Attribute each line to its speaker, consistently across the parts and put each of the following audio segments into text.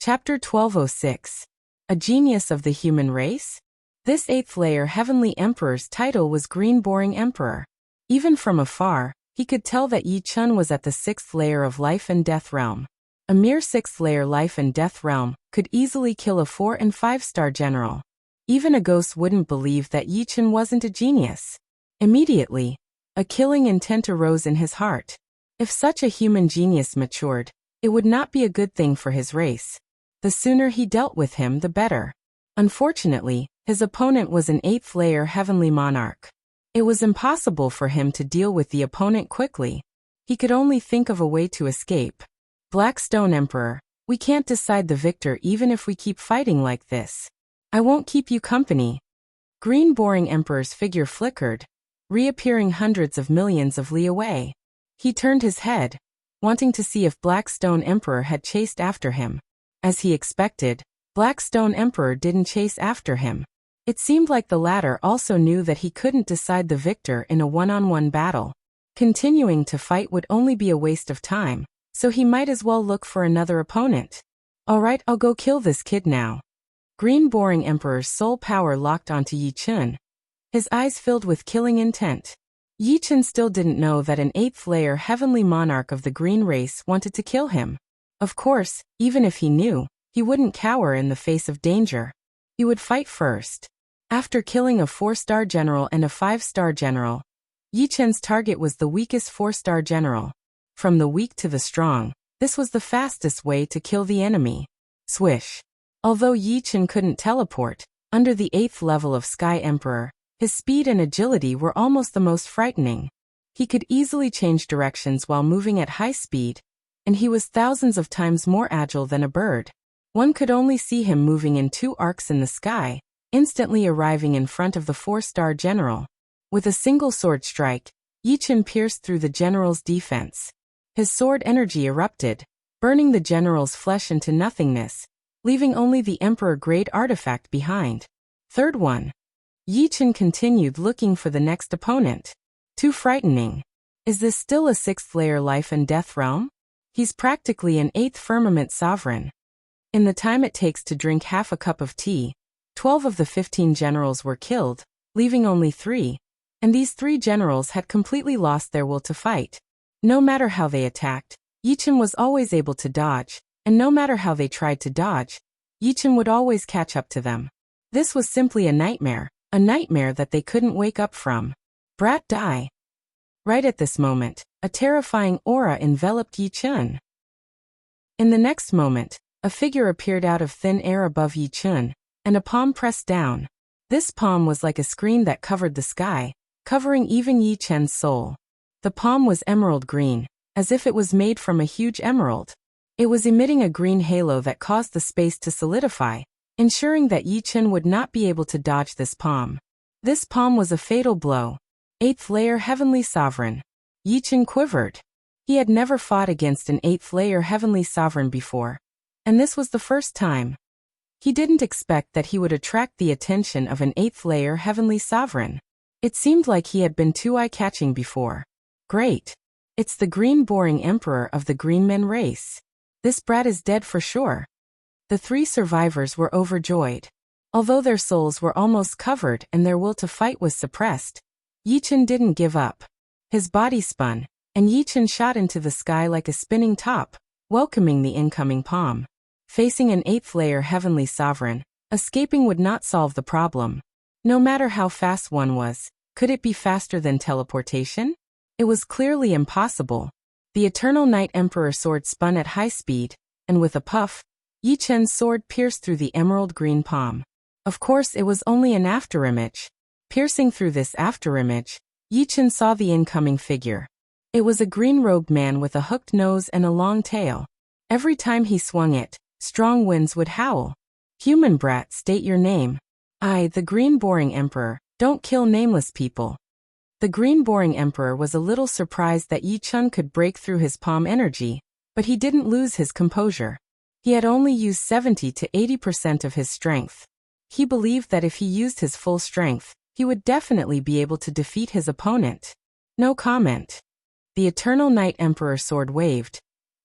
Speaker 1: Chapter 1206. A Genius of the Human Race? This 8th layer Heavenly Emperor's title was Green Boring Emperor. Even from afar, he could tell that Yi Chun was at the 6th layer of Life and Death Realm. A mere 6th layer Life and Death Realm could easily kill a 4- and 5-star general. Even a ghost wouldn't believe that Yi Chun wasn't a genius. Immediately, a killing intent arose in his heart. If such a human genius matured, it would not be a good thing for his race. The sooner he dealt with him, the better. Unfortunately, his opponent was an 8th layer Heavenly Monarch. It was impossible for him to deal with the opponent quickly. He could only think of a way to escape. Black Stone Emperor, we can't decide the victor even if we keep fighting like this. I won't keep you company. Green Boring Emperor's figure flickered, reappearing hundreds of millions of li away. He turned his head, wanting to see if Black Stone Emperor had chased after him. As he expected, Black Stone Emperor didn't chase after him. It seemed like the latter also knew that he couldn't decide the victor in a one-on-one battle. Continuing to fight would only be a waste of time, so he might as well look for another opponent. Alright, I'll go kill this kid now. Green Boring Emperor's soul power locked onto Yi Chun. His eyes filled with killing intent. Yi Chun still didn't know that an 8th layer Heavenly Monarch of the Green race wanted to kill him. Of course, even if he knew, he wouldn't cower in the face of danger. He would fight first. After killing a 4-star general and a 5-star general, Yi Chun's target was the weakest 4-star general. From the weak to the strong, this was the fastest way to kill the enemy. Swish. Although Yi Chun couldn't teleport, under the 8th level of Sky Emperor, his speed and agility were almost the most frightening. He could easily change directions while moving at high speed, and he was thousands of times more agile than a bird. One could only see him moving in 2 arcs in the sky, instantly arriving in front of the 4-star general. With a single sword strike, Yi Chun pierced through the general's defense. His sword energy erupted, burning the general's flesh into nothingness, leaving only the emperor-grade artifact behind. Third one. Yi Chun continued looking for the next opponent. Too frightening. Is this still a 6th layer Life and Death Realm? He's practically an 8th firmament sovereign. In the time it takes to drink half a cup of tea, 12 of the 15 generals were killed, leaving only 3. And these 3 generals had completely lost their will to fight. No matter how they attacked, Yi Chun was always able to dodge, and no matter how they tried to dodge, Yi Chun would always catch up to them. This was simply a nightmare that they couldn't wake up from. Brat die. Right at this moment, a terrifying aura enveloped Yi Chun. In the next moment, a figure appeared out of thin air above Yi Chun, and a palm pressed down. This palm was like a screen that covered the sky, covering even Yi Chun's soul. The palm was emerald green, as if it was made from a huge emerald. It was emitting a green halo that caused the space to solidify, ensuring that Yi Chun would not be able to dodge this palm. This palm was a fatal blow. 8th layer Heavenly Sovereign. Yi Chun quivered. He had never fought against an 8th layer Heavenly Sovereign before, and this was the first time. He didn't expect that he would attract the attention of an 8th layer Heavenly Sovereign. It seemed like he had been too eye-catching before. Great. It's the Green Boring Emperor of the Green Men race. This brat is dead for sure. The 3 survivors were overjoyed. Although their souls were almost covered and their will to fight was suppressed, Yi Chun didn't give up. His body spun, and Yi Chun shot into the sky like a spinning top, welcoming the incoming palm. Facing an 8th layer Heavenly Sovereign, escaping would not solve the problem. No matter how fast one was, could it be faster than teleportation? It was clearly impossible. The Eternal Night Emperor sword spun at high speed, and with a puff, Yi Chun's sword pierced through the emerald green palm. Of course, it was only an afterimage. Piercing through this afterimage, Yi Chun saw the incoming figure. It was a green-robed man with a hooked nose and a long tail. Every time he swung it, strong winds would howl. Human brat, state your name. I, the Green Boring Emperor, don't kill nameless people. The Green Boring Emperor was a little surprised that Yi Chun could break through his palm energy, but he didn't lose his composure. He had only used 70 to 80% of his strength. He believed that if he used his full strength, he would definitely be able to defeat his opponent. No comment. The Eternal Night Emperor sword waved,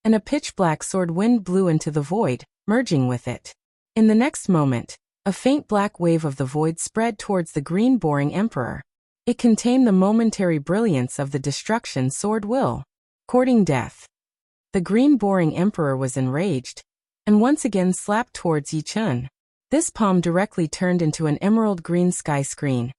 Speaker 1: and a pitch-black sword wind blew into the void, merging with it. In the next moment, a faint black wave of the void spread towards the green boring emperor. It contained the momentary brilliance of the destruction sword will, courting death. The green boring emperor was enraged, and once again slapped towards Yi Chun. This palm directly turned into an emerald green sky screen,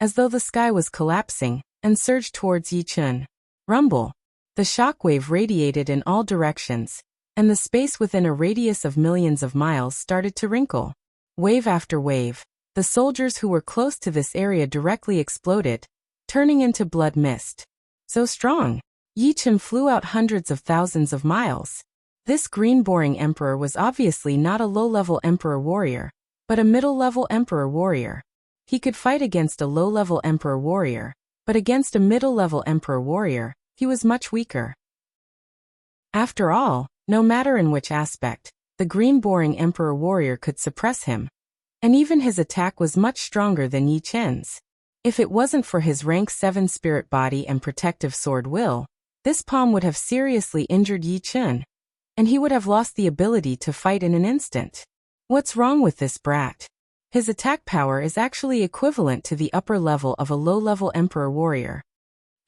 Speaker 1: as though the sky was collapsing, and surged towards Yi Chun. Rumble. The shockwave radiated in all directions, and the space within a radius of millions of miles started to wrinkle. Wave after wave, the soldiers who were close to this area directly exploded, turning into blood mist. So strong, Yi Chun flew out hundreds of thousands of miles. This green-boring emperor was obviously not a low-level emperor warrior, but a middle-level emperor warrior. He could fight against a low-level emperor warrior, but against a middle-level emperor warrior, he was much weaker. After all, no matter in which aspect, the green-boring emperor warrior could suppress him. And even his attack was much stronger than Yi Chen's. If it wasn't for his rank 7 spirit body and protective sword will, this palm would have seriously injured Yi Chun, and he would have lost the ability to fight in an instant. What's wrong with this brat? His attack power is actually equivalent to the upper level of a low-level emperor warrior.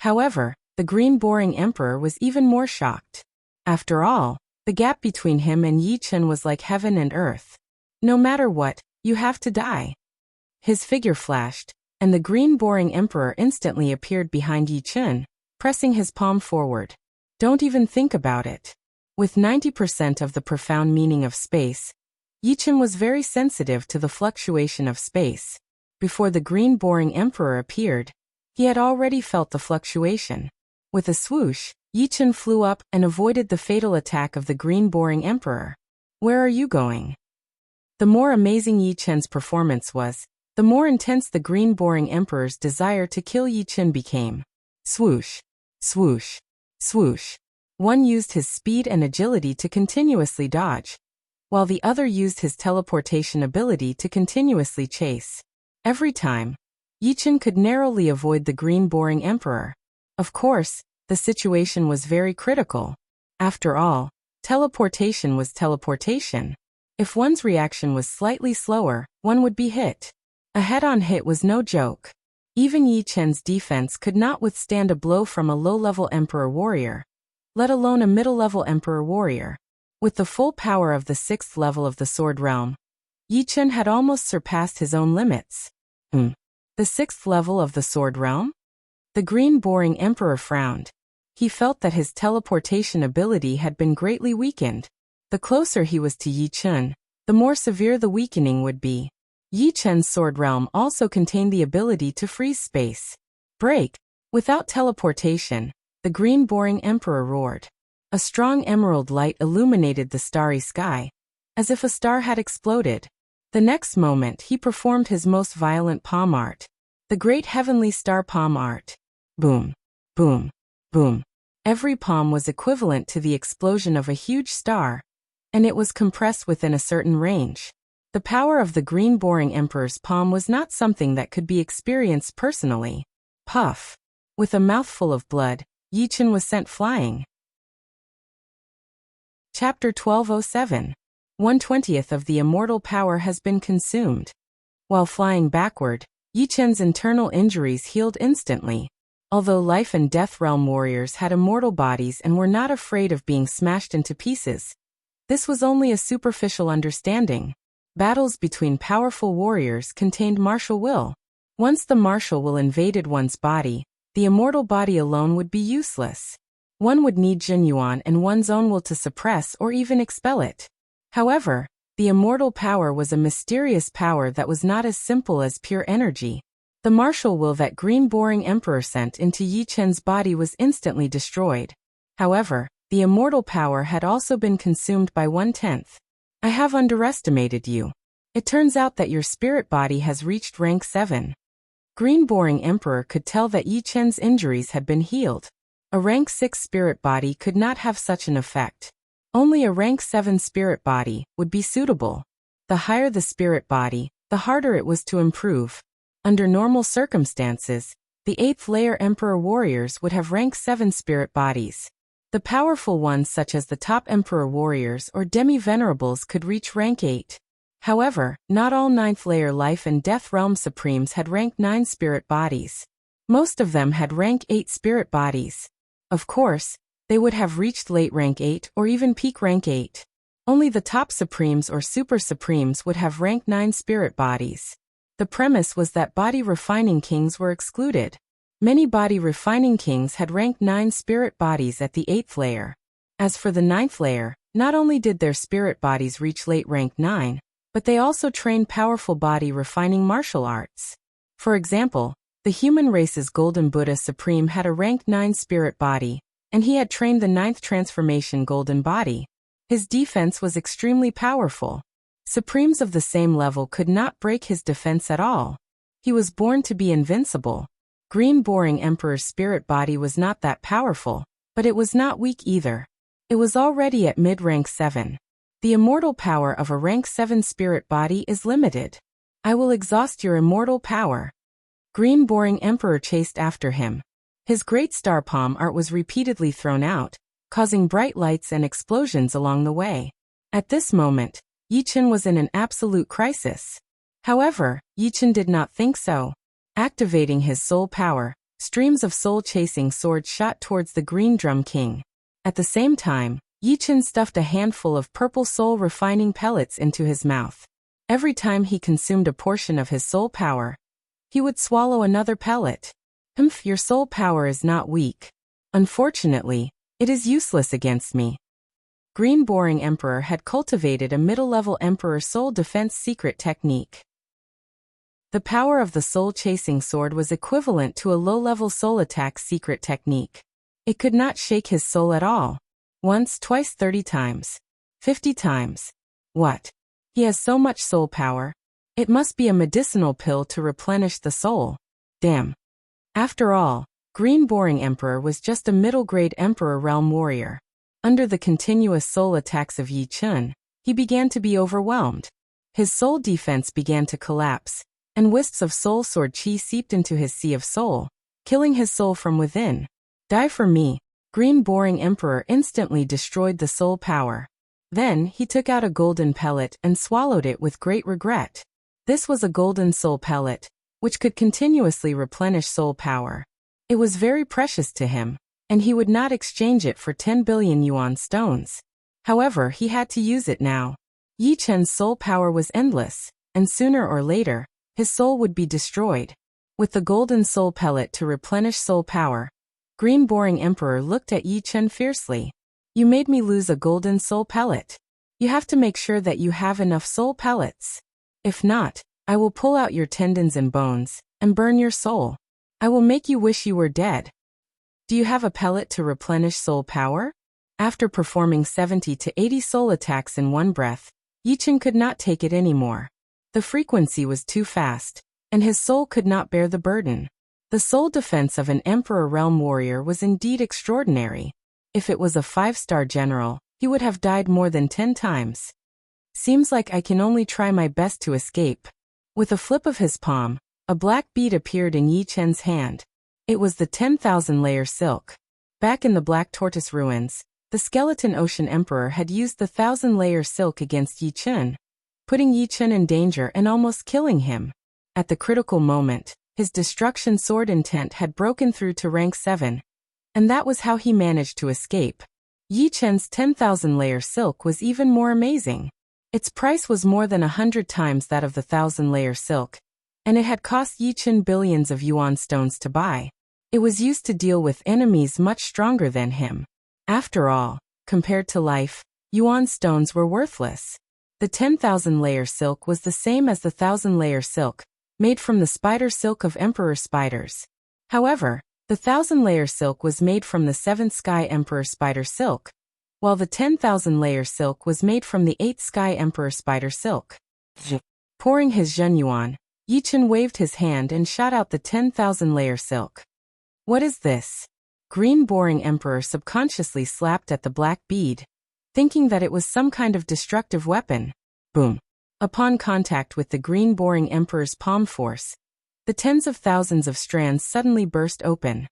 Speaker 1: However, the green-boring emperor was even more shocked. After all, the gap between him and Yi Chun was like heaven and earth. No matter what, you have to die. His figure flashed, and the green-boring emperor instantly appeared behind Yi Chun, pressing his palm forward. Don't even think about it. With 90% of the profound meaning of space, Yi Chun was very sensitive to the fluctuation of space. Before the green-boring emperor appeared, he had already felt the fluctuation. With a swoosh, Yi Chun flew up and avoided the fatal attack of the green-boring emperor. Where are you going? The more amazing Yi Chun's performance was, the more intense the green-boring emperor's desire to kill Yi Chun became. Swoosh, swoosh, swoosh. One used his speed and agility to continuously dodge, while the other used his teleportation ability to continuously chase. Every time, Yi Chun could narrowly avoid the green-boring emperor. Of course, the situation was very critical. After all, teleportation was teleportation. If one's reaction was slightly slower, one would be hit. A head-on hit was no joke. Even Yi Chun's defense could not withstand a blow from a low-level emperor warrior, let alone a middle-level emperor warrior. With the full power of the 6th level of the sword realm, Yi Chun had almost surpassed his own limits. The 6th level of the sword realm? The green-boring emperor frowned. He felt that his teleportation ability had been greatly weakened. The closer he was to Yi Chun, the more severe the weakening would be. Yi Chun's sword realm also contained the ability to freeze space. Break! Without teleportation, the green-boring emperor roared. A strong emerald light illuminated the starry sky, as if a star had exploded. The next moment he performed his most violent palm art, the great heavenly star palm art. Boom, boom, boom. Every palm was equivalent to the explosion of a huge star, and it was compressed within a certain range. The power of the green-boring emperor's palm was not something that could be experienced personally. Puff! With a mouthful of blood, Yi Chun was sent flying. Chapter 1207. 1/20th of the immortal power has been consumed. While flying backward, Yi Chun's internal injuries healed instantly. Although life and death realm warriors had immortal bodies and were not afraid of being smashed into pieces, this was only a superficial understanding. Battles between powerful warriors contained martial will. Once the martial will invaded one's body, the immortal body alone would be useless. One would need Jinyuan and one's own will to suppress or even expel it. However, the immortal power was a mysterious power that was not as simple as pure energy. The martial will that green-boring emperor sent into Yi Chun's body was instantly destroyed. However, the immortal power had also been consumed by 1/10. I have underestimated you. It turns out that your spirit body has reached rank 7. Green-boring emperor could tell that Yi Chun's injuries had been healed. A rank 6 spirit body could not have such an effect. Only a rank 7 spirit body would be suitable. The higher the spirit body, the harder it was to improve. Under normal circumstances, the 8th layer emperor warriors would have rank 7 spirit bodies. The powerful ones such as the top emperor warriors or demi-venerables could reach rank 8. However, not all 9th layer life and death realm supremes had rank 9 spirit bodies. Most of them had rank 8 spirit bodies. Of course, they would have reached late rank 8 or even peak rank 8. Only the top supremes or super supremes would have rank 9 spirit bodies. The premise was that body refining kings were excluded. Many body refining kings had rank 9 spirit bodies at the 8th layer. As for the 9th layer, not only did their spirit bodies reach late rank 9, but they also trained powerful body refining martial arts. For example, the human race's Golden Buddha Supreme had a rank 9 spirit body, and he had trained the 9th transformation Golden Body. His defense was extremely powerful. Supremes of the same level could not break his defense at all. He was born to be invincible. Green Boring Emperor's spirit body was not that powerful, but it was not weak either. It was already at mid-rank 7. The immortal power of a rank 7 spirit body is limited. I will exhaust your immortal power. Green Boring Emperor chased after him. His great star palm art was repeatedly thrown out, causing bright lights and explosions along the way. At this moment, Yi Chen was in an absolute crisis. However, Yi Chen did not think so. Activating his soul power, streams of soul-chasing swords shot towards the Green Drum King. At the same time, Yi Chen stuffed a handful of purple soul-refining pellets into his mouth. Every time he consumed a portion of his soul power, he would swallow another pellet. Your soul power is not weak. Unfortunately, it is useless against me. Green Boring Emperor had cultivated a middle-level Emperor soul defense secret technique. The power of the soul-chasing sword was equivalent to a low-level soul attack secret technique. It could not shake his soul at all. Once, twice, 30 times. 50 times. What? He has so much soul power. It must be a medicinal pill to replenish the soul. Damn. After all, Green Boring Emperor was just a middle-grade Emperor realm warrior. Under the continuous soul attacks of Yi Chen, he began to be overwhelmed. His soul defense began to collapse, and wisps of soul sword chi seeped into his sea of soul, killing his soul from within. Die for me. Green Boring Emperor instantly destroyed the soul power. Then, he took out a golden pellet and swallowed it with great regret. This was a golden soul pellet, which could continuously replenish soul power. It was very precious to him, and he would not exchange it for 10 billion yuan stones. However, he had to use it now. Yi Chen's soul power was endless, and sooner or later, his soul would be destroyed. With the golden soul pellet to replenish soul power, Green Boring Emperor looked at Yi Chen fiercely. You made me lose a golden soul pellet. You have to make sure that you have enough soul pellets. If not, I will pull out your tendons and bones, and burn your soul. I will make you wish you were dead. Do you have a pellet to replenish soul power? After performing 70 to 80 soul attacks in one breath, Yi Chen could not take it anymore. The frequency was too fast, and his soul could not bear the burden. The soul defense of an Emperor Realm warrior was indeed extraordinary. If it was a 5-star general, he would have died more than 10 times. Seems like I can only try my best to escape. With a flip of his palm, a black bead appeared in Yi Chen's hand. It was the 10,000 layer silk. Back in the Black Tortoise ruins, the Skeleton Ocean Emperor had used the 1,000 layer silk against Yi Chen, putting Yi Chen in danger and almost killing him. At the critical moment, his destruction sword intent had broken through to rank 7, and that was how he managed to escape. Yi Chen's 10,000 layer silk was even more amazing. Its price was more than 100 times that of the 1,000 layer silk, and it had cost Yi Chen billions of yuan stones to buy. It was used to deal with enemies much stronger than him. After all, compared to life, yuan stones were worthless. The 10,000 layer silk was the same as the 1,000 layer silk, made from the spider silk of Emperor spiders. However, the 1,000 layer silk was made from the 7th sky Emperor spider silk, while the 10,000 layer silk was made from the 8th sky Emperor spider silk. Pouring his Zhenyuan, Yi Chen waved his hand and shot out the 10,000 layer silk. What is this? Green Boring Emperor subconsciously slapped at the black bead, thinking that it was some kind of destructive weapon. Boom. Upon contact with the Green Boring Emperor's palm force, the tens of thousands of strands suddenly burst open.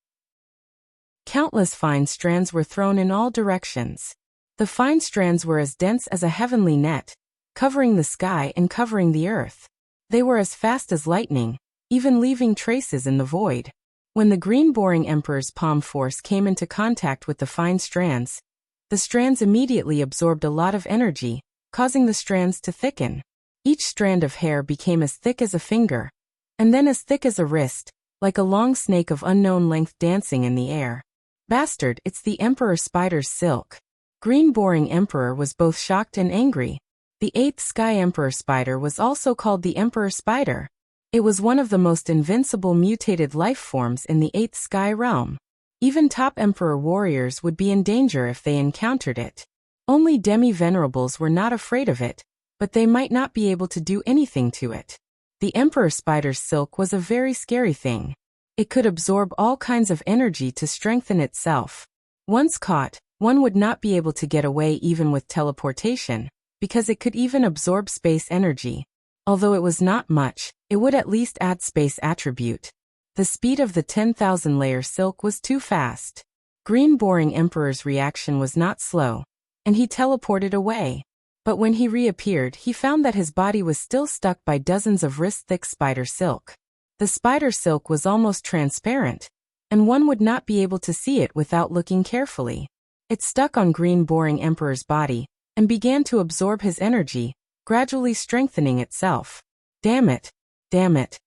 Speaker 1: Countless fine strands were thrown in all directions. The fine strands were as dense as a heavenly net, covering the sky and covering the earth. They were as fast as lightning, even leaving traces in the void. When the green-boring emperor's palm force came into contact with the fine strands, the strands immediately absorbed a lot of energy, causing the strands to thicken. Each strand of hair became as thick as a finger, and then as thick as a wrist, like a long snake of unknown length dancing in the air. Bastard, it's the Emperor Spider's silk. Green-boring Emperor was both shocked and angry. The 8th Sky Emperor Spider was also called the Emperor Spider. It was one of the most invincible mutated life forms in the 8th Sky Realm. Even top Emperor warriors would be in danger if they encountered it. Only demi-venerables were not afraid of it, but they might not be able to do anything to it. The Emperor Spider's silk was a very scary thing. It could absorb all kinds of energy to strengthen itself. Once caught, one would not be able to get away even with teleportation, because it could even absorb space energy. Although it was not much, it would at least add space attribute. The speed of the 10,000-layer silk was too fast. Green-boring Emperor's reaction was not slow, and he teleported away. But when he reappeared, he found that his body was still stuck by dozens of wrist-thick spider silk. The spider silk was almost transparent, and one would not be able to see it without looking carefully. It stuck on green-boring Emperor's body, and began to absorb his energy, gradually strengthening itself. Damn it! Damn it!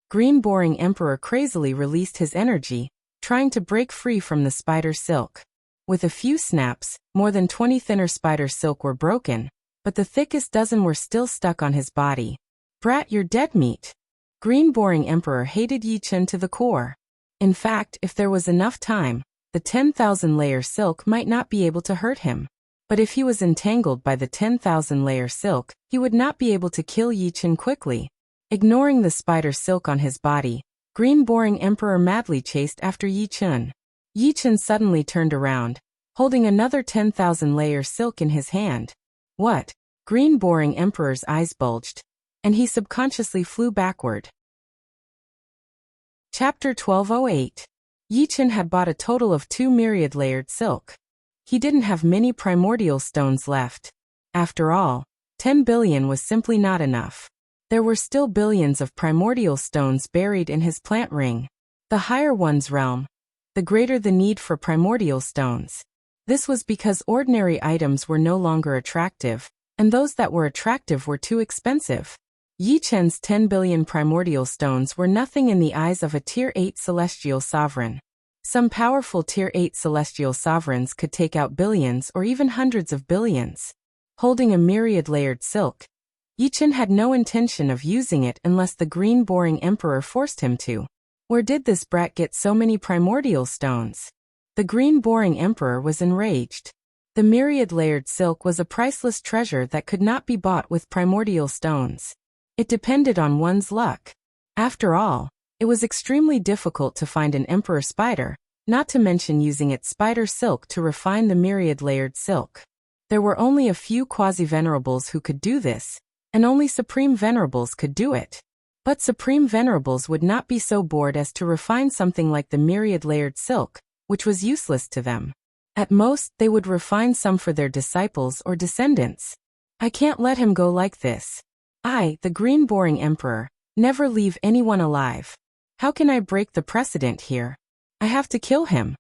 Speaker 1: Green-boring Emperor crazily released his energy, trying to break free from the spider silk. With a few snaps, more than 20 thinner spider silk were broken, but the thickest dozen were still stuck on his body. Brat, you're dead meat! Green-boring Emperor hated Yi Chen to the core. In fact, if there was enough time, the 10,000-layer silk might not be able to hurt him. But if he was entangled by the 10,000-layer silk, he would not be able to kill Yi Chen quickly. Ignoring the spider silk on his body, green-boring Emperor madly chased after Yi Chen. Yi Chen suddenly turned around, holding another 10,000-layer silk in his hand. What? Green-boring Emperor's eyes bulged, and he subconsciously flew backward. Chapter 1208. Yi Chen had bought a total of 2 myriad-layered silk. He didn't have many primordial stones left. After all, 10 billion was simply not enough. There were still billions of primordial stones buried in his plant ring. The higher one's realm, the greater the need for primordial stones. This was because ordinary items were no longer attractive, and those that were attractive were too expensive. Yi Chen's 10 billion primordial stones were nothing in the eyes of a Tier 8 celestial sovereign. Some powerful Tier 8 celestial sovereigns could take out billions or even hundreds of billions. Holding a myriad-layered silk, Yi Chen had no intention of using it unless the green-boring Emperor forced him to. Where did this brat get so many primordial stones? The green-boring Emperor was enraged. The myriad-layered silk was a priceless treasure that could not be bought with primordial stones. It depended on one's luck. After all, it was extremely difficult to find an Emperor Spider, not to mention using its spider silk to refine the myriad-layered silk. There were only a few quasi-venerables who could do this, and only Supreme Venerables could do it. But Supreme Venerables would not be so bored as to refine something like the myriad-layered silk, which was useless to them. At most, they would refine some for their disciples or descendants. I can't let him go like this. I, the green-boring Emperor, never leave anyone alive. How can I break the precedent here? I have to kill him.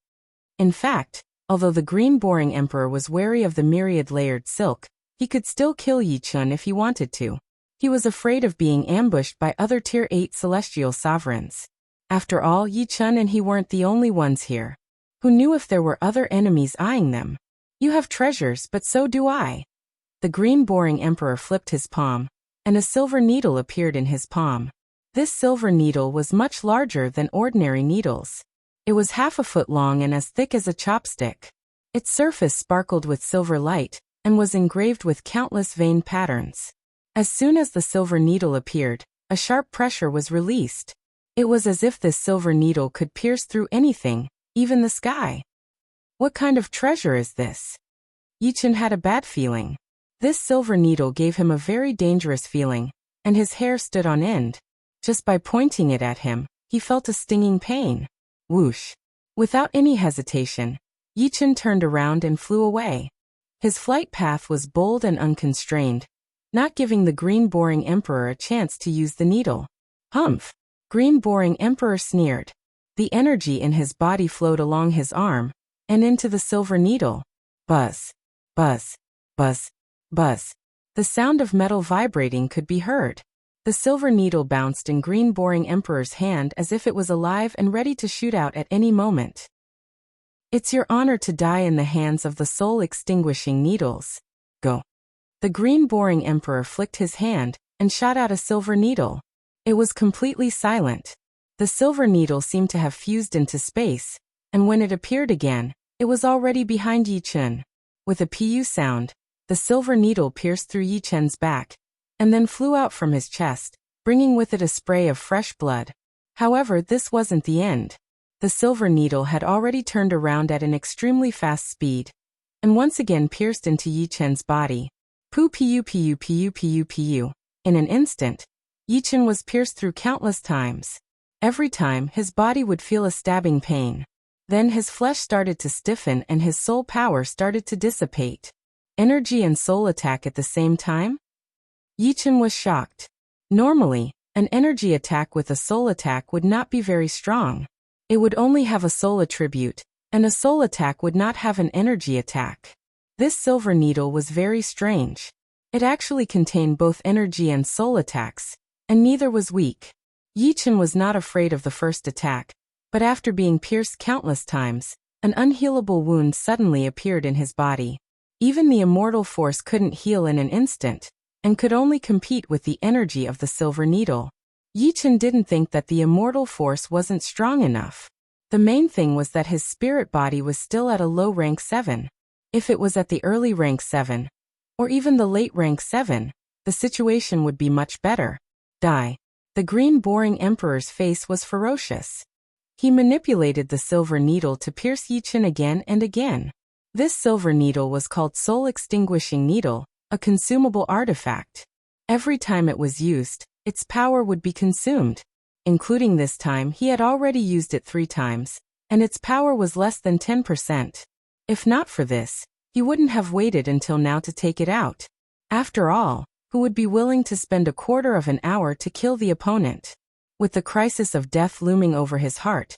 Speaker 1: In fact, although the green-boring Emperor was wary of the myriad-layered silk, he could still kill Yi Chen if he wanted to. He was afraid of being ambushed by other Tier 8 celestial sovereigns. After all, Yi Chen and he weren't the only ones here. Who knew if there were other enemies eyeing them? You have treasures, but so do I. The green-boring Emperor flipped his palm, and a silver needle appeared in his palm. This silver needle was much larger than ordinary needles. It was half a foot long and as thick as a chopstick. Its surface sparkled with silver light, and was engraved with countless vein patterns. As soon as the silver needle appeared, a sharp pressure was released. It was as if this silver needle could pierce through anything, even the sky. What kind of treasure is this? Yi Chen had a bad feeling. This silver needle gave him a very dangerous feeling, and his hair stood on end. Just by pointing it at him, he felt a stinging pain. Whoosh! Without any hesitation, Yichen turned around and flew away. His flight path was bold and unconstrained, not giving the green boring emperor a chance to use the needle. Humph! Green boring emperor sneered. The energy in his body flowed along his arm and into the silver needle. Buzz, buzz, buzz, buzz. The sound of metal vibrating could be heard. The silver needle bounced in green boring emperor's hand as if it was alive and ready to shoot out at any moment. It's your honor to die in the hands of the soul-extinguishing needles. Go. The green boring emperor flicked his hand and shot out a silver needle. It was completely silent. The silver needle seemed to have fused into space, and when it appeared again, it was already behind Yichen. With a pu sound, the silver needle pierced through Yichen's back, and then flew out from his chest, bringing with it a spray of fresh blood. However, this wasn't the end. The silver needle had already turned around at an extremely fast speed, and once again pierced into Yichen's body. Pu. In an instant, Yichen was pierced through countless times. Every time, his body would feel a stabbing pain. Then his flesh started to stiffen and his soul power started to dissipate. Energy and soul attack at the same time? Yichen was shocked. Normally, an energy attack with a soul attack would not be very strong. It would only have a soul attribute, and a soul attack would not have an energy attack. This silver needle was very strange. It actually contained both energy and soul attacks, and neither was weak. Yichen was not afraid of the first attack, but after being pierced countless times, an unhealable wound suddenly appeared in his body. Even the immortal force couldn't heal in an instant, and could only compete with the energy of the silver needle. Yichen didn't think that the immortal force wasn't strong enough. The main thing was that his spirit body was still at a low rank 7. If it was at the early rank 7, or even the late rank 7, the situation would be much better. Die. The green boring emperor's face was ferocious. He manipulated the silver needle to pierce Yichen again and again. This silver needle was called Soul Extinguishing Needle, a consumable artifact. Every time it was used, its power would be consumed. Including this time, he had already used it 3 times, and its power was less than 10%. If not for this, he wouldn't have waited until now to take it out. After all, who would be willing to spend a quarter of an hour to kill the opponent? With the crisis of death looming over his heart,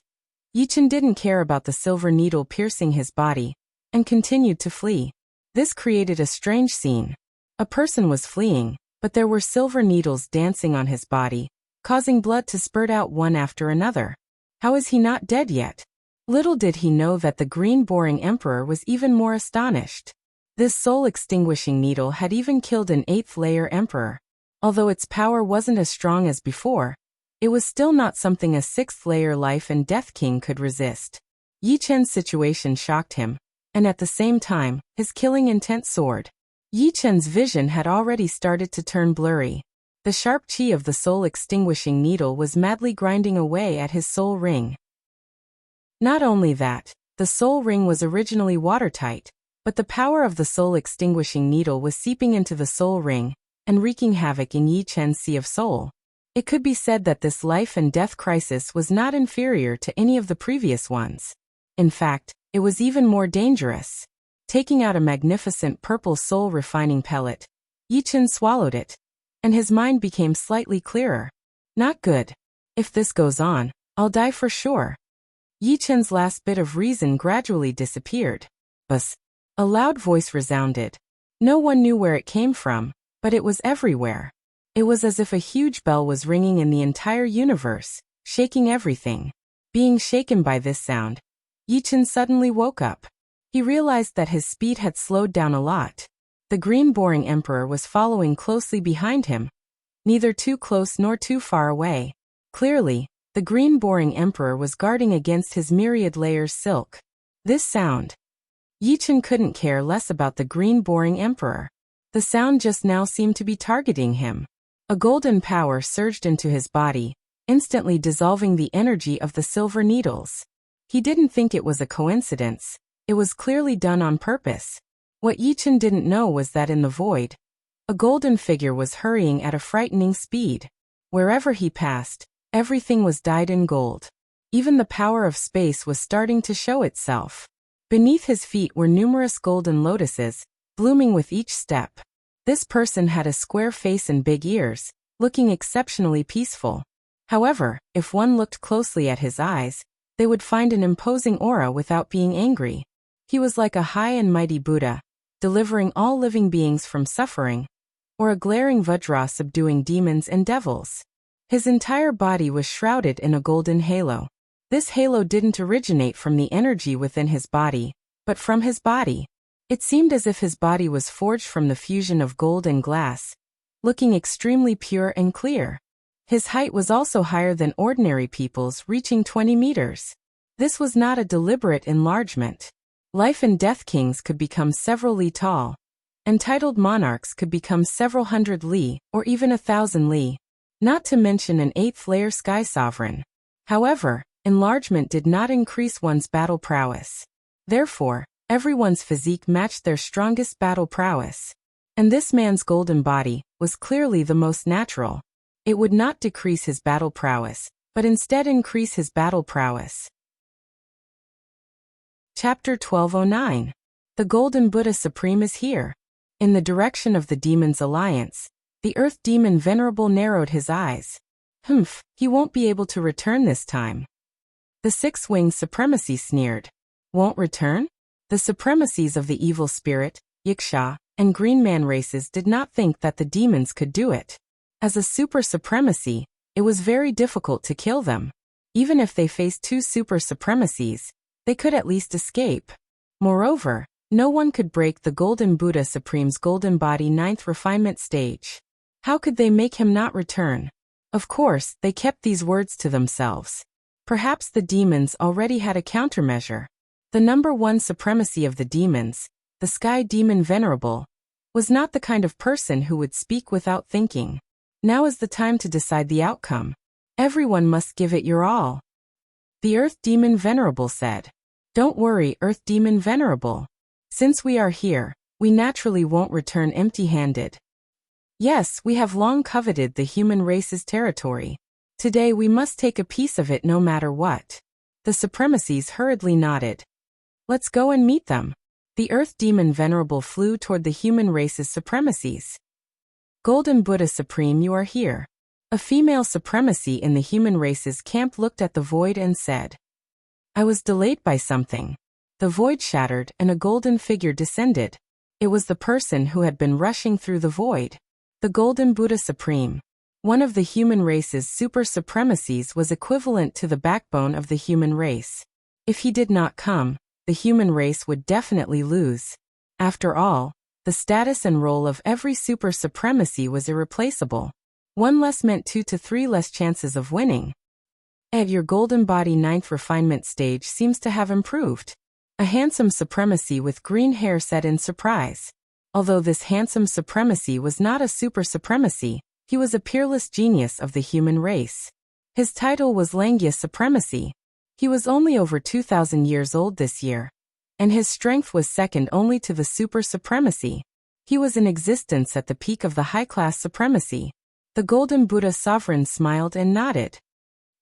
Speaker 1: Yichen didn't care about the silver needle piercing his body, and continued to flee. This created a strange scene. A person was fleeing, but there were silver needles dancing on his body, causing blood to spurt out one after another. How is he not dead yet? Little did he know that the green boring emperor was even more astonished. This soul-extinguishing needle had even killed an 8th layer emperor. Although its power wasn't as strong as before, it was still not something a 6th layer life and death king could resist. Yichen's situation shocked him, and at the same time, his killing intent soared. Yichen's vision had already started to turn blurry. The sharp chi of the soul-extinguishing needle was madly grinding away at his soul ring. Not only that, the soul ring was originally watertight, but the power of the soul-extinguishing needle was seeping into the soul ring and wreaking havoc in Yichen's sea of soul. It could be said that this life and death crisis was not inferior to any of the previous ones. In fact, it was even more dangerous. Taking out a magnificent purple soul refining pellet, Yichen swallowed it, and his mind became slightly clearer. Not good. If this goes on, I'll die for sure. Yichen's last bit of reason gradually disappeared. Buzz. A loud voice resounded. No one knew where it came from, but it was everywhere. It was as if a huge bell was ringing in the entire universe, shaking everything. Being shaken by this sound, Yichen suddenly woke up. He realized that his speed had slowed down a lot. The green boring emperor was following closely behind him, neither too close nor too far away. Clearly, the green boring emperor was guarding against his myriad layers silk. This sound. Yichen couldn't care less about the green boring emperor. The sound just now seemed to be targeting him. A golden power surged into his body, instantly dissolving the energy of the silver needles. He didn't think it was a coincidence. It was clearly done on purpose. What Yichen didn't know was that in the void, a golden figure was hurrying at a frightening speed. Wherever he passed, everything was dyed in gold. Even the power of space was starting to show itself. Beneath his feet were numerous golden lotuses, blooming with each step. This person had a square face and big ears, looking exceptionally peaceful. However, if one looked closely at his eyes, they would find an imposing aura without being angry. He was like a high and mighty Buddha, delivering all living beings from suffering, or a glaring Vajra subduing demons and devils. His entire body was shrouded in a golden halo. This halo didn't originate from the energy within his body, but from his body. It seemed as if his body was forged from the fusion of gold and glass, looking extremely pure and clear. His height was also higher than ordinary people's, reaching 20 meters. This was not a deliberate enlargement. Life and death kings could become several li tall. Entitled monarchs could become several hundred li, or even 1,000 li. Not to mention an 8th-layer sky sovereign. However, enlargement did not increase one's battle prowess. Therefore, everyone's physique matched their strongest battle prowess. And this man's golden body was clearly the most natural. It would not decrease his battle prowess, but instead increase his battle prowess. Chapter 1209. The Golden Buddha Supreme is here. In the direction of the Demon's Alliance, the Earth Demon Venerable narrowed his eyes. He won't be able to return this time. The Six-Winged Supremacy sneered. Won't return? The supremacies of the evil spirit, Yiksha, and Green Man races did not think that the demons could do it. As a super supremacy, it was very difficult to kill them. Even if they faced 2 super supremacies, they could at least escape. Moreover, no one could break the Golden Buddha Supreme's golden body 9th refinement stage. How could they make him not return? Of course, they kept these words to themselves. Perhaps the demons already had a countermeasure. The number 1 supremacy of the demons, the Sky Demon Venerable, was not the kind of person who would speak without thinking. Now is the time to decide the outcome. Everyone must give it your all. The Earth Demon Venerable said. Don't worry, Earth Demon Venerable. Since we are here, we naturally won't return empty-handed. Yes, we have long coveted the human race's territory. Today we must take a piece of it no matter what. The supremacies hurriedly nodded. Let's go and meet them. The Earth Demon Venerable flew toward the human race's supremacies. Golden Buddha Supreme, you are here. A female supremacy in the human race's camp looked at the void and said, I was delayed by something. The void shattered and a golden figure descended. It was the person who had been rushing through the void. The Golden Buddha Supreme. One of the human race's super supremacies was equivalent to the backbone of the human race. If he did not come, the human race would definitely lose. After all, the status and role of every super supremacy was irreplaceable. 1 less meant 2 to 3 less chances of winning. Ed, your golden body 9th refinement stage seems to have improved. A handsome supremacy with green hair said in surprise. Although this handsome supremacy was not a super supremacy, he was a peerless genius of the human race. His title was Langya Supremacy. He was only over 2,000 years old this year, and his strength was second only to the super supremacy. He was in existence at the peak of the high-class supremacy. The Golden Buddha Sovereign smiled and nodded.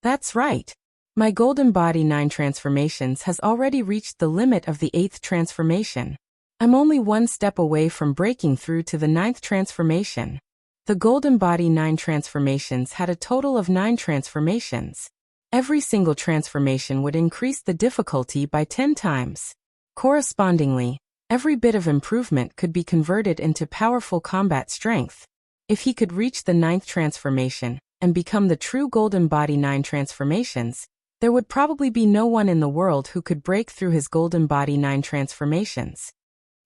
Speaker 1: That's right. My golden body 9 transformations has already reached the limit of the 8th transformation. I'm only 1 step away from breaking through to the 9th transformation. The golden body 9 transformations had a total of 9 transformations. Every single transformation would increase the difficulty by 10 times. Correspondingly, every bit of improvement could be converted into powerful combat strength. If he could reach the 9th transformation and become the true golden body 9 transformations, there would probably be no one in the world who could break through his golden body 9 transformations.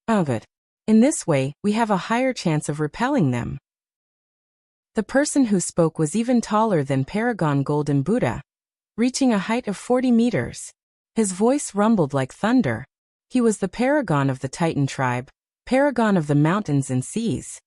Speaker 1: Good. In this way, we have a higher chance of repelling them. The person who spoke was even taller than Paragon Golden Buddha, reaching a height of 40 meters. His voice rumbled like thunder. He was the paragon of the Titan tribe, paragon of the mountains and seas.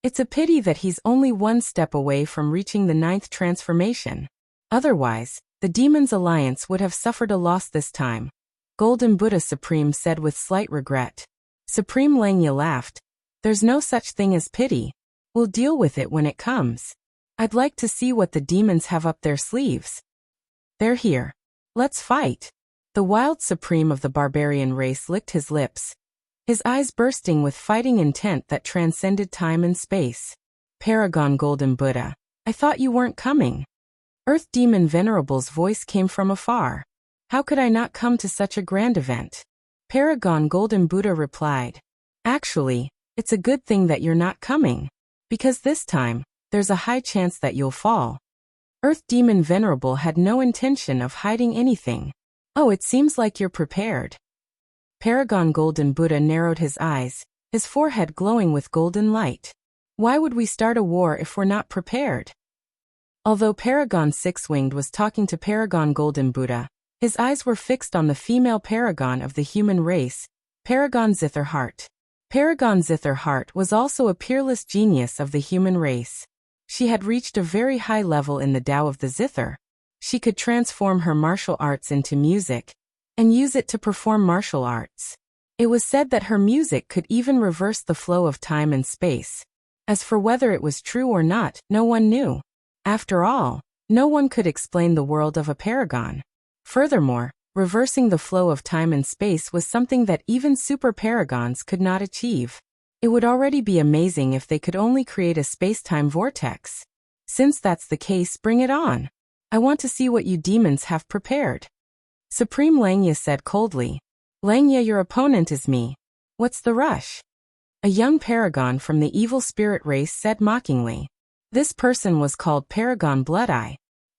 Speaker 1: It's a pity that he's only 1 step away from reaching the 9th transformation. Otherwise, the Demon's Alliance would have suffered a loss this time. Golden Buddha Supreme said with slight regret. Supreme Langya laughed. There's no such thing as pity. We'll deal with it when it comes. I'd like to see what the demons have up their sleeves. They're here. Let's fight. The wild supreme of the barbarian race licked his lips, his eyes bursting with fighting intent that transcended time and space. Paragon Golden Buddha, I thought you weren't coming. Earth Demon Venerable's voice came from afar. How could I not come to such a grand event? Paragon Golden Buddha replied. Actually, it's a good thing that you're not coming. Because this time, there's a high chance that you'll fall. Earth Demon Venerable had no intention of hiding anything. Oh, it seems like you're prepared. Paragon Golden Buddha narrowed his eyes, his forehead glowing with golden light. Why would we start a war if we're not prepared? Although Paragon Six-Winged was talking to Paragon Golden Buddha, his eyes were fixed on the female paragon of the human race, Paragon Zitherheart. Paragon Zitherheart was also a peerless genius of the human race. She had reached a very high level in the Tao of the Zither. She could transform her martial arts into music, and use it to perform martial arts. It was said that her music could even reverse the flow of time and space. As for whether it was true or not, no one knew. After all, no one could explain the world of a paragon. Furthermore, reversing the flow of time and space was something that even super paragons could not achieve. It would already be amazing if they could only create a space-time vortex. Since that's the case, bring it on. I want to see what you demons have prepared. Supreme Langya said coldly. Langya, your opponent is me. What's the rush? A young paragon from the evil spirit race said mockingly. This person was called Paragon Blood-Eye.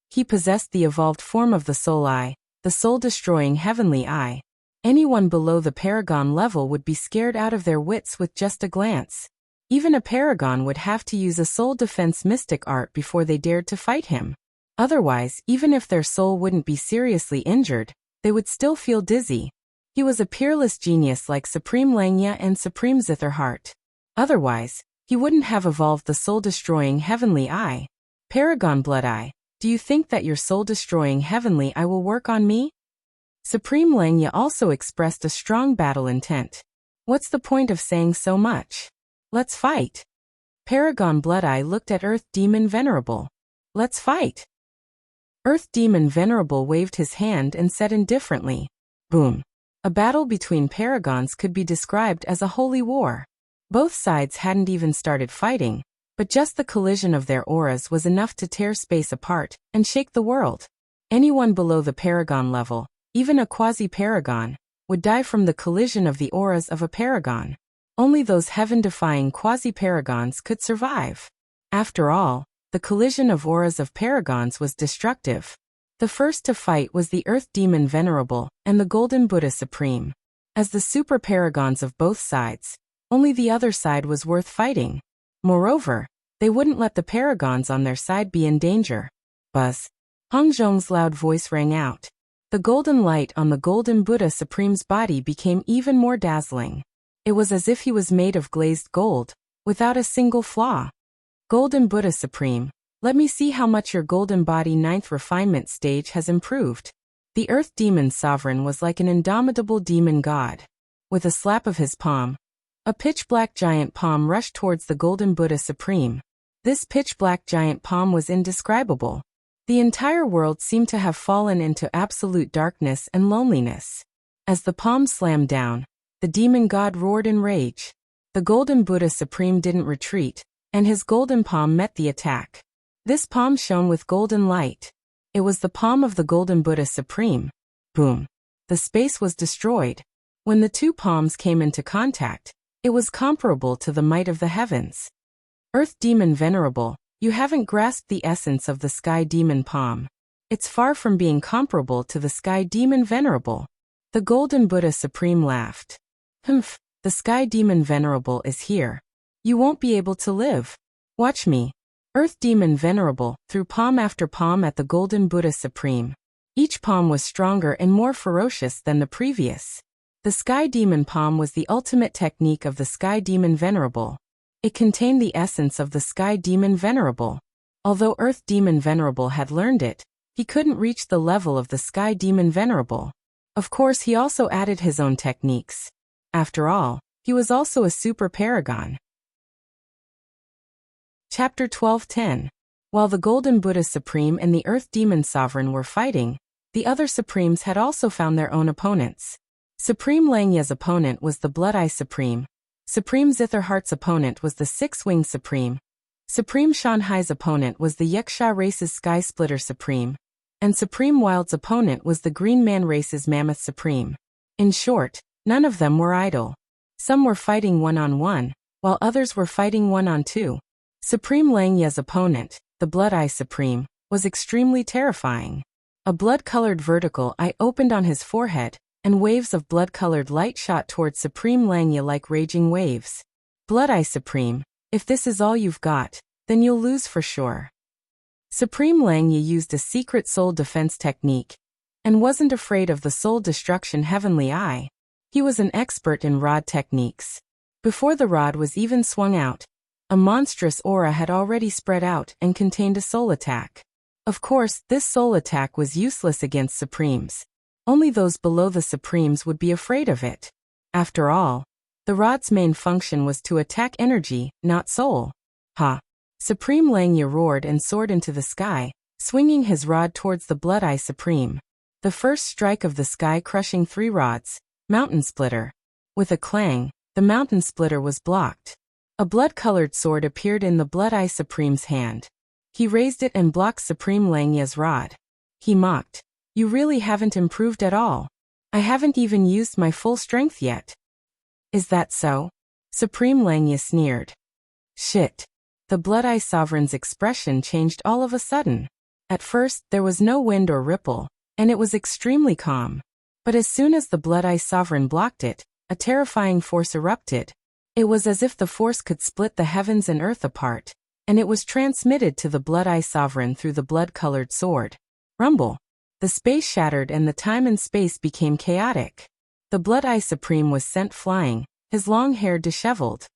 Speaker 1: He possessed the evolved form of the Soul Eye, the soul-destroying heavenly eye. Anyone below the paragon level would be scared out of their wits with just a glance. Even a paragon would have to use a soul defense mystic art before they dared to fight him. Otherwise, even if their soul wouldn't be seriously injured, they would still feel dizzy. He was a peerless genius like Supreme Langya and Supreme Zitherheart. Otherwise, he wouldn't have evolved the soul-destroying heavenly eye. Paragon Blood-Eye, do you think that your soul-destroying heavenly eye will work on me? Supreme Langya also expressed a strong battle intent. What's the point of saying so much? Let's fight. Paragon Blood-Eye looked at Earth Demon Venerable. Let's fight. Earth Demon Venerable waved his hand and said indifferently. Boom. A battle between paragons could be described as a holy war. Both sides hadn't even started fighting, but just the collision of their auras was enough to tear space apart and shake the world. Anyone below the paragon level, even a quasi-paragon, would die from the collision of the auras of a paragon. Only those heaven-defying quasi-paragons could survive. After all, the collision of auras of paragons was destructive. The first to fight was the Earth Demon Venerable and the Golden Buddha Supreme. As the super paragons of both sides, only the other side was worth fighting. Moreover, they wouldn't let the paragons on their side be in danger. Buzz. Hong Zhong's loud voice rang out. The golden light on the Golden Buddha Supreme's body became even more dazzling. It was as if he was made of glazed gold, without a single flaw. Golden Buddha Supreme, let me see how much your golden body 9th refinement stage has improved. The Earth Demon Sovereign was like an indomitable demon god. With a slap of his palm, a pitch-black giant palm rushed towards the Golden Buddha Supreme. This pitch-black giant palm was indescribable. The entire world seemed to have fallen into absolute darkness and loneliness. As the palm slammed down, the demon god roared in rage. The Golden Buddha Supreme didn't retreat, and his golden palm met the attack. This palm shone with golden light. It was the palm of the Golden Buddha Supreme. Boom. The space was destroyed. When the two palms came into contact, it was comparable to the might of the heavens. Earth Demon Venerable, you haven't grasped the essence of the Sky Demon palm. It's far from being comparable to the Sky Demon Venerable. The Golden Buddha Supreme laughed. Humph, the Sky Demon Venerable is here. You won't be able to live. Watch me. Earth Demon Venerable threw palm after palm at the Golden Buddha Supreme. Each palm was stronger and more ferocious than the previous. The Sky Demon palm was the ultimate technique of the Sky Demon Venerable. It contained the essence of the Sky Demon Venerable. Although Earth Demon Venerable had learned it, he couldn't reach the level of the Sky Demon Venerable. Of course, he also added his own techniques. After all, he was also a super paragon. Chapter 12:10. While the Golden Buddha Supreme and the Earth Demon Sovereign were fighting, the other Supremes had also found their own opponents. Supreme Langya's opponent was the Blood-Eye Supreme. Supreme Zitherheart's opponent was the Six-Winged Supreme. Supreme Shanhai's opponent was the Yaksha race's Sky Splitter Supreme. And Supreme Wild's opponent was the Green Man race's Mammoth Supreme. In short, none of them were idle. Some were fighting one-on-one, while others were fighting one-on-two. Supreme Langya's opponent, the Blood-Eye Supreme, was extremely terrifying. A blood-colored vertical eye opened on his forehead, and waves of blood-colored light shot towards Supreme Langya like raging waves. Blood-Eye Supreme, if this is all you've got, then you'll lose for sure. Supreme Langya used a secret soul defense technique, and wasn't afraid of the soul destruction Heavenly Eye. He was an expert in rod techniques. Before the rod was even swung out, a monstrous aura had already spread out and contained a soul attack. Of course, this soul attack was useless against Supremes. Only those below the Supremes would be afraid of it. After all, the rod's main function was to attack energy, not soul. Ha! Supreme Langya roared and soared into the sky, swinging his rod towards the Blood-Eye Supreme. The first strike of the sky-crushing 3 rods, Mountain Splitter. With a clang, the Mountain Splitter was blocked. A blood-colored sword appeared in the Blood-Eye Supreme's hand. He raised it and blocked Supreme Langya's rod. He mocked, "You really haven't improved at all. I haven't even used my full strength yet." "Is that so?" Supreme Langya sneered. "Shit." The Blood-Eye Sovereign's expression changed all of a sudden. At first, there was no wind or ripple, and it was extremely calm. But as soon as the Blood-Eye Sovereign blocked it, a terrifying force erupted. It was as if the force could split the heavens and earth apart, and it was transmitted to the Blood-Eye Sovereign through the blood-colored sword. Rumble. The space shattered and the time and space became chaotic. The Blood-Eye Supreme was sent flying, his long hair disheveled.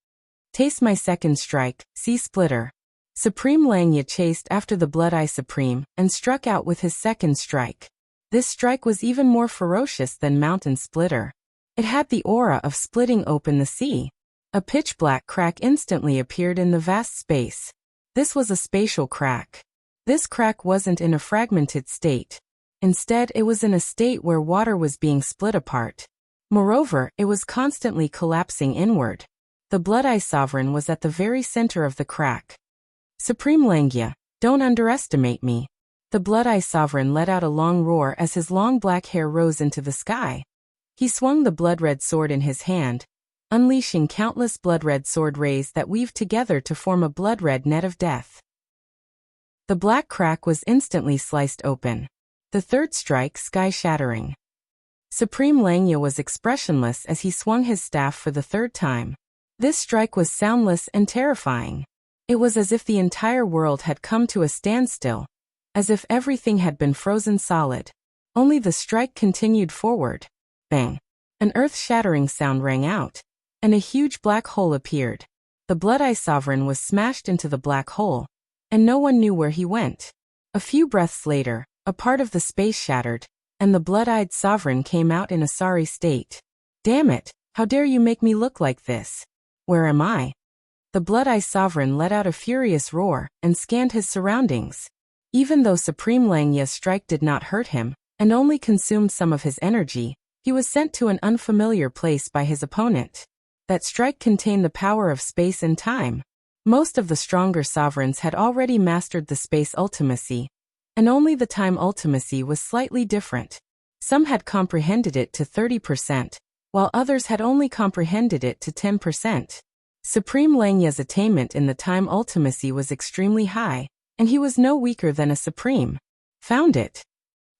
Speaker 1: "Taste my second strike, Sea Splitter." Supreme Langya chased after the Blood-Eye Supreme and struck out with his second strike. This strike was even more ferocious than Mountain Splitter. It had the aura of splitting open the sea. A pitch-black crack instantly appeared in the vast space. This was a spatial crack. This crack wasn't in a fragmented state. Instead, it was in a state where water was being split apart. Moreover, it was constantly collapsing inward. The Blood-Eye Sovereign was at the very center of the crack. "Supreme Langya, don't underestimate me." The Blood-Eye Sovereign let out a long roar as his long black hair rose into the sky. He swung the blood-red sword in his hand, unleashing countless blood-red sword rays that weaved together to form a blood-red net of death. The black crack was instantly sliced open. The third strike sky-shattering. Supreme Langya was expressionless as he swung his staff for the third time. This strike was soundless and terrifying. It was as if the entire world had come to a standstill, as if everything had been frozen solid. Only the strike continued forward. Bang! An earth-shattering sound rang out, and a huge black hole appeared. The Blood-Eye Sovereign was smashed into the black hole, and no one knew where he went. A few breaths later, a part of the space shattered, and the Blood-Eyed Sovereign came out in a sorry state. "Damn it, how dare you make me look like this? Where am I?" The Blood-Eye Sovereign let out a furious roar and scanned his surroundings. Even though Supreme Langya's strike did not hurt him, and only consumed some of his energy, he was sent to an unfamiliar place by his opponent. That strike contained the power of space and time. Most of the stronger sovereigns had already mastered the space ultimacy, and only the time ultimacy was slightly different. Some had comprehended it to 30%, while others had only comprehended it to 10%. Supreme Langya's attainment in the time ultimacy was extremely high, and he was no weaker than a Supreme. Found it.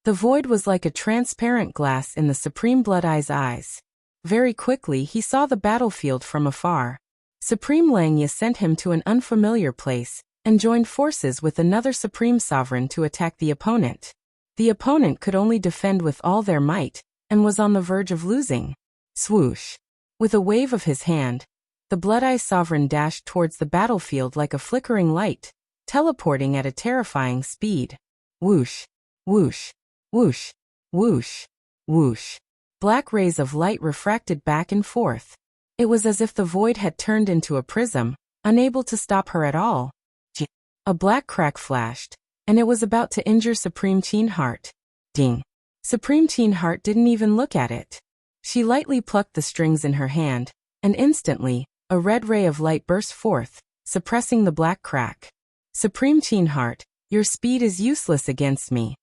Speaker 1: The void was like a transparent glass in the Supreme Blood-Eye's eyes. Very quickly he saw the battlefield from afar. Supreme Langya sent him to an unfamiliar place, and joined forces with another Supreme Sovereign to attack the opponent. The opponent could only defend with all their might, and was on the verge of losing. Swoosh! With a wave of his hand, the Blood-Eye Sovereign dashed towards the battlefield like a flickering light, teleporting at a terrifying speed. Whoosh! Whoosh! Whoosh! Whoosh! Whoosh! Black rays of light refracted back and forth. It was as if the void had turned into a prism, unable to stop her at all. A black crack flashed, and it was about to injure Supreme Cheen Heart. Ding! Supreme Teen Heart didn't even look at it. She lightly plucked the strings in her hand, and instantly, a red ray of light burst forth, suppressing the black crack. Supreme Teen Heart, your speed is useless against me.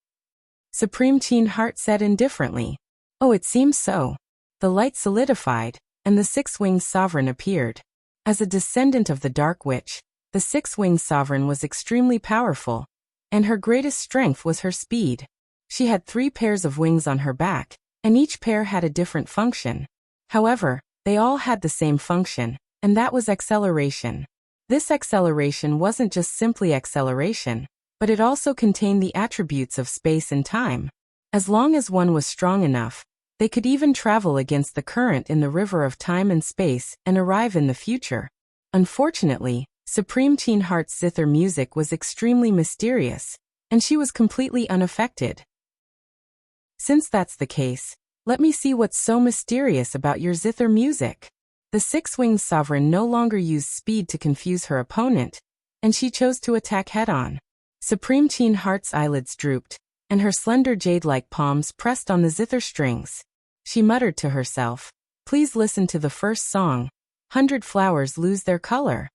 Speaker 1: Supreme Teen Heart said indifferently. Oh, it seems so. The light solidified, and the six-winged sovereign appeared. As a descendant of the Dark Witch, the six-winged sovereign was extremely powerful, and her greatest strength was her speed. She had 3 pairs of wings on her back, and each pair had a different function. However, they all had the same function, and that was acceleration. This acceleration wasn't just simply acceleration, but it also contained the attributes of space and time. As long as one was strong enough, they could even travel against the current in the river of time and space and arrive in the future. Unfortunately, Supreme Teen Heart's zither music was extremely mysterious, and she was completely unaffected. Since that's the case, let me see what's so mysterious about your zither music. The six-winged sovereign no longer used speed to confuse her opponent, and she chose to attack head-on. Supreme Teen Heart's eyelids drooped, and her slender jade-like palms pressed on the zither strings. She muttered to herself, "Please listen to the first song. 100 flowers lose their color."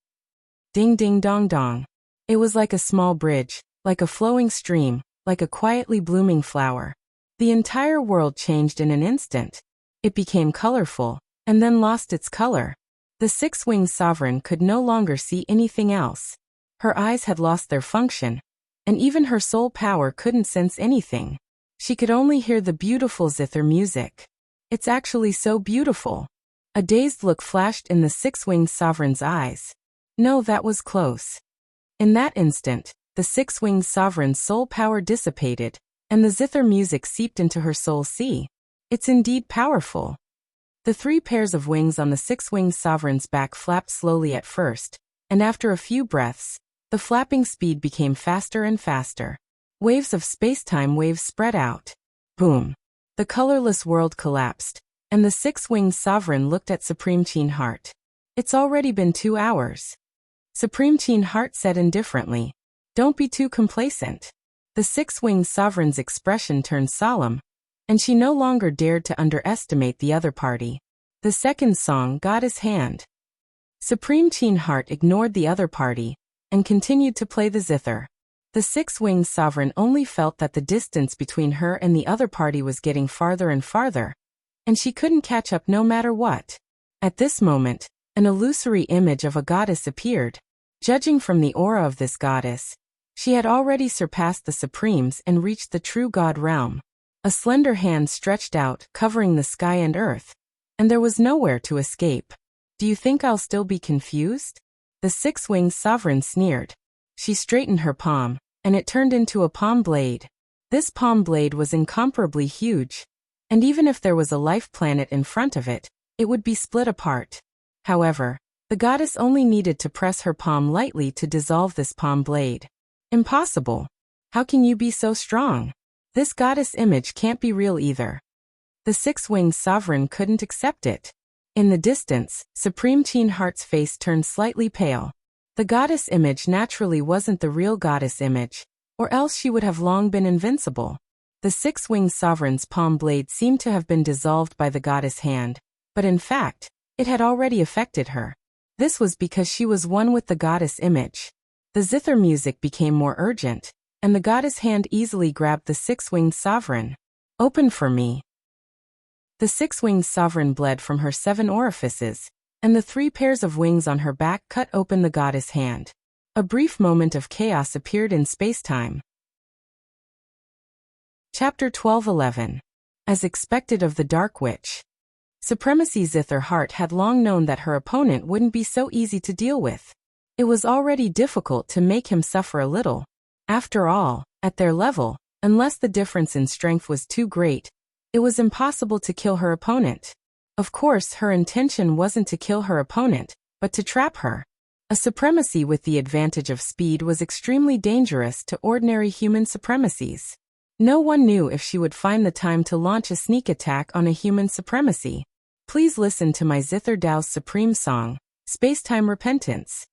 Speaker 1: Ding ding dong dong. It was like a small bridge, like a flowing stream, like a quietly blooming flower. The entire world changed in an instant. It became colorful, and then lost its color. The six-winged sovereign could no longer see anything else. Her eyes had lost their function, and even her soul power couldn't sense anything. She could only hear the beautiful zither music. It's actually so beautiful. A dazed look flashed in the six-winged sovereign's eyes. No, that was close. In that instant, the six-winged sovereign's soul power dissipated, and the zither music seeped into her soul sea. It's indeed powerful. The 3 pairs of wings on the six-winged sovereign's back flapped slowly at first, and after a few breaths, the flapping speed became faster and faster. Waves of space-time waves spread out. Boom. The colorless world collapsed, and the six-winged sovereign looked at Supreme Teen Heart. It's already been 2 hours. Supreme Teen Heart said indifferently, "Don't be too complacent." The six-winged sovereign's expression turned solemn, and she no longer dared to underestimate the other party. The second song got his hand. Supreme Teen Heart ignored the other party, and continued to play the zither. The six-winged sovereign only felt that the distance between her and the other party was getting farther and farther, and she couldn't catch up no matter what. At this moment, an illusory image of a goddess appeared. Judging from the aura of this goddess, she had already surpassed the Supremes and reached the true God realm. A slender hand stretched out, covering the sky and earth, and there was nowhere to escape. "Do you think I'll still be confused?" The six-winged sovereign sneered. She straightened her palm, and it turned into a palm blade. This palm blade was incomparably huge, and even if there was a life planet in front of it, it would be split apart. However, the goddess only needed to press her palm lightly to dissolve this palm blade. Impossible. How can you be so strong? This goddess image can't be real either. The six-winged sovereign couldn't accept it. In the distance, Supreme Teen Heart's face turned slightly pale. The goddess image naturally wasn't the real goddess image, or else she would have long been invincible. The six-winged sovereign's palm blade seemed to have been dissolved by the goddess hand, but in fact, it had already affected her. This was because she was one with the goddess image. The zither music became more urgent, and the goddess hand easily grabbed the six-winged sovereign. "Open for me." The six-winged sovereign bled from her 7 orifices, and the 3 pairs of wings on her back cut open the goddess hand. A brief moment of chaos appeared in space-time. Chapter 12:11. As expected of the Dark Witch. Supremacy Zither Heart had long known that her opponent wouldn't be so easy to deal with. It was already difficult to make him suffer a little. After all, at their level, unless the difference in strength was too great, it was impossible to kill her opponent. Of course, her intention wasn't to kill her opponent, but to trap her. A supremacy with the advantage of speed was extremely dangerous to ordinary human supremacies. No one knew if she would find the time to launch a sneak attack on a human supremacy. Please listen to my Zither Dao's supreme song, Spacetime Repentance.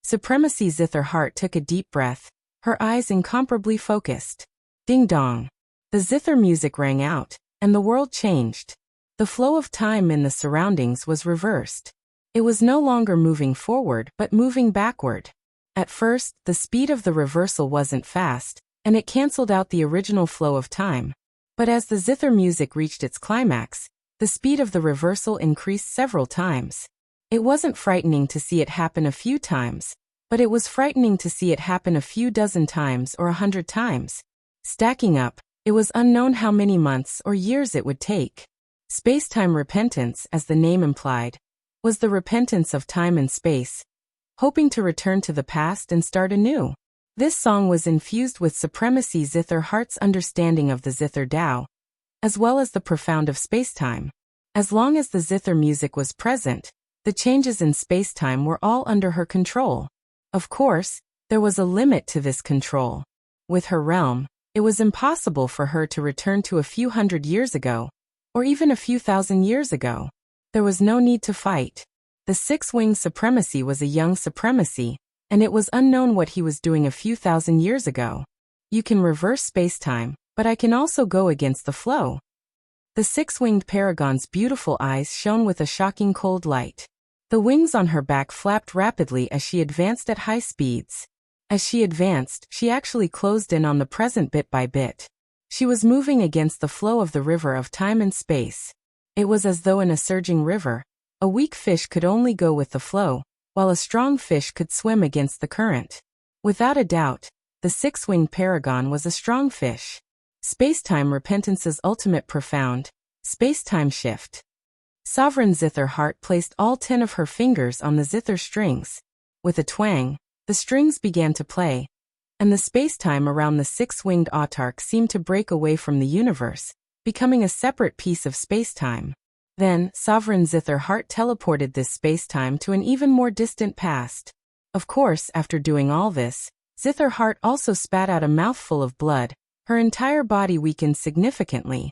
Speaker 1: Supremacy Zither Heart took a deep breath, her eyes incomparably focused. Ding dong. The zither music rang out, and the world changed. The flow of time in the surroundings was reversed. It was no longer moving forward but moving backward. At first, the speed of the reversal wasn't fast, and it cancelled out the original flow of time. But as the zither music reached its climax, the speed of the reversal increased several times. It wasn't frightening to see it happen a few times, but it was frightening to see it happen a few dozen times or 100 times. Stacking up, it was unknown how many months or years it would take. Space-time repentance, as the name implied, was the repentance of time and space, hoping to return to the past and start anew. This song was infused with supremacy Zither Heart's understanding of the Zither Tao, as well as the profound of space-time. As long as the zither music was present, the changes in space-time were all under her control. Of course, there was a limit to this control. With her realm, it was impossible for her to return to a few hundred years ago, or even a few thousand years ago. There was no need to fight. The six-winged supremacy was a young supremacy, and it was unknown what he was doing a few thousand years ago. You can reverse space-time, but I can also go against the flow. The six-winged paragon's beautiful eyes shone with a shocking cold light. The wings on her back flapped rapidly as she advanced at high speeds. As she advanced, she actually closed in on the present bit by bit. She was moving against the flow of the river of time and space. It was as though in a surging river, a weak fish could only go with the flow, while a strong fish could swim against the current. Without a doubt, the six-winged paragon was a strong fish. Space-time repentance's ultimate profound, space-time shift. Sovereign Zither Heart placed all 10 of her fingers on the zither strings. With a twang, the strings began to play, and the space-time around the six-winged autarch seemed to break away from the universe, becoming a separate piece of space-time. Then, Sovereign Zither Heart teleported this space-time to an even more distant past. Of course, after doing all this, Zither Heart also spat out a mouthful of blood. Her entire body weakened significantly.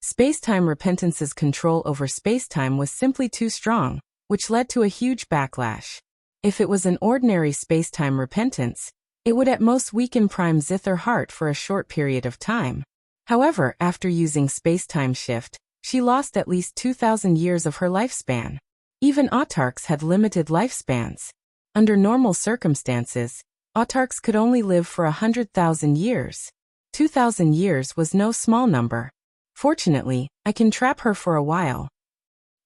Speaker 1: Space-time repentance's control over space-time was simply too strong, which led to a huge backlash. If it was an ordinary space-time repentance, it would at most weaken Prime Zither Heart for a short period of time. However, after using space-time shift, she lost at least 2,000 years of her lifespan. Even autarchs had limited lifespans. Under normal circumstances, autarchs could only live for 100,000 years. 2,000 years was no small number. Fortunately, I can trap her for a while.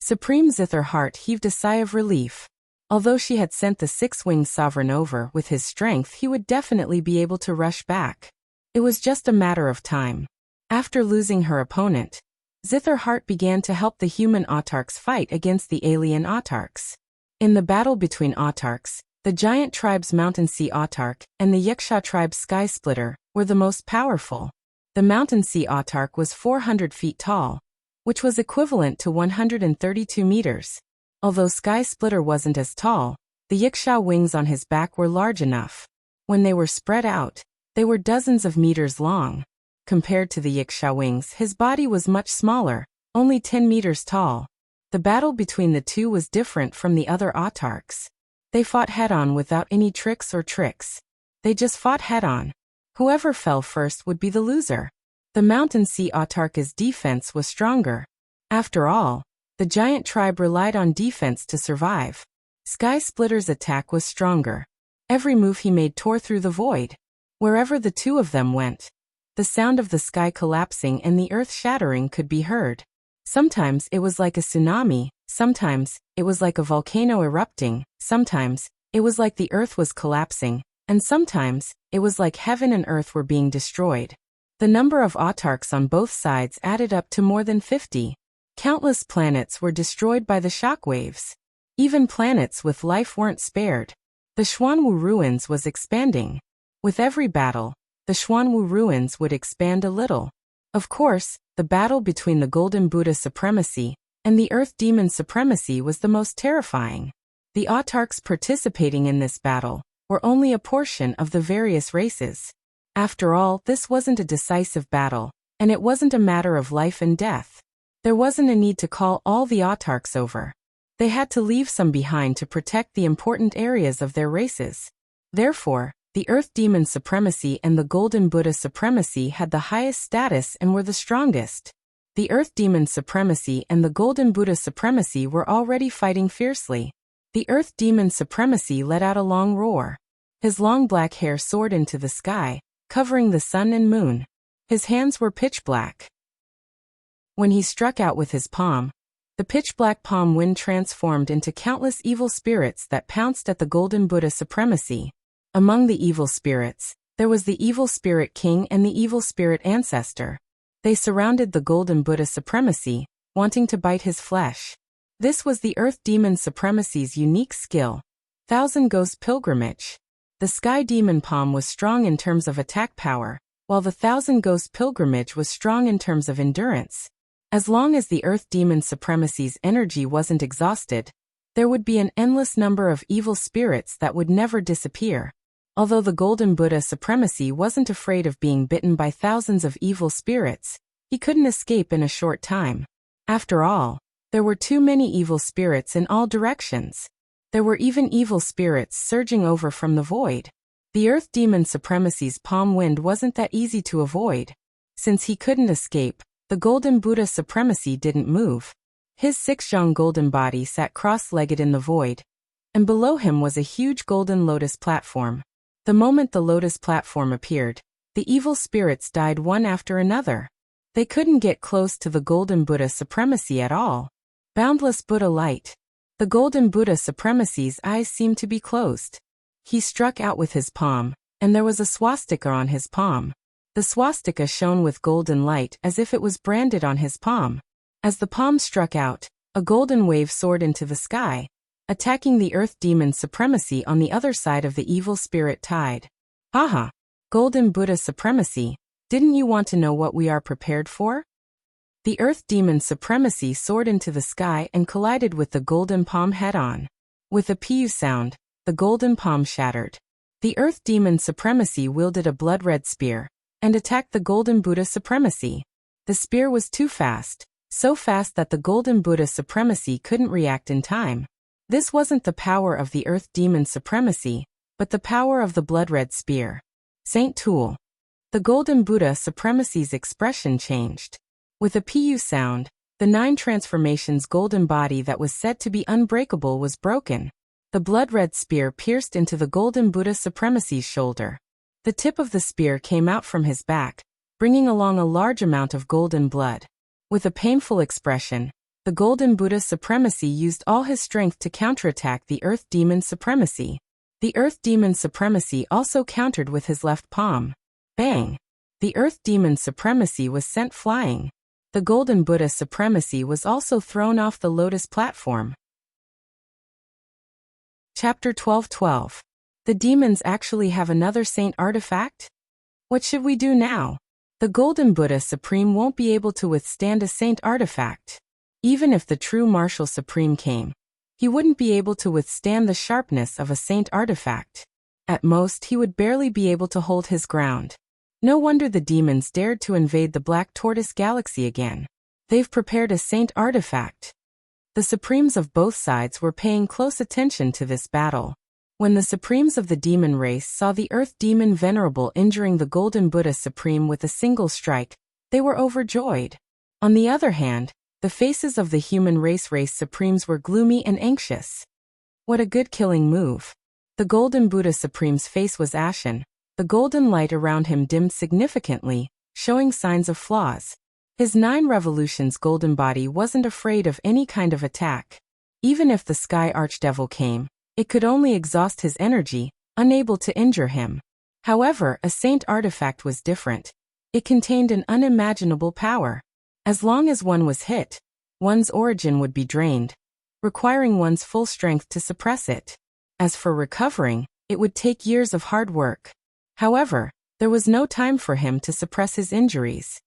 Speaker 1: Supreme Zither Heart heaved a sigh of relief. Although she had sent the six-winged sovereign over with his strength, he would definitely be able to rush back. It was just a matter of time. After losing her opponent, Zither Heart began to help the human autarchs fight against the alien autarchs. In the battle between autarchs, the giant tribe's Mountain Sea Autarch and the Yaksha tribe's Sky Splitter were the most powerful. The Mountain Sea Autarch was 400 feet tall, which was equivalent to 132 meters. Although Sky Splitter wasn't as tall, the Yaksha wings on his back were large enough. When they were spread out, they were dozens of meters long. Compared to the Yaksha wings, his body was much smaller, only 10 meters tall. The battle between the two was different from the other autarchs. They fought head-on without any tricks or tricks. They just fought head-on. Whoever fell first would be the loser. The Mountain Sea Autarch's defense was stronger. After all, the giant tribe relied on defense to survive. Sky Splitter's attack was stronger. Every move he made tore through the void. Wherever the two of them went, the sound of the sky collapsing and the earth shattering could be heard. Sometimes it was like a tsunami, sometimes it was like a volcano erupting, sometimes it was like the earth was collapsing, and sometimes it was like heaven and earth were being destroyed. The number of autarchs on both sides added up to more than 50. Countless planets were destroyed by the shockwaves. Even planets with life weren't spared. The Xuanwu ruins was expanding. With every battle, the Xuanwu ruins would expand a little. Of course, the battle between the Golden Buddha supremacy and the Earth Demon supremacy was the most terrifying. The autarchs participating in this battle were only a portion of the various races. After all, this wasn't a decisive battle, and it wasn't a matter of life and death. There wasn't a need to call all the autarchs over. They had to leave some behind to protect the important areas of their races. Therefore, The Earth Demon Supremacy and the Golden Buddha Supremacy had the highest status and were the strongest. The Earth Demon Supremacy and the Golden Buddha Supremacy were already fighting fiercely. The Earth Demon Supremacy let out a long roar. His long black hair soared into the sky, covering the sun and moon. His hands were pitch black. When he struck out with his palm, the pitch-black palm wind transformed into countless evil spirits that pounced at the Golden Buddha Supremacy. Among the evil spirits, there was the Evil Spirit King and the Evil Spirit Ancestor. They surrounded the Golden Buddha Supremacy, wanting to bite his flesh. This was the Earth Demon Supremacy's unique skill. Thousand Ghost Pilgrimage. The Sky Demon Palm was strong in terms of attack power, while the Thousand Ghost Pilgrimage was strong in terms of endurance. As long as the Earth Demon Supremacy's energy wasn't exhausted, there would be an endless number of evil spirits that would never disappear. Although the Golden Buddha Supremacy wasn't afraid of being bitten by thousands of evil spirits, he couldn't escape in a short time. After all, there were too many evil spirits in all directions. There were even evil spirits surging over from the void. The Earth Demon Supremacy's palm wind wasn't that easy to avoid. Since he couldn't escape, the Golden Buddha Supremacy didn't move. His six-jong golden body sat cross-legged in the void, and below him was a huge golden lotus platform. The moment the lotus platform appeared, the evil spirits died one after another. They couldn't get close to the Golden Buddha Supremacy at all. Boundless Buddha Light. The Golden Buddha Supremacy's eyes seemed to be closed. He struck out with his palm, and there was a swastika on his palm. The swastika shone with golden light as if it was branded on his palm. As the palm struck out, a golden wave soared into the sky, attacking the Earth Demon Supremacy on the other side of the evil spirit tide. Haha! Golden Buddha Supremacy, didn't you want to know what we are prepared for? The Earth Demon Supremacy soared into the sky and collided with the golden palm head-on. With a pew sound, the golden palm shattered. The Earth Demon Supremacy wielded a blood-red spear and attacked the Golden Buddha Supremacy. The spear was too fast, so fast that the Golden Buddha Supremacy couldn't react in time. This wasn't the power of the Earth Demon Supremacy, but the power of the blood-red spear. Saint Tool. The Golden Buddha Supremacy's expression changed. With a pu sound, the 9 transformations golden body that was said to be unbreakable was broken. The blood-red spear pierced into the Golden Buddha Supremacy's shoulder. The tip of the spear came out from his back, bringing along a large amount of golden blood. With a painful expression, the Golden Buddha Supremacy used all his strength to counterattack the Earth Demon Supremacy. The Earth Demon Supremacy also countered with his left palm. Bang! The Earth Demon Supremacy was sent flying. The Golden Buddha Supremacy was also thrown off the lotus platform. Chapter 12:12. The demons actually have another saint artifact? What should we do now? The Golden Buddha Supreme won't be able to withstand a saint artifact. Even if the true Martial Supreme came, he wouldn't be able to withstand the sharpness of a saint artifact. At most, he would barely be able to hold his ground. No wonder the demons dared to invade the Black Tortoise Galaxy again. They've prepared a saint artifact. The Supremes of both sides were paying close attention to this battle. When the Supremes of the demon race saw the Earth Demon Venerable injuring the Golden Buddha Supreme with a single strike, they were overjoyed. On the other hand, the faces of the human race Supremes were gloomy and anxious. What a good killing move. The Golden Buddha Supreme's face was ashen. The golden light around him dimmed significantly, showing signs of flaws. His 9 revolutions golden body wasn't afraid of any kind of attack. Even if the Sky Archdevil came, it could only exhaust his energy, unable to injure him. However, a saint artifact was different. It contained an unimaginable power. As long as one was hit, one's origin would be drained, requiring one's full strength to suppress it. As for recovering, it would take years of hard work. However, there was no time for him to suppress his injuries.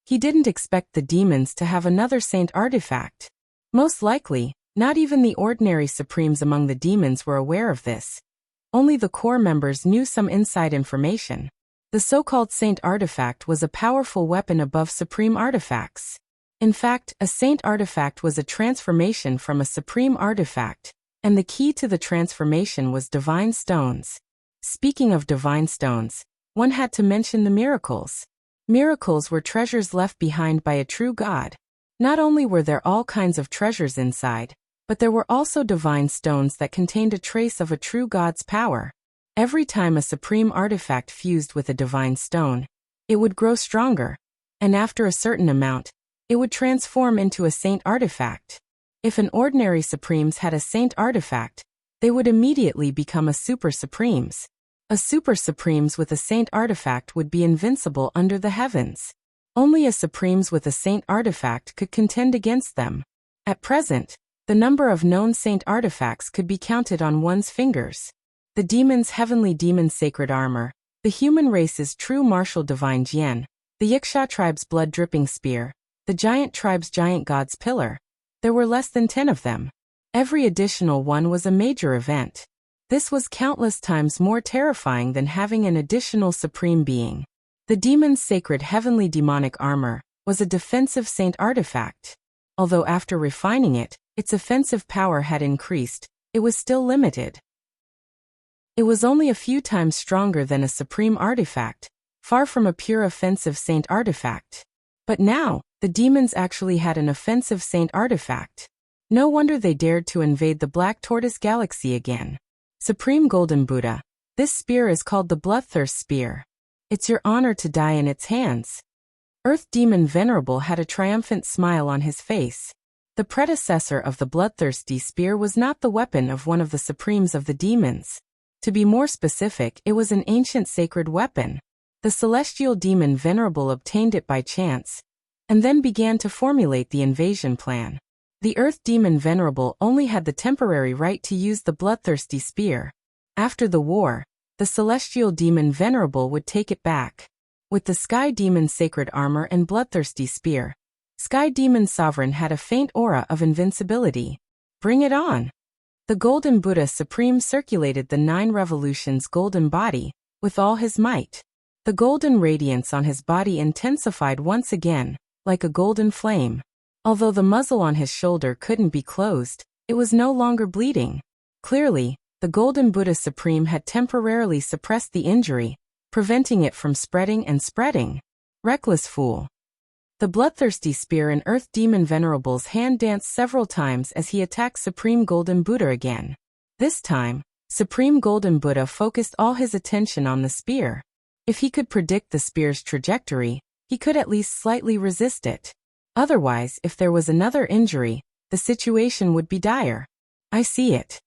Speaker 1: He didn't expect the demons to have another saint artifact. Most likely, not even the ordinary Supremes among the demons were aware of this. Only the core members knew some inside information. The so-called saint artifact was a powerful weapon above supreme artifacts. In fact, a saint artifact was a transformation from a supreme artifact, and the key to the transformation was divine stones. Speaking of divine stones, one had to mention the miracles. Miracles were treasures left behind by a true God. Not only were there all kinds of treasures inside, but there were also divine stones that contained a trace of a true God's power. Every time a supreme artifact fused with a divine stone, it would grow stronger, and after a certain amount, it would transform into a saint artifact. If an ordinary supremes had a saint artifact, they would immediately become a super supremes. A super supremes with a saint artifact would be invincible under the heavens. Only a supremes with a saint artifact could contend against them. At present, the number of known saint artifacts could be counted on one's fingers. The demon's heavenly demon's sacred armor, the human race's true martial divine Jian, the Yiksha tribe's blood-dripping spear, the giant tribe's giant god's pillar. There were less than 10 of them. Every additional one was a major event. This was countless times more terrifying than having an additional supreme being. The demon's sacred heavenly demonic armor was a defensive saint artifact. Although after refining it, its offensive power had increased, it was still limited. It was only a few times stronger than a supreme artifact, far from a pure offensive saint artifact. But now, the demons actually had an offensive saint artifact. No wonder they dared to invade the Black Tortoise Galaxy again. Supreme Golden Buddha, this spear is called the Bloodthirst Spear. It's your honor to die in its hands. Earth Demon Venerable had a triumphant smile on his face. The predecessor of the bloodthirsty spear was not the weapon of one of the supremes of the demons. To be more specific, it was an ancient sacred weapon. The celestial demon Venerable obtained it by chance, and then began to formulate the invasion plan. The Earth Demon Venerable only had the temporary right to use the bloodthirsty spear. After the war, the celestial demon Venerable would take it back. With the Sky Demon's sacred armor and bloodthirsty spear, Sky Demon Sovereign had a faint aura of invincibility. Bring it on! The Golden Buddha Supreme circulated the 9 revolutions golden body with all his might. The golden radiance on his body intensified once again, like a golden flame. Although the muzzle on his shoulder couldn't be closed, it was no longer bleeding. Clearly, the Golden Buddha Supreme had temporarily suppressed the injury, preventing it from spreading and spreading. Reckless fool. The bloodthirsty spear in Earth Demon Venerable's hand danced several times as he attacked Supreme Golden Buddha again. This time, Supreme Golden Buddha focused all his attention on the spear. If he could predict the spear's trajectory, he could at least slightly resist it. Otherwise, if there was another injury, the situation would be dire. I see it.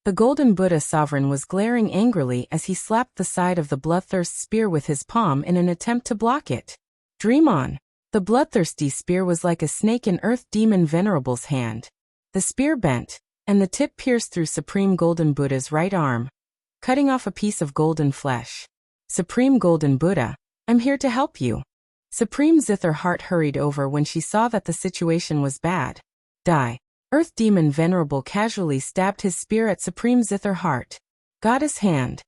Speaker 1: The Golden Buddha Sovereign was glaring angrily as he slapped the side of the bloodthirst spear with his palm in an attempt to block it. Dream on. The bloodthirsty spear was like a snake in Earth Demon Venerable's hand. The spear bent, and the tip pierced through Supreme Golden Buddha's right arm, cutting off a piece of golden flesh. Supreme Golden Buddha, I'm here to help you. Supreme Zither Heart hurried over when she saw that the situation was bad. Die. Earth Demon Venerable casually stabbed his spear at Supreme Zither Heart. Goddess Hand.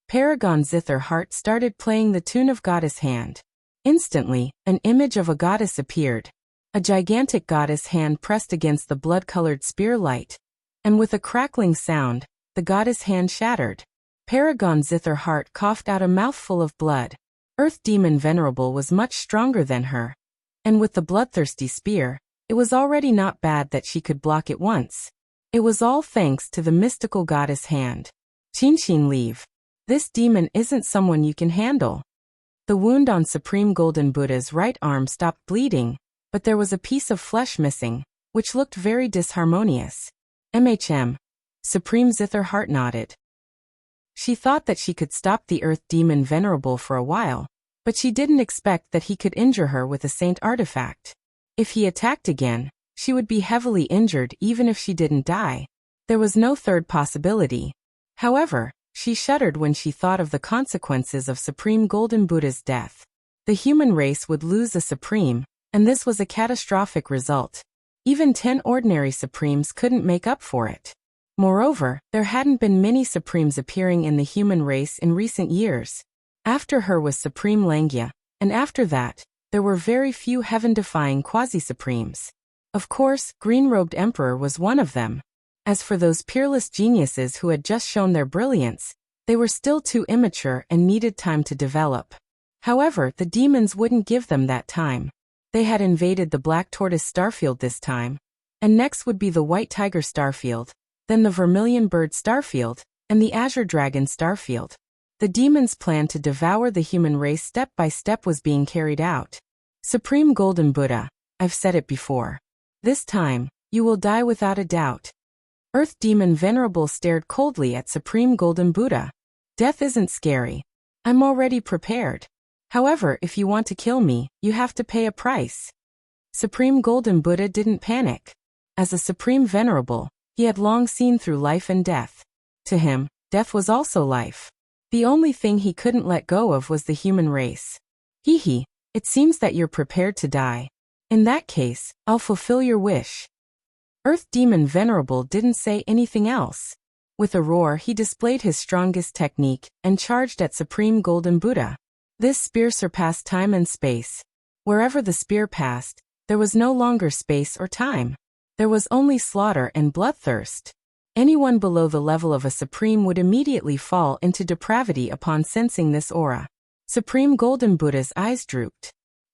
Speaker 1: Paragon Zither Heart started playing the tune of Goddess Hand. Instantly, an image of a goddess appeared. A gigantic goddess hand pressed against the blood-colored spear light, and with a crackling sound, the goddess hand shattered. Paragon Zither Heart coughed out a mouthful of blood. Earth Demon Venerable was much stronger than her, and with the bloodthirsty spear, it was already not bad that she could block it once. It was all thanks to the mystical goddess hand. Chinchin leave. This demon isn't someone you can handle. The wound on Supreme Golden Buddha's right arm stopped bleeding, but there was a piece of flesh missing, which looked very disharmonious. Supreme Zither Heart nodded. She thought that she could stop the Earth Demon Venerable for a while, but she didn't expect that he could injure her with a saint artifact. If he attacked again, she would be heavily injured even if she didn't die. There was no third possibility. However, she shuddered when she thought of the consequences of Supreme Golden Buddha's death. The human race would lose a Supreme, and this was a catastrophic result. Even 10 ordinary Supremes couldn't make up for it. Moreover, there hadn't been many Supremes appearing in the human race in recent years. After her was Supreme Langya, and after that, there were very few heaven-defying quasi-Supremes. Of course, Green-Robed Emperor was one of them. As for those peerless geniuses who had just shown their brilliance, They were still too immature and needed time to develop. However, the demons wouldn't give them that time. They had invaded the Black Tortoise starfield this time. And next would be the White Tiger starfield, then the Vermilion Bird starfield, and the Azure Dragon starfield. The demons' plan to devour the human race step by step was being carried out. Supreme Golden Buddha, I've said it before. This time, you will die without a doubt. Earth Demon Venerable stared coldly at Supreme Golden Buddha. Death isn't scary. I'm already prepared. However, if you want to kill me, you have to pay a price. Supreme Golden Buddha didn't panic. As a Supreme Venerable, he had long seen through life and death. To him, death was also life. The only thing he couldn't let go of was the human race. Hee, it seems that you're prepared to die. In that case, I'll fulfill your wish. Earth Demon Venerable didn't say anything else. With a roar, he displayed his strongest technique and charged at Supreme Golden Buddha. This spear surpassed time and space. Wherever the spear passed, there was no longer space or time. There was only slaughter and bloodthirst. Anyone below the level of a Supreme would immediately fall into depravity upon sensing this aura. Supreme Golden Buddha's eyes drooped.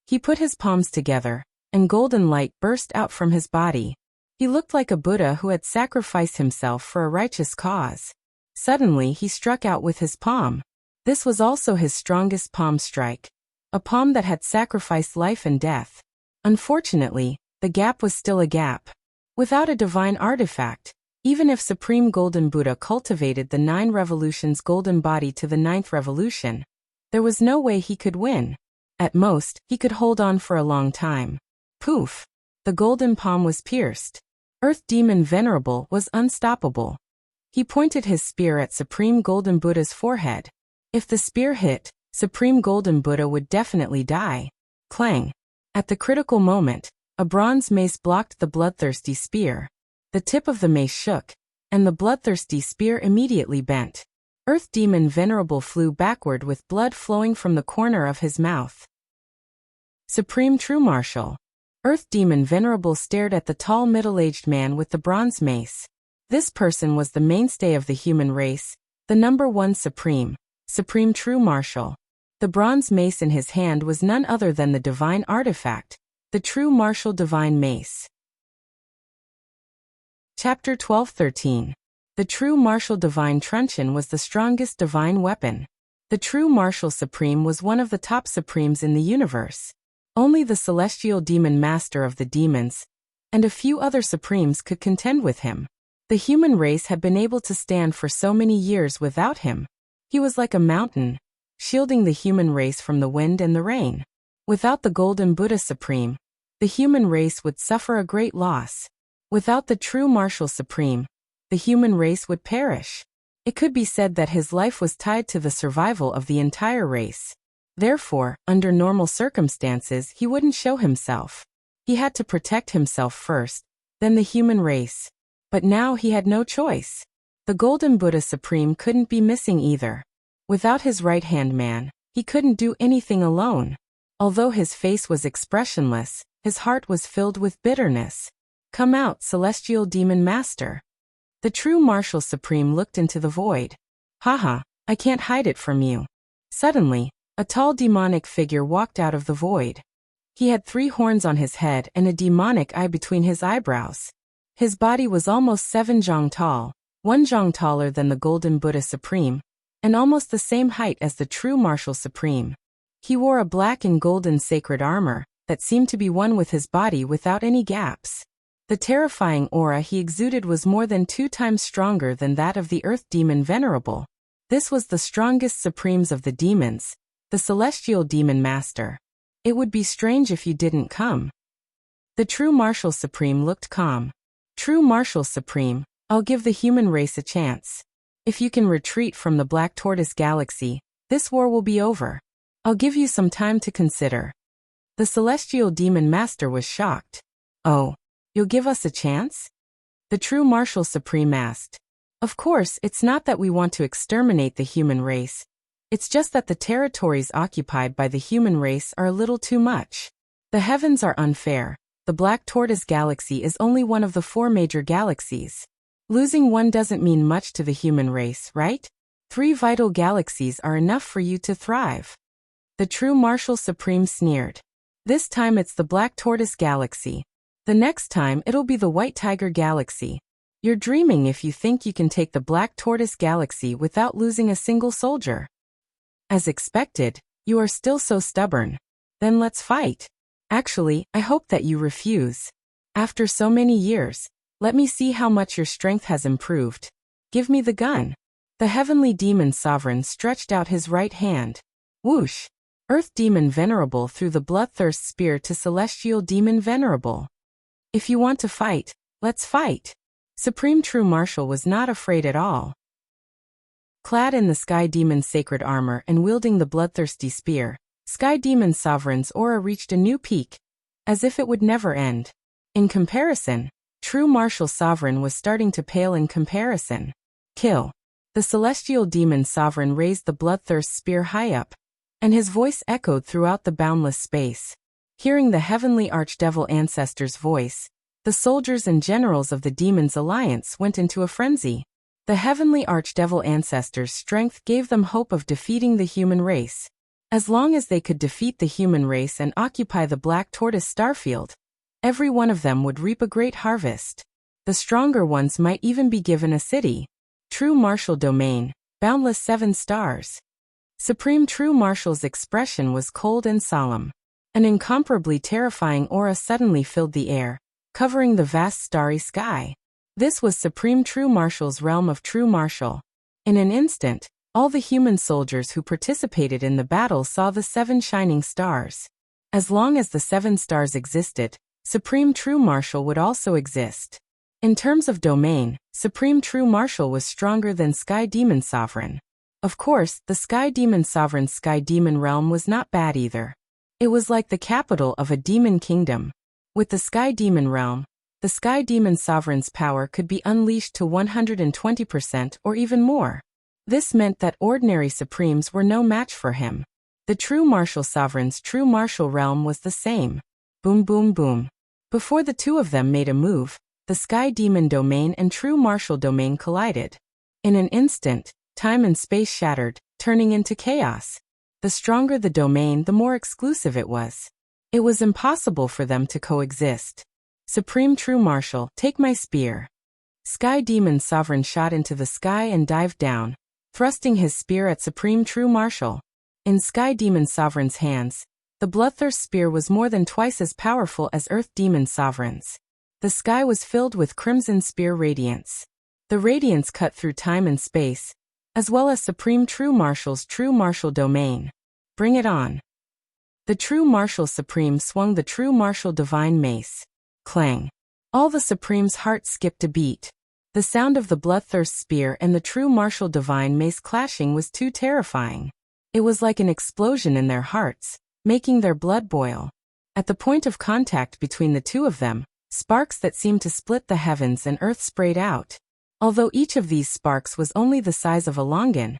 Speaker 1: He put his palms together, and golden light burst out from his body. He looked like a Buddha who had sacrificed himself for a righteous cause. Suddenly he struck out with his palm. This was also his strongest palm strike, a palm that had sacrificed life and death. Unfortunately, the gap was still a gap. Without a divine artifact, even if Supreme Golden Buddha cultivated the 9 revolutions golden body to the 9th revolution, there was no way he could win. At most, he could hold on for a long time. Poof! The golden palm was pierced. Earth Demon Venerable was unstoppable. He pointed his spear at Supreme Golden Buddha's forehead. If the spear hit, Supreme Golden Buddha would definitely die. Clang! At the critical moment, a bronze mace blocked the bloodthirsty spear. The tip of the mace shook, and the bloodthirsty spear immediately bent. Earth Demon Venerable flew backward with blood flowing from the corner of his mouth. Supreme True Martial. Earth Demon Venerable stared at the tall middle-aged man with the bronze mace. This person was the mainstay of the human race, the #1 Supreme True Martial. The bronze mace in his hand was none other than the divine artifact, the True Martial Divine Mace. Chapter 12-13. The True Martial Divine Truncheon was the strongest divine weapon. The True Martial Supreme was one of the top Supremes in the universe. Only the Celestial Demon Master of the Demons, and a few other Supremes could contend with him. The human race had been able to stand for so many years without him. He was like a mountain, shielding the human race from the wind and the rain. Without the Golden Buddha Supreme, the human race would suffer a great loss. Without the True Martial Supreme, the human race would perish. It could be said that his life was tied to the survival of the entire race. Therefore, under normal circumstances, he wouldn't show himself. He had to protect himself first, then the human race. But now he had no choice. The Golden Buddha Supreme couldn't be missing either. Without his right-hand man, he couldn't do anything alone. Although his face was expressionless, his heart was filled with bitterness. Come out, Celestial Demon Master. The True Martial Supreme looked into the void. Haha, I can't hide it from you. Suddenly, a tall demonic figure walked out of the void. He had 3 horns on his head and a demonic eye between his eyebrows. His body was almost 7 zhang tall, 1 zhang taller than the Golden Buddha Supreme, and almost the same height as the True Martial Supreme. He wore a black and golden sacred armor that seemed to be one with his body without any gaps. The terrifying aura he exuded was more than 2 times stronger than that of the Earth Demon Venerable. This was the strongest Supremes of the demons, the Celestial Demon Master. It would be strange if you didn't come. The True Martial Supreme looked calm. True Martial Supreme, I'll give the human race a chance. If you can retreat from the Black Tortoise Galaxy, this war will be over. I'll give you some time to consider. The Celestial Demon Master was shocked. Oh, you'll give us a chance? The True Martial Supreme asked. Of course, it's not that we want to exterminate the human race. It's just that the territories occupied by the human race are a little too much. The heavens are unfair. The Black Tortoise Galaxy is only one of the 4 major galaxies. Losing one doesn't mean much to the human race, right? 3 vital galaxies are enough for you to thrive. The true Martial Supreme sneered. This time it's the Black Tortoise Galaxy. The next time it'll be the White Tiger Galaxy. You're dreaming if you think you can take the Black Tortoise Galaxy without losing a single soldier. As expected, you are still so stubborn. Then let's fight. Actually, I hope that you refuse. After so many years, let me see how much your strength has improved. Give me the gun. The Heavenly Demon Sovereign stretched out his right hand. Whoosh! Earth Demon Venerable threw the Bloodthirst Spear to Celestial Demon Venerable. If you want to fight, let's fight. Supreme True Martial was not afraid at all. Clad in the Sky Demon's sacred armor and wielding the bloodthirsty spear, Sky Demon Sovereign's aura reached a new peak, as if it would never end. In comparison, True Martial Sovereign was starting to pale in comparison. Kill. The Celestial Demon Sovereign raised the bloodthirst spear high up, and his voice echoed throughout the boundless space. Hearing the Heavenly Archdevil Ancestor's voice, the soldiers and generals of the Demon's Alliance went into a frenzy. The Heavenly Archdevil Ancestors' strength gave them hope of defeating the human race. As long as they could defeat the human race and occupy the Black Tortoise Starfield, every one of them would reap a great harvest. The stronger ones might even be given a city. True Martial Domain, Boundless 7 stars. Supreme True Martial's expression was cold and solemn. An incomparably terrifying aura suddenly filled the air, covering the vast starry sky. This was Supreme True Martial's realm of True Martial. In an instant, all the human soldiers who participated in the battle saw the 7 shining stars. As long as the 7 stars existed, Supreme True Martial would also exist. In terms of domain, Supreme True Martial was stronger than Sky Demon Sovereign. Of course, the Sky Demon Sovereign's Sky Demon realm was not bad either. It was like the capital of a demon kingdom. With the Sky Demon realm, the Sky Demon Sovereign's power could be unleashed to 120% or even more. This meant that ordinary Supremes were no match for him. The True Martial Sovereign's True Martial realm was the same. Boom boom boom. Before the two of them made a move, the Sky Demon Domain and True Martial Domain collided. In an instant, time and space shattered, turning into chaos. The stronger the domain, the more exclusive it was. It was impossible for them to coexist. Supreme True Martial, take my spear. Sky Demon Sovereign shot into the sky and dived down, thrusting his spear at Supreme True Martial. In Sky Demon Sovereign's hands, the Bloodthirst Spear was more than twice as powerful as Earth Demon Sovereign's. The sky was filled with crimson spear radiance. The radiance cut through time and space, as well as Supreme True Martial's True Martial Domain. Bring it on. The True Martial Supreme swung the True Martial Divine Mace. Clang. All the Supreme's hearts skipped a beat. The sound of the Bloodthirst Spear and the True Martial Divine Mace clashing was too terrifying. It was like an explosion in their hearts, making their blood boil. At the point of contact between the two of them, sparks that seemed to split the heavens and earth sprayed out. Although each of these sparks was only the size of a longan,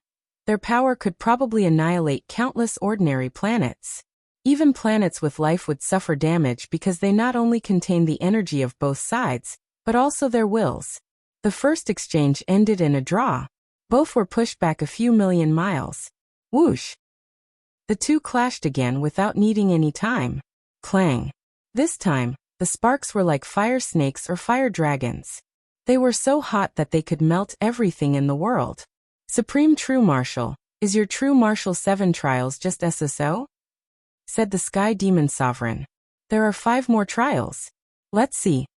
Speaker 1: their power could probably annihilate countless ordinary planets. Even planets with life would suffer damage because they not only contain the energy of both sides, but also their wills. The first exchange ended in a draw. Both were pushed back a few million miles. Whoosh! The two clashed again without needing any time. Clang! This time, the sparks were like fire snakes or fire dragons. They were so hot that they could melt everything in the world. Supreme True Martial, is your True Martial 7 trials just SSO? Said the Sky Demon Sovereign. There are 5 more trials. Let's see.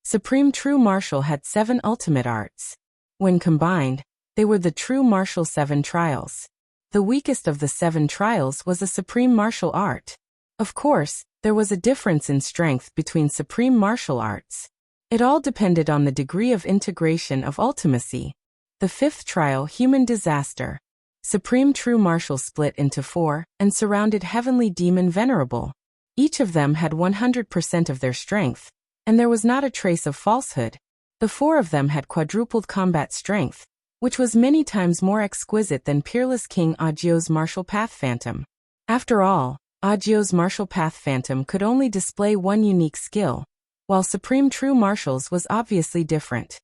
Speaker 1: Supreme True Martial had 7 ultimate arts. When combined, they were the True Martial 7 trials. The weakest of the 7 trials was a Supreme Martial art. Of course, there was a difference in strength between Supreme Martial arts. It all depended on the degree of integration of ultimacy. The 5th trial, Human Disaster. Supreme True Martial split into 4 and surrounded Heavenly Demon Venerable. Each of them had 100% of their strength, and there was not a trace of falsehood. The 4 of them had quadrupled combat strength, which was many times more exquisite than Peerless King Audio's Martial Path Phantom. After all, Audio's Martial Path Phantom could only display one unique skill, while Supreme True Martial's was obviously different.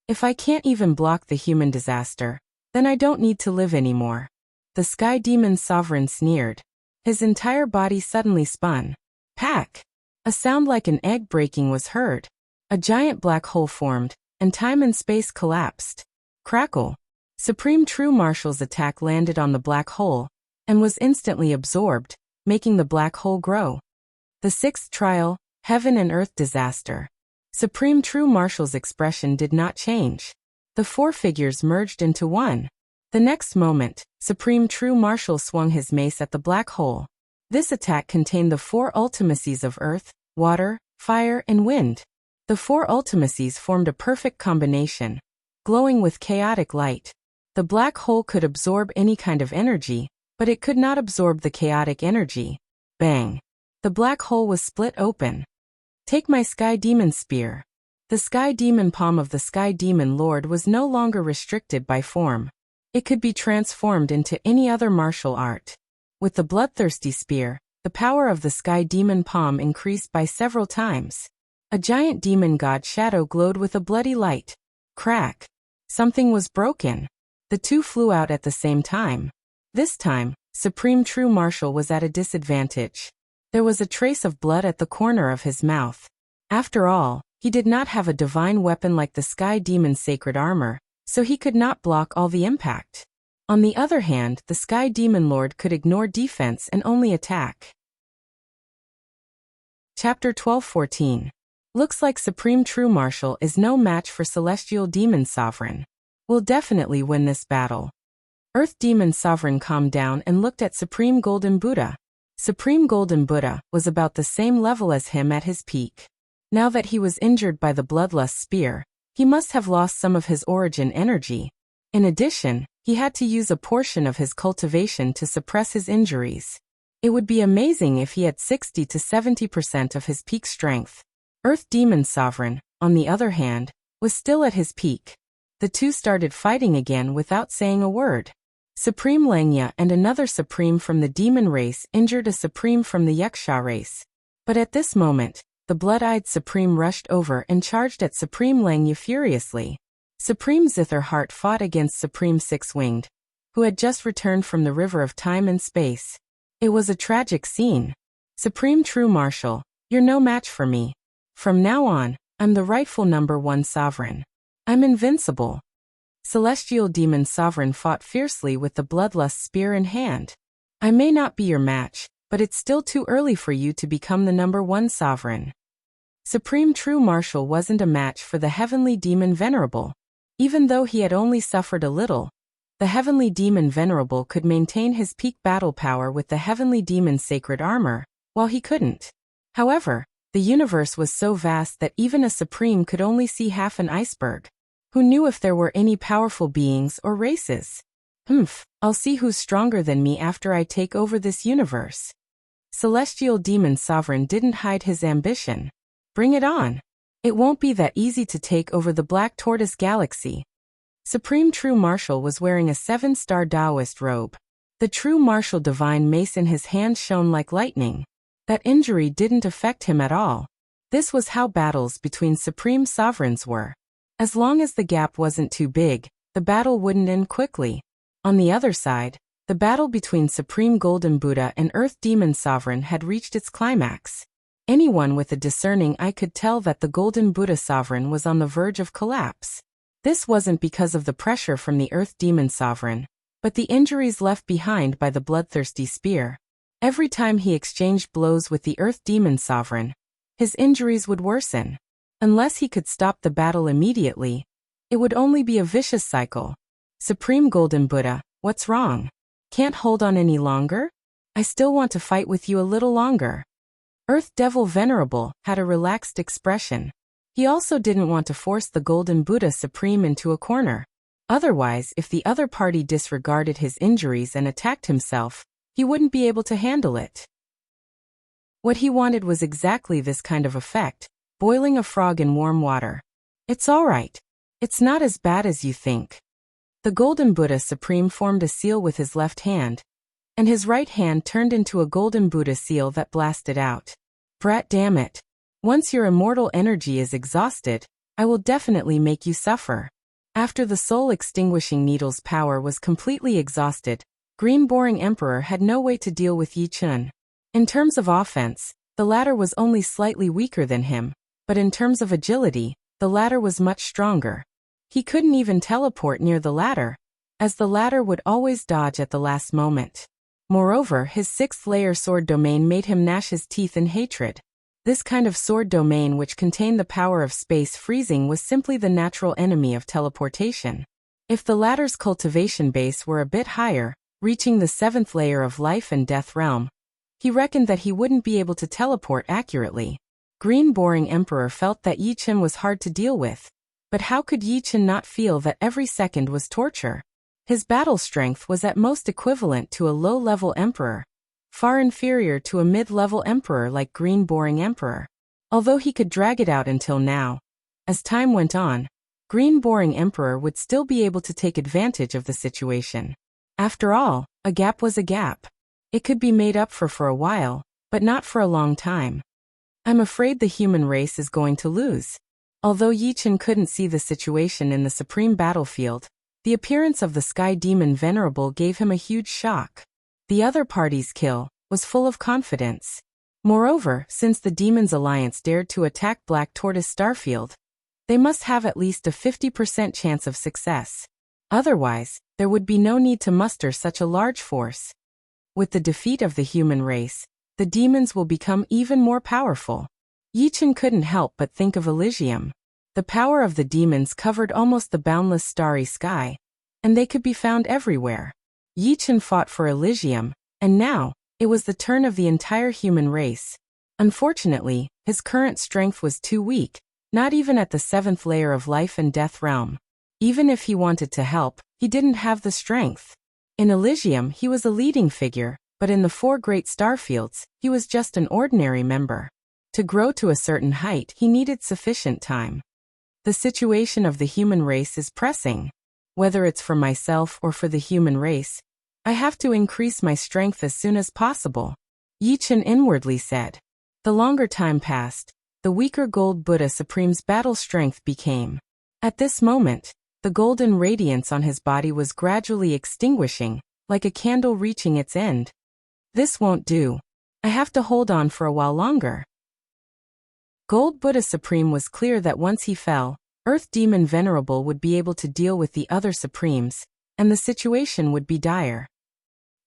Speaker 1: If I can't even block the Human Disaster, Then I don't need to live anymore. The Sky Demon Sovereign sneered. His entire body suddenly spun. Pack! A sound like an egg breaking was heard. A giant black hole formed, and time and space collapsed. Crackle! Supreme True Marshal's attack landed on the black hole, and was instantly absorbed, making the black hole grow. The sixth trial, Heaven and Earth Disaster. Supreme True Marshal's expression did not change. The four figures merged into one. The next moment, Supreme True Marshal swung his mace at the black hole. This attack contained the four ultimacies of earth, water, fire, and wind. The four ultimacies formed a perfect combination, glowing with chaotic light. The black hole could absorb any kind of energy, but it could not absorb the chaotic energy. Bang! The black hole was split open. Take my Sky Demon Spear. The Sky Demon Palm of the Sky Demon Lord was no longer restricted by form. It could be transformed into any other martial art. With the bloodthirsty spear, the power of the Sky Demon Palm increased by several times. A giant demon god shadow glowed with a bloody light. Crack! Something was broken. The two flew out at the same time. This time, Supreme True Marshal was at a disadvantage. There was a trace of blood at the corner of his mouth. After all, he did not have a divine weapon like the Sky Demon's sacred armor, so he could not block all the impact. On the other hand, the Sky Demon Lord could ignore defense and only attack. Chapter 12-14. Looks like Supreme True Marshal is no match for Celestial Demon Sovereign. We'll definitely win this battle. Earth Demon Sovereign calmed down and looked at Supreme Golden Buddha. Supreme Golden Buddha was about the same level as him at his peak. Now that he was injured by the Bloodlust Spear, he must have lost some of his origin energy. In addition, he had to use a portion of his cultivation to suppress his injuries. It would be amazing if he had 60 to 70% of his peak strength. Earth Demon Sovereign, on the other hand, was still at his peak. The two started fighting again without saying a word. Supreme Langya and another Supreme from the Demon race injured a Supreme from the Yaksha race. But at this moment, the blood-eyed Supreme rushed over and charged at Supreme Langya furiously. Supreme Zitherheart fought against Supreme Six-Winged, who had just returned from the river of time and space. It was a tragic scene. Supreme True Marshal, you're no match for me. From now on, I'm the rightful #1 sovereign. I'm invincible. Celestial Demon Sovereign fought fiercely with the Bloodlust Spear in hand. I may not be your match, but it's still too early for you to become the #1 sovereign. Supreme True Marshal wasn't a match for the Heavenly Demon Venerable. Even though he had only suffered a little, the Heavenly Demon Venerable could maintain his peak battle power with the Heavenly Demon's sacred armor, while he couldn't. However, the universe was so vast that even a Supreme could only see half an iceberg. Who knew if there were any powerful beings or races? I'll see who's stronger than me after I take over this universe. Celestial Demon Sovereign didn't hide his ambition. Bring it on. It won't be that easy to take over the Black Tortoise Galaxy. Supreme True Marshal was wearing a 7-star Taoist robe. The True Marshal divine mace in his hand shone like lightning. That injury didn't affect him at all. This was how battles between Supreme Sovereigns were. As long as the gap wasn't too big, the battle wouldn't end quickly. On the other side, the battle between Supreme Golden Buddha and Earth Demon Sovereign had reached its climax. Anyone with a discerning eye could tell that the Golden Buddha Sovereign was on the verge of collapse. This wasn't because of the pressure from the Earth Demon Sovereign, but the injuries left behind by the bloodthirsty spear. Every time he exchanged blows with the Earth Demon Sovereign, his injuries would worsen. Unless he could stop the battle immediately, it would only be a vicious cycle. Supreme Golden Buddha, what's wrong? Can't hold on any longer? I still want to fight with you a little longer. Earth Devil Venerable had a relaxed expression. He also didn't want to force the Golden Buddha Supreme into a corner. Otherwise, if the other party disregarded his injuries and attacked himself, he wouldn't be able to handle it. What he wanted was exactly this kind of effect. Boiling a frog in warm water. It's all right. It's not as bad as you think. The Golden Buddha Supreme formed a seal with his left hand, and his right hand turned into a Golden Buddha seal that blasted out. Brat damn it. Once your immortal energy is exhausted, I will definitely make you suffer. After the soul-extinguishing needle's power was completely exhausted, Green Boring Emperor had no way to deal with Yi Chun. In terms of offense, the latter was only slightly weaker than him, but in terms of agility, the latter was much stronger. He couldn't even teleport near the latter, as the latter would always dodge at the last moment. Moreover, his sixth-layer sword domain made him gnash his teeth in hatred. This kind of sword domain, which contained the power of space freezing, was simply the natural enemy of teleportation. If the latter's cultivation base were a bit higher, reaching the seventh layer of life and death realm, he reckoned that he wouldn't be able to teleport accurately. Green Boring Emperor felt that Yi Chun was hard to deal with. But how could Yi Chun not feel that every second was torture? His battle strength was at most equivalent to a low-level emperor, far inferior to a mid-level emperor like Green Boring Emperor. Although he could drag it out until now, as time went on, Green Boring Emperor would still be able to take advantage of the situation. After all, a gap was a gap. It could be made up for a while, but not for a long time. I'm afraid the human race is going to lose. Although Yi Chun couldn't see the situation in the supreme battlefield, the appearance of the Sky Demon Venerable gave him a huge shock. The other party's kill was full of confidence. Moreover, since the Demon's Alliance dared to attack Black Tortoise Starfield, they must have at least a 50% chance of success. Otherwise, there would be no need to muster such a large force. With the defeat of the human race, the demons will become even more powerful. Yi Chun couldn't help but think of Elysium. The power of the demons covered almost the boundless starry sky, and they could be found everywhere. Yi Chun fought for Elysium, and now, it was the turn of the entire human race. Unfortunately, his current strength was too weak, not even at the seventh layer of life and death realm. Even if he wanted to help, he didn't have the strength. In Elysium, he was a leading figure, but in the four great starfields, he was just an ordinary member. To grow to a certain height, he needed sufficient time. The situation of the human race is pressing. Whether it's for myself or for the human race, I have to increase my strength as soon as possible, Yi Chun inwardly said. The longer time passed, the weaker Gold Buddha Supreme's battle strength became. At this moment, the golden radiance on his body was gradually extinguishing, like a candle reaching its end. This won't do. I have to hold on for a while longer. Gold Buddha Supreme was clear that once he fell, Earth Demon Venerable would be able to deal with the other Supremes, and the situation would be dire.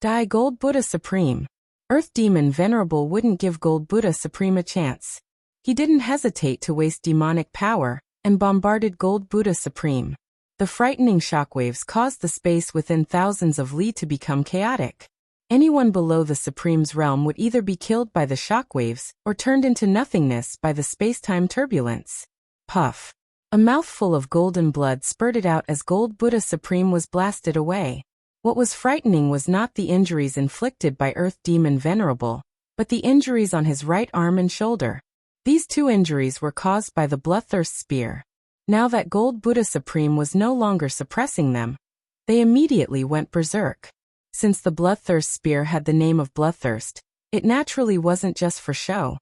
Speaker 1: Die Gold Buddha Supreme. Earth Demon Venerable wouldn't give Gold Buddha Supreme a chance. He didn't hesitate to waste demonic power, and bombarded Gold Buddha Supreme. The frightening shockwaves caused the space within thousands of li to become chaotic. Anyone below the Supreme's realm would either be killed by the shockwaves or turned into nothingness by the space-time turbulence. Puff. A mouthful of golden blood spurted out as Gold Buddha Supreme was blasted away. What was frightening was not the injuries inflicted by Earth Demon Venerable, but the injuries on his right arm and shoulder. These two injuries were caused by the Bloodthirst Spear. Now that Gold Buddha Supreme was no longer suppressing them, they immediately went berserk. Since the Bloodthirst Spear had the name of Bloodthirst, it naturally wasn't just for show.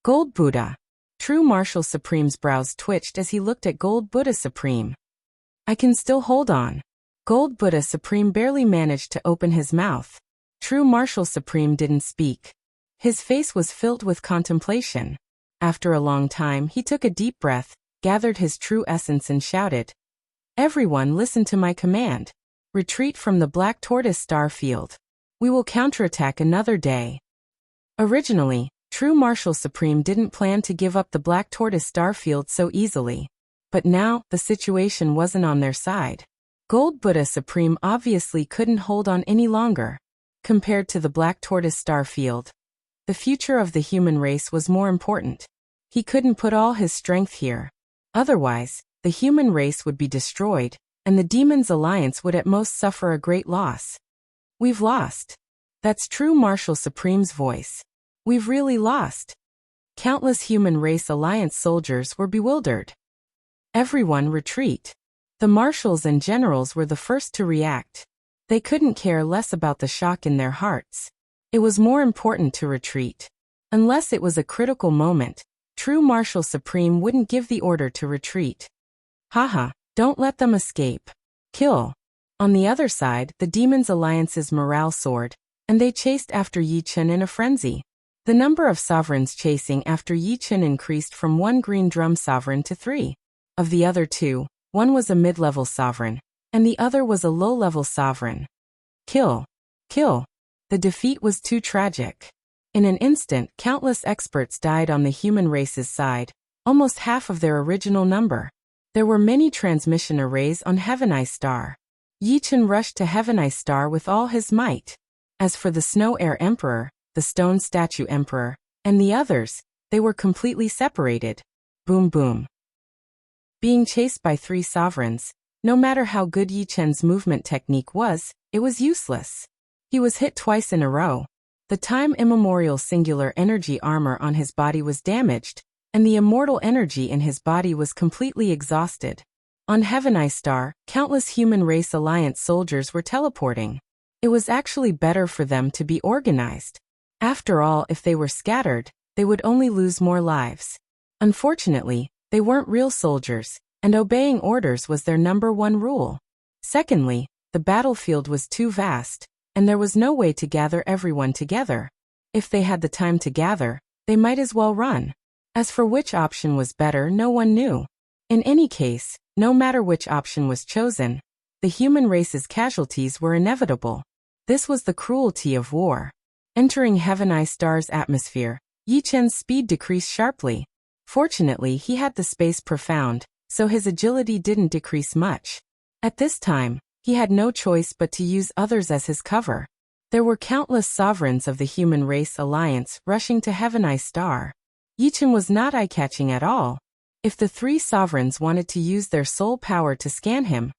Speaker 1: Gold Buddha. True Martial Supreme's brows twitched as he looked at Gold Buddha Supreme. I can still hold on. Gold Buddha Supreme barely managed to open his mouth. True Martial Supreme didn't speak. His face was filled with contemplation. After a long time, he took a deep breath, gathered his true essence and shouted, "Everyone listen to my command. Retreat from the Black Tortoise Star Field. We will counterattack another day." Originally, True Martial Supreme didn't plan to give up the Black Tortoise Star Field so easily. But now, the situation wasn't on their side. Gold Buddha Supreme obviously couldn't hold on any longer. Compared to the Black Tortoise Star Field, the future of the human race was more important. He couldn't put all his strength here. Otherwise, the human race would be destroyed, and the Demon's Alliance would at most suffer a great loss. We've lost. That's True Martial Supreme's voice. We've really lost. Countless Human Race Alliance soldiers were bewildered. Everyone retreat. The marshals and generals were the first to react. They couldn't care less about the shock in their hearts. It was more important to retreat. Unless it was a critical moment, True Martial Supreme wouldn't give the order to retreat. Haha, Don't let them escape. Kill. On the other side, the Demons Alliance's morale soared, and they chased after Yi Chen in a frenzy. The number of sovereigns chasing after Yi Chen increased from 1 green drum sovereign to 3. Of the other 2, one was a mid-level sovereign, and the other was a low-level sovereign. Kill. Kill. The defeat was too tragic. In an instant, countless experts died on the human race's side, almost half of their original number. There were many transmission arrays on Heaven Eye Star. Yi Chen rushed to Heaven Eye Star with all his might. As for the Snow Air Emperor, the Stone Statue Emperor, and the others, they were completely separated. Boom boom. Being chased by 3 sovereigns, no matter how good Yi Chen's movement technique was, it was useless. He was hit twice in a row. The time immemorial singular energy armor on his body was damaged, and the immortal energy in his body was completely exhausted. On Heaven Eye Star, countless Human Race Alliance soldiers were teleporting. It was actually better for them to be organized. After all, if they were scattered, they would only lose more lives. Unfortunately, they weren't real soldiers, and obeying orders was their #1 rule. Secondly, the battlefield was too vast, and there was no way to gather everyone together. If they had the time to gather, they might as well run. As for which option was better, no one knew. In any case, no matter which option was chosen, the human race's casualties were inevitable. This was the cruelty of war. Entering Heaven Eye Star's atmosphere, Yi Chen's speed decreased sharply. Fortunately, he had the space profound, so his agility didn't decrease much. At this time, he had no choice but to use others as his cover. There were countless sovereigns of the Human Race Alliance rushing to Heaven Eye Star. Yi Chen was not eye-catching at all. If the 3 sovereigns wanted to use their soul power to scan him,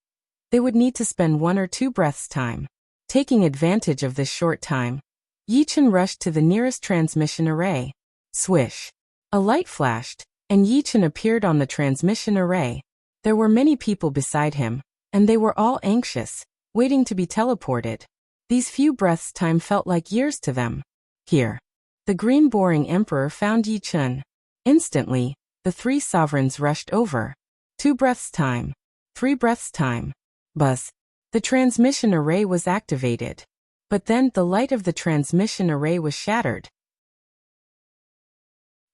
Speaker 1: they would need to spend 1 or 2 breaths' time. Taking advantage of this short time, Yi Chen rushed to the nearest transmission array. Swish. A light flashed, and Yi Chen appeared on the transmission array. There were many people beside him, and they were all anxious, waiting to be teleported. These few breaths' time felt like years to them. Here. The Green Boring Emperor found Yi Chen. Instantly, the 3 sovereigns rushed over. 2 breaths' time. 3 breaths' time. Buzz. The transmission array was activated. But then the light of the transmission array was shattered.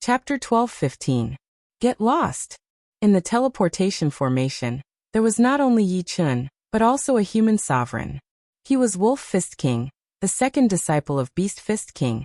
Speaker 1: Chapter 12:15. Get lost. In the teleportation formation, there was not only Yi Chen, but also a human sovereign. He was Wolf Fist King, the second disciple of Beast Fist King,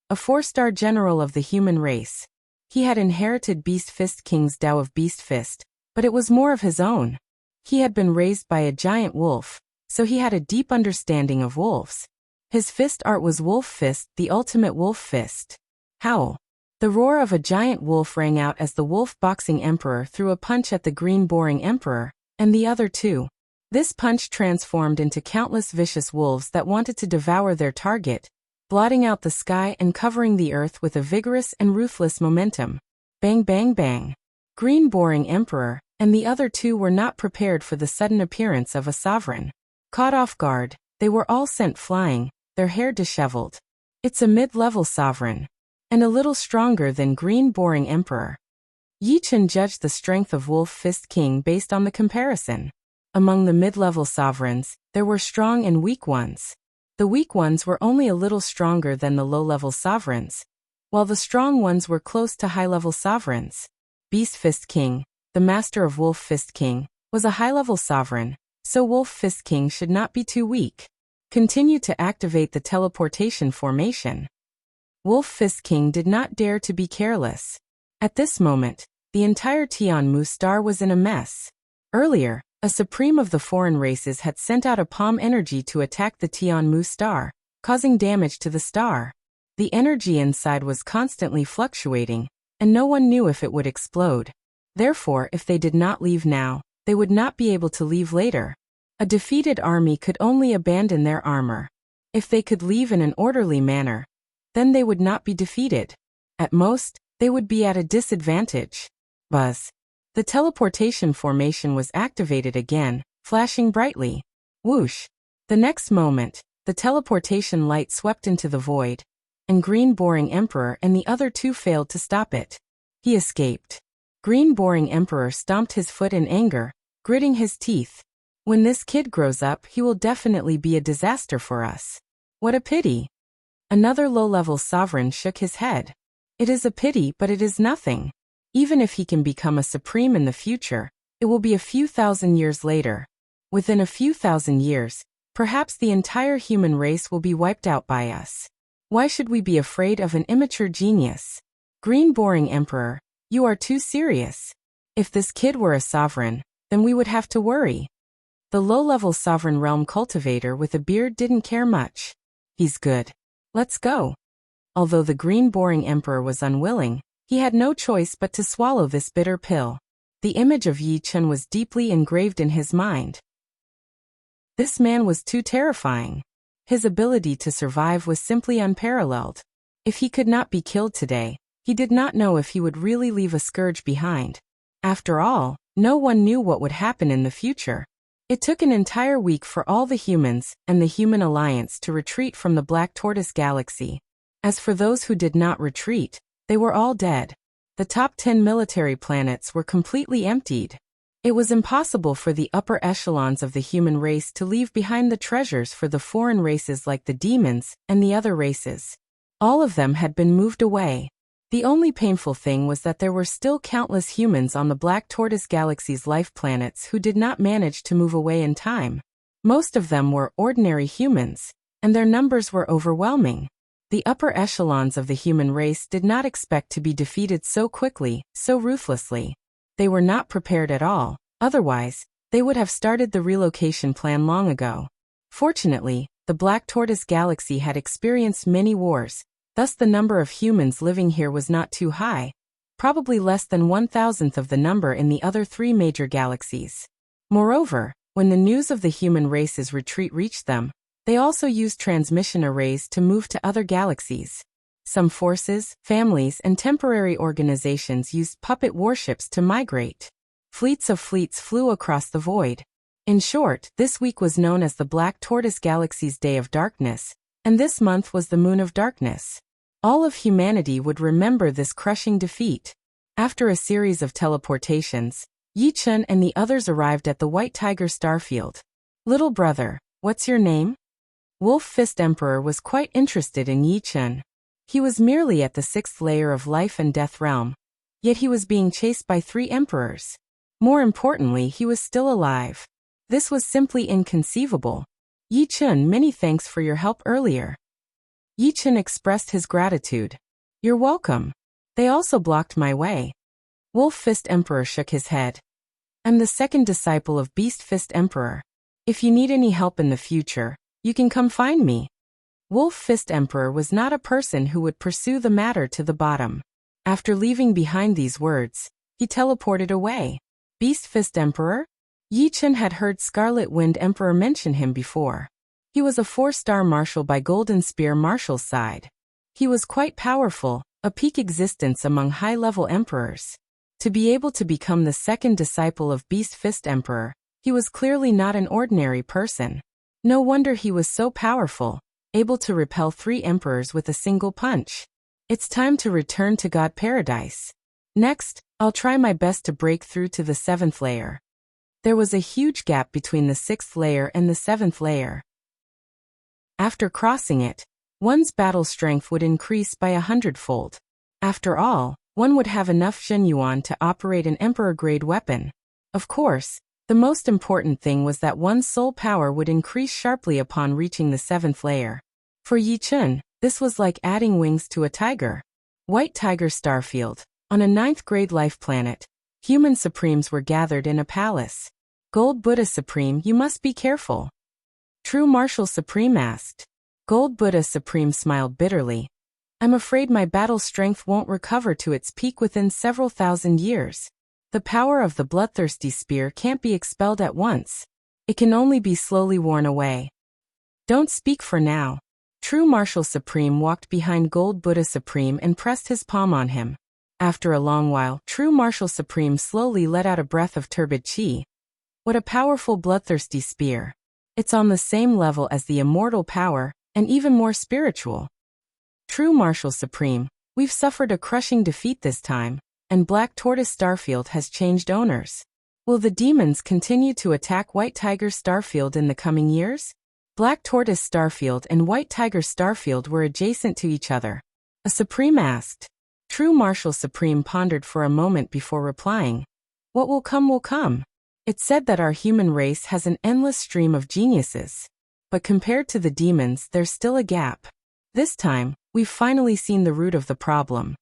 Speaker 1: a 4-star general of the human race. He had inherited Beast Fist King's Tao of Beast Fist, but it was more of his own. He had been raised by a giant wolf, so he had a deep understanding of wolves. His fist art was Wolf Fist, the ultimate wolf fist. Howl. The roar of a giant wolf rang out as the Wolf Boxing Emperor threw a punch at the Green Boring Emperor, and the other 2. This punch transformed into countless vicious wolves that wanted to devour their target, blotting out the sky and covering the earth with a vigorous and ruthless momentum. Bang bang bang. Green Boring Emperor and the other 2 were not prepared for the sudden appearance of a sovereign. Caught off guard, they were all sent flying, their hair disheveled. It's a mid-level sovereign, and a little stronger than Green Boring Emperor. Yi Chen judged the strength of Wolf Fist King based on the comparison. Among the mid-level sovereigns, there were strong and weak ones. The weak ones were only a little stronger than the low-level sovereigns, while the strong ones were close to high-level sovereigns. Beast Fist King, the master of Wolf Fist King, was a high-level sovereign, so Wolf Fist King should not be too weak. Continue to activate the teleportation formation. Wolf Fist King did not dare to be careless. At this moment, the entire Tianmu star was in a mess. Earlier, a supreme of the foreign races had sent out a palm energy to attack the Tianmu star, causing damage to the star. The energy inside was constantly fluctuating, and no one knew if it would explode. Therefore, if they did not leave now, they would not be able to leave later. A defeated army could only abandon their armor. If they could leave in an orderly manner, then they would not be defeated. At most, they would be at a disadvantage. Buzz. The teleportation formation was activated again, flashing brightly. Whoosh. The next moment, the teleportation light swept into the void, and Green Boring Emperor and the other 2 failed to stop it. He escaped. Green Boring Emperor stomped his foot in anger, gritting his teeth. When this kid grows up, he will definitely be a disaster for us. What a pity. Another low-level sovereign shook his head. It is a pity, but it is nothing. Even if he can become a supreme in the future, it will be a few thousand years later. Within a few thousand years, perhaps the entire human race will be wiped out by us. Why should we be afraid of an immature genius? Green boring emperor, you are too serious. If this kid were a sovereign, then we would have to worry. The low-level sovereign realm cultivator with a beard didn't care much. He's good. Let's go. Although the green boring emperor was unwilling, he had no choice but to swallow this bitter pill. The image of Yi Chun was deeply engraved in his mind. This man was too terrifying. His ability to survive was simply unparalleled. If he could not be killed today, he did not know if he would really leave a scourge behind. After all, no one knew what would happen in the future. It took an entire week for all the humans and the Human Alliance to retreat from the Black Tortoise Galaxy. As for those who did not retreat, they were all dead. The top 10 military planets were completely emptied. It was impossible for the upper echelons of the human race to leave behind the treasures for the foreign races like the demons and the other races. All of them had been moved away. The only painful thing was that there were still countless humans on the Black Tortoise Galaxy's life planets who did not manage to move away in time. Most of them were ordinary humans, and their numbers were overwhelming. The upper echelons of the human race did not expect to be defeated so quickly, so ruthlessly. They were not prepared at all, otherwise, they would have started the relocation plan long ago. Fortunately, the Black Tortoise Galaxy had experienced many wars. Thus the number of humans living here was not too high, probably less than 1,000th of the number in the other 3 major galaxies. Moreover, when the news of the human race's retreat reached them, they also used transmission arrays to move to other galaxies. Some forces, families, and temporary organizations used puppet warships to migrate. Fleets of fleets flew across the void. In short, this week was known as the Black Tortoise Galaxy's Day of Darkness, and this month was the Moon of Darkness. All of humanity would remember this crushing defeat. After a series of teleportations, Yi Chun and the others arrived at the White Tiger Starfield. Little brother, what's your name? Wolf Fist Emperor was quite interested in Yi Chun. He was merely at the 6th layer of life and death realm, yet he was being chased by 3 emperors. More importantly, he was still alive. This was simply inconceivable. Yi Chun, many thanks for your help earlier. Yi Chun expressed his gratitude. You're welcome. They also blocked my way. Wolf Fist Emperor shook his head. I'm the 2nd disciple of Beast Fist Emperor. If you need any help in the future, you can come find me. Wolf Fist Emperor was not a person who would pursue the matter to the bottom. After leaving behind these words, he teleported away. Beast Fist Emperor? Yi Chun had heard Scarlet Wind Emperor mention him before. He was a 4-star marshal by Golden Spear Marshal's side. He was quite powerful, a peak existence among high-level emperors. To be able to become the 2nd disciple of Beast Fist Emperor, he was clearly not an ordinary person. No wonder he was so powerful, able to repel 3 emperors with a single punch. It's time to return to God Paradise. Next, I'll try my best to break through to the 7th layer. There was a huge gap between the 6th layer and the 7th layer. After crossing it, one's battle strength would increase by 100-fold. After all, one would have enough Shenyuan to operate an emperor-grade weapon. Of course, the most important thing was that one's soul power would increase sharply upon reaching the 7th layer. For Yi Chun, this was like adding wings to a tiger. White Tiger Starfield. On a 9th-grade life planet, human supremes were gathered in a palace. Gold Buddha Supreme, you must be careful. True Marshal Supreme asked. Gold Buddha Supreme smiled bitterly. I'm afraid my battle strength won't recover to its peak within several thousand years. The power of the bloodthirsty spear can't be expelled at once. It can only be slowly worn away. Don't speak for now. True Marshal Supreme walked behind Gold Buddha Supreme and pressed his palm on him. After a long while, True Marshal Supreme slowly let out a breath of turbid chi. What a powerful bloodthirsty spear. It's on the same level as the immortal power, and even more spiritual. True Marshal Supreme, we've suffered a crushing defeat this time, and Black Tortoise Starfield has changed owners. Will the demons continue to attack White Tiger Starfield in the coming years? Black Tortoise Starfield and White Tiger Starfield were adjacent to each other. A Supreme asked. True Marshal Supreme pondered for a moment before replying. What will come will come. It's said that our human race has an endless stream of geniuses. But compared to the demons, there's still a gap. This time, we've finally seen the root of the problem.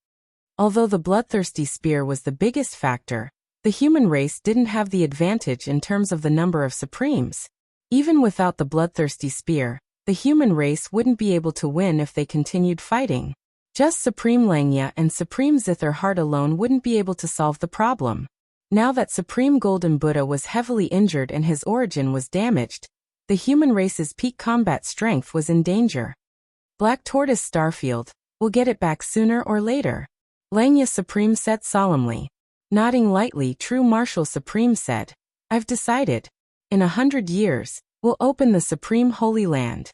Speaker 1: Although the bloodthirsty spear was the biggest factor, the human race didn't have the advantage in terms of the number of Supremes. Even without the bloodthirsty spear, the human race wouldn't be able to win if they continued fighting. Just Supreme Langya and Supreme Zither Heart alone wouldn't be able to solve the problem. Now that Supreme Golden Buddha was heavily injured and his origin was damaged, the human race's peak combat strength was in danger. Black Tortoise Starfield, we'll get it back sooner or later. Langya Supreme said solemnly. Nodding lightly, True Marshal Supreme said, I've decided. In 100 years, we'll open the Supreme Holy Land.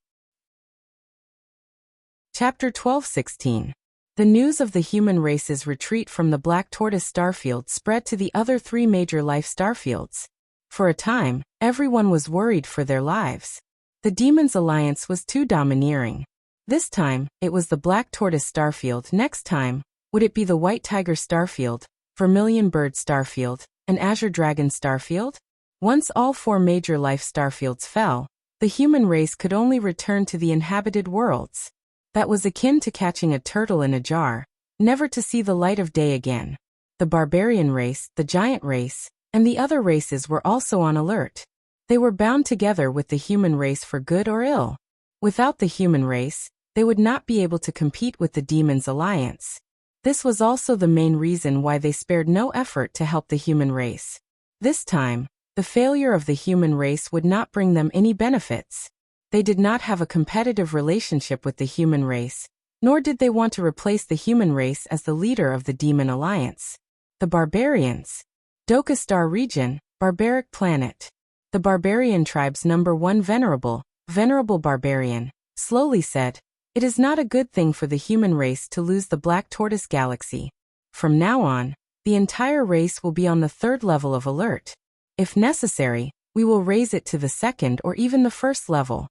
Speaker 1: Chapter 12:16. The news of the human race's retreat from the Black Tortoise Starfield spread to the other 3 major life starfields. For a time, everyone was worried for their lives. The Demons' alliance was too domineering. This time, it was the Black Tortoise Starfield. Next time, would it be the White Tiger Starfield, Vermilion Bird Starfield, and Azure Dragon Starfield? Once all 4 major life starfields fell, the human race could only return to the inhabited worlds. That was akin to catching a turtle in a jar, never to see the light of day again. The barbarian race, the giant race, and the other races were also on alert. They were bound together with the human race for good or ill. Without the human race, they would not be able to compete with the Demons' alliance. This was also the main reason why they spared no effort to help the human race. This time, the failure of the human race would not bring them any benefits. They did not have a competitive relationship with the human race, nor did they want to replace the human race as the leader of the Demon Alliance. The Barbarians. Doka Star Region, Barbaric Planet. The barbarian tribe's number 1 Venerable Barbarian, slowly said, It is not a good thing for the human race to lose the Black Tortoise Galaxy. From now on, the entire race will be on the 3rd level of alert. If necessary, we will raise it to the 2nd or even the 1st level.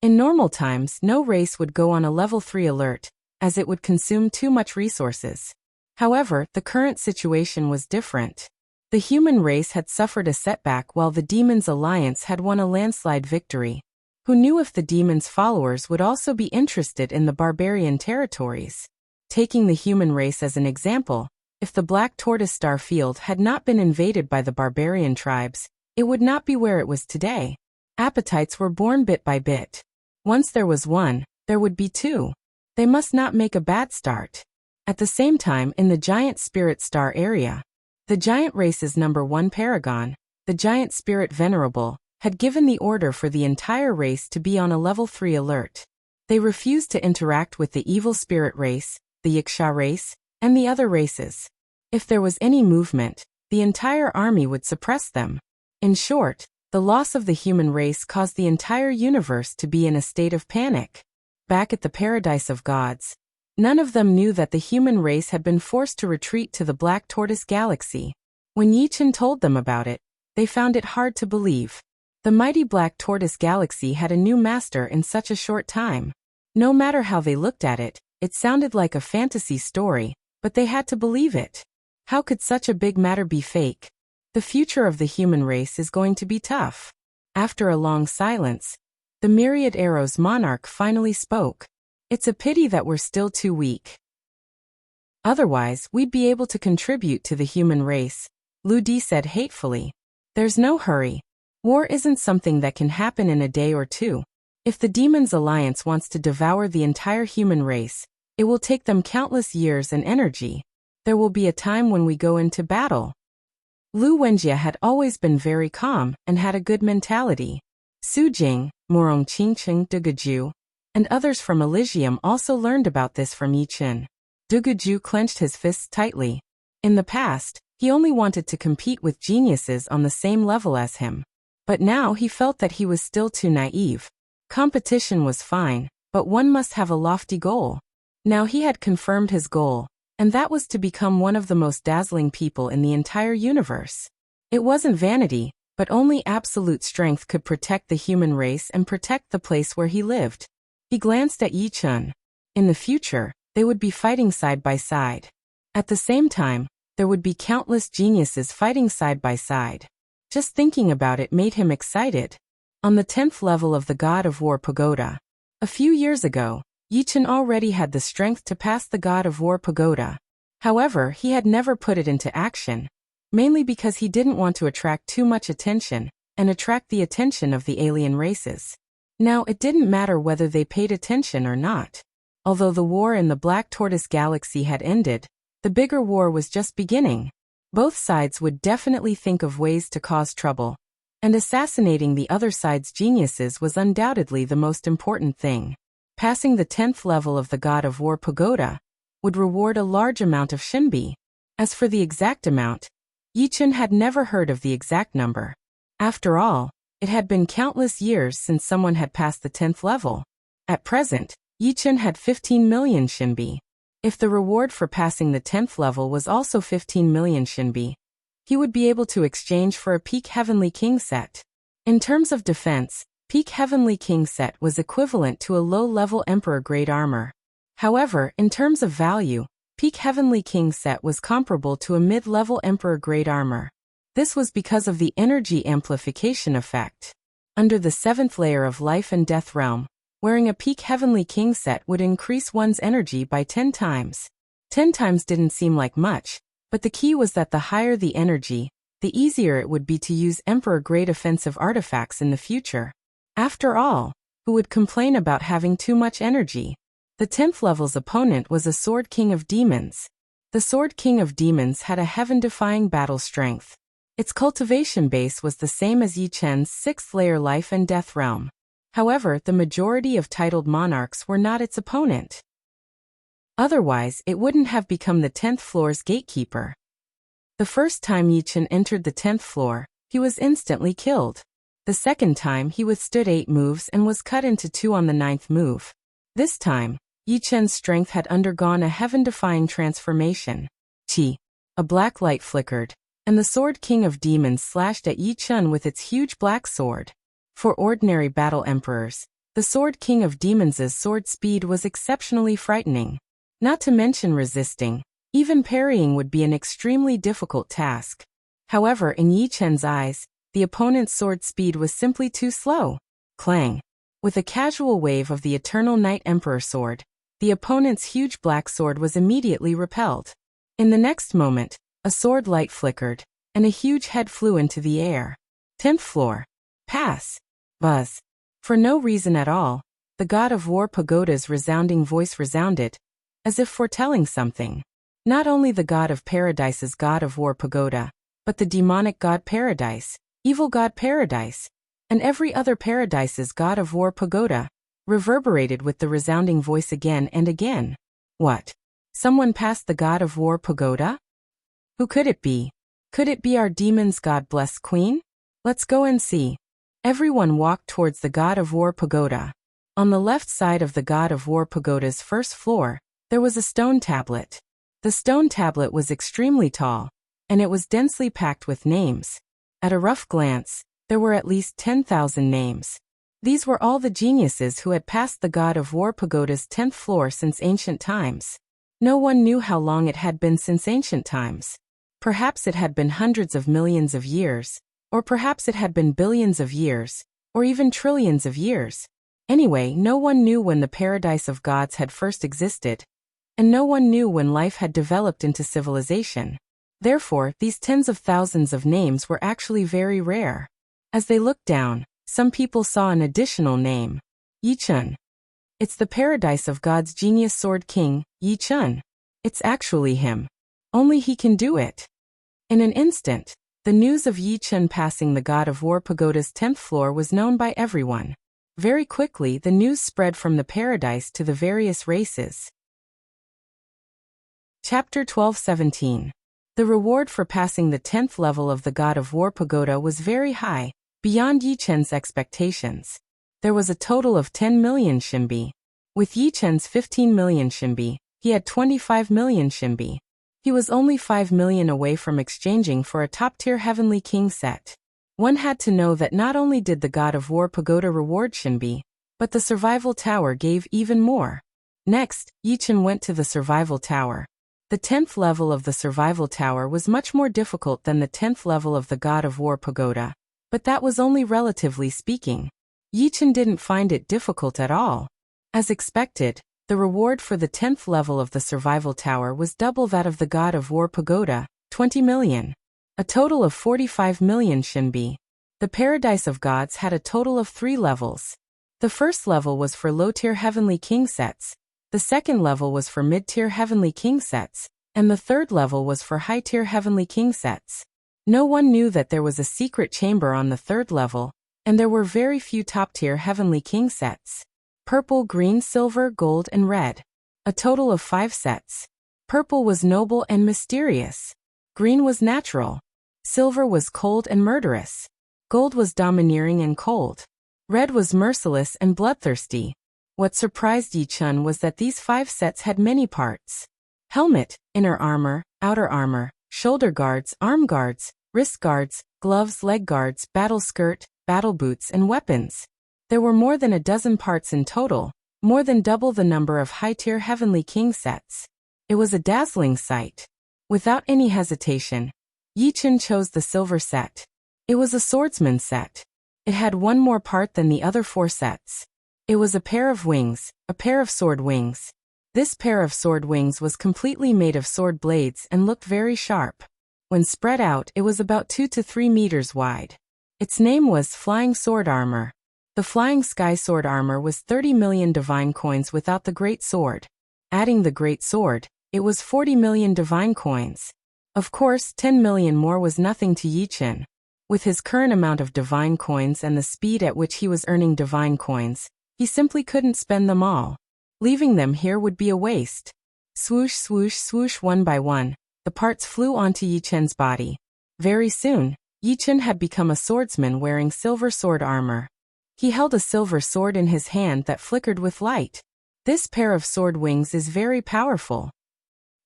Speaker 1: In normal times, no race would go on a level 3 alert, as it would consume too much resources. However, the current situation was different. The human race had suffered a setback while the Demons' alliance had won a landslide victory. Who knew if the Demons' followers would also be interested in the barbarian territories? Taking the human race as an example, if the Black Tortoise Starfield had not been invaded by the barbarian tribes, it would not be where it was today. Appetites were born bit by bit. Once there was 1, there would be 2. They must not make a bad start. At the same time, in the Giant Spirit Star area, the giant race's number 1 Paragon, the Giant Spirit Venerable, had given the order for the entire race to be on a level 3 alert. They refused to interact with the Evil Spirit race, the Yiksha race, and the other races. If there was any movement, the entire army would suppress them. In short, the loss of the human race caused the entire universe to be in a state of panic. Back at the Paradise of Gods, none of them knew that the human race had been forced to retreat to the Black Tortoise Galaxy. When Yichen told them about it, they found it hard to believe. The mighty Black Tortoise Galaxy had a new master in such a short time. No matter how they looked at it, it sounded like a fantasy story, but they had to believe it. How could such a big matter be fake? The future of the human race is going to be tough. After a long silence, the Myriad Arrows monarch finally spoke. It's a pity that we're still too weak. Otherwise, we'd be able to contribute to the human race, Lu Di said hatefully. There's no hurry. War isn't something that can happen in a day or 2. If the Demons' alliance wants to devour the entire human race, it will take them countless years and energy. There will be a time when we go into battle. Lu Wenjia had always been very calm and had a good mentality. Su Jing, Morong Qingcheng Dugaju, and others from Elysium also learned about this from Yichen. Dugaju clenched his fists tightly. In the past, he only wanted to compete with geniuses on the same level as him. But now he felt that he was still too naive. Competition was fine, but one must have a lofty goal. Now he had confirmed his goal, and that was to become one of the most dazzling people in the entire universe. It wasn't vanity, but only absolute strength could protect the human race and protect the place where he lived. He glanced at Yi Chun. In the future, they would be fighting side by side. At the same time, there would be countless geniuses fighting side by side. Just thinking about it made him excited. On the 10th level of the God of War Pagoda. A few years ago, Yi Chun already had the strength to pass the God of War Pagoda. However, he had never put it into action, mainly because he didn't want to attract too much attention and attract the attention of the alien races. Now, it didn't matter whether they paid attention or not. Although the war in the Black Tortoise Galaxy had ended, the bigger war was just beginning. Both sides would definitely think of ways to cause trouble, and assassinating the other side's geniuses was undoubtedly the most important thing. Passing the 10th level of the God of War Pagoda would reward a large amount of Shinbi. As for the exact amount, Yi Chun had never heard of the exact number. After all, it had been countless years since someone had passed the 10th level. At present, Yi Chun had 15 million Shinbi. If the reward for passing the 10th level was also 15 million Shinbi, he would be able to exchange for a Peak Heavenly King set. In terms of defense, Peak Heavenly King set was equivalent to a low-level Emperor grade armor. However, in terms of value, Peak Heavenly King set was comparable to a mid-level Emperor grade armor. This was because of the energy amplification effect. Under the 7th layer of Life and Death realm, wearing a Peak Heavenly King set would increase one's energy by 10 times. 10 times didn't seem like much, but the key was that the higher the energy, the easier it would be to use Emperor-grade offensive artifacts in the future. After all, who would complain about having too much energy? The 10th level's opponent was a Sword King of Demons. The Sword King of Demons had a heaven-defying battle strength. Its cultivation base was the same as Yi Chun's 6th layer Life and Death realm. However, the majority of titled monarchs were not its opponent. Otherwise, it wouldn't have become the 10th floor's gatekeeper. The first time Yi Chun entered the 10th floor, he was instantly killed. The second time he withstood 8 moves and was cut into 2 on the 9th move. This time, Yi Chun's strength had undergone a heaven-defying transformation. A black light flickered, and the Sword King of Demons slashed at Yi Chun with its huge black sword. For ordinary battle emperors, the Sword King of Demons' sword speed was exceptionally frightening. Not to mention resisting, even parrying would be an extremely difficult task. However, in Yi Chun's eyes, the opponent's sword speed was simply too slow. Clang! With a casual wave of the Eternal Night Emperor sword, the opponent's huge black sword was immediately repelled. In the next moment, a sword light flickered, and a huge head flew into the air. 10th floor. Pass. Buzz. For no reason at all, the God of War Pagoda's resounding voice resounded, as if foretelling something. Not only the God of Paradise's God of War Pagoda, but the demonic God Paradise, evil God Paradise, and every other Paradise's God of War Pagoda, reverberated with the resounding voice again and again. What? Someone passed the God of War Pagoda? Who could it be? Could it be our demon's God-blessed queen? Let's go and see. Everyone walked towards the God of War Pagoda. On the left side of the God of War Pagoda's first floor, there was a stone tablet. The stone tablet was extremely tall, and it was densely packed with names. At a rough glance, there were at least 10,000 names. These were all the geniuses who had passed the God of War Pagoda's 10th floor since ancient times. No one knew how long it had been since ancient times. Perhaps it had been hundreds of millions of years, or perhaps it had been billions of years, or even trillions of years. Anyway, no one knew when the Paradise of Gods had first existed, and no one knew when life had developed into civilization. Therefore, these tens of thousands of names were actually very rare. As they looked down, some people saw an additional name. Yi Chun. It's the Paradise of God's genius Sword King, Yi Chun. It's actually him. Only he can do it. In an instant, the news of Yi Chun passing the God of War Pagoda's 10th floor was known by everyone. Very quickly, the news spread from the Paradise to the various races. Chapter 12:17. The reward for passing the 10th level of the God of War Pagoda was very high, beyond Yi Chun's expectations. There was a total of 10 million Shinbi. With Yi Chun's 15 million Shinbi, he had 25 million Shinbi. He was only 5 million away from exchanging for a top-tier Heavenly King set. One had to know that not only did the God of War pagoda reward Shinbi, but the survival tower gave even more. Next, Yichen went to the survival tower. The 10th level of the survival tower was much more difficult than the 10th level of the God of War pagoda, but that was only relatively speaking. Yichen didn't find it difficult at all. As expected, the reward for the 10th level of the survival tower was double that of the God of War pagoda, 20 million. A total of 45 million Shinbi. The Paradise of Gods had a total of 3 levels. The first level was for low-tier Heavenly King sets, the second level was for mid-tier Heavenly King sets, and the third level was for high-tier Heavenly King sets. No one knew that there was a secret chamber on the third level, and there were very few top-tier Heavenly King sets. Purple, green, silver, gold, and red. A total of 5 sets. Purple was noble and mysterious. Green was natural. Silver was cold and murderous. Gold was domineering and cold. Red was merciless and bloodthirsty. What surprised Yichen was that these 5 sets had many parts. Helmet, inner armor, outer armor, shoulder guards, arm guards, wrist guards, gloves, leg guards, battle skirt, battle boots, and weapons. There were more than a dozen parts in total, more than double the number of high-tier Heavenly King sets. It was a dazzling sight. Without any hesitation, Yichen chose the silver set. It was a swordsman set. It had one more part than the other 4 sets. It was a pair of wings, a pair of sword wings. This pair of sword wings was completely made of sword blades and looked very sharp. When spread out, it was about 2 to 3 meters wide. Its name was Flying Sword Armor. The Flying Sky Sword Armor was 30 million divine coins without the Great Sword. Adding the Great Sword, it was 40 million divine coins. Of course, 10 million more was nothing to Yichen. With his current amount of divine coins and the speed at which he was earning divine coins, he simply couldn't spend them all. Leaving them here would be a waste. Swoosh, swoosh, swoosh, one by one, the parts flew onto Yichen's body. Very soon, Yichen had become a swordsman wearing silver sword armor. He held a silver sword in his hand that flickered with light. This pair of sword wings is very powerful.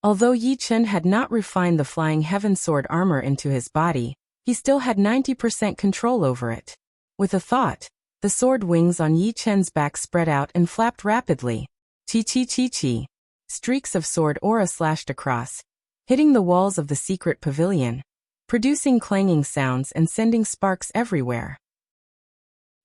Speaker 1: Although Yichen had not refined the Flying Heaven sword armor into his body, he still had 90% control over it. With a thought, the sword wings on Yichen's back spread out and flapped rapidly. Chi-chi-chi-chi. Streaks of sword aura slashed across, hitting the walls of the secret pavilion, producing clanging sounds and sending sparks everywhere.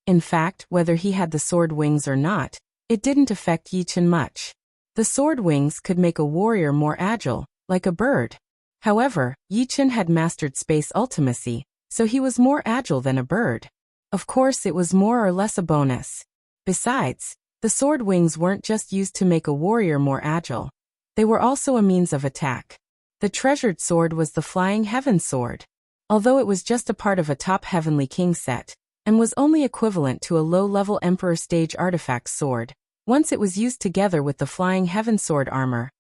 Speaker 1: In fact, whether he had the sword wings or not, it didn't affect Yichen much. The sword wings could make a warrior more agile, like a bird. However, Yichen had mastered space ultimacy, so he was more agile than a bird. Of course, it was more or less a bonus. Besides, the sword wings weren't just used to make a warrior more agile. They were also a means of attack. The treasured sword was the Flying Heaven sword. Although it was just a part of a top Heavenly King set, and was only equivalent to a low-level Emperor Stage artifact sword, once it was used together with the Flying Heaven sword armor,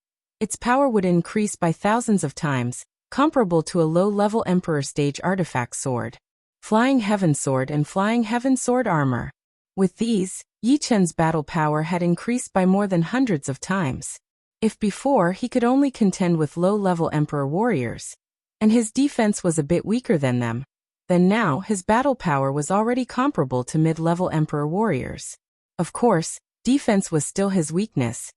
Speaker 1: its power would increase by thousands of times, comparable to a low-level Emperor Stage artifact sword. Flying Heaven sword and Flying Heaven sword armor. With these, Yichen's battle power had increased by more than hundreds of times. If before he could only contend with low-level Emperor warriors, and his defense was a bit weaker than them, then now his battle power was already comparable to mid-level Emperor warriors. Of course, defense was still his weakness,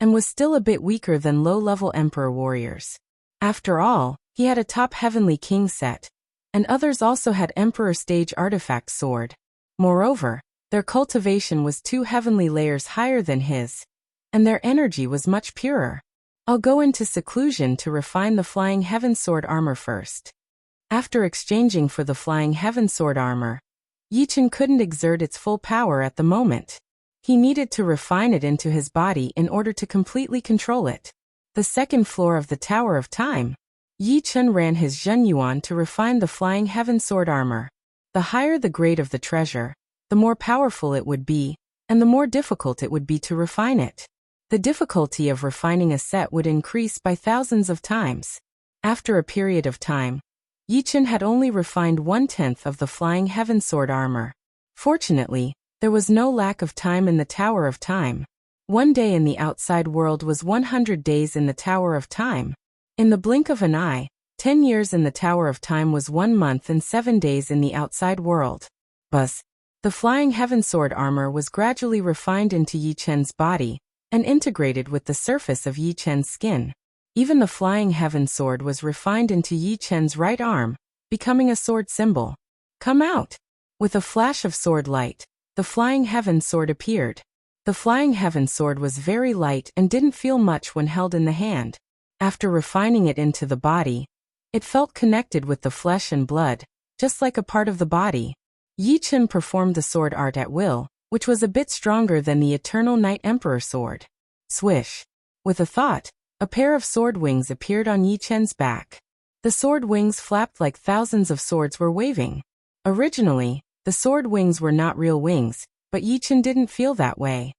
Speaker 1: and was still a bit weaker than low-level Emperor warriors. After all, he had a top Heavenly King set, and others also had Emperor Stage artifact sword. Moreover, their cultivation was 2 heavenly layers higher than his, and their energy was much purer. I'll go into seclusion to refine the Flying Heaven sword armor first. After exchanging for the Flying Heaven sword armor, Yichen couldn't exert its full power at the moment. He needed to refine it into his body in order to completely control it. The second floor of the Tower of Time. Yichen ran his Zhenyuan to refine the Flying Heaven sword armor. The higher the grade of the treasure, the more powerful it would be, and the more difficult it would be to refine it. The difficulty of refining a set would increase by thousands of times. After a period of time, Yichen had only refined 1/10 of the Flying Heaven sword armor. Fortunately, there was no lack of time in the Tower of Time. One day in the outside world was 100 days in the Tower of Time. In the blink of an eye, 10 years in the Tower of Time was 1 month and 7 days in the outside world. Buzz. The flying heaven sword armor was gradually refined into Yi Chen's body and integrated with the surface of Yi Chen's skin. Even the flying heaven sword was refined into Yi Chen's right arm, becoming a sword symbol. Come out! With a flash of sword light, the flying heaven sword appeared. The flying heaven sword was very light and didn't feel much when held in the hand. After refining it into the body, it felt connected with the flesh and blood, just like a part of the body. Yi Chen performed the sword art at will, which was a bit stronger than the Eternal Night Emperor sword. Swish! With a thought, a pair of sword wings appeared on Yi Chen's back. The sword wings flapped like thousands of swords were waving. Originally, the sword wings were not real wings, but Yi Chen didn't feel that way.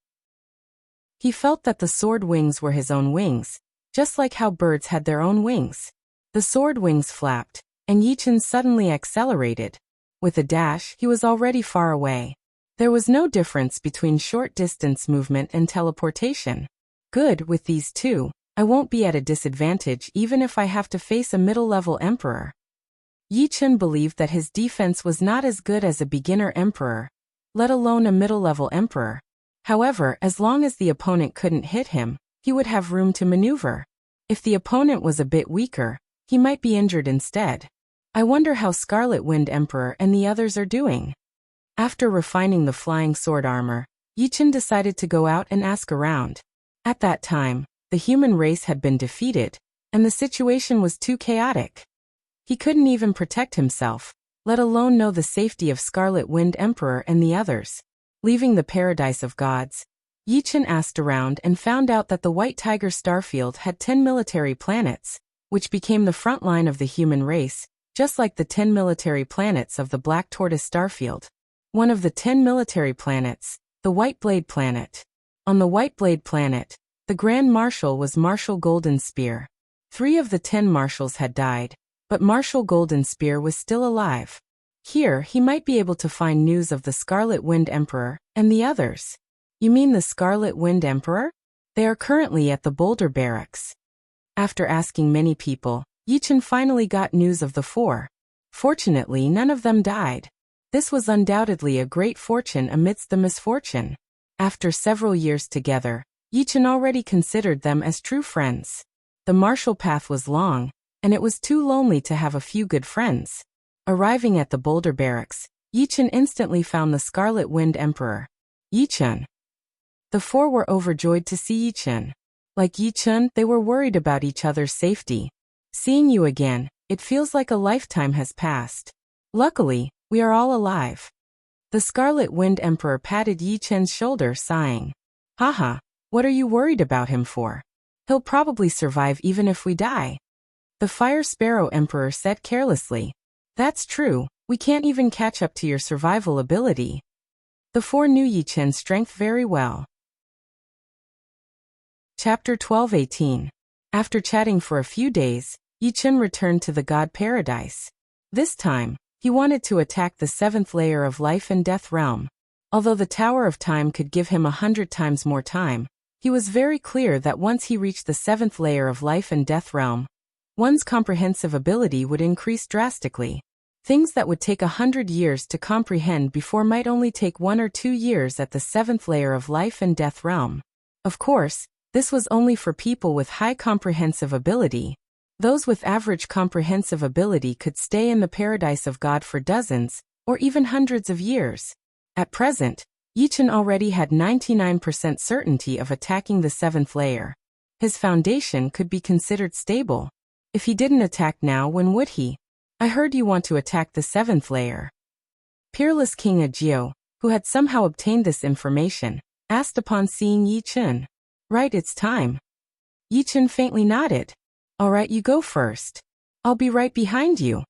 Speaker 1: He felt that the sword wings were his own wings, just like how birds had their own wings. The sword wings flapped, and Yi Chen suddenly accelerated. With a dash, he was already far away. There was no difference between short-distance movement and teleportation. Good, with these two, I won't be at a disadvantage even if I have to face a middle-level emperor. Yi Chen believed that his defense was not as good as a beginner emperor, let alone a middle-level emperor. However, as long as the opponent couldn't hit him, he would have room to maneuver. If the opponent was a bit weaker, he might be injured instead. I wonder how Scarlet Wind Emperor and the others are doing. After refining the flying sword armor, Yi Chen decided to go out and ask around. At that time, the human race had been defeated, and the situation was too chaotic. He couldn't even protect himself, let alone know the safety of Scarlet Wind Emperor and the others. Leaving the Paradise of Gods, Yi Chen asked around and found out that the White Tiger Starfield had 10 military planets, which became the front line of the human race, just like the 10 military planets of the Black Tortoise Starfield. One of the 10 military planets, the White Blade Planet. On the White Blade Planet, the Grand Marshal was Marshal Golden Spear. 3 of the 10 marshals had died, but Marshal Golden Spear was still alive. Here, he might be able to find news of the Scarlet Wind Emperor and the others. You mean the Scarlet Wind Emperor? They are currently at the Boulder Barracks. After asking many people, Yi Chen finally got news of the 4. Fortunately, none of them died. This was undoubtedly a great fortune amidst the misfortune. After several years together, Yi Chen already considered them as true friends. The martial path was long, and it was too lonely to have a few good friends. Arriving at the Boulder Barracks, Yi Chen instantly found the Scarlet Wind Emperor. Yi Chen. The 4 were overjoyed to see Yi Chen. Like Yi Chen, they were worried about each other's safety. Seeing you again, it feels like a lifetime has passed. Luckily, we are all alive. The Scarlet Wind Emperor patted Yi Chen's shoulder, sighing. Haha, what are you worried about him for? He'll probably survive even if we die. The Fire Sparrow Emperor said carelessly. That's true, we can't even catch up to your survival ability. The 4 knew Yi Chen's strength very well. Chapter 12-18. After chatting for a few days, Yi Chen returned to the God Paradise. This time, he wanted to attack the 7th layer of Life and Death Realm. Although the Tower of Time could give him 100 times more time, he was very clear that once he reached the 7th layer of Life and Death Realm, one's comprehensive ability would increase drastically. Things that would take 100 years to comprehend before might only take 1 or 2 years at the 7th layer of Life and Death Realm. Of course, this was only for people with high comprehensive ability. Those with average comprehensive ability could stay in the Paradise of God for dozens, or even hundreds of years. At present, Yi Chen already had 99% certainty of attacking the 7th layer. His foundation could be considered stable. If he didn't attack now, when would he? I heard you want to attack the 7th layer. Peerless King Agio, who had somehow obtained this information, asked upon seeing Yi Chen. Right, it's time. Yi Chen faintly nodded. Alright, you go first. I'll be right behind you.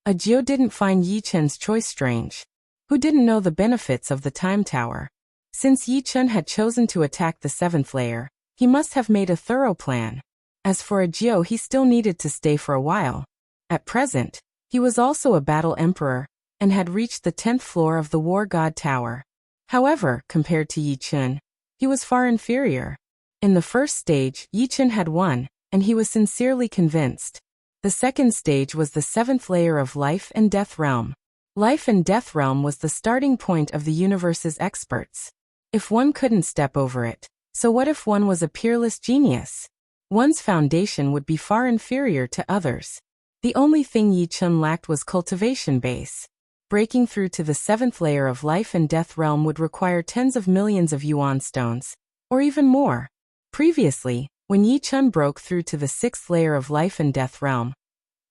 Speaker 1: Agio didn't find Yi Chen's choice strange. Who didn't know the benefits of the Time Tower? Since Yi Chen had chosen to attack the 7th layer, he must have made a thorough plan. As for Agio, he still needed to stay for a while. At present, he was also a battle emperor, and had reached the 10th floor of the War God Tower. However, compared to Yi Chen, he was far inferior. In the first stage, Yi Chen had won, and he was sincerely convinced. The second stage was the seventh layer of life and death realm. Life and death realm was the starting point of the universe's experts. If one couldn't step over it, so what if one was a peerless genius? One's foundation would be far inferior to others. The only thing Yi Chun lacked was cultivation base. Breaking through to the seventh layer of life and death realm would require tens of millions of yuan stones, or even more. Previously, when Yi Chun broke through to the sixth layer of life and death realm,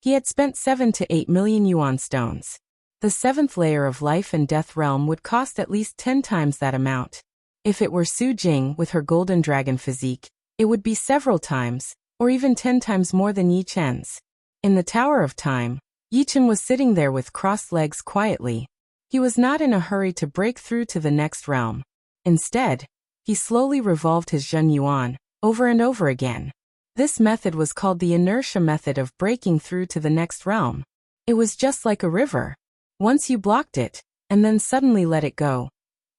Speaker 1: he had spent 7 to 8 million yuan stones. The seventh layer of life and death realm would cost at least 10 times that amount. If it were Su Jing with her golden dragon physique, it would be several times, or even 10 times more than Yi Chen's. In the Tower of Time, Yi Chen was sitting there with crossed legs quietly. He was not in a hurry to break through to the next realm. Instead, he slowly revolved his Zhen Yuan, over and over again. This method was called the inertia method of breaking through to the next realm. It was just like a river. Once you blocked it, and then suddenly let it go,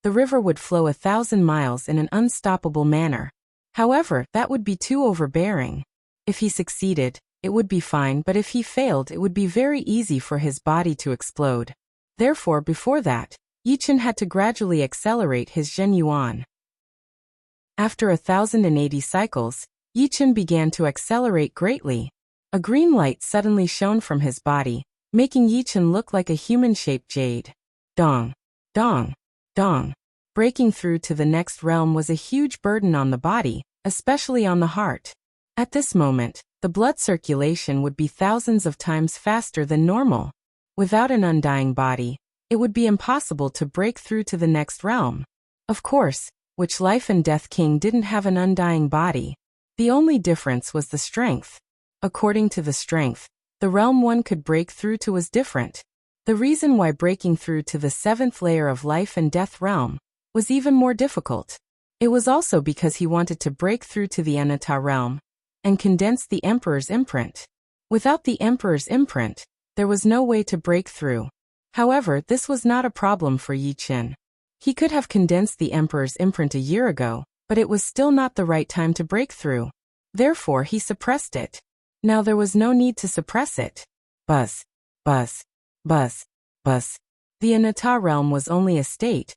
Speaker 1: the river would flow 1,000 miles in an unstoppable manner. However, that would be too overbearing. If he succeeded, it would be fine, but if he failed, it would be very easy for his body to explode. Therefore, before that, Yi Chen had to gradually accelerate his Zhen Yuan. After 1,080 cycles, Yi Chen began to accelerate greatly. A green light suddenly shone from his body, making Yi Chen look like a human-shaped jade. Dong, dong, dong. Breaking through to the next realm was a huge burden on the body, especially on the heart. At this moment, the blood circulation would be thousands of times faster than normal. Without an undying body, it would be impossible to break through to the next realm. Of course, which life and death king didn't have an undying body? The only difference was the strength. According to the strength, the realm one could break through to was different. The reason why breaking through to the seventh layer of life and death realm was even more difficult. It was also because he wanted to break through to the Anatta realm and condense the Emperor's imprint. Without the Emperor's imprint, there was no way to break through. However, this was not a problem for Yi Chen. He could have condensed the Emperor's imprint a year ago, but it was still not the right time to break through. Therefore, he suppressed it. Now there was no need to suppress it. Buzz, buzz, buzz, buzz. The Anatta realm was only a state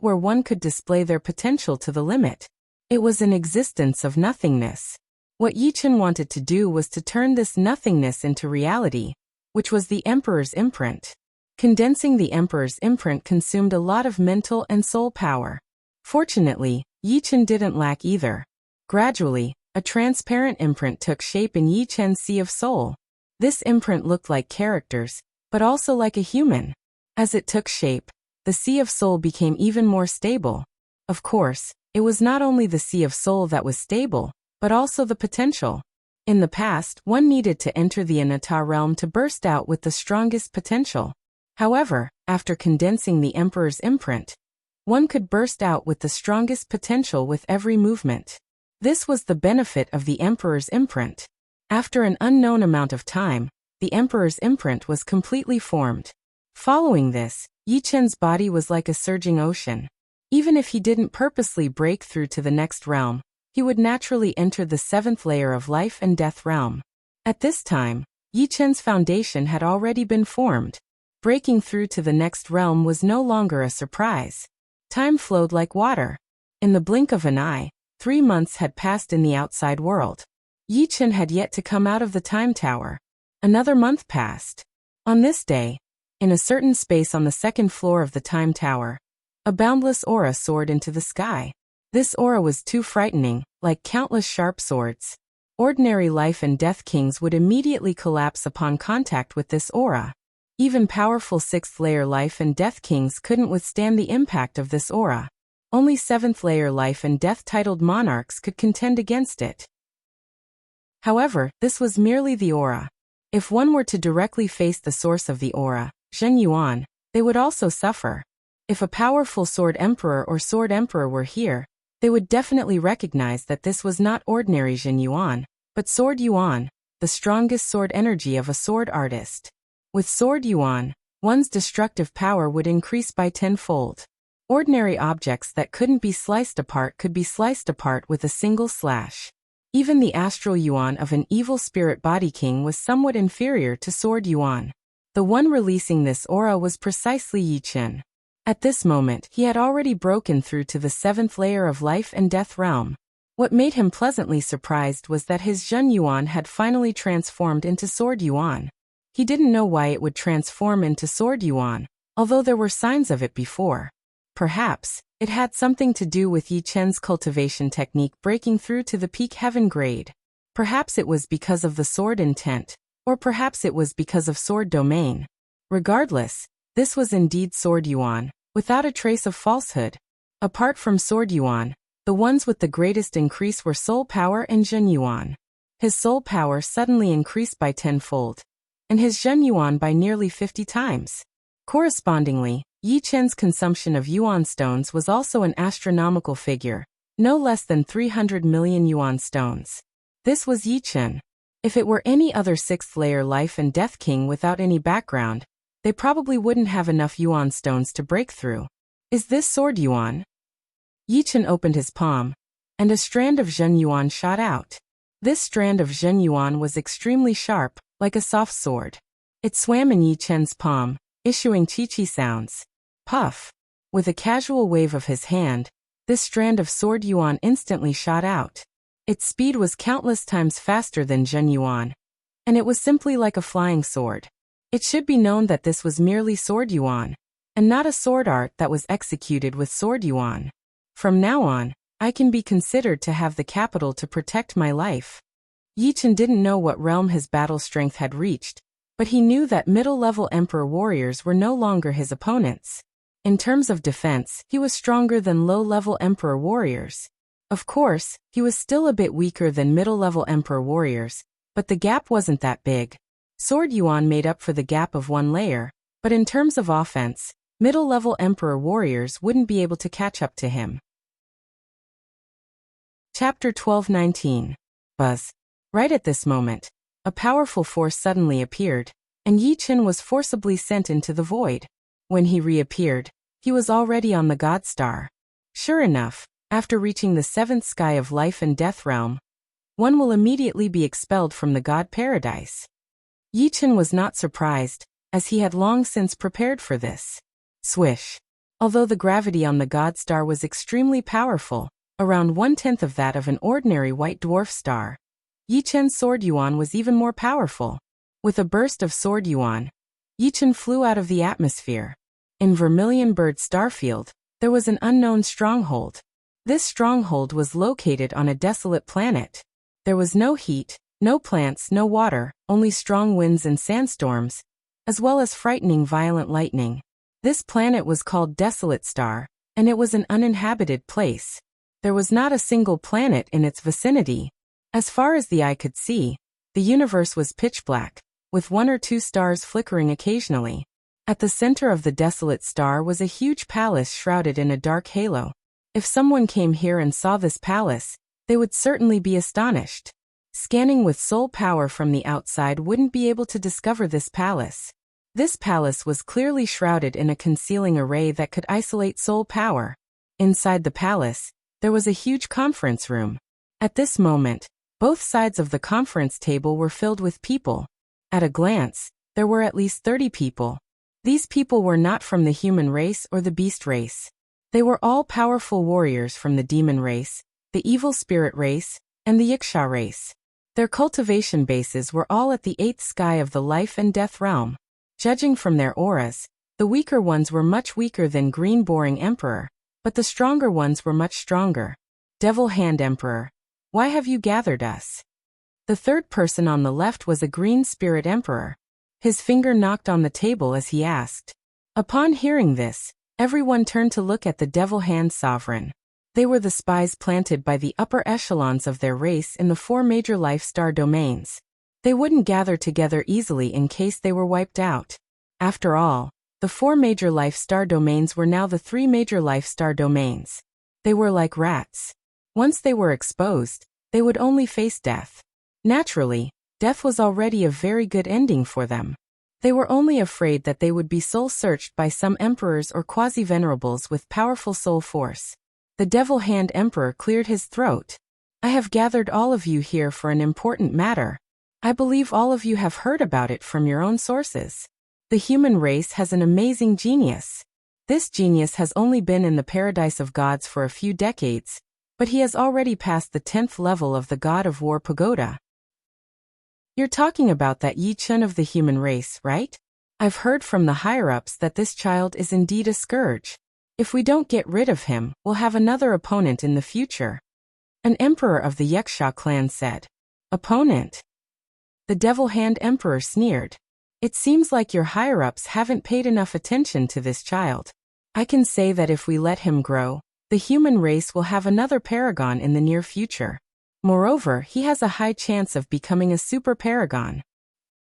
Speaker 1: where one could display their potential to the limit. It was an existence of nothingness. What Yi Chen wanted to do was to turn this nothingness into reality, which was the Emperor's imprint. Condensing the Emperor's imprint consumed a lot of mental and soul power. Fortunately, Yi Chen didn't lack either. Gradually, a transparent imprint took shape in Yi Chen's Sea of Soul. This imprint looked like characters, but also like a human. As it took shape, the Sea of Soul became even more stable. Of course, it was not only the Sea of Soul that was stable, but also the potential. In the past, one needed to enter the Anatta realm to burst out with the strongest potential. However, after condensing the Emperor's imprint, one could burst out with the strongest potential with every movement. This was the benefit of the Emperor's imprint. After an unknown amount of time, the Emperor's imprint was completely formed. Following this, Yi Chen's body was like a surging ocean. Even if he didn't purposely break through to the next realm, he would naturally enter the seventh layer of life and death realm. At this time, Yi Chen's foundation had already been formed. Breaking through to the next realm was no longer a surprise. Time flowed like water. In the blink of an eye, 3 months had passed in the outside world. Yi Chen had yet to come out of the time tower. Another month passed. On this day, in a certain space on the second floor of the time tower, a boundless aura soared into the sky. This aura was too frightening, like countless sharp swords. Ordinary life and death kings would immediately collapse upon contact with this aura. Even powerful sixth-layer life and death kings couldn't withstand the impact of this aura. Only seventh-layer life and death-titled monarchs could contend against it. However, this was merely the aura. If one were to directly face the source of the aura, Zhen Yuan, they would also suffer. If a powerful sword emperor or sword emperor were here, they would definitely recognize that this was not ordinary Zhen Yuan, but sword Yuan, the strongest sword energy of a sword artist. With sword Yuan, one's destructive power would increase by 10-fold. Ordinary objects that couldn't be sliced apart could be sliced apart with a single slash. Even the astral yuan of an evil spirit body king was somewhat inferior to sword yuan. The one releasing this aura was precisely Yi Chen. At this moment, he had already broken through to the 7th layer of life and death realm. What made him pleasantly surprised was that his Zhen Yuan had finally transformed into Sword Yuan. He didn't know why it would transform into Sword Yuan, although there were signs of it before. Perhaps, it had something to do with Yi Chen's cultivation technique breaking through to the peak heaven grade. Perhaps it was because of the sword intent, or perhaps it was because of sword domain. Regardless, this was indeed Sword Yuan, without a trace of falsehood. Apart from Sword Yuan, the ones with the greatest increase were Soul Power and Zhen Yuan. His Soul Power suddenly increased by 10-fold, and his Zhen Yuan by nearly 50 times. Correspondingly, Yi Chen's consumption of Yuan stones was also an astronomical figure, no less than 300 million Yuan stones. This was Yi Chen. If it were any other 6th layer life and death king without any background, they probably wouldn't have enough Yuan stones to break through. Is this Sword Yuan? Yi Chen opened his palm, and a strand of Zhen Yuan shot out. This strand of Zhen Yuan was extremely sharp, like a soft sword. It swam in Yi Chen's palm, issuing chi-chi sounds. Puff! With a casual wave of his hand, this strand of Sword Yuan instantly shot out. Its speed was countless times faster than Zhen Yuan, and it was simply like a flying sword. It should be known that this was merely Sword Yuan, and not a sword art that was executed with Sword Yuan. From now on, I can be considered to have the capital to protect my life. Yi Chen didn't know what realm his battle strength had reached, but he knew that middle-level Emperor warriors were no longer his opponents. In terms of defense, he was stronger than low-level Emperor warriors. Of course, he was still a bit weaker than middle-level Emperor warriors, but the gap wasn't that big. Sword Yuan made up for the gap of 1 layer, but in terms of offense, middle-level Emperor warriors wouldn't be able to catch up to him. Chapter 12-19. Buzz. Right at this moment, a powerful force suddenly appeared, and Yi Chen was forcibly sent into the void. When he reappeared, he was already on the God Star. Sure enough, after reaching the 7th sky of life and death realm, one will immediately be expelled from the God Paradise. Yi Chen was not surprised, as he had long since prepared for this. Swish. Although the gravity on the God Star was extremely powerful, around 1/10 of that of an ordinary white dwarf star, Yi Chen's Sword Yuan was even more powerful. With a burst of Sword Yuan, Yi Chen flew out of the atmosphere. In Vermilion Bird Starfield, there was an unknown stronghold. This stronghold was located on a desolate planet. There was no heat, no plants, no water, only strong winds and sandstorms, as well as frightening violent lightning. This planet was called Desolate Star, and it was an uninhabited place. There was not a single planet in its vicinity. As far as the eye could see, the universe was pitch black, with 1 or 2 stars flickering occasionally. At the center of the Desolate Star was a huge palace shrouded in a dark halo. If someone came here and saw this palace, they would certainly be astonished. Scanning with soul power from the outside wouldn't be able to discover this palace. This palace was clearly shrouded in a concealing array that could isolate soul power. Inside the palace, there was a huge conference room. At this moment, both sides of the conference table were filled with people. At a glance, there were at least 30 people. These people were not from the human race or the beast race. They were all powerful warriors from the demon race, the evil spirit race, and the Yiksha race. Their cultivation bases were all at the 8th sky of the life and death realm. Judging from their auras, the weaker ones were much weaker than Green Boring Emperor, but the stronger ones were much stronger. Devil Hand Emperor, why have you gathered us? The third person on the left was a Green Spirit Emperor. His finger knocked on the table as he asked. Upon hearing this, everyone turned to look at the Devil Hand Sovereign. They were the spies planted by the upper echelons of their race in the 4 major life star domains. They wouldn't gather together easily in case they were wiped out. After all, the 4 major life star domains were now the 3 major life star domains. They were like rats. Once they were exposed, they would only face death. Naturally, death was already a very good ending for them. They were only afraid that they would be soul-searched by some emperors or quasi-venerables with powerful soul force. The Devil Hand Emperor cleared his throat. I have gathered all of you here for an important matter. I believe all of you have heard about it from your own sources. The human race has an amazing genius. This genius has only been in the paradise of gods for a few decades, but he has already passed the 10th level of the God of War pagoda. You're talking about that Yi Chun of the human race, right? I've heard from the higher-ups that this child is indeed a scourge. If we don't get rid of him, we'll have another opponent in the future. An emperor of the Yaksha clan said. Opponent? The Devil Hand Emperor sneered. It seems like your higher-ups haven't paid enough attention to this child. I can say that if we let him grow, the human race will have another paragon in the near future. Moreover, he has a high chance of becoming a super paragon.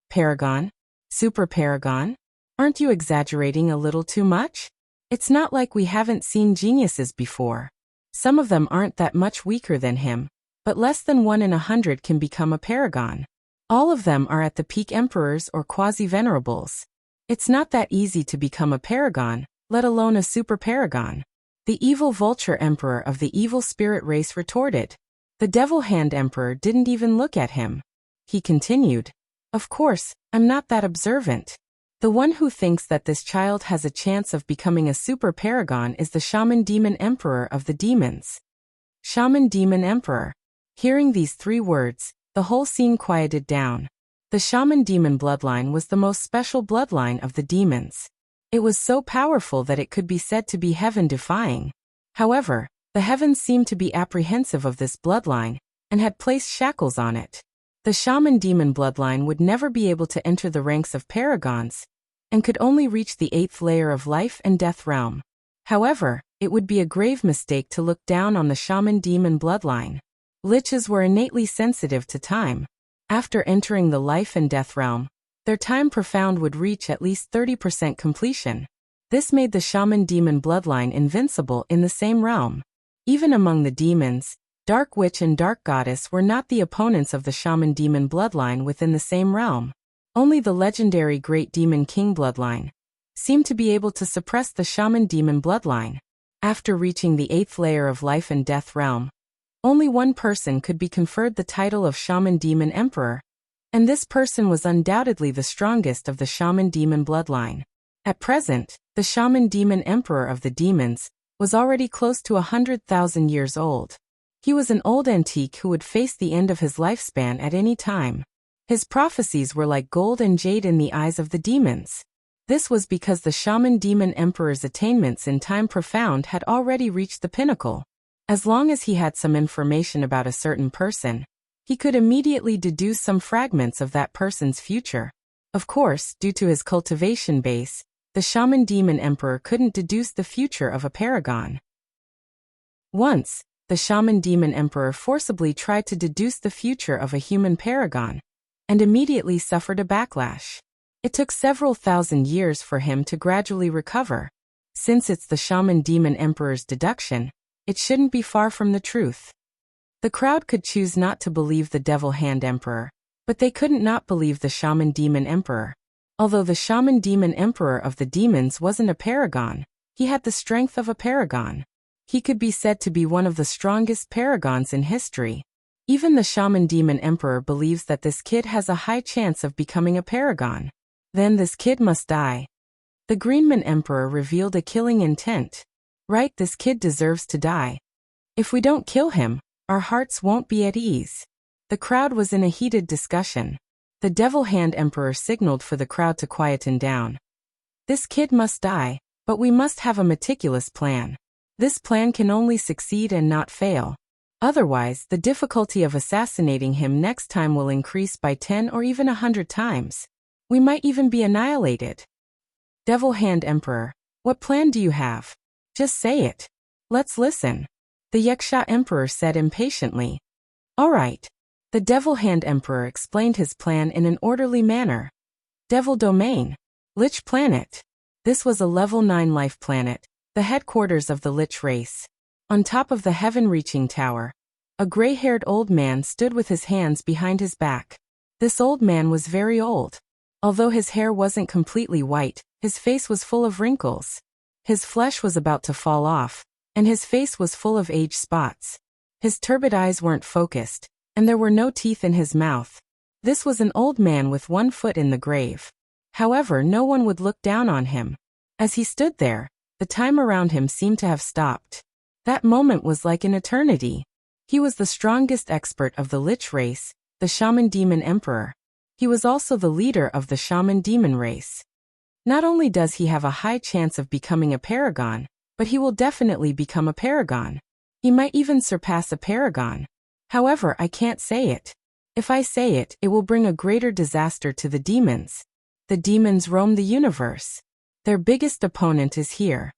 Speaker 1: Paragon? Super paragon? Aren't you exaggerating a little too much? It's not like we haven't seen geniuses before. Some of them aren't that much weaker than him, but less than 1 in 100 can become a paragon. All of them are at the peak emperors or quasi-venerables. It's not that easy to become a paragon, let alone a super paragon. The evil vulture emperor of the evil spirit race retorted. The Devil Hand Emperor didn't even look at him. He continued, Of course, I'm not that observant. The one who thinks that this child has a chance of becoming a super paragon is the Shaman Demon Emperor of the demons. Shaman Demon Emperor. Hearing these 3 words, the whole scene quieted down. The Shaman Demon bloodline was the most special bloodline of the demons. It was so powerful that it could be said to be heaven-defying. However, the heavens seemed to be apprehensive of this bloodline, and had placed shackles on it. The Shaman Demon bloodline would never be able to enter the ranks of paragons, and could only reach the 8th layer of life and death realm. However, it would be a grave mistake to look down on the Shaman Demon bloodline. Liches were innately sensitive to time. After entering the life and death realm, their time profound would reach at least 30% completion. This made the Shaman Demon bloodline invincible in the same realm. Even among the demons, Dark Witch and Dark Goddess were not the opponents of the Shaman Demon bloodline within the same realm. Only the legendary Great Demon King bloodline seemed to be able to suppress the Shaman Demon bloodline. After reaching the 8th layer of life and death realm, only one person could be conferred the title of Shaman Demon Emperor, and this person was undoubtedly the strongest of the Shaman Demon bloodline. At present, the Shaman Demon Emperor of the demons was already close to 100,000 years old. He was an old antique who would face the end of his lifespan at any time. His prophecies were like gold and jade in the eyes of the demons. This was because the Shaman Demon Emperor's attainments in time profound had already reached the pinnacle. As long as he had some information about a certain person, he could immediately deduce some fragments of that person's future. Of course, due to his cultivation base, the Shaman Demon Emperor couldn't deduce the future of a paragon. Once, the Shaman Demon Emperor forcibly tried to deduce the future of a human paragon, and immediately suffered a backlash. It took several thousand years for him to gradually recover. Since it's the Shaman Demon Emperor's deduction, it shouldn't be far from the truth. The crowd could choose not to believe the Devil Hand Emperor, but they couldn't not believe the Shaman Demon Emperor. Although the Shaman Demon Emperor of the demons wasn't a paragon, he had the strength of a paragon. He could be said to be one of the strongest paragons in history. Even the Shaman Demon Emperor believes that this kid has a high chance of becoming a paragon. Then this kid must die. The Greenman Emperor revealed a killing intent. Right, this kid deserves to die. If we don't kill him, our hearts won't be at ease. The crowd was in a heated discussion. The Devil Hand Emperor signaled for the crowd to quieten down. This kid must die, but we must have a meticulous plan. This plan can only succeed and not fail. Otherwise, the difficulty of assassinating him next time will increase by 10 or even 100 times. We might even be annihilated. Devil Hand Emperor, what plan do you have? Just say it. Let's listen. The Yaksha Emperor said impatiently. All right. The Devil Hand Emperor explained his plan in an orderly manner. Devil Domain. Lich Planet. This was a level 9 life planet, the headquarters of the Lich race. On top of the heaven-reaching tower, a gray-haired old man stood with his hands behind his back. This old man was very old. Although his hair wasn't completely white, his face was full of wrinkles. His flesh was about to fall off, and his face was full of age spots. His turbid eyes weren't focused, and there were no teeth in his mouth. This was an old man with one foot in the grave. However, no one would look down on him. As he stood there, the time around him seemed to have stopped. That moment was like an eternity. He was the strongest expert of the Lich race, the Shaman Demon Emperor. He was also the leader of the Shaman Demon race. Not only does he have a high chance of becoming a paragon, but he will definitely become a paragon. He might even surpass a paragon. However, I can't say it. If I say it, it will bring a greater disaster to the demons. The demons roam the universe. Their biggest opponent is here.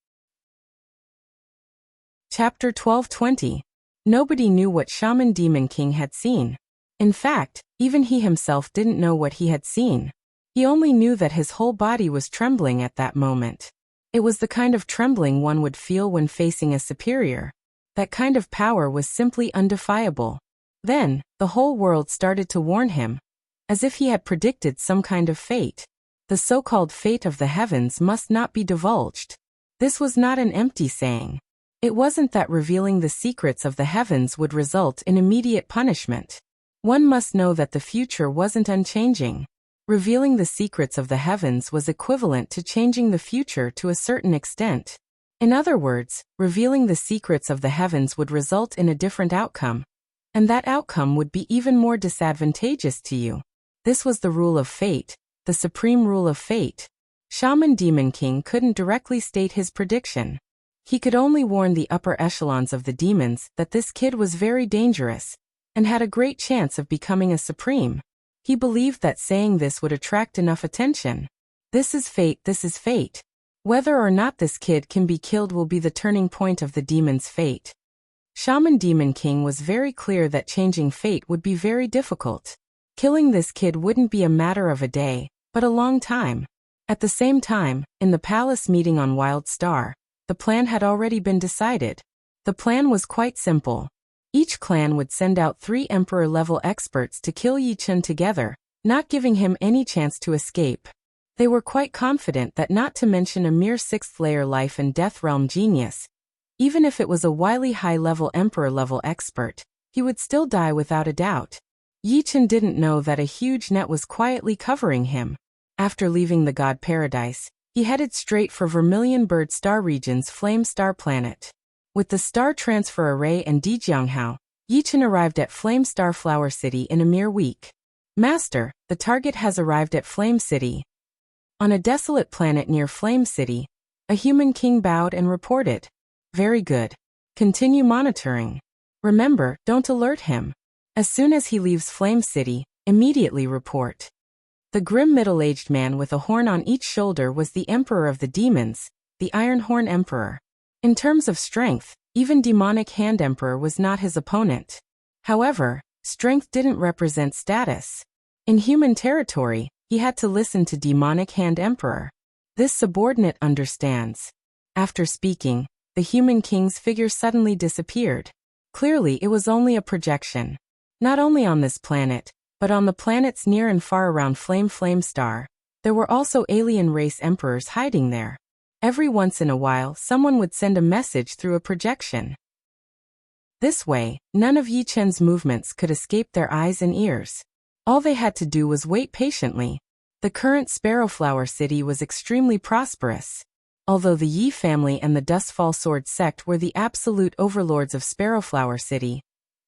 Speaker 1: Chapter 12:20. Nobody knew what Shaman Demon King had seen. In fact, even he himself didn't know what he had seen. He only knew that his whole body was trembling at that moment. It was the kind of trembling one would feel when facing a superior. That kind of power was simply undefiable. Then, the whole world started to warn him, as if he had predicted some kind of fate. The so-called fate of the heavens must not be divulged. This was not an empty saying. It wasn't that revealing the secrets of the heavens would result in immediate punishment. One must know that the future wasn't unchanging. Revealing the secrets of the heavens was equivalent to changing the future to a certain extent. In other words, revealing the secrets of the heavens would result in a different outcome, and that outcome would be even more disadvantageous to you. This was the rule of fate, the supreme rule of fate. Shaman Demon King couldn't directly state his prediction. He could only warn the upper echelons of the demons that this kid was very dangerous, and had a great chance of becoming a supreme. He believed that saying this would attract enough attention. This is fate, this is fate. Whether or not this kid can be killed will be the turning point of the demon's fate. Shaman Demon King was very clear that changing fate would be very difficult. Killing this kid wouldn't be a matter of a day, but a long time. At the same time, in the palace meeting on Wild Star, the plan had already been decided. The plan was quite simple. Each clan would send out 3 Emperor-level experts to kill Yi Chen together, not giving him any chance to escape. They were quite confident that not to mention a mere 6th-layer life and death realm genius, even if it was a wily high-level Emperor-level expert, he would still die without a doubt. Yi Chen didn't know that a huge net was quietly covering him. After leaving the God Paradise, he headed straight for Vermilion Bird Star Region's Flame Star Planet. With the Star Transfer Array and Dijianghao, Yi Chen arrived at Flame Star Flower City in a mere week. Master, the target has arrived at Flame City. On a desolate planet near Flame City, a human king bowed and reported. Very good. Continue monitoring. Remember, don't alert him. As soon as he leaves Flame City, immediately report. The grim middle-aged man with a horn on each shoulder was the Emperor of the Demons, the Iron Horn Emperor. In terms of strength, even Demonic Hand Emperor was not his opponent. However, strength didn't represent status. In human territory, he had to listen to Demonic Hand Emperor. This subordinate understands. After speaking, the human king's figure suddenly disappeared. Clearly, it was only a projection. Not only on this planet, but on the planets near and far around Flame Star, there were also alien race emperors hiding there. Every once in a while, someone would send a message through a projection. This way, none of Yi Chen's movements could escape their eyes and ears. All they had to do was wait patiently. The current Sparrowflower City was extremely prosperous. Although the Yi family and the Dustfall Sword sect were the absolute overlords of Sparrowflower City,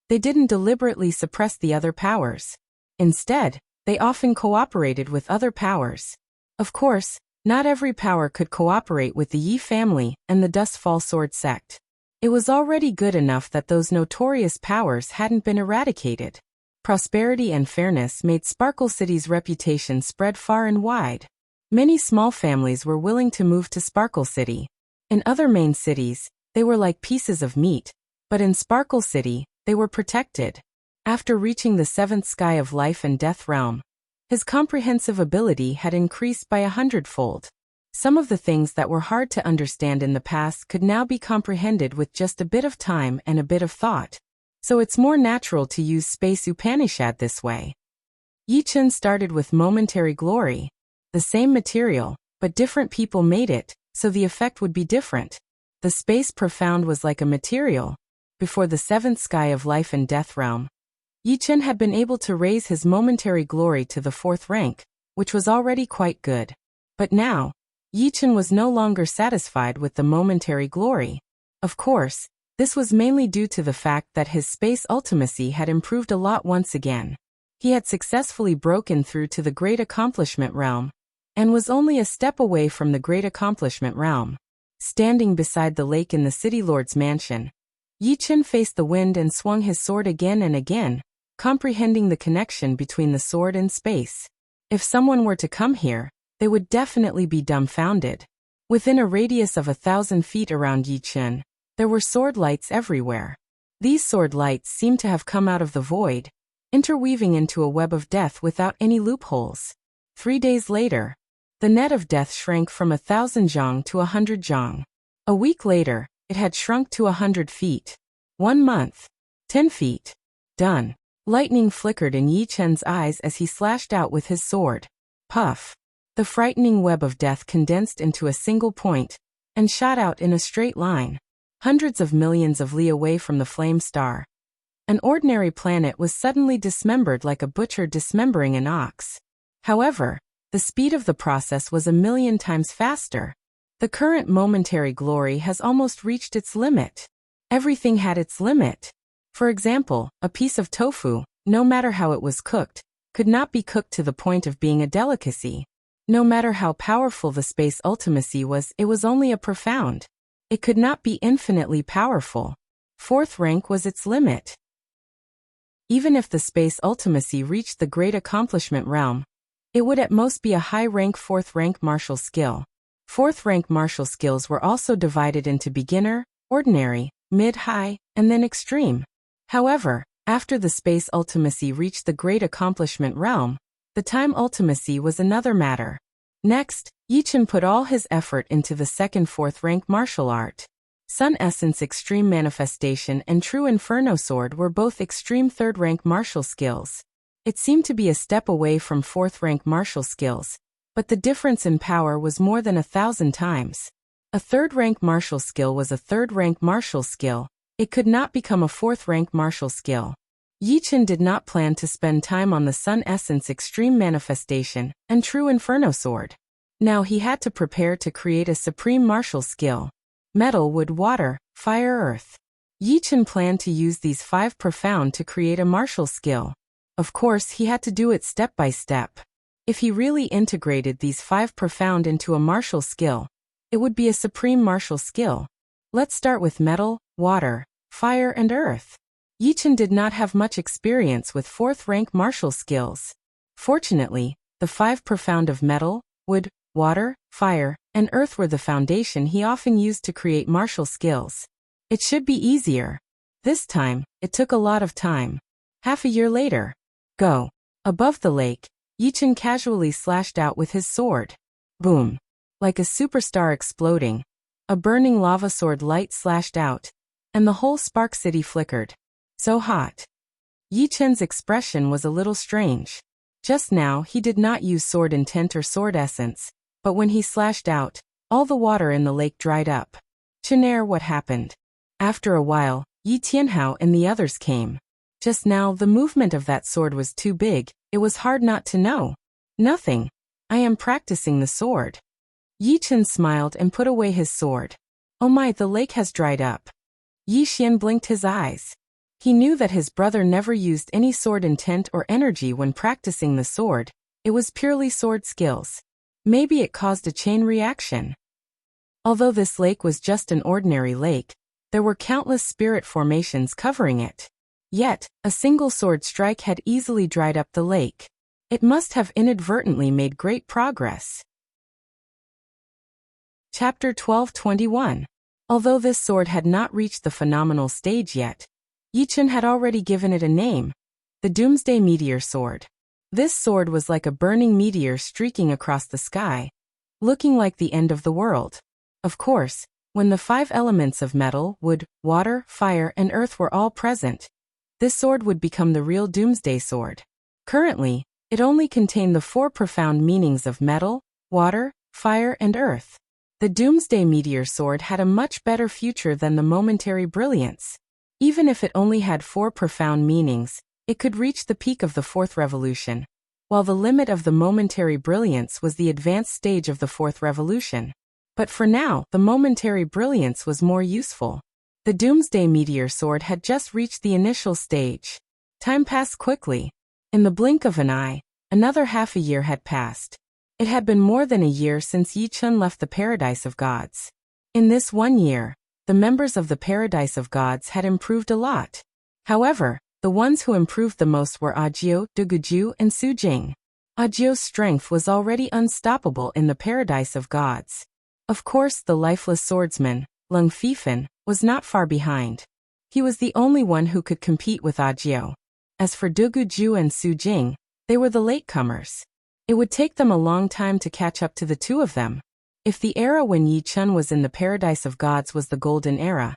Speaker 1: they didn't deliberately suppress the other powers. Instead, they often cooperated with other powers. Of course, not every power could cooperate with the Yi family and the Dustfall Sword sect. It was already good enough that those notorious powers hadn't been eradicated. Prosperity and fairness made Sparkle City's reputation spread far and wide. Many small families were willing to move to Sparkle City. In other main cities, they were like pieces of meat, but in Sparkle City, they were protected. After reaching the 7th sky of life and death realm, his comprehensive ability had increased by 100-fold. Some of the things that were hard to understand in the past could now be comprehended with just a bit of time and a bit of thought. So it's more natural to use Space Upanishad this way. Yi Chen started with momentary glory. The same material, but different people made it, so the effect would be different. The Space Profound was like a material. before the seventh sky of life and death realm. Yi Chen had been able to raise his momentary glory to the 4th rank, which was already quite good. But now, Yi Chen was no longer satisfied with the momentary glory. Of course, this was mainly due to the fact that his space ultimacy had improved a lot once again. He had successfully broken through to the Great Accomplishment realm, and was only a step away from the Great Accomplishment realm. Standing beside the lake in the City Lord's mansion, Yi Chen faced the wind and swung his sword again and again, comprehending the connection between the sword and space. If someone were to come here, they would definitely be dumbfounded. Within a radius of 1,000 feet around Yi Chen, there were sword lights everywhere. These sword lights seemed to have come out of the void, interweaving into a web of death without any loopholes. 3 days later, the net of death shrank from 1,000 zhang to 100 zhang. A week later, it had shrunk to 100 feet. 1 month. 10 feet. Done. Lightning flickered in Yi Chen's eyes as he slashed out with his sword. Puff. The frightening web of death condensed into a single point, and shot out in a straight line, hundreds of millions of li away from the flame star. An ordinary planet was suddenly dismembered like a butcher dismembering an ox. However, the speed of the process was 1,000,000 times faster. The current momentary glory has almost reached its limit. Everything had its limit. For example, a piece of tofu, no matter how it was cooked, could not be cooked to the point of being a delicacy. No matter how powerful the space ultimacy was, it was only a profound. It could not be infinitely powerful. 4th rank was its limit. Even if the space ultimacy reached the Great Accomplishment realm, it would at most be a high-rank 4th rank martial skill. 4th rank martial skills were also divided into beginner, ordinary, mid-high, and then extreme. However, after the space ultimacy reached the Great Accomplishment realm, the time ultimacy was another matter. Next, Yi Chen put all his effort into the second 4th rank martial art. Sun Essence Extreme Manifestation and True Inferno Sword were both extreme 3rd rank martial skills. It seemed to be a step away from 4th rank martial skills, but the difference in power was more than 1,000 times. A 3rd rank martial skill was a 3rd rank martial skill. It could not become a 4th rank martial skill. Yi Chen did not plan to spend time on the Sun Essence Extreme Manifestation and True Inferno Sword. Now he had to prepare to create a supreme martial skill. Metal, wood, water, fire, earth. Yi Chen planned to use these 5 profound to create a martial skill. Of course, he had to do it step by step. If he really integrated these 5 profound into a martial skill, it would be a supreme martial skill. Let's start with metal, water, fire, and earth. Yi Chen did not have much experience with 4th rank martial skills. Fortunately, the 5 profound of metal, wood, water, fire, and earth were the foundation he often used to create martial skills. It should be easier. This time, it took a lot of time. Half a year later. Go. Above the lake, Yi Chen casually slashed out with his sword. Boom. Like a superstar exploding, a burning lava sword light slashed out, and the whole Spark City flickered. So hot. Yi Chen's expression was a little strange. Just now he did not use sword intent or sword essence, but when he slashed out, all the water in the lake dried up. Chenair, what happened? After a while, Yi Tianhao and the others came. Just now the movement of that sword was too big, it was hard not to know. Nothing. I am practicing the sword. Yi Chen smiled and put away his sword. Oh my, the lake has dried up. Yi Xian blinked his eyes. He knew that his brother never used any sword intent or energy when practicing the sword. It was purely sword skills. Maybe it caused a chain reaction. Although this lake was just an ordinary lake, there were countless spirit formations covering it. Yet, a single sword strike had easily dried up the lake. It must have inadvertently made great progress. Chapter 12:21. Although this sword had not reached the phenomenal stage yet, Yi Chen had already given it a name, the Doomsday Meteor Sword. This sword was like a burning meteor streaking across the sky, looking like the end of the world. Of course, when the 5 elements of metal, wood, water, fire, and earth were all present, this sword would become the real Doomsday Sword. Currently, it only contained the 4 profound meanings of metal, water, fire, and earth. The Doomsday Meteor Sword had a much better future than the momentary brilliance. Even if it only had 4 profound meanings, it could reach the peak of the 4th revolution, while the limit of the momentary brilliance was the advanced stage of the 4th revolution. But for now, the momentary brilliance was more useful. The Doomsday Meteor Sword had just reached the initial stage. Time passed quickly. In the blink of an eye, another half a year had passed. It had been more than a year since Yi Chun left the Paradise of Gods. In this 1 year, the members of the Paradise of Gods had improved a lot. However, the ones who improved the most were Ajio, Duguju, and Su Jing. Ajio's strength was already unstoppable in the Paradise of Gods. Of course, the lifeless swordsman, Lung Fifan, was not far behind. He was the only one who could compete with Ajio. As for Duguju and Su Jing, they were the latecomers. It would take them a long time to catch up to the two of them. If the era when Yi Chun was in the Paradise of Gods was the Golden Era,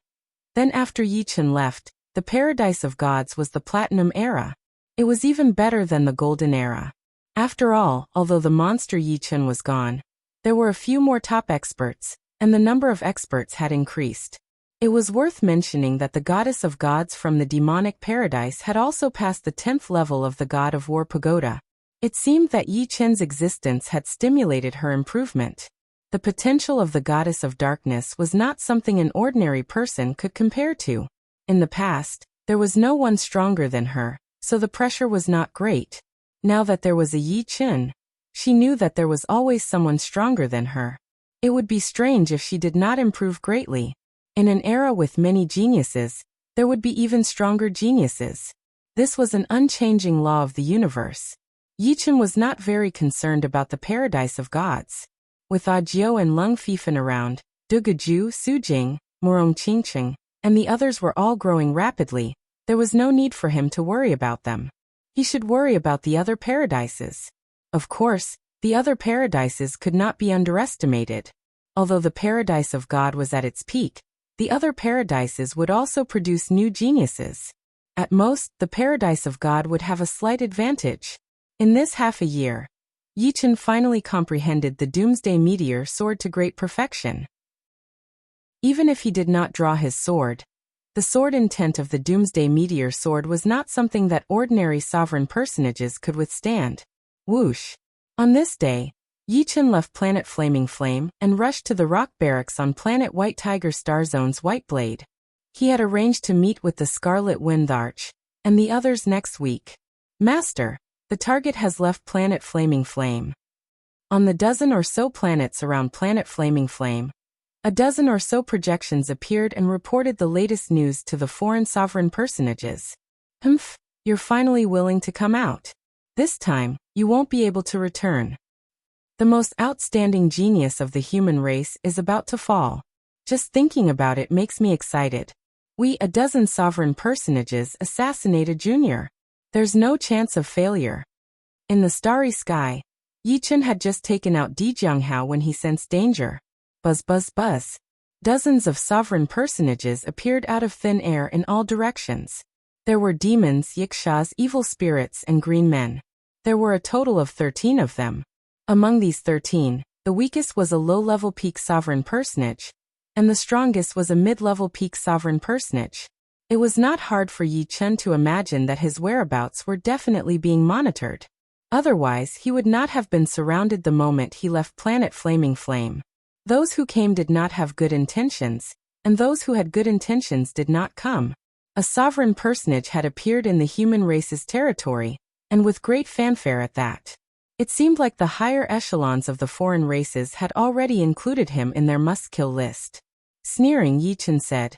Speaker 1: then after Yi Chun left, the Paradise of Gods was the Platinum Era. It was even better than the Golden Era. After all, although the monster Yi Chun was gone, there were a few more top experts, and the number of experts had increased. It was worth mentioning that the Goddess of Gods from the demonic paradise had also passed the 10th level of the God of War Pagoda. It seemed that Yi Chun's existence had stimulated her improvement. The potential of the Goddess of Darkness was not something an ordinary person could compare to. In the past, there was no one stronger than her, so the pressure was not great. Now that there was a Yi Chun, she knew that there was always someone stronger than her. It would be strange if she did not improve greatly. In an era with many geniuses, there would be even stronger geniuses. This was an unchanging law of the universe. Yi Chun was not very concerned about the Paradise of Gods. With Ajio and Lung Fifan around, Duguju, Su Jing, Murong Qingqing, and the others were all growing rapidly, there was no need for him to worry about them. He should worry about the other paradises. Of course, the other paradises could not be underestimated. Although the Paradise of God was at its peak, the other paradises would also produce new geniuses. At most, the Paradise of God would have a slight advantage. In this half a year, Yi Chun finally comprehended the Doomsday Meteor Sword to great perfection. Even if he did not draw his sword, the sword intent of the Doomsday Meteor Sword was not something that ordinary sovereign personages could withstand. Whoosh! On this day, Yi Chun left planet Flaming Flame and rushed to the rock barracks on planet White Tiger Star Zone's White Blade. He had arranged to meet with the Scarlet Wind Arch and the others next week. Master, the target has left planet Flaming Flame. On the dozen or so planets around planet Flaming Flame, a dozen or so projections appeared and reported the latest news to the foreign sovereign personages. Humph, you're finally willing to come out. This time, you won't be able to return. The most outstanding genius of the human race is about to fall. Just thinking about it makes me excited. We, a dozen sovereign personages, assassinate a junior. There's no chance of failure. In the starry sky, Yi Chun had just taken out Di Jianghao when he sensed danger. Buzz buzz buzz. Dozens of sovereign personages appeared out of thin air in all directions. There were demons, yikshas, evil spirits, and green men. There were a total of 13 of them. Among these 13, the weakest was a low-level peak sovereign personage, and the strongest was a mid-level peak sovereign personage. It was not hard for Yi Chun to imagine that his whereabouts were definitely being monitored. Otherwise, he would not have been surrounded the moment he left planet Flaming Flame. Those who came did not have good intentions, and those who had good intentions did not come. A sovereign personage had appeared in the human race's territory, and with great fanfare at that. It seemed like the higher echelons of the foreign races had already included him in their must-kill list. Sneering, Yi Chun said,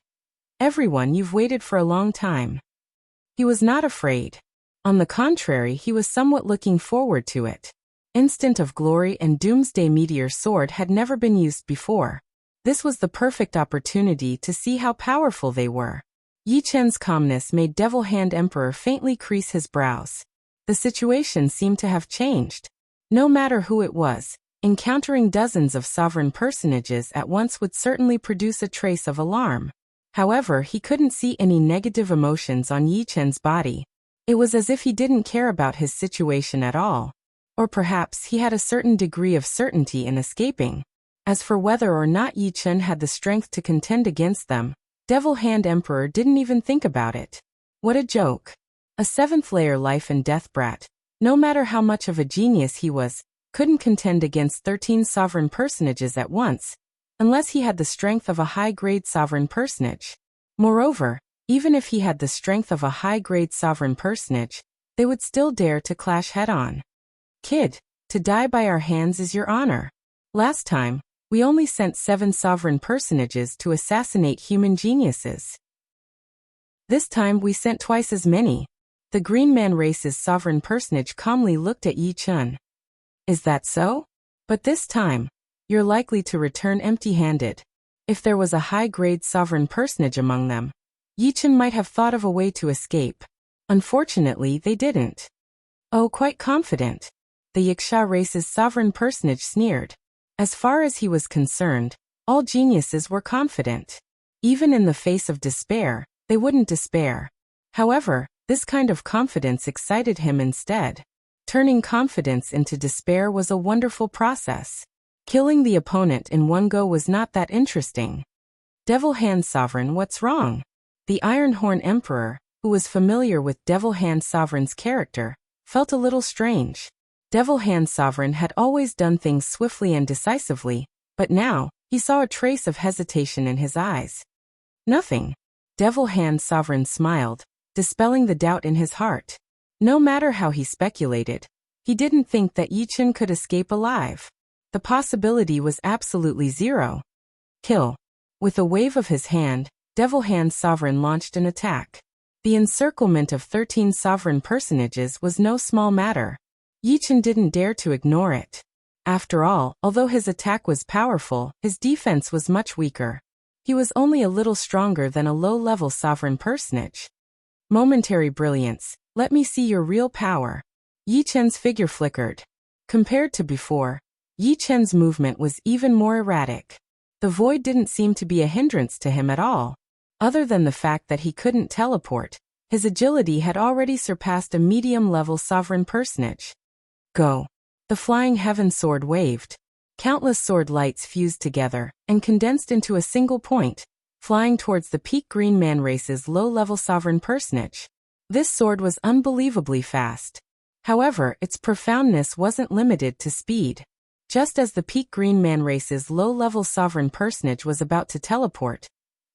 Speaker 1: "Everyone, you've waited for a long time." He was not afraid. On the contrary, he was somewhat looking forward to it. Instant of Glory and Doomsday Meteor Sword had never been used before. This was the perfect opportunity to see how powerful they were. Yi Chun's calmness made Devil Hand Emperor faintly crease his brows. The situation seemed to have changed. No matter who it was, encountering dozens of sovereign personages at once would certainly produce a trace of alarm. However, he couldn't see any negative emotions on Yi Chun's body. It was as if he didn't care about his situation at all. Or perhaps he had a certain degree of certainty in escaping. As for whether or not Yi Chun had the strength to contend against them, Devil Hand Emperor didn't even think about it. What a joke. A 7th layer life and death brat, no matter how much of a genius he was, couldn't contend against 13 sovereign personages at once, unless he had the strength of a high-grade sovereign personage. Moreover, even if he had the strength of a high-grade sovereign personage, they would still dare to clash head-on. Kid, to die by our hands is your honor. Last time, we only sent 7 sovereign personages to assassinate human geniuses. This time we sent twice as many. The Green Man race's sovereign personage calmly looked at Yi Chun. Is that so? But this time, you're likely to return empty-handed. If there was a high-grade sovereign personage among them, Yi Chun might have thought of a way to escape. Unfortunately, they didn't. Oh, quite confident. The Yiksha race's sovereign personage sneered. As far as he was concerned, all geniuses were confident. Even in the face of despair, they wouldn't despair. However, this kind of confidence excited him instead. Turning confidence into despair was a wonderful process. Killing the opponent in one go was not that interesting. Devil Hand Sovereign, what's wrong? The Iron Horn Emperor, who was familiar with Devil Hand Sovereign's character, felt a little strange. Devil Hand Sovereign had always done things swiftly and decisively, but now, he saw a trace of hesitation in his eyes. Nothing. Devil Hand Sovereign smiled, dispelling the doubt in his heart. No matter how he speculated, he didn't think that Yi Chun could escape alive. The possibility was absolutely zero. Kill. With a wave of his hand, Devil Hand Sovereign launched an attack. The encirclement of 13 sovereign personages was no small matter. Yi Chun didn't dare to ignore it. After all, although his attack was powerful, his defense was much weaker. He was only a little stronger than a low-level sovereign personage. Momentary brilliance. Let me see your real power. Yi Chun's figure flickered. Compared to before, Yi Chun's movement was even more erratic. The void didn't seem to be a hindrance to him at all. Other than the fact that he couldn't teleport, his agility had already surpassed a medium-level sovereign personage. Go. The flying heaven sword waved. Countless sword lights fused together and condensed into a single point, flying towards the Peak Green Man race's low-level sovereign personage. This sword was unbelievably fast. However, its profoundness wasn't limited to speed. Just as the Peak Green Man race's low-level sovereign personage was about to teleport,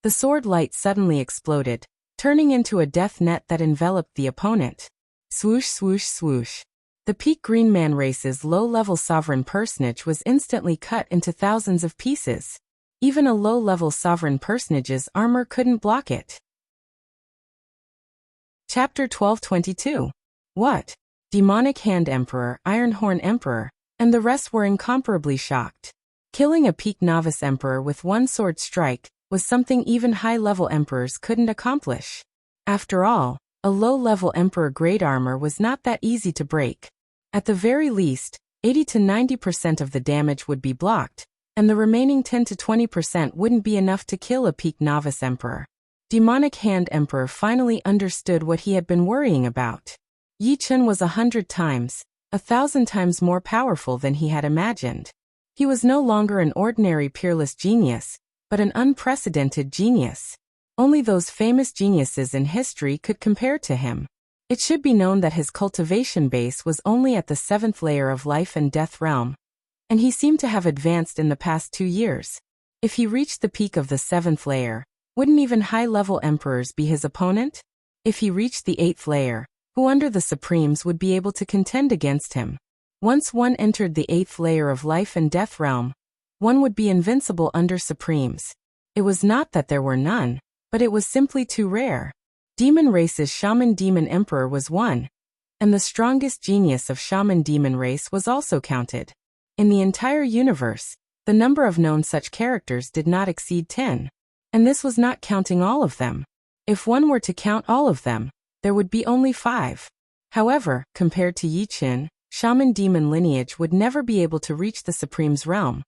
Speaker 1: the sword light suddenly exploded, turning into a death net that enveloped the opponent. Swoosh, swoosh, swoosh. The Peak Green Man race's low-level sovereign personage was instantly cut into thousands of pieces. Even a low-level sovereign personage's armor couldn't block it. Chapter 1222. What? Demonic Hand Emperor, Iron Horn Emperor, and the rest were incomparably shocked. Killing a Peak Novice Emperor with one sword strike was something even high-level emperors couldn't accomplish. After all, a low-level emperor grade armor was not that easy to break. At the very least, 80 to 90% of the damage would be blocked, and the remaining 10 to 20% wouldn't be enough to kill a Peak Novice Emperor. Demonic Hand Emperor finally understood what he had been worrying about. Yi Chun was 100 times, 1,000 times more powerful than he had imagined. He was no longer an ordinary peerless genius, but an unprecedented genius. Only those famous geniuses in history could compare to him. It should be known that his cultivation base was only at the 7th layer of life and death realm, and he seemed to have advanced in the past 2 years. If he reached the peak of the 7th layer, wouldn't even high-level emperors be his opponent? If he reached the 8th layer, who under the Supremes would be able to contend against him? Once one entered the 8th layer of life and death realm, one would be invincible under Supremes. It was not that there were none, but it was simply too rare. Demon race's Shaman Demon Emperor was one, and the strongest genius of Shaman Demon race was also counted. In the entire universe, the number of known such characters did not exceed 10. And this was not counting all of them. If one were to count all of them, there would be only 5. However, compared to Yi Chun, Shaman Demon lineage would never be able to reach the Supreme's realm,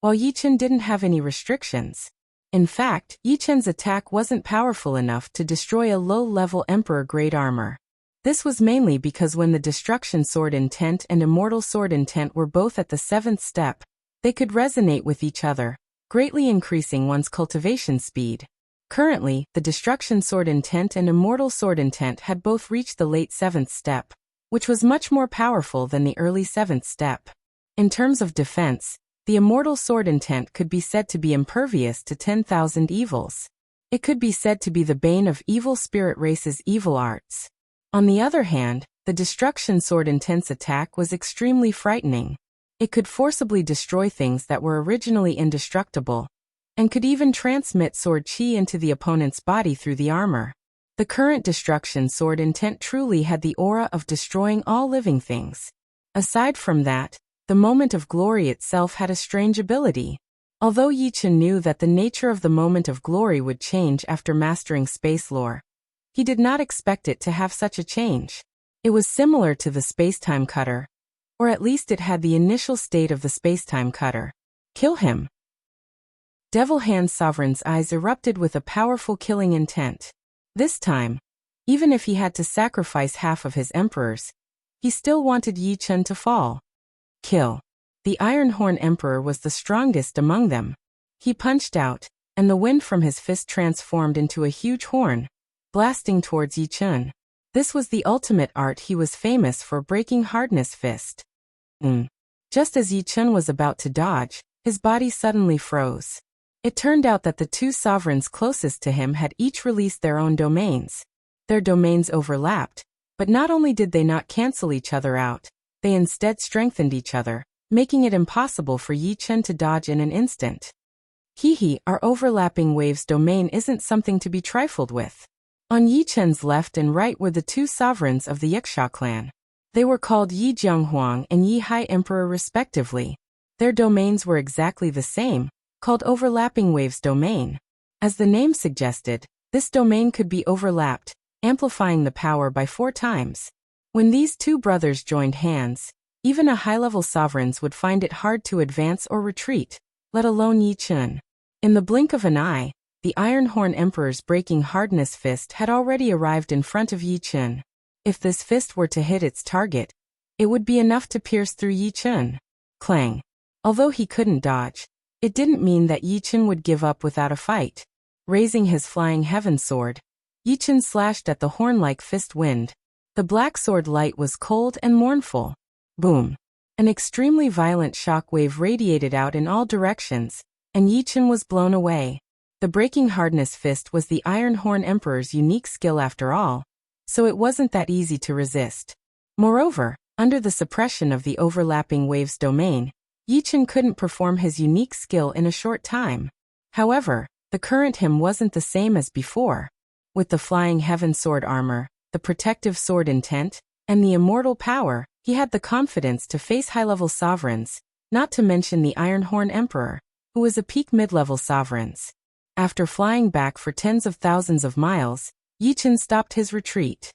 Speaker 1: while Yi Chun didn't have any restrictions. In fact, Yi Chun's attack wasn't powerful enough to destroy a low-level Emperor-grade armor. This was mainly because when the Destruction Sword Intent and Immortal Sword Intent were both at the 7th step, they could resonate with each other, greatly increasing one's cultivation speed. Currently, the Destruction Sword Intent and Immortal Sword Intent had both reached the late 7th step, which was much more powerful than the early 7th step. In terms of defense, the Immortal Sword Intent could be said to be impervious to 10,000 evils. It could be said to be the bane of evil spirit race's evil arts. On the other hand, the Destruction Sword Intent's attack was extremely frightening. It could forcibly destroy things that were originally indestructible, and could even transmit sword chi into the opponent's body through the armor. The current Destruction Sword Intent truly had the aura of destroying all living things. Aside from that, the Moment of Glory itself had a strange ability. Although Yi Chen knew that the nature of the Moment of Glory would change after mastering space lore, he did not expect it to have such a change. It was similar to the Spacetime Cutter, or at least it had the initial state of the Spacetime Cutter. Kill him. Devil Hand Sovereign's eyes erupted with a powerful killing intent. This time, even if he had to sacrifice half of his emperors, he still wanted Yi Chen to fall. Kill. The Ironhorn Emperor was the strongest among them. He punched out, and the wind from his fist transformed into a huge horn, blasting towards Yi Chen. This was the ultimate art he was famous for, breaking hardness fist. Just as Yi Chen was about to dodge, his body suddenly froze. It turned out that the two sovereigns closest to him had each released their own domains. Their domains overlapped, but not only did they not cancel each other out, they instead strengthened each other, making it impossible for Yi Chen to dodge in an instant. Our overlapping waves domain isn't something to be trifled with. On Yi Chen's left and right were the two sovereigns of the Yiksha clan. They were called Yi Jianghuang and Yi Hai Emperor respectively. Their domains were exactly the same, called Overlapping Waves Domain. As the name suggested, this domain could be overlapped, amplifying the power by 4 times. When these two brothers joined hands, even a high-level sovereigns would find it hard to advance or retreat, let alone Yi Chen. In the blink of an eye, the Ironhorn Emperor's breaking hardness fist had already arrived in front of Yi Chen. If this fist were to hit its target, it would be enough to pierce through Yi Chen. Clang. Although he couldn't dodge, it didn't mean that Yi Chen would give up without a fight. Raising his flying heaven sword, Yi Chen slashed at the horn-like fist wind. The black sword light was cold and mournful. Boom. An extremely violent shock wave radiated out in all directions, and Yi Chen was blown away. The breaking hardness fist was the Ironhorn Emperor's unique skill after all, so it wasn't that easy to resist. Moreover, under the suppression of the overlapping waves domain, Yi Chen couldn't perform his unique skill in a short time. However, the current him wasn't the same as before. With the flying heaven sword armor, the protective sword intent, and the immortal power, he had the confidence to face high-level sovereigns, not to mention the Ironhorn Emperor, who was a peak mid-level sovereigns. After flying back for tens of thousands of miles, Yi Chen stopped his retreat.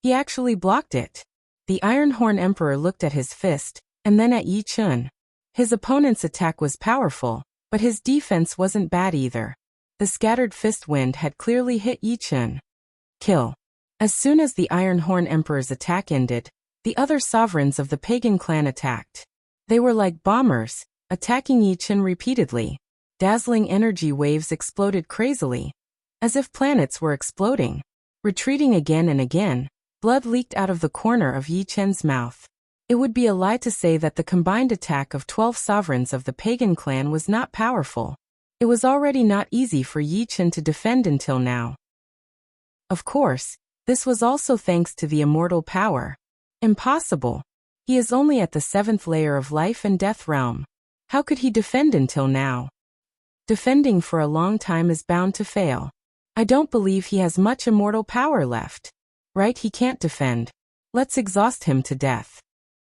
Speaker 1: He actually blocked it. The Ironhorn Emperor looked at his fist, and then at Yi Chen. His opponent's attack was powerful, but his defense wasn't bad either. The scattered fist wind had clearly hit Yi Chen. Kill. As soon as the Ironhorn Emperor's attack ended, the other sovereigns of the pagan clan attacked. They were like bombers, attacking Yi Chen repeatedly. Dazzling energy waves exploded crazily, as if planets were exploding. Retreating again and again, blood leaked out of the corner of Yi Chen's mouth. It would be a lie to say that the combined attack of 12 sovereigns of the pagan clan was not powerful. It was already not easy for Yi Chen to defend until now. Of course, this was also thanks to the immortal power. Impossible. He is only at the 7th layer of life and death realm. How could he defend until now? Defending for a long time is bound to fail. I don't believe he has much immortal power left. Right, he can't defend. Let's exhaust him to death.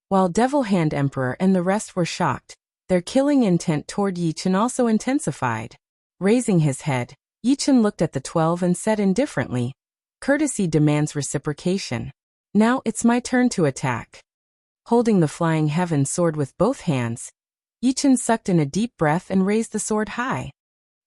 Speaker 1: While Devil Hand Emperor and the rest were shocked, their killing intent toward Yi Chen also intensified. Raising his head, Yi Chen looked at the 12 and said indifferently, "Courtesy demands reciprocation. Now it's my turn to attack." Holding the flying heaven sword with both hands, Yi Chen sucked in a deep breath and raised the sword high.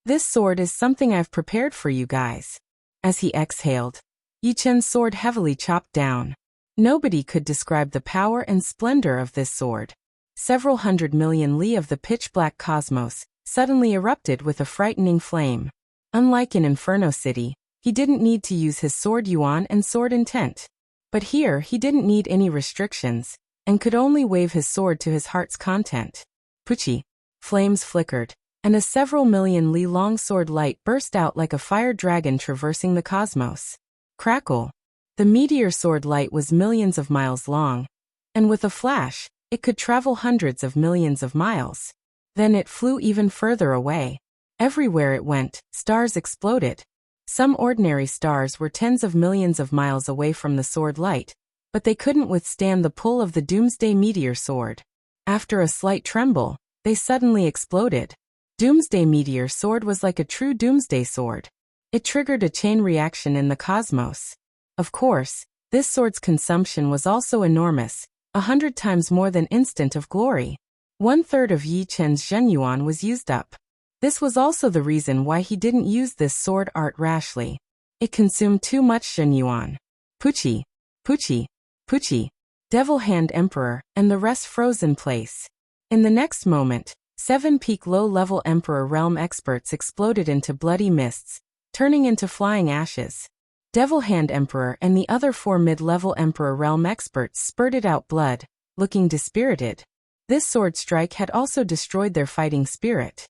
Speaker 1: "This sword is something I've prepared for you guys." As he exhaled, Yi Chen's sword heavily chopped down. Nobody could describe the power and splendor of this sword. Several 100 million li of the pitch-black cosmos suddenly erupted with a frightening flame. Unlike in Inferno City, he didn't need to use his sword yuan and sword intent. But here he didn't need any restrictions, and could only wave his sword to his heart's content. Puchi. Flames flickered, and a several million li long sword light burst out like a fire dragon traversing the cosmos. Crackle. The meteor sword light was millions of miles long, and with a flash, it could travel hundreds of millions of miles. Then it flew even further away. Everywhere it went, stars exploded. Some ordinary stars were tens of millions of miles away from the sword light, but they couldn't withstand the pull of the Doomsday meteor sword. After a slight tremble, they suddenly exploded. Doomsday meteor sword was like a true Doomsday sword. It triggered a chain reaction in the cosmos. Of course, this sword's consumption was also enormous, 100 times more than Instant of Glory. 1/3 of Yi Chen's Zhenyuan was used up. This was also the reason why he didn't use this sword art rashly. It consumed too much Zhenyuan. Puchi, Puchi, Puchi, Devil Hand Emperor, and the rest froze in place. In the next moment, 7 peak low-level Emperor Realm experts exploded into bloody mists, turning into flying ashes. Devil Hand Emperor and the other 4 mid-level Emperor Realm experts spurted out blood, looking dispirited. This sword strike had also destroyed their fighting spirit.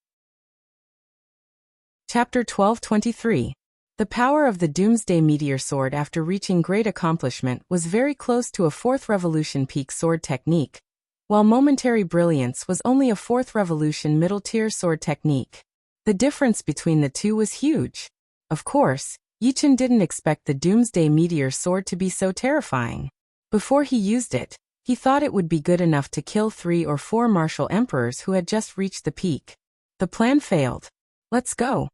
Speaker 1: Chapter 1223. The power of the Doomsday Meteor Sword after reaching great accomplishment was very close to a 4th Revolution peak sword technique, while Momentary Brilliance was only a 4th Revolution middle-tier sword technique. The difference between the two was huge. Of course, Yi Chen didn't expect the Doomsday Meteor Sword to be so terrifying. Before he used it, he thought it would be good enough to kill 3 or 4 martial emperors who had just reached the peak. The plan failed. Let's go.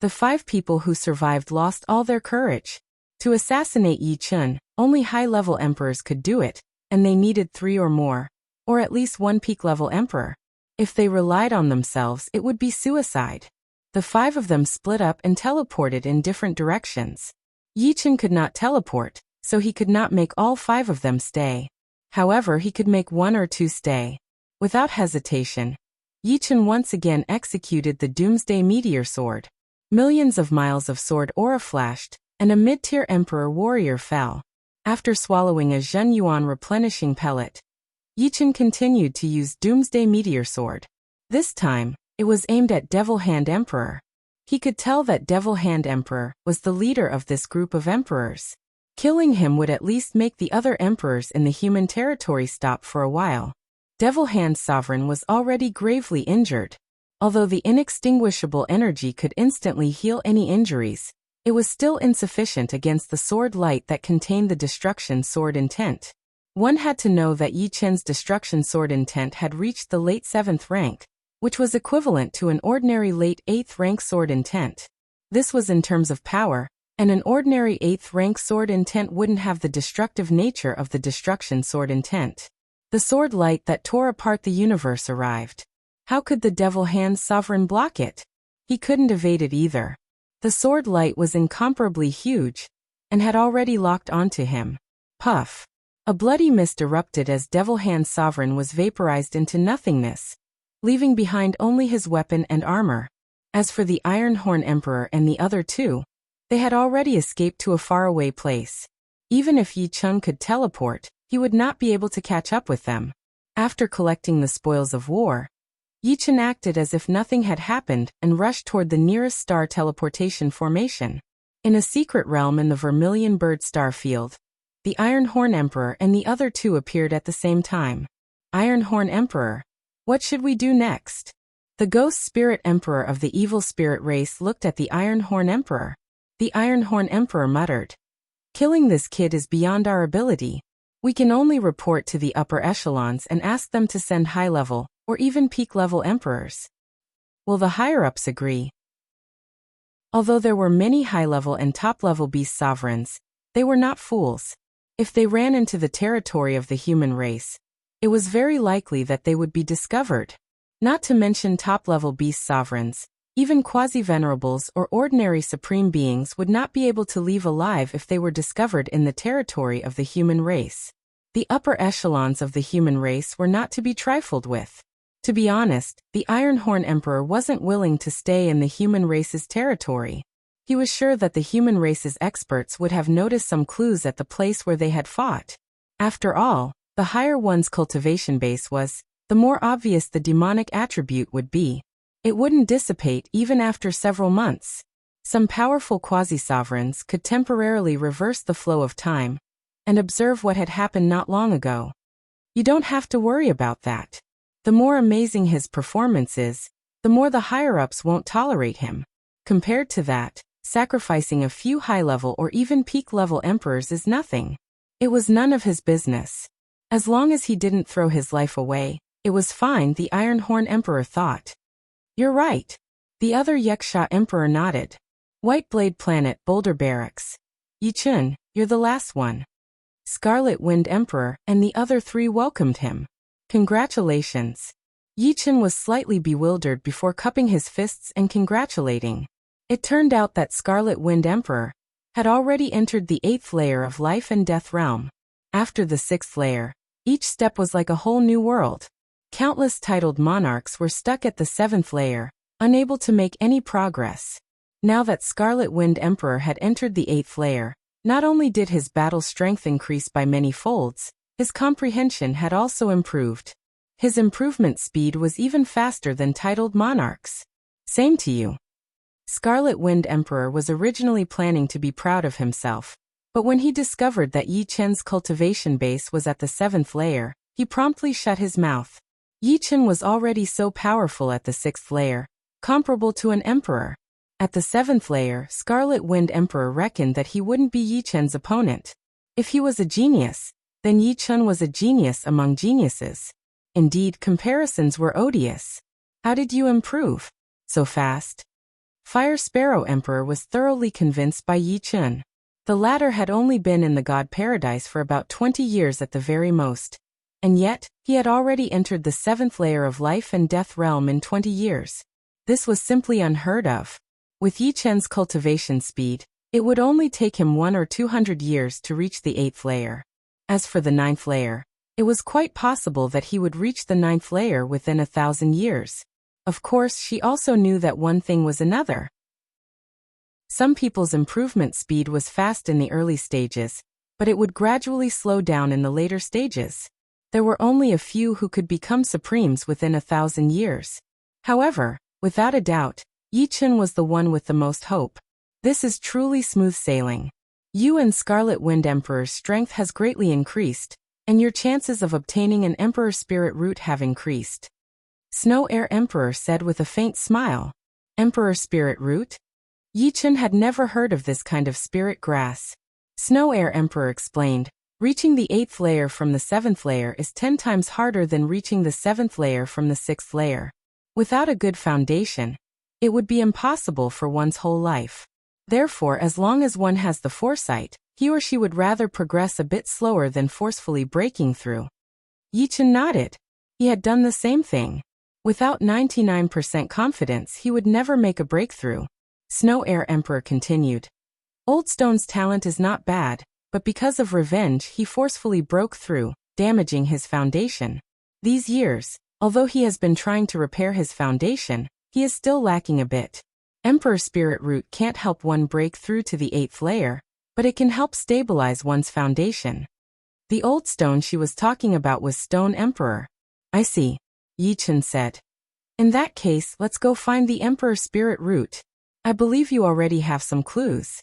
Speaker 1: The 5 people who survived lost all their courage. To assassinate Yi Chen, only high-level emperors could do it, and they needed 3 or more, or at least 1 peak-level emperor. If they relied on themselves, it would be suicide. The 5 of them split up and teleported in different directions. Yi Chen could not teleport, so he could not make all 5 of them stay. However, he could make 1 or 2 stay. Without hesitation, Yi Chen once again executed the Doomsday Meteor Sword. Millions of miles of sword aura flashed, and a mid-tier emperor warrior fell. After swallowing a Zhenyuan replenishing pellet, Yi Chen continued to use Doomsday Meteor Sword. This time, it was aimed at Devil Hand Emperor. He could tell that Devil Hand Emperor was the leader of this group of emperors. Killing him would at least make the other emperors in the human territory stop for a while. Devil Hand Sovereign was already gravely injured. Although the inextinguishable energy could instantly heal any injuries, it was still insufficient against the sword light that contained the destruction sword intent. One had to know that Yi Chen's destruction sword intent had reached the late 7th rank, which was equivalent to an ordinary late 8th rank sword intent. This was in terms of power, and an ordinary 8th rank sword intent wouldn't have the destructive nature of the destruction sword intent. The sword light that tore apart the universe arrived. How could the Devil Hand Sovereign block it? He couldn't evade it either. The sword light was incomparably huge, and had already locked onto him. Puff. A bloody mist erupted as Devil Hand Sovereign was vaporized into nothingness, leaving behind only his weapon and armor. As for the Iron Horn Emperor and the other 2, they had already escaped to a faraway place. Even if Yi Chen could teleport, he would not be able to catch up with them. After collecting the spoils of war, Yi Chen acted as if nothing had happened and rushed toward the nearest star teleportation formation. In a secret realm in the Vermilion Bird star field, the Iron Horn Emperor and the other 2 appeared at the same time. Iron Horn Emperor, what should we do next? The Ghost Spirit Emperor of the Evil Spirit race looked at the Iron Horn Emperor. The Iron Horn Emperor muttered, "Killing this kid is beyond our ability. We can only report to the upper echelons and ask them to send high-level, or even peak-level emperors. Will the higher-ups agree?" Although there were many high-level and top-level beast sovereigns, they were not fools. If they ran into the territory of the human race, it was very likely that they would be discovered. Not to mention top-level beast sovereigns, even quasi-venerables or ordinary supreme beings would not be able to leave alive if they were discovered in the territory of the human race. The upper echelons of the human race were not to be trifled with. To be honest, the Ironhorn Emperor wasn't willing to stay in the human race's territory. He was sure that the human race's experts would have noticed some clues at the place where they had fought. After all, the higher one's cultivation base was, the more obvious the demonic attribute would be. It wouldn't dissipate even after several months. Some powerful quasi-sovereigns could temporarily reverse the flow of time and observe what had happened not long ago. You don't have to worry about that. The more amazing his performance is, the more the higher-ups won't tolerate him. Compared to that, sacrificing a few high-level or even peak-level emperors is nothing. It was none of his business. As long as he didn't throw his life away, it was fine, the Ironhorn Emperor thought. You're right. The other Yaksha Emperor nodded. White Blade Planet Boulder Barracks. Yichun, you're the last one. Scarlet Wind Emperor and the other three welcomed him. Congratulations. Yichun was slightly bewildered before cupping his fists and congratulating. It turned out that Scarlet Wind Emperor had already entered the 8th layer of life and death realm. After the 6th layer, each step was like a whole new world. Countless titled monarchs were stuck at the 7th layer, unable to make any progress. Now that Scarlet Wind Emperor had entered the 8th layer, not only did his battle strength increase by many folds, his comprehension had also improved. His improvement speed was even faster than titled monarchs. Same to you. Scarlet Wind Emperor was originally planning to be proud of himself, but when he discovered that Yi Chen's cultivation base was at the 7th layer, he promptly shut his mouth. Yi Chen was already so powerful at the 6th layer, comparable to an emperor. At the 7th layer, Scarlet Wind Emperor reckoned that he wouldn't be Yi Chen's opponent. If he was a genius, then Yi Chen was a genius among geniuses. Indeed, comparisons were odious. How did you improve so fast? Fire Sparrow Emperor was thoroughly convinced by Yi Chen. The latter had only been in the God Paradise for about 20 years at the very most. And yet, he had already entered the 7th layer of life and death realm in 20 years. This was simply unheard of. With Yi Chen's cultivation speed, it would only take him 100 or 200 years to reach the 8th layer. As for the 9th layer, it was quite possible that he would reach the 9th layer within 1,000 years. Of course, she also knew that one thing was another. Some people's improvement speed was fast in the early stages, but it would gradually slow down in the later stages. There were only a few who could become supremes within 1,000 years. However, without a doubt, Yi Chen was the one with the most hope. This is truly smooth sailing. You and Scarlet Wind Emperor's strength has greatly increased, and your chances of obtaining an Emperor Spirit Root have increased. Snow Air Emperor said with a faint smile. Emperor Spirit Root? Yi Chen had never heard of this kind of spirit grass. Snow Air Emperor explained, reaching the 8th layer from the 7th layer is 10 times harder than reaching the 7th layer from the 6th layer. Without a good foundation, it would be impossible for one's whole life. Therefore, as long as one has the foresight, he or she would rather progress a bit slower than forcefully breaking through. Yi Chen nodded. He had done the same thing. Without 99% confidence, he would never make a breakthrough. Snow Air Emperor continued. Old Stone's talent is not bad, but because of revenge he forcefully broke through, damaging his foundation. These years, although he has been trying to repair his foundation, he is still lacking a bit. Emperor Spirit Root can't help one break through to the 8th layer, but it can help stabilize one's foundation. The old stone she was talking about was Stone Emperor. I see, Yi Chen said. In that case, let's go find the Emperor Spirit Root. I believe you already have some clues.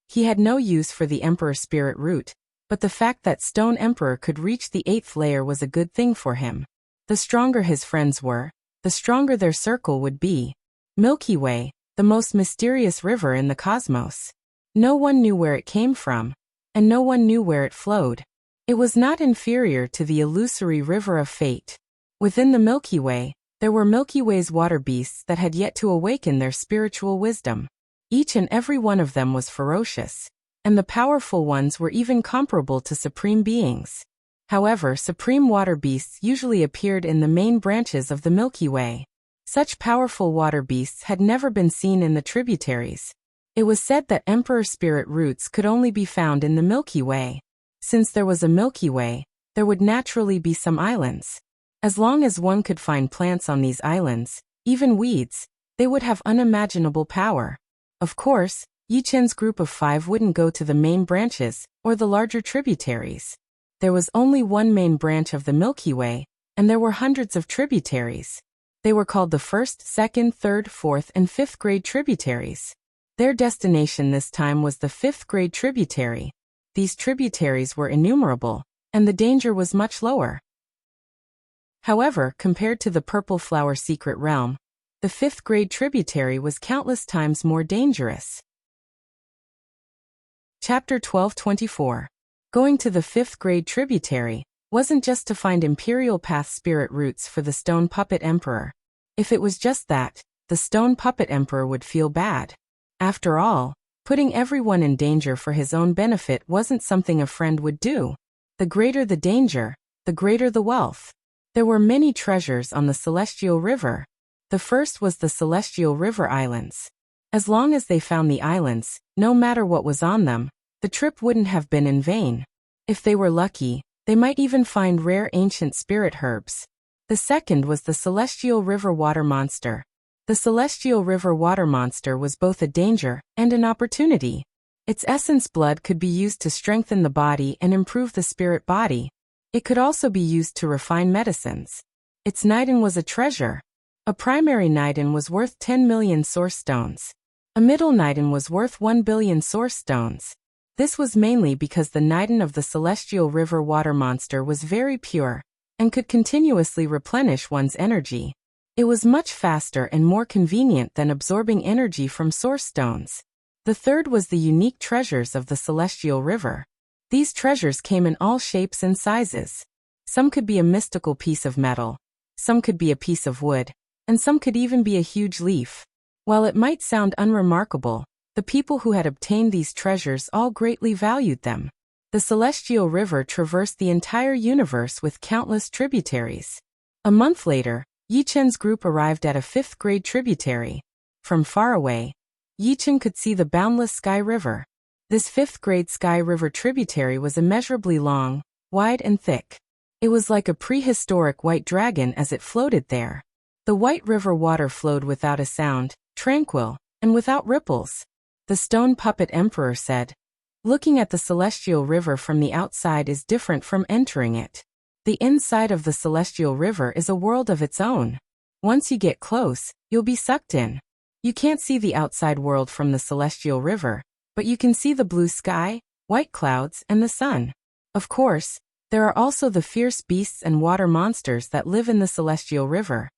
Speaker 1: He had no use for the Emperor Spirit Root, but the fact that Stone Emperor could reach the 8th layer was a good thing for him. The stronger his friends were, the stronger their circle would be. Milky Way, the most mysterious river in the cosmos. No one knew where it came from, and no one knew where it flowed. It was not inferior to the illusory river of fate. Within the Milky Way, there were Milky Way's water beasts that had yet to awaken their spiritual wisdom. Each and every one of them was ferocious, and the powerful ones were even comparable to supreme beings. However, supreme water beasts usually appeared in the main branches of the Milky Way. Such powerful water beasts had never been seen in the tributaries. It was said that Emperor Spirit Roots could only be found in the Milky Way. Since there was a Milky Way, there would naturally be some islands. As long as one could find plants on these islands, even weeds, they would have unimaginable power. Of course, Yi Chen's group of 5 wouldn't go to the main branches, or the larger tributaries. There was only one main branch of the Milky Way, and there were hundreds of tributaries. They were called the 1st, 2nd, 3rd, 4th, and 5th grade tributaries. Their destination this time was the 5th grade tributary. These tributaries were innumerable, and the danger was much lower. However, compared to the Purple Flower Secret Realm, the 5th grade tributary was countless times more dangerous. Chapter 1224. Going to the 5th grade tributary wasn't just to find Imperial Path spirit roots for the Stone Puppet Emperor. If it was just that, the Stone Puppet Emperor would feel bad. After all, putting everyone in danger for his own benefit wasn't something a friend would do. The greater the danger, the greater the wealth. There were many treasures on the Celestial River. The first was the Celestial River Islands. As long as they found the islands, no matter what was on them, the trip wouldn't have been in vain. If they were lucky, they might even find rare ancient spirit herbs. The second was the Celestial River Water Monster. The Celestial River Water Monster was both a danger and an opportunity. Its essence blood could be used to strengthen the body and improve the spirit body. It could also be used to refine medicines. Its Niden was a treasure. A primary Niden was worth 10 million source stones. A middle Niden was worth 1 billion source stones. This was mainly because the Niden of the Celestial River Water Monster was very pure, and could continuously replenish one's energy. It was much faster and more convenient than absorbing energy from source stones. The third was the unique treasures of the Celestial River. These treasures came in all shapes and sizes. Some could be a mystical piece of metal, some could be a piece of wood, and some could even be a huge leaf. While it might sound unremarkable, the people who had obtained these treasures all greatly valued them. The Celestial River traversed the entire universe with countless tributaries. A month later, Yi Chen's group arrived at a 5th grade tributary. From far away, Yi Chen could see the boundless Sky River. This 5th grade Sky River tributary was immeasurably long, wide and thick. It was like a prehistoric white dragon as it floated there. The white river water flowed without a sound, tranquil, and without ripples. The Stone Puppet Emperor said, "Looking at the Celestial River from the outside is different from entering it. The inside of the Celestial River is a world of its own. Once you get close, you'll be sucked in. You can't see the outside world from the Celestial River, but you can see the blue sky, white clouds, and the sun. Of course, there are also the fierce beasts and water monsters that live in the Celestial River.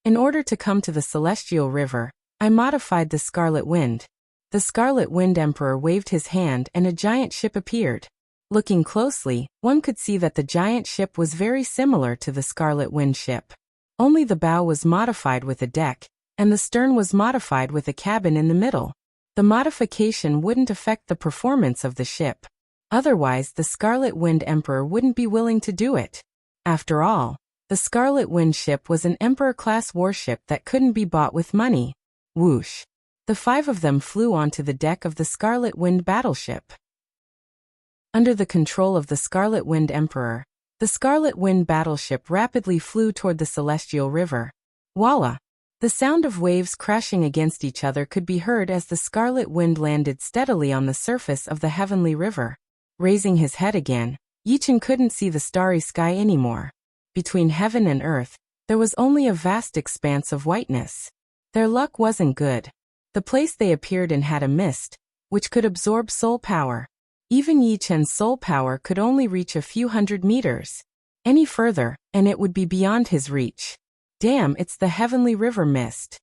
Speaker 1: In order to come to the Celestial River, I modified the Scarlet Wind." The Scarlet Wind Emperor waved his hand and a giant ship appeared. Looking closely, one could see that the giant ship was very similar to the Scarlet Wind ship. Only the bow was modified with a deck, and the stern was modified with a cabin in the middle. The modification wouldn't affect the performance of the ship. Otherwise, the Scarlet Wind Emperor wouldn't be willing to do it. After all, the Scarlet Wind ship was an Emperor-class warship that couldn't be bought with money. Whoosh! The 5 of them flew onto the deck of the Scarlet Wind battleship. Under the control of the Scarlet Wind Emperor, the Scarlet Wind battleship rapidly flew toward the Celestial River. Voila! The sound of waves crashing against each other could be heard as the Scarlet Wind landed steadily on the surface of the heavenly river. Raising his head again, Yi Chen couldn't see the starry sky anymore. Between heaven and earth, there was only a vast expanse of whiteness. Their luck wasn't good. The place they appeared in had a mist, which could absorb soul power. Even Yi Chen's soul power could only reach a few hundred meters. Any further, and it would be beyond his reach. Damn, it's the heavenly river mist.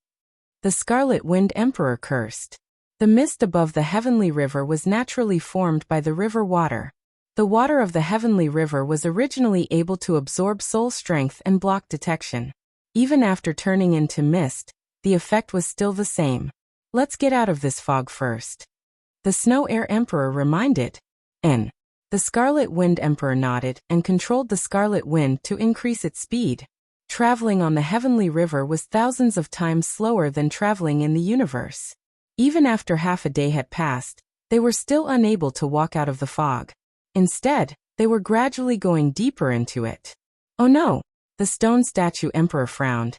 Speaker 1: The Scarlet Wind Emperor cursed. The mist above the heavenly river was naturally formed by the river water. The water of the heavenly river was originally able to absorb soul strength and block detection. Even after turning into mist, the effect was still the same. Let's get out of this fog first. The Snow Air Emperor reminded. The Scarlet Wind Emperor nodded and controlled the Scarlet Wind to increase its speed. Traveling on the heavenly river was thousands of times slower than traveling in the universe. Even after half a day had passed, they were still unable to walk out of the fog. Instead, they were gradually going deeper into it. Oh no! The stone statue emperor frowned.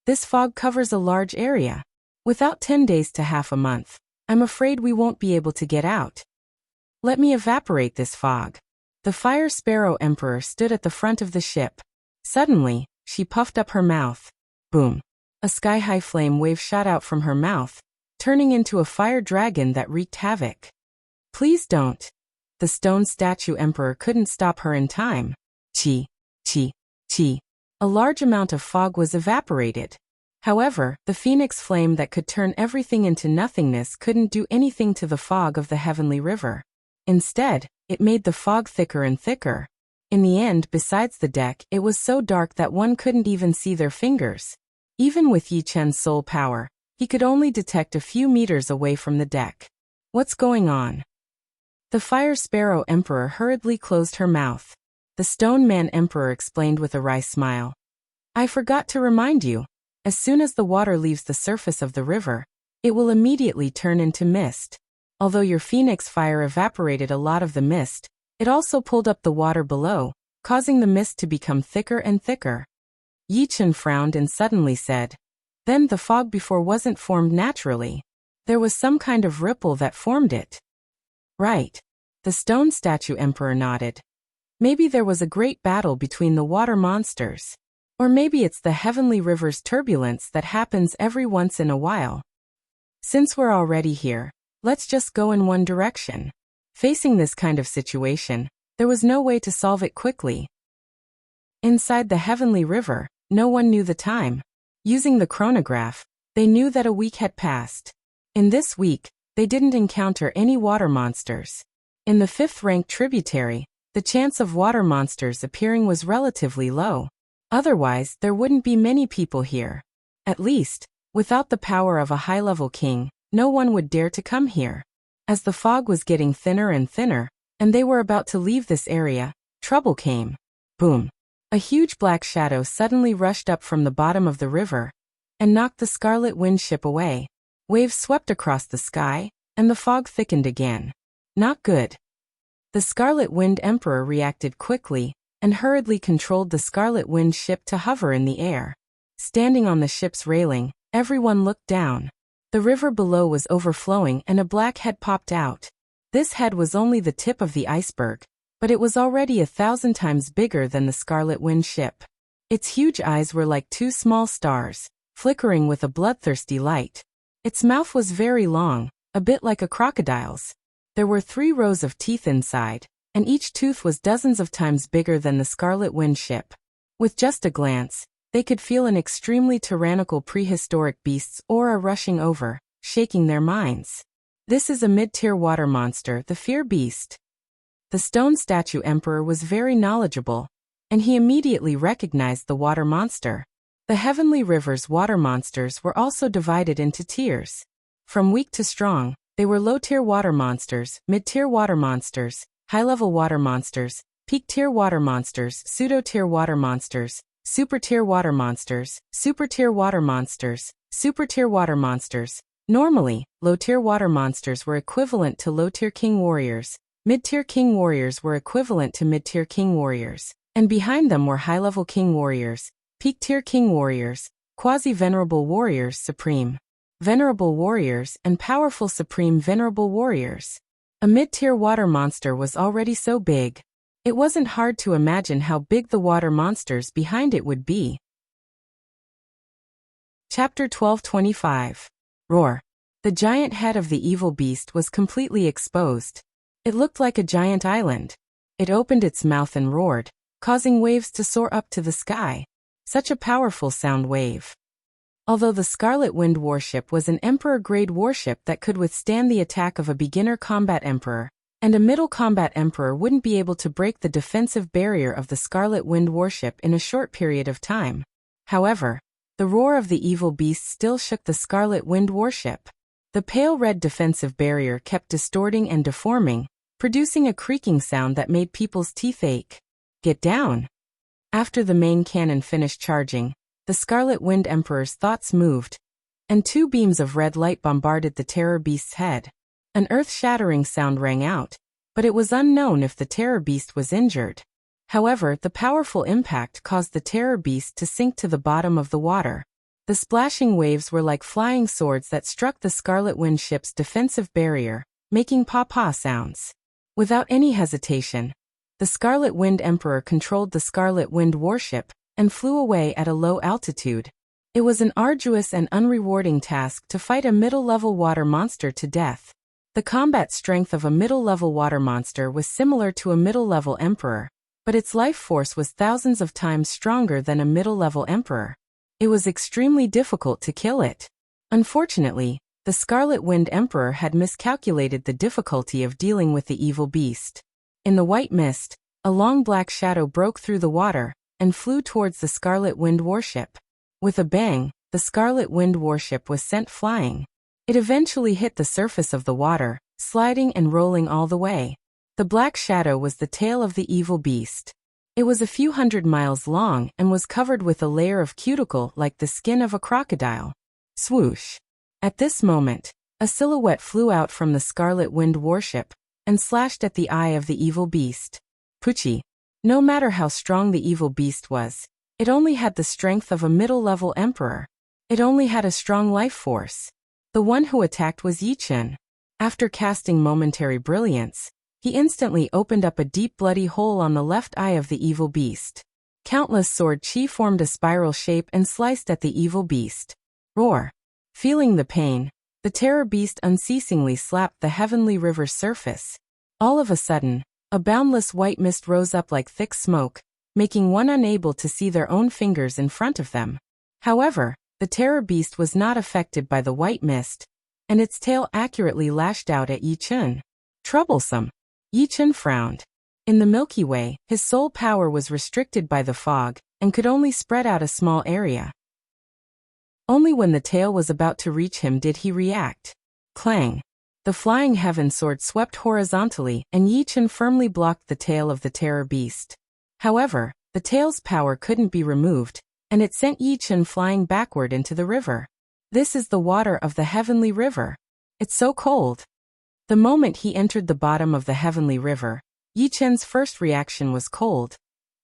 Speaker 1: This fog covers a large area. Without 10 days to half a month, I'm afraid we won't be able to get out. Let me evaporate this fog. The fire sparrow emperor stood at the front of the ship. Suddenly, she puffed up her mouth. Boom. A sky-high flame wave shot out from her mouth, turning into a fire dragon that wreaked havoc. Please don't. The stone statue emperor couldn't stop her in time. Chi, chi, chi. A large amount of fog was evaporated. However, the phoenix flame that could turn everything into nothingness couldn't do anything to the fog of the heavenly river. Instead, it made the fog thicker and thicker. In the end, besides the deck, it was so dark that one couldn't even see their fingers. Even with Yi Chen's soul power, he could only detect a few meters away from the deck. What's going on? The fire sparrow emperor hurriedly closed her mouth. The stone man emperor explained with a wry smile. I forgot to remind you. As soon as the water leaves the surface of the river, it will immediately turn into mist. Although your phoenix fire evaporated a lot of the mist, it also pulled up the water below, causing the mist to become thicker and thicker. Yi Chen frowned and suddenly said, then the fog before wasn't formed naturally. There was some kind of ripple that formed it. Right. The stone statue emperor nodded. Maybe there was a great battle between the water monsters. Or maybe it's the heavenly river's turbulence that happens every once in a while. Since we're already here, let's just go in one direction. Facing this kind of situation, there was no way to solve it quickly. Inside the heavenly river, no one knew the time. Using the chronograph, they knew that a week had passed. In this week, they didn't encounter any water monsters. In the 5th-ranked tributary, the chance of water monsters appearing was relatively low. Otherwise, there wouldn't be many people here. At least, without the power of a high-level king, no one would dare to come here. As the fog was getting thinner and thinner, and they were about to leave this area, trouble came. Boom. A huge black shadow suddenly rushed up from the bottom of the river and knocked the Scarlet Wind ship away. Waves swept across the sky, and the fog thickened again. Not good. The Scarlet Wind Emperor reacted quickly and hurriedly controlled the Scarlet Wind ship to hover in the air. Standing on the ship's railing, everyone looked down. The river below was overflowing and a black head popped out. This head was only the tip of the iceberg, but it was already 1,000 times bigger than the Scarlet Wind ship. Its huge eyes were like 2 small stars, flickering with a bloodthirsty light. Its mouth was very long, a bit like a crocodile's. There were 3 rows of teeth inside, and each tooth was dozens of times bigger than the Scarlet Wind ship. With just a glance, they could feel an extremely tyrannical prehistoric beast's aura rushing over, shaking their minds. This is a mid-tier water monster, the Fear Beast. The stone statue emperor was very knowledgeable, and he immediately recognized the water monster. The heavenly river's water monsters were also divided into tiers. From weak to strong, they were low-tier water monsters, mid-tier water monsters, high-level water monsters, peak-tier water monsters, pseudo-tier water monsters, super-tier water monsters, super-tier water monsters, super-tier water monsters. Normally, low-tier water monsters were equivalent to low-tier king warriors, mid-tier king warriors were equivalent to mid-tier king warriors, and behind them were high-level king warriors, peak-tier king warriors, quasi-venerable warriors supreme, venerable warriors, and powerful supreme venerable warriors. A mid-tier water monster was already so big. It wasn't hard to imagine how big the water monsters behind it would be. Chapter 1225. Roar. The giant head of the evil beast was completely exposed. It looked like a giant island. It opened its mouth and roared, causing waves to soar up to the sky. Such a powerful sound wave. Although the Scarlet Wind warship was an Emperor-grade warship that could withstand the attack of a beginner combat Emperor, and a middle combat Emperor wouldn't be able to break the defensive barrier of the Scarlet Wind warship in a short period of time. However, the roar of the evil beast still shook the Scarlet Wind warship. The pale red defensive barrier kept distorting and deforming, producing a creaking sound that made people's teeth ache. Get down! After the main cannon finished charging, the Scarlet Wind Emperor's thoughts moved, and 2 beams of red light bombarded the terror beast's head. An earth-shattering sound rang out, but it was unknown if the terror beast was injured. However, the powerful impact caused the terror beast to sink to the bottom of the water. The splashing waves were like flying swords that struck the Scarlet Wind ship's defensive barrier, making paw-paw sounds. Without any hesitation, the Scarlet Wind Emperor controlled the Scarlet Wind warship and flew away at a low altitude. It was an arduous and unrewarding task to fight a middle-level water monster to death. The combat strength of a middle-level water monster was similar to a middle-level emperor, but its life force was thousands of times stronger than a middle-level emperor. It was extremely difficult to kill it. Unfortunately, the Scarlet Wind Emperor had miscalculated the difficulty of dealing with the evil beast. In the white mist, a long black shadow broke through the water and flew towards the Scarlet Wind warship. With a bang, the Scarlet Wind warship was sent flying. It eventually hit the surface of the water, sliding and rolling all the way. The black shadow was the tail of the evil beast. It was a few hundred miles long and was covered with a layer of cuticle like the skin of a crocodile. Swoosh! At this moment, a silhouette flew out from the Scarlet Wind warship and slashed at the eye of the evil beast. Poochie! No matter how strong the evil beast was, it only had the strength of a middle-level emperor. It only had a strong life force. The one who attacked was Yi-Chen. After casting momentary brilliance, he instantly opened up a deep bloody hole on the left eye of the evil beast. Countless sword chi formed a spiral shape and sliced at the evil beast. Roar! Feeling the pain, the terror beast unceasingly slapped the heavenly river's surface. All of a sudden, a boundless white mist rose up like thick smoke, making one unable to see their own fingers in front of them. However, the terror beast was not affected by the white mist, and its tail accurately lashed out at Yi-Chen. Troublesome! Yi-Chen frowned. In the Milky Way, his soul power was restricted by the fog, and could only spread out a small area. Only when the tail was about to reach him did he react. Clang! The flying heaven sword swept horizontally, and Yi-Chen firmly blocked the tail of the terror beast. However, the tail's power couldn't be removed, and it sent Yi-Chen flying backward into the river. This is the water of the heavenly river. It's so cold. The moment he entered the bottom of the heavenly river, Yi-Chen's first reaction was cold,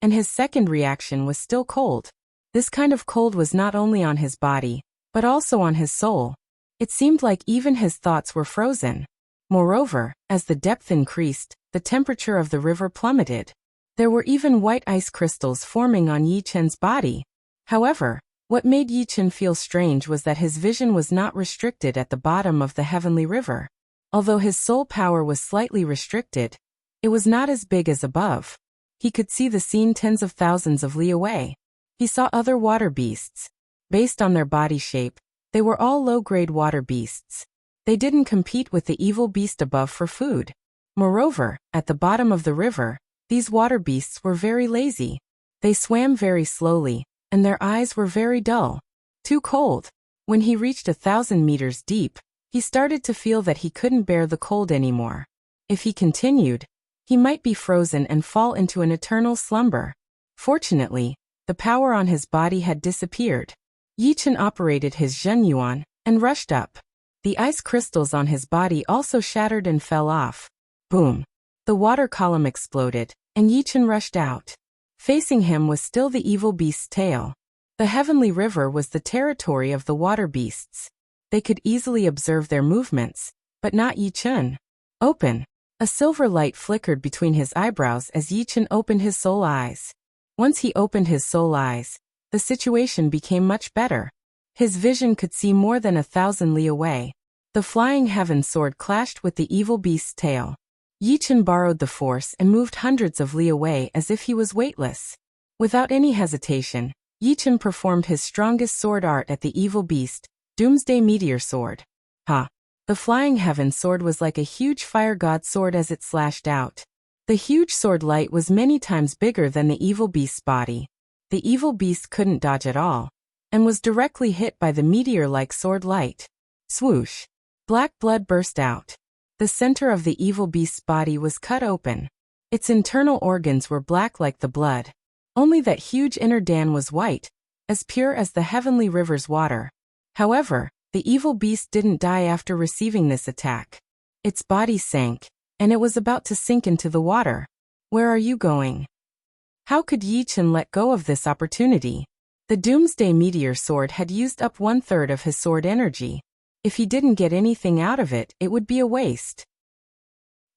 Speaker 1: and his second reaction was still cold. This kind of cold was not only on his body, but also on his soul. It seemed like even his thoughts were frozen. Moreover, as the depth increased, the temperature of the river plummeted. There were even white ice crystals forming on Yi-Chen's body. However, what made Yi-Chen feel strange was that his vision was not restricted at the bottom of the heavenly river. Although his soul power was slightly restricted, it was not as big as above. He could see the scene tens of thousands of li away. He saw other water beasts. Based on their body shape, they were all low-grade water beasts. They didn't compete with the evil beast above for food. Moreover, at the bottom of the river, these water beasts were very lazy. They swam very slowly, and their eyes were very dull. Too cold. When he reached 1,000 meters deep, he started to feel that he couldn't bear the cold anymore. If he continued, he might be frozen and fall into an eternal slumber. Fortunately, the power on his body had disappeared. Yi-Chen operated his Zhenyuan and rushed up. The ice crystals on his body also shattered and fell off. Boom! The water column exploded, and Yi-Chen rushed out. Facing him was still the evil beast's tail. The heavenly river was the territory of the water beasts. They could easily observe their movements, but not Yi-Chen. Open! A silver light flickered between his eyebrows as Yi-Chen opened his soul eyes. Once he opened his soul eyes, the situation became much better. His vision could see more than 1,000 li away. The flying heaven sword clashed with the evil beast's tail. Yi-Chen borrowed the force and moved hundreds of li away as if he was weightless. Without any hesitation, Yi-Chen performed his strongest sword art at the evil beast, Doomsday Meteor Sword. Ha! The flying heaven sword was like a huge fire god sword as it slashed out. The huge sword light was many times bigger than the evil beast's body. The evil beast couldn't dodge at all, and was directly hit by the meteor-like sword light. Swoosh! Black blood burst out. The center of the evil beast's body was cut open. Its internal organs were black like the blood. Only that huge inner dan was white, as pure as the heavenly river's water. However, the evil beast didn't die after receiving this attack. Its body sank, and it was about to sink into the water. Where are you going? How could Yi Chen let go of this opportunity? The Doomsday Meteor Sword had used up 1/3 of his sword energy. If he didn't get anything out of it, it would be a waste.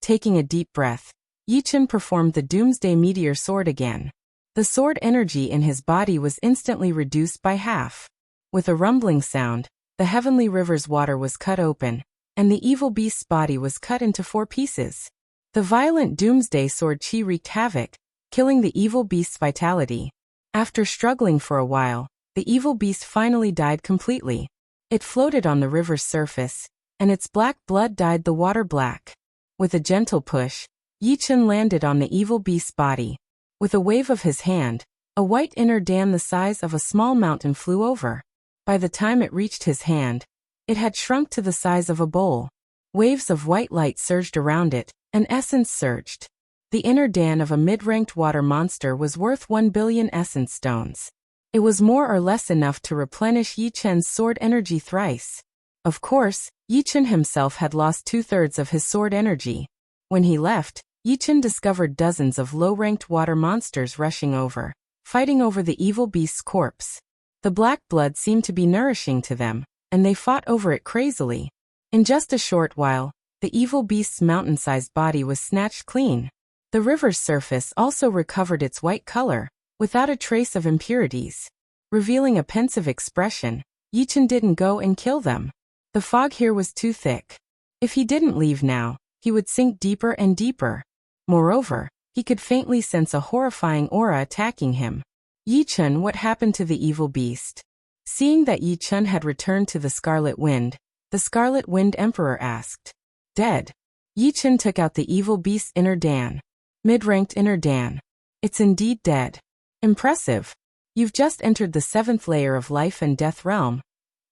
Speaker 1: Taking a deep breath, Yi Chen performed the Doomsday Meteor Sword again. The sword energy in his body was instantly reduced by half. With a rumbling sound, the Heavenly River's water was cut open, and the evil beast's body was cut into 4 pieces. The violent Doomsday Sword Chi wreaked havoc, killing the evil beast's vitality. After struggling for a while, the evil beast finally died completely. It floated on the river's surface, and its black blood dyed the water black. With a gentle push, Yi Chen landed on the evil beast's body. With a wave of his hand, a white inner dam the size of a small mountain flew over. By the time it reached his hand, it had shrunk to the size of a bowl. Waves of white light surged around it, and essence surged. The inner dam of a mid-ranked water monster was worth 1 billion essence stones. It was more or less enough to replenish Yi Chen's sword energy thrice. Of course, Yi Chen himself had lost 2/3 of his sword energy. When he left, Yi Chen discovered dozens of low-ranked water monsters rushing over, fighting over the evil beast's corpse. The black blood seemed to be nourishing to them, and they fought over it crazily. In just a short while, the evil beast's mountain-sized body was snatched clean. The river's surface also recovered its white color, without a trace of impurities. Revealing a pensive expression, Yi Chen didn't go and kill them. The fog here was too thick. If he didn't leave now, he would sink deeper and deeper. Moreover, he could faintly sense a horrifying aura attacking him. Yi Chen, what happened to the evil beast? Seeing that Yi Chen had returned to the Scarlet Wind, the Scarlet Wind Emperor asked. Dead. Yi Chen took out the evil beast's inner Dan. Mid-ranked inner Dan. It's indeed dead. Impressive. You've just entered the 7th layer of life and death realm,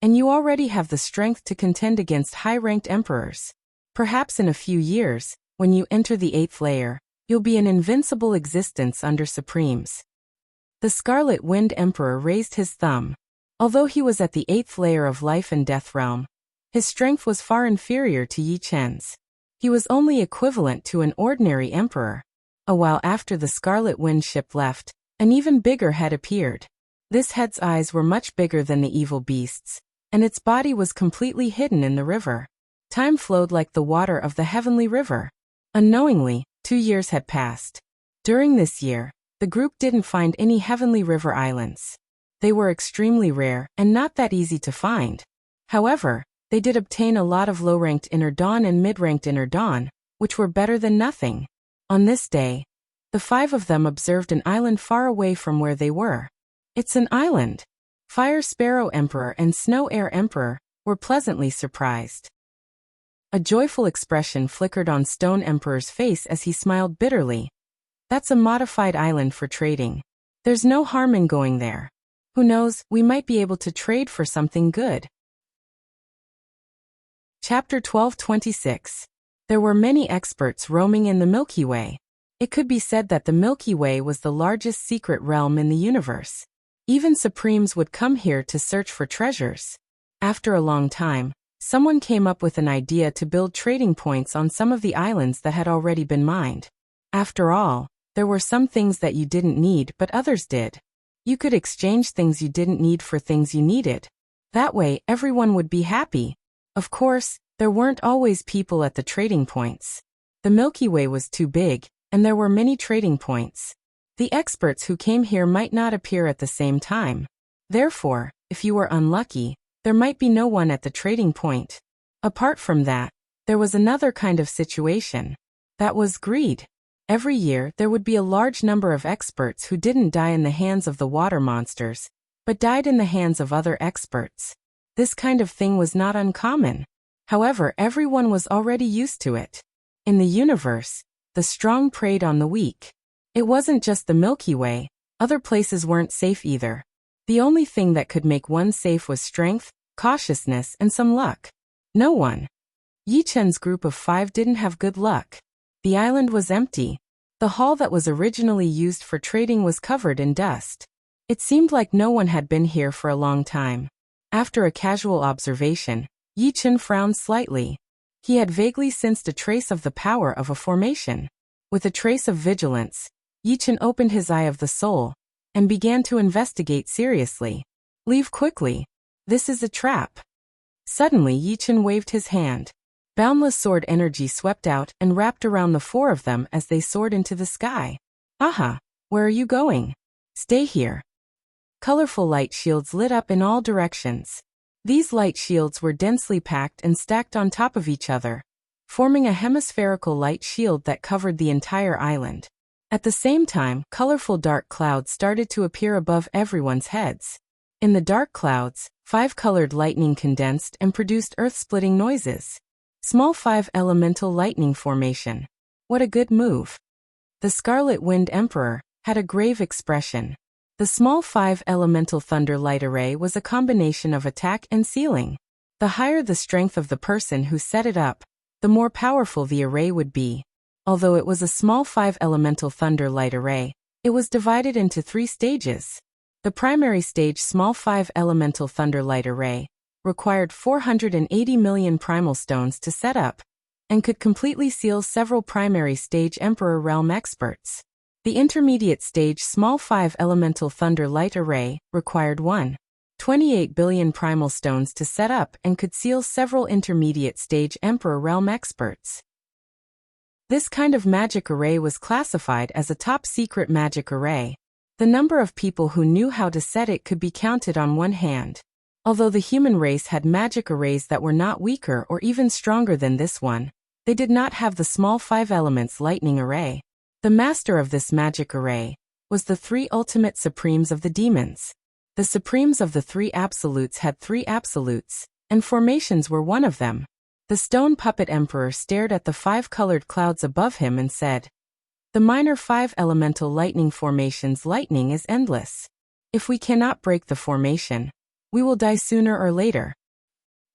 Speaker 1: and you already have the strength to contend against high-ranked emperors. Perhaps in a few years, when you enter the 8th layer, you'll be an invincible existence under Supremes. The Scarlet Wind Emperor raised his thumb. Although he was at the 8th layer of life and death realm, his strength was far inferior to Yi Chen's. He was only equivalent to an ordinary emperor. A while after the Scarlet Wind ship left, an even bigger head appeared. This head's eyes were much bigger than the evil beast's, and its body was completely hidden in the river. Time flowed like the water of the Heavenly River. Unknowingly, 2 years had passed. During this year, the group didn't find any Heavenly River islands. They were extremely rare and not that easy to find. However, they did obtain a lot of low-ranked Inner Dawn and mid-ranked Inner Dawn, which were better than nothing. On this day, the 5 of them observed an island far away from where they were. It's an island. Fire Sparrow Emperor and Snow Air Emperor were pleasantly surprised. A joyful expression flickered on Stone Emperor's face as he smiled bitterly. That's a modified island for trading. There's no harm in going there. Who knows, we might be able to trade for something good. Chapter 12:26. There were many experts roaming in the Milky Way. It could be said that the Milky Way was the largest secret realm in the universe. Even Supremes would come here to search for treasures. After a long time, someone came up with an idea to build trading points on some of the islands that had already been mined. After all, there were some things that you didn't need but others did. You could exchange things you didn't need for things you needed. That way, everyone would be happy. Of course, there weren't always people at the trading points. The Milky Way was too big, and there were many trading points. The experts who came here might not appear at the same time. Therefore, if you were unlucky, there might be no one at the trading point. Apart from that, there was another kind of situation. That was greed. Every year, there would be a large number of experts who didn't die in the hands of the water monsters, but died in the hands of other experts. This kind of thing was not uncommon. However, everyone was already used to it. In the universe, the strong preyed on the weak. It wasn't just the Milky Way, other places weren't safe either. The only thing that could make one safe was strength, cautiousness, and some luck. No one. Yi Chen's group of 5 didn't have good luck. The island was empty. The hall that was originally used for trading was covered in dust. It seemed like no one had been here for a long time. After a casual observation, Yi Chen frowned slightly. He had vaguely sensed a trace of the power of a formation. With a trace of vigilance, Yichen opened his eye of the soul and began to investigate seriously. Leave quickly. This is a trap. Suddenly Yichen waved his hand. Boundless sword energy swept out and wrapped around the four of them as they soared into the sky. Aha! Where are you going? Stay here. Colorful light shields lit up in all directions. These light shields were densely packed and stacked on top of each other, forming a hemispherical light shield that covered the entire island. At the same time, colorful dark clouds started to appear above everyone's heads. In the dark clouds, 5-colored lightning condensed and produced earth-splitting noises. Small 5-elemental lightning formation. What a good move. The Scarlet Wind Emperor had a grave expression. The small 5-elemental thunder light array was a combination of attack and sealing. The higher the strength of the person who set it up, the more powerful the array would be. Although it was a small 5-elemental thunder light array, it was divided into 3 stages. The primary stage small 5-elemental thunder light array required 480 million primal stones to set up, and could completely seal several primary stage Emperor Realm experts. The intermediate stage small 5-elemental thunder light array required 1.28 billion primal stones to set up and could seal several intermediate stage Emperor Realm experts. This kind of magic array was classified as a top-secret magic array. The number of people who knew how to set it could be counted on one hand. Although the human race had magic arrays that were not weaker or even stronger than this one, they did not have the small 5 elements lightning array. The master of this magic array was the 3 ultimate supremes of the demons. The supremes of the 3 absolutes had 3 absolutes, and formations were one of them. The stone puppet emperor stared at the 5-colored clouds above him and said, "The minor 5 elemental lightning formation's lightning is endless. If we cannot break the formation, we will die sooner or later."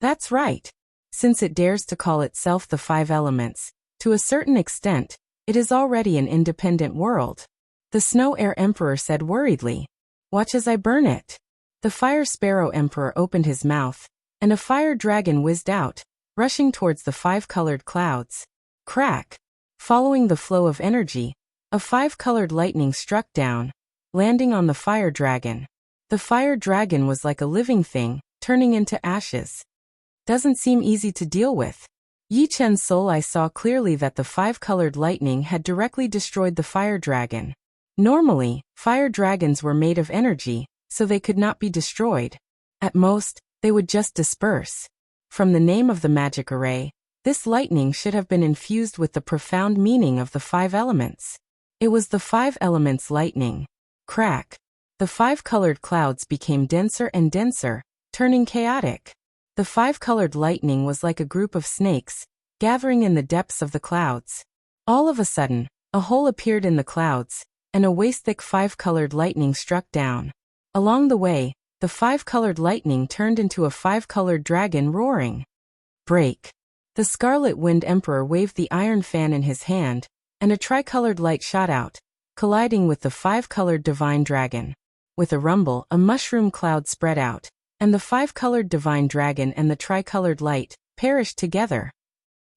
Speaker 1: That's right. Since it dares to call itself the 5 elements, to a certain extent, it is already an independent world. The Snow Air Emperor said worriedly, "Watch as I burn it." The Fire Sparrow Emperor opened his mouth, and a fire dragon whizzed out, rushing towards the 5-colored clouds. Crack! Following the flow of energy, a 5-colored lightning struck down, landing on the fire dragon. The fire dragon was like a living thing, turning into ashes. Doesn't seem easy to deal with. Yichen's soul eye saw clearly that the 5-colored lightning had directly destroyed the fire dragon. Normally, fire dragons were made of energy, so they could not be destroyed. At most, they would just disperse. From the name of the magic array, this lightning should have been infused with the profound meaning of the 5 elements. It was the 5 elements lightning. Crack! The 5-colored clouds became denser and denser, turning chaotic. The 5-colored lightning was like a group of snakes, gathering in the depths of the clouds. All of a sudden, a hole appeared in the clouds, and a waist-thick 5-colored lightning struck down. Along the way, the 5-colored lightning turned into a 5-colored dragon roaring. Break! The Scarlet Wind Emperor waved the iron fan in his hand, and a tricolored light shot out, colliding with the 5-colored divine dragon. With a rumble, a mushroom cloud spread out, and the 5-colored divine dragon and the tricolored light perished together.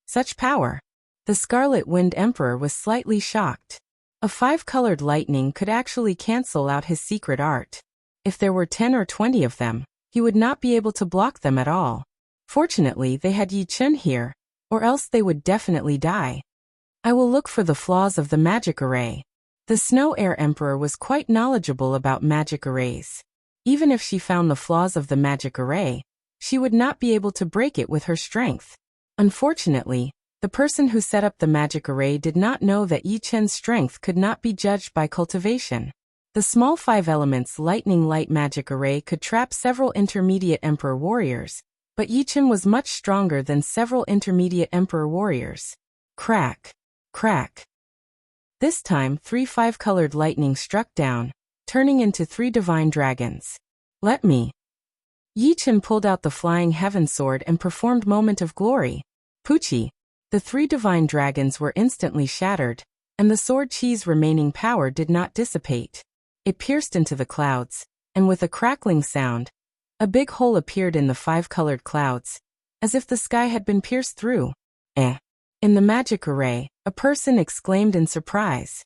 Speaker 1: Such power! The Scarlet Wind Emperor was slightly shocked. A 5-colored lightning could actually cancel out his secret art. If there were 10 or 20 of them, he would not be able to block them at all. Fortunately, they had Yichen here, or else they would definitely die. I will look for the flaws of the magic array. The Snow Air Emperor was quite knowledgeable about magic arrays. Even if she found the flaws of the magic array, she would not be able to break it with her strength. Unfortunately, the person who set up the magic array did not know that Yichen's strength could not be judged by cultivation. The small 5 elements lightning light magic array could trap several intermediate emperor warriors, but Yichen was much stronger than several intermediate emperor warriors. Crack! Crack! This time 3 5-colored lightning struck down, turning into 3 divine dragons. Let me! Yichen pulled out the flying heaven sword and performed Moment of Glory. Poochie! The 3 divine dragons were instantly shattered, and the sword chi's remaining power did not dissipate. It pierced into the clouds, and with a crackling sound, a big hole appeared in the 5-colored clouds, as if the sky had been pierced through. In the magic array, a person exclaimed in surprise.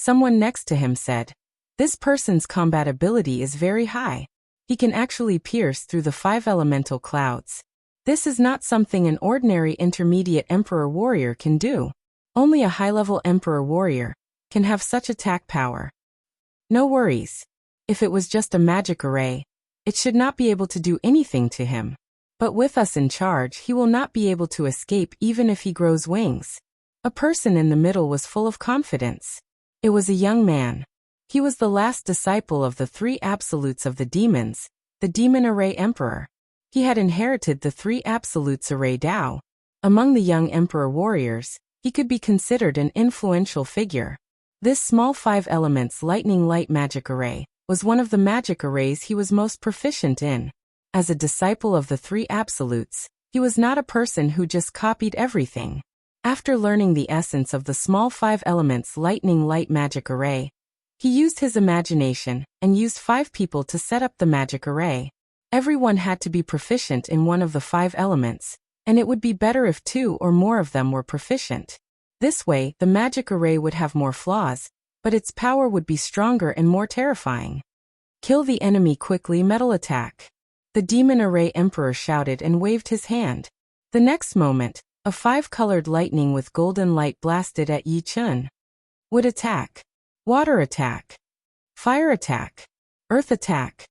Speaker 1: Someone next to him said, "This person's combat ability is very high. He can actually pierce through the 5 elemental clouds. This is not something an ordinary intermediate Emperor warrior can do. Only a high-level Emperor warrior can have such attack power." No worries. If it was just a magic array, it should not be able to do anything to him. But with us in charge, he will not be able to escape even if he grows wings. A person in the middle was full of confidence. It was a young man. He was the last disciple of the 3 absolutes of the demons, the Demon Array Emperor. He had inherited the 3 absolutes array Tao. Among the young Emperor warriors, he could be considered an influential figure. This small 5 elements lightning light magic array was one of the magic arrays he was most proficient in. As a disciple of the 3 absolutes, he was not a person who just copied everything. After learning the essence of the small 5 elements lightning light magic array, he used his imagination and used 5 people to set up the magic array. Everyone had to be proficient in one of the 5 elements, and it would be better if 2 or more of them were proficient. This way, the magic array would have more flaws, but its power would be stronger and more terrifying. "Kill the enemy quickly, metal attack." The Demon Array Emperor shouted and waved his hand. The next moment, a 5-colored lightning with golden light blasted at Yi Chun. Wood attack. Water attack. Fire attack. Earth attack.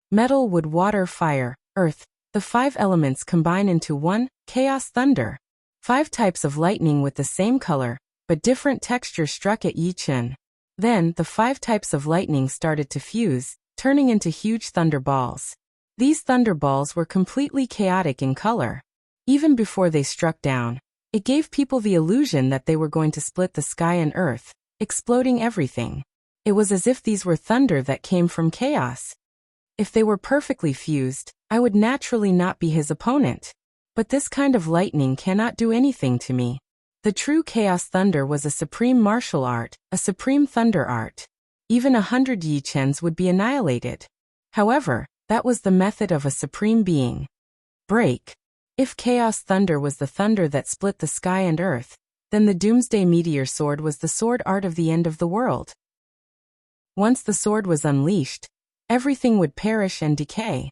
Speaker 1: Metal, wood, water, fire, earth. The 5 elements combine into one, chaos thunder. 5 types of lightning with the same color, but different texture struck at Yi Chun. Then, the 5 types of lightning started to fuse, turning into huge thunderballs. These thunderballs were completely chaotic in color. Even before they struck down, it gave people the illusion that they were going to split the sky and earth, exploding everything. It was as if these were thunder that came from chaos. If they were perfectly fused, I would naturally not be his opponent. But this kind of lightning cannot do anything to me. The true chaos thunder was a supreme martial art, a supreme thunder art. Even 100 Yi Chuns would be annihilated. However, that was the method of a supreme being. Break. If chaos thunder was the thunder that split the sky and earth, then the doomsday meteor sword was the sword art of the end of the world. Once the sword was unleashed, everything would perish and decay.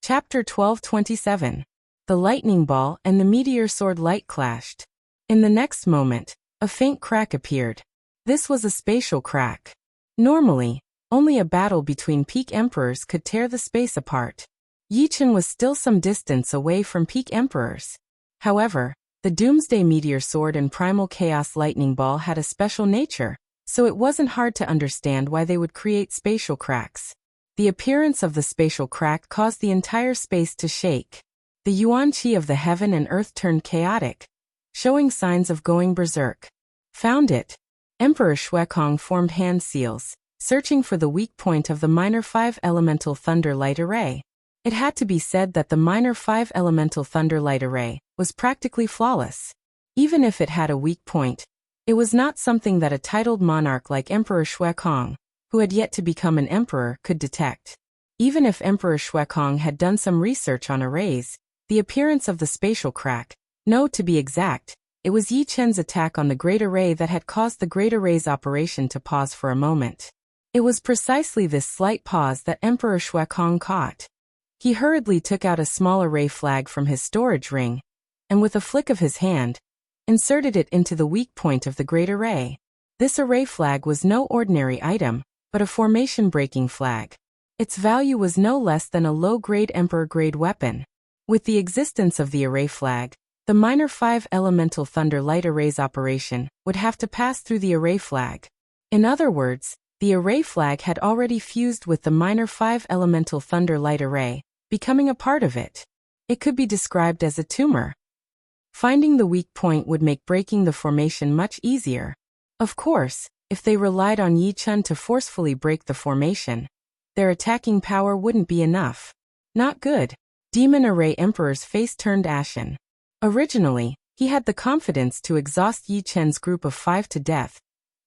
Speaker 1: Chapter 12:27. The lightning ball and the meteor sword light clashed. In the next moment, a faint crack appeared. This was a spatial crack. Normally, only a battle between peak emperors could tear the space apart. Yi Chun was still some distance away from peak emperors. However, the doomsday meteor sword and primal chaos lightning ball had a special nature, so it wasn't hard to understand why they would create spatial cracks. The appearance of the spatial crack caused the entire space to shake. The yuan qi of the heaven and earth turned chaotic, showing signs of going berserk. Found it. Emperor Shuekong formed hand seals, searching for the weak point of the minor 5 elemental thunder light array. It had to be said that the minor 5 elemental thunder light array was practically flawless. Even if it had a weak point, it was not something that a titled monarch like Emperor Shuekong, who had yet to become an emperor, could detect. Even if Emperor Shuekong had done some research on arrays, the appearance of the spatial crack, no, to be exact, it was Yi Chun's attack on the Great Array that had caused the Great Array's operation to pause for a moment. It was precisely this slight pause that Emperor Shuekong caught. He hurriedly took out a small array flag from his storage ring, and with a flick of his hand, inserted it into the weak point of the Great Array. This array flag was no ordinary item, but a formation-breaking flag. Its value was no less than a low-grade Emperor-grade weapon. With the existence of the array flag, the minor 5 elemental thunder light array's operation would have to pass through the array flag. In other words, the array flag had already fused with the minor 5 elemental thunder light array, becoming a part of it. It could be described as a tumor. Finding the weak point would make breaking the formation much easier. Of course, if they relied on Yi Chun to forcefully break the formation, their attacking power wouldn't be enough. Not good. Demon Array Emperor's face turned ashen. Originally, he had the confidence to exhaust Yi Chun's group of 5 to death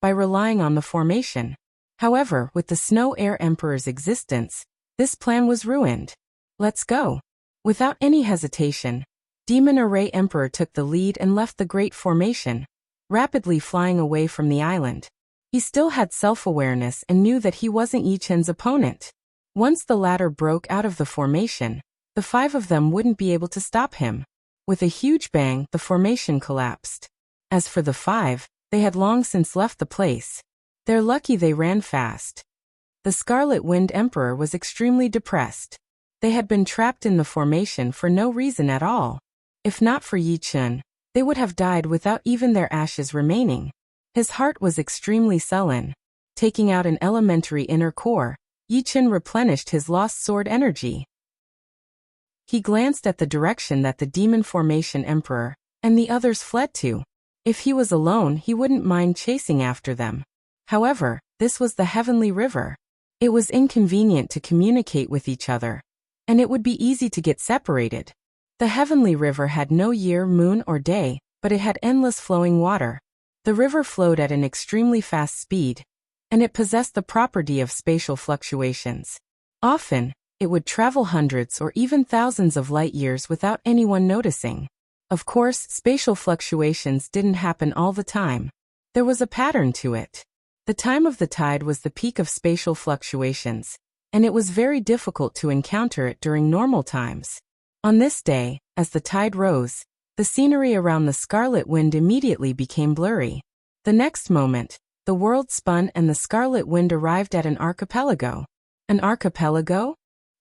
Speaker 1: by relying on the formation. However, with the Snow Air Emperor's existence, this plan was ruined. Let's go. Without any hesitation, Demon Array Emperor took the lead and left the great formation, rapidly flying away from the island. He still had self-awareness and knew that he wasn't Yi Chen's opponent. Once the latter broke out of the formation, the 5 of them wouldn't be able to stop him. With a huge bang, the formation collapsed. As for the 5, they had long since left the place. They're lucky they ran fast. The Scarlet Wind Emperor was extremely depressed. They had been trapped in the formation for no reason at all. If not for Yi Chen, they would have died without even their ashes remaining. His heart was extremely sullen. Taking out an elementary inner core, Yi Chen replenished his lost sword energy. He glanced at the direction that the Demon Formation Emperor and the others fled to. If he was alone, he wouldn't mind chasing after them. However, this was the Heavenly River. It was inconvenient to communicate with each other, and it would be easy to get separated. The Heavenly River had no year, moon, or day, but it had endless flowing water. The river flowed at an extremely fast speed, and it possessed the property of spatial fluctuations. Often, it would travel hundreds or even thousands of light years without anyone noticing. Of course, spatial fluctuations didn't happen all the time. There was a pattern to it. The time of the tide was the peak of spatial fluctuations, and it was very difficult to encounter it during normal times. On this day, as the tide rose, the scenery around the Scarlet Wind immediately became blurry. The next moment, the world spun and the Scarlet Wind arrived at an archipelago. An archipelago?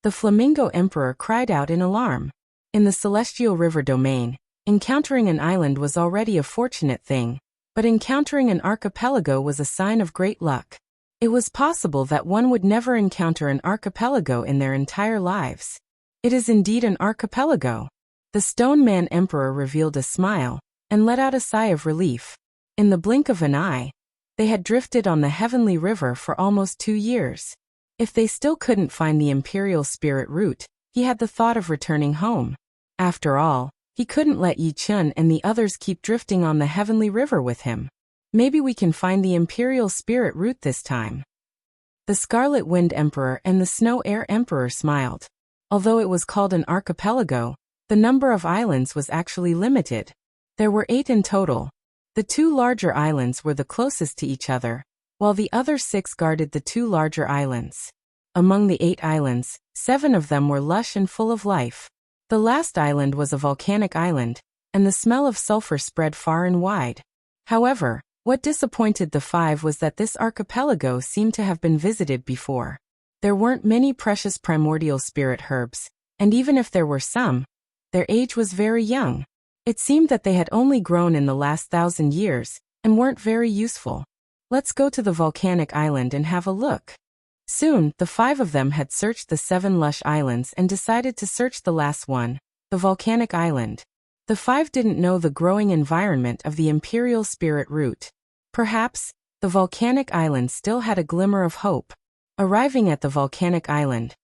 Speaker 1: The Flamingo Emperor cried out in alarm. In the Celestial River domain, encountering an island was already a fortunate thing, but encountering an archipelago was a sign of great luck. It was possible that one would never encounter an archipelago in their entire lives. It is indeed an archipelago. The Stone Man Emperor revealed a smile and let out a sigh of relief. In the blink of an eye, they had drifted on the Heavenly River for almost 2 years. If they still couldn't find the Imperial Spirit route, he had the thought of returning home. After all, he couldn't let Yi Chen and the others keep drifting on the Heavenly River with him. Maybe we can find the Imperial Spirit route this time. The Scarlet Wind Emperor and the Snow Air Emperor smiled. Although it was called an archipelago, the number of islands was actually limited. There were 8 in total. The 2 larger islands were the closest to each other, while the other 6 guarded the 2 larger islands. Among the 8 islands, 7 of them were lush and full of life. The last island was a volcanic island, and the smell of sulfur spread far and wide. However, what disappointed the 5 was that this archipelago seemed to have been visited before. There weren't many precious primordial spirit herbs, and even if there were some, their age was very young. It seemed that they had only grown in the last 1,000 years, and weren't very useful. Let's go to the volcanic island and have a look. Soon, the 5 of them had searched the 7 lush islands and decided to search the last one, the volcanic island. The 5 didn't know the growing environment of the Imperial Spirit route. Perhaps, the volcanic island still had a glimmer of hope. Arriving at the volcanic island,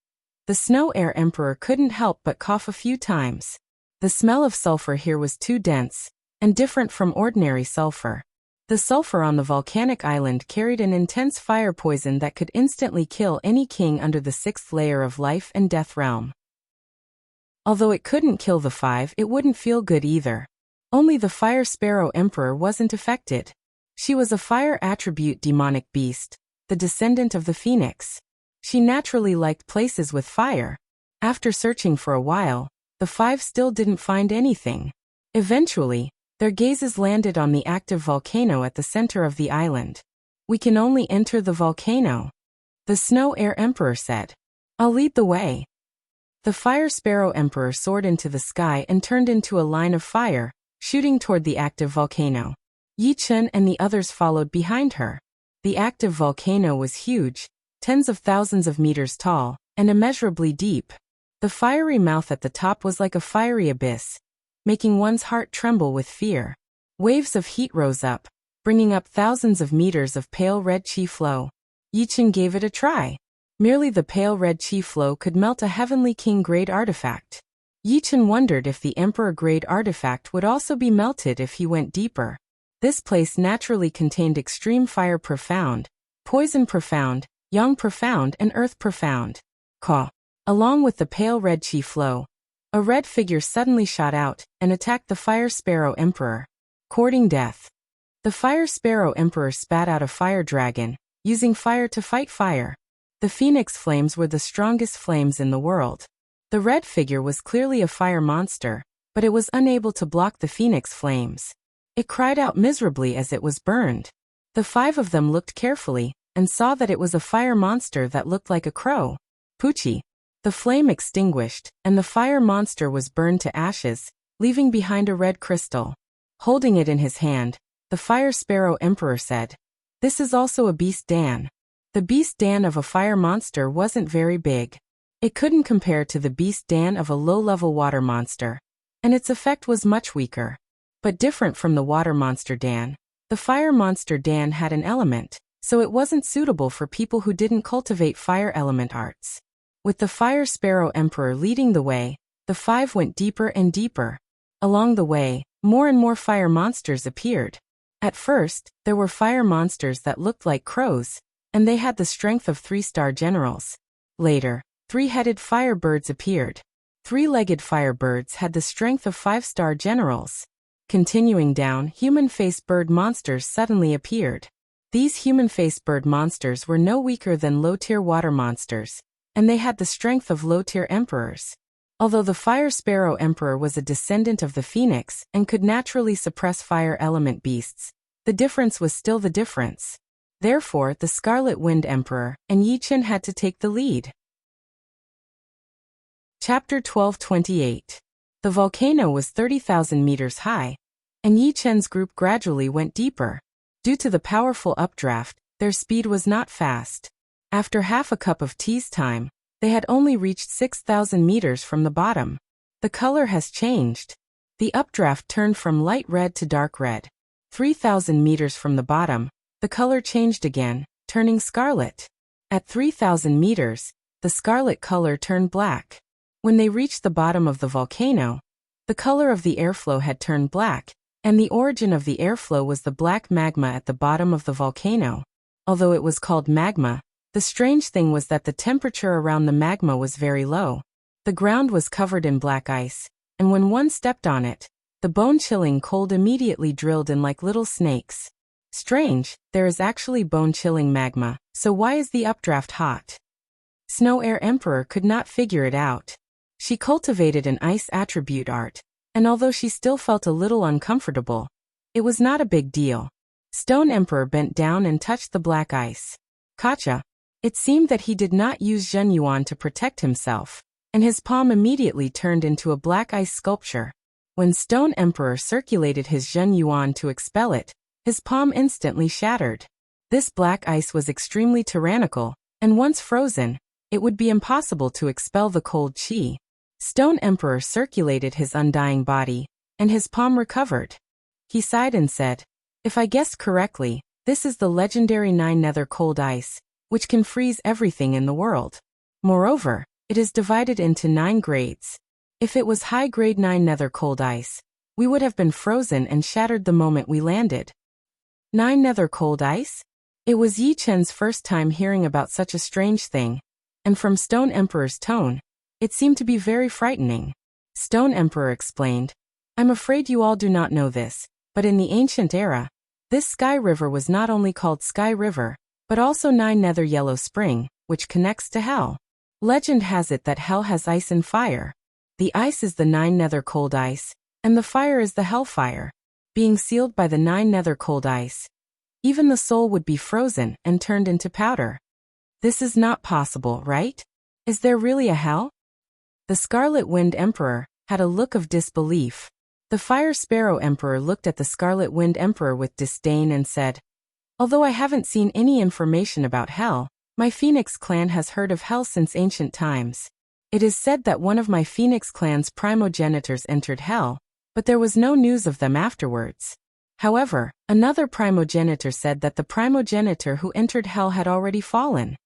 Speaker 1: the Snow Air Emperor couldn't help but cough a few times. The smell of sulfur here was too dense, and different from ordinary sulfur. The sulfur on the volcanic island carried an intense fire poison that could instantly kill any king under the 6th layer of life and death realm. Although it couldn't kill the 5, it wouldn't feel good either. Only the Fire Sparrow Emperor wasn't affected. She was a fire attribute demonic beast, the descendant of the phoenix. She naturally liked places with fire. After searching for a while, the 5 still didn't find anything. Eventually, their gazes landed on the active volcano at the center of the island. "We can only enter the volcano," the Snow Air Emperor said. "I'll lead the way." The Fire Sparrow Emperor soared into the sky and turned into a line of fire, shooting toward the active volcano. Yi Chen and the others followed behind her. The active volcano was huge, tens of thousands of meters tall, and immeasurably deep. The fiery mouth at the top was like a fiery abyss, making one's heart tremble with fear. Waves of heat rose up, bringing up thousands of meters of pale red chi flow. Yi Chen gave it a try. Merely the pale red chi flow could melt a Heavenly King-grade artifact. Yi Chen wondered if the Emperor-grade artifact would also be melted if he went deeper. This place naturally contained extreme fire profound, poison profound, yang profound, and earth profound. Ka. Along with the pale red chi flow, a red figure suddenly shot out and attacked the Fire Sparrow Emperor. Courting death. The Fire Sparrow Emperor spat out a fire dragon, using fire to fight fire. The phoenix flames were the strongest flames in the world. The red figure was clearly a fire monster, but it was unable to block the phoenix flames. It cried out miserably as it was burned. The 5 of them looked carefully, and saw that it was a fire monster that looked like a crow. Poochie. The flame extinguished, and the fire monster was burned to ashes, leaving behind a red crystal. Holding it in his hand, the Fire Sparrow Emperor said, "This is also a beast Dan." The beast Dan of a fire monster wasn't very big. It couldn't compare to the beast Dan of a low-level water monster, and its effect was much weaker. But different from the water monster Dan, the fire monster Dan had an element, so it wasn't suitable for people who didn't cultivate fire element arts. With the Fire Sparrow Emperor leading the way, the 5 went deeper and deeper. Along the way, more and more fire monsters appeared. At first, there were fire monsters that looked like crows, and they had the strength of 3-star generals. Later, 3-headed fire birds appeared. 3-legged fire birds had the strength of 5-star generals. Continuing down, human-faced bird monsters suddenly appeared. These human-faced bird monsters were no weaker than low-tier water monsters, and they had the strength of low-tier emperors. Although the Fire Sparrow Emperor was a descendant of the phoenix and could naturally suppress fire element beasts, the difference was still the difference. Therefore, the Scarlet Wind Emperor and Yi Chen had to take the lead. Chapter 12:28. The volcano was 30,000 meters high, and Yi Chen's group gradually went deeper. Due to the powerful updraft, their speed was not fast. After half a cup of tea's time, they had only reached 6,000 meters from the bottom. The color has changed. The updraft turned from light red to dark red. 3,000 meters from the bottom, the color changed again, turning scarlet. At 3,000 meters, the scarlet color turned black. When they reached the bottom of the volcano, the color of the airflow had turned black, and the origin of the airflow was the black magma at the bottom of the volcano. Although it was called magma, the strange thing was that the temperature around the magma was very low. The ground was covered in black ice, and when one stepped on it, the bone-chilling cold immediately drilled in like little snakes. Strange, there is actually bone-chilling magma, so why is the updraft hot? Snow Air Emperor could not figure it out. She cultivated an ice attribute art, and although she still felt a little uncomfortable, it was not a big deal. Stone Emperor bent down and touched the black ice. Gotcha. It seemed that he did not use Zhen Yuan to protect himself, and his palm immediately turned into a black ice sculpture. When Stone Emperor circulated his Zhen Yuan to expel it, his palm instantly shattered. This black ice was extremely tyrannical, and once frozen, it would be impossible to expel the cold qi. Stone Emperor circulated his undying body, and his palm recovered. He sighed and said, "If I guessed correctly, this is the legendary 9 nether cold ice, which can freeze everything in the world. Moreover, it is divided into 9 grades. If it was high-grade 9 nether cold ice, we would have been frozen and shattered the moment we landed." 9 nether cold ice? It was Yi Chen's first time hearing about such a strange thing, and from Stone Emperor's tone, it seemed to be very frightening. Stone Emperor explained, "I'm afraid you all do not know this, but in the ancient era, this Sky River was not only called Sky River, but also 9 nether yellow spring, which connects to Hell. Legend has it that Hell has ice and fire. The ice is the 9 nether cold ice, and the fire is the Hellfire. Being sealed by the 9 nether cold ice, even the soul would be frozen and turned into powder. This is not possible, right? Is there really a hell?" The Scarlet Wind Emperor had a look of disbelief. The Fire Sparrow Emperor looked at the Scarlet Wind Emperor with disdain and said, "Although I haven't seen any information about hell, my Phoenix clan has heard of hell since ancient times. It is said that one of my Phoenix clan's primogenitors entered hell, but there was no news of them afterwards. However, another primogenitor said that the primogenitor who entered hell had already fallen.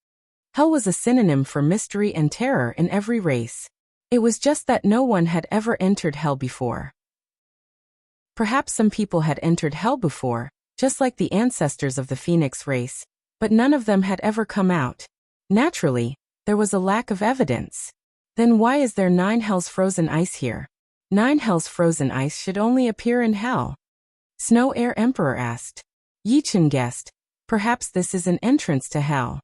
Speaker 1: Hell was a synonym for mystery and terror in every race. It was just that no one had ever entered hell before. Perhaps some people had entered hell before, just like the ancestors of the Phoenix race, but none of them had ever come out. Naturally, there was a lack of evidence. Then why is there 9 hells frozen ice here? 9 hells frozen ice should only appear in hell." Snow Air Emperor asked. Yi Chen guessed, perhaps this is an entrance to hell.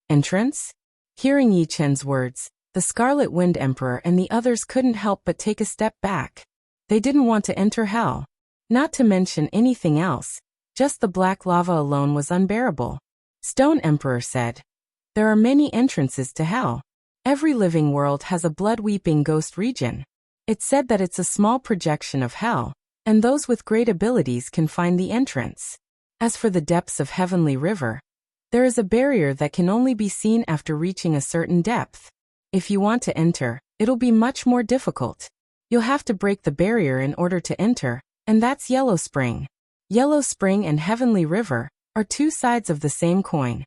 Speaker 1: Entrance? Hearing Yi Chen's words, the Scarlet Wind Emperor and the others couldn't help but take a step back. They didn't want to enter hell. Not to mention anything else, just the black lava alone was unbearable. Stone Emperor said, there are many entrances to hell. Every living world has a blood-weeping ghost region. It's said that it's a small projection of hell, and those with great abilities can find the entrance. As for the depths of Heavenly River, there is a barrier that can only be seen after reaching a certain depth. If you want to enter, it'll be much more difficult. You'll have to break the barrier in order to enter, and that's Yellow Spring. Yellow Spring and Heavenly River are two sides of the same coin.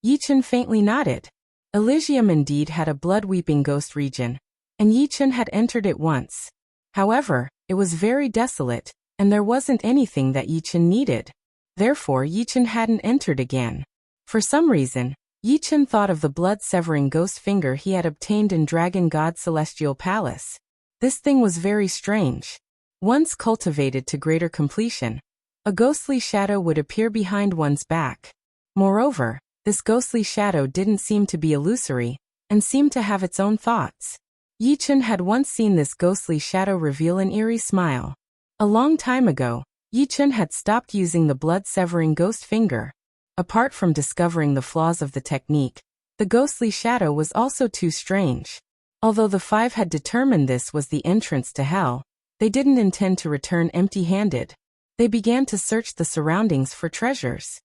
Speaker 1: Yi Chen faintly nodded. Elysium indeed had a blood-weeping ghost region, and Yi Chen had entered it once. However, it was very desolate, and there wasn't anything that Yi Chen needed. Therefore, Yi Chen hadn't entered again. For some reason, Yi Chen thought of the blood-severing ghost finger he had obtained in Dragon God's Celestial Palace. This thing was very strange. Once cultivated to greater completion, a ghostly shadow would appear behind one's back. Moreover, this ghostly shadow didn't seem to be illusory, and seemed to have its own thoughts. Yi Chen had once seen this ghostly shadow reveal an eerie smile. A long time ago, Yi Chen had stopped using the blood-severing ghost finger. Apart from discovering the flaws of the technique, the ghostly shadow was also too strange. Although the five had determined this was the entrance to hell, they didn't intend to return empty-handed. They began to search the surroundings for treasures.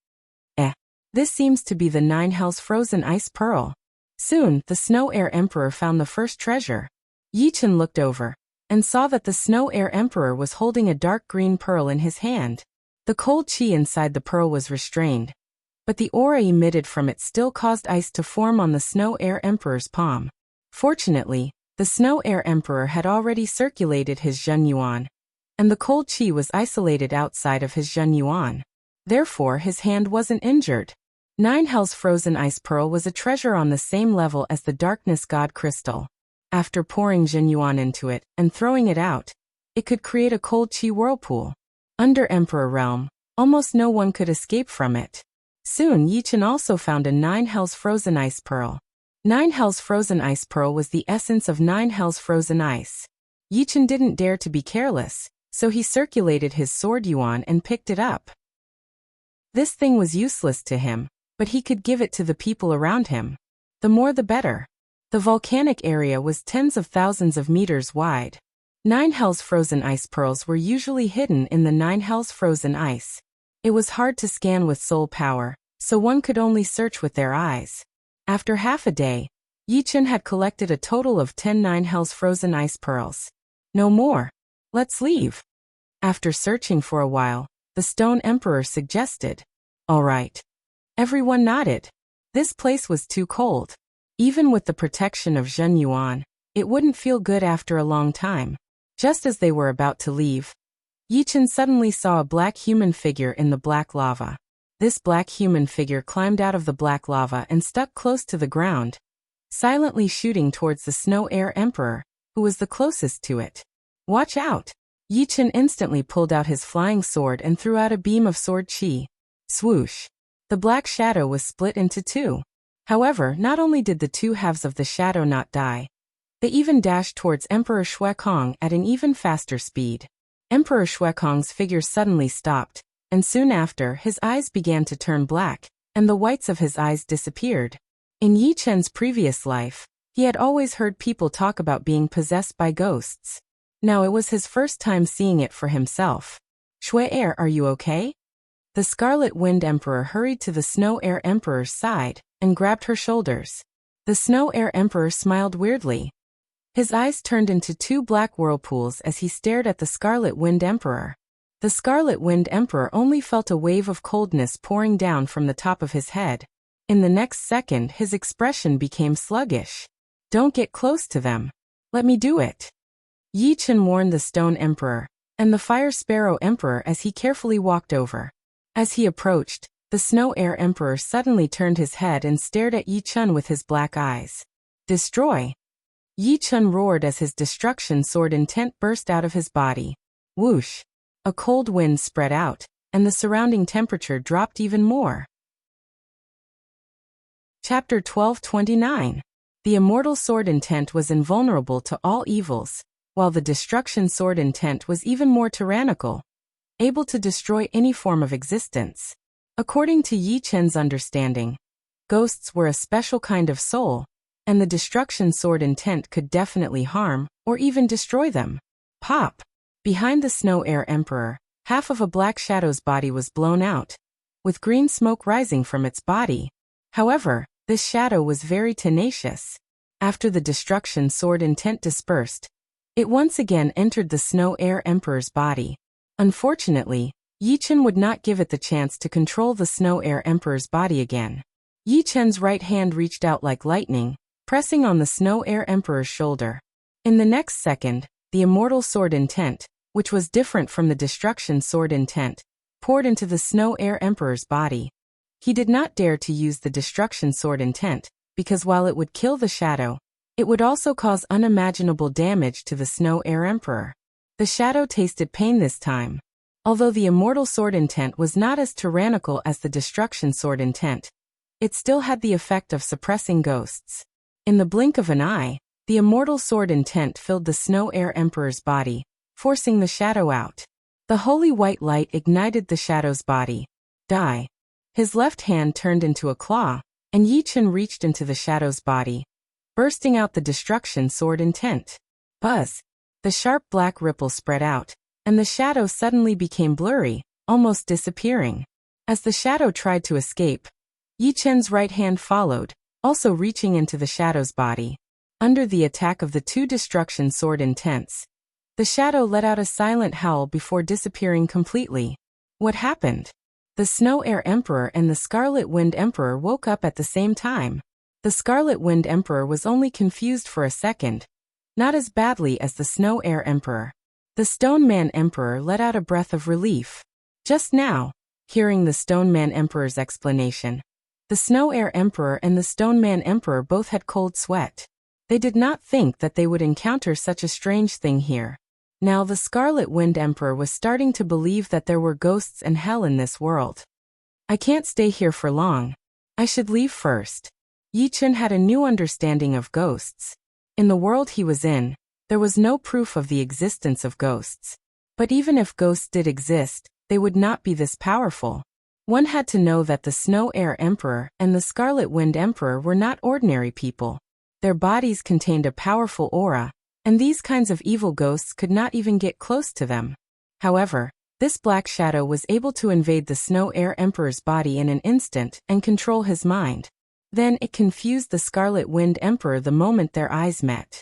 Speaker 1: This seems to be the Nine Hells Frozen Ice Pearl. Soon, the Snow Air Emperor found the first treasure. Yi Chen looked over, and saw that the Snow Air Emperor was holding a dark green pearl in his hand. The cold chi inside the pearl was restrained, but the aura emitted from it still caused ice to form on the Snow Air Emperor's palm. Fortunately, the Snow Air Emperor had already circulated his Zhen Yuan, and the cold chi was isolated outside of his Zhen Yuan. Therefore, his hand wasn't injured. Nine Hells Frozen Ice Pearl was a treasure on the same level as the Darkness God Crystal. After pouring Zhen Yuan into it and throwing it out, it could create a cold chi whirlpool. Under Emperor Realm, almost no one could escape from it. Soon, Yi Chen also found a Nine Hells Frozen Ice Pearl. Nine Hells Frozen Ice Pearl was the essence of Nine Hells Frozen Ice. Yi Chen didn't dare to be careless, so he circulated his sword Yuan and picked it up. This thing was useless to him, but he could give it to the people around him. The more the better. The volcanic area was tens of thousands of meters wide. Nine Hells Frozen Ice Pearls were usually hidden in the Nine Hells Frozen Ice. It was hard to scan with soul power, so one could only search with their eyes. After half a day, Yi Chen had collected a total of 10 Nine Hells Frozen Ice Pearls. No more. Let's leave. After searching for a while, the Stone Emperor suggested. All right. Everyone nodded. This place was too cold. Even with the protection of Zhen Yuan, it wouldn't feel good after a long time. Just as they were about to leave, Yi Chen suddenly saw a black human figure in the black lava. This black human figure climbed out of the black lava and stuck close to the ground, silently shooting towards the Snow Air Emperor, who was the closest to it. Watch out! Yi Chen instantly pulled out his flying sword and threw out a beam of sword chi. Swoosh! The black shadow was split into two. However, not only did the two halves of the shadow not die, they even dashed towards Emperor Xuekong at an even faster speed. Emperor Xuekong's figure suddenly stopped, and soon after, his eyes began to turn black, and the whites of his eyes disappeared. In Yi Chen's previous life, he had always heard people talk about being possessed by ghosts. Now it was his first time seeing it for himself. Shui Air, are you okay? The Scarlet Wind Emperor hurried to the Snow Air Emperor's side and grabbed her shoulders. The Snow Air Emperor smiled weirdly. His eyes turned into two black whirlpools as he stared at the Scarlet Wind Emperor. The Scarlet Wind Emperor only felt a wave of coldness pouring down from the top of his head. In the next second, his expression became sluggish. Don't get close to them. Let me do it. Yi Chen warned the Stone Emperor and the Fire Sparrow Emperor as he carefully walked over. As he approached, the Snow Air Emperor suddenly turned his head and stared at Yi Chen with his black eyes. Destroy! Yi Chen roared as his destruction sword intent burst out of his body. Whoosh! A cold wind spread out, and the surrounding temperature dropped even more. Chapter 1229. The immortal sword intent was invulnerable to all evils, while the destruction sword intent was even more tyrannical, able to destroy any form of existence. According to Yi Chen's understanding, ghosts were a special kind of soul, and the destruction sword intent could definitely harm, or even destroy them. Pop! Behind the Snow Air Emperor, half of a black shadow's body was blown out, with green smoke rising from its body. However, this shadow was very tenacious. After the destruction sword intent dispersed, it once again entered the Snow Air Emperor's body. Unfortunately, Yi Chen would not give it the chance to control the Snow Air Emperor's body again. Yi Chen's right hand reached out like lightning, pressing on the Snow Air Emperor's shoulder. In the next second, the immortal sword intent, which was different from the destruction sword intent, poured into the Snow Air Emperor's body. He did not dare to use the destruction sword intent, because while it would kill the shadow, it would also cause unimaginable damage to the Snow Air Emperor. The shadow tasted pain this time. Although the immortal sword intent was not as tyrannical as the destruction sword intent, it still had the effect of suppressing ghosts. In the blink of an eye, the immortal sword intent filled the Snow Air Emperor's body, forcing the shadow out. The holy white light ignited the shadow's body. Die. His left hand turned into a claw, and Yi Chen reached into the shadow's body, bursting out the destruction sword intent. Buzz! The sharp black ripple spread out, and the shadow suddenly became blurry, almost disappearing. As the shadow tried to escape, Yi Chen's right hand followed, also reaching into the shadow's body. Under the attack of the two destruction sword intents, the shadow let out a silent howl before disappearing completely. What happened? The Snow Air Emperor and the Scarlet Wind Emperor woke up at the same time. The Scarlet Wind Emperor was only confused for a second, not as badly as the Snow Air Emperor. The Stone Man Emperor let out a breath of relief. Just now, hearing the Stone Man Emperor's explanation, the Snow Air Emperor and the Stone Man Emperor both had cold sweat. They did not think that they would encounter such a strange thing here. Now the Scarlet Wind Emperor was starting to believe that there were ghosts and hell in this world. I can't stay here for long. I should leave first. Yi Chen had a new understanding of ghosts. In the world he was in, there was no proof of the existence of ghosts. But even if ghosts did exist, they would not be this powerful. One had to know that the Snow Air Emperor and the Scarlet Wind Emperor were not ordinary people. Their bodies contained a powerful aura, and these kinds of evil ghosts could not even get close to them. However, this black shadow was able to invade the Snow Air Emperor's body in an instant and control his mind. Then it confused the Scarlet Wind Emperor the moment their eyes met.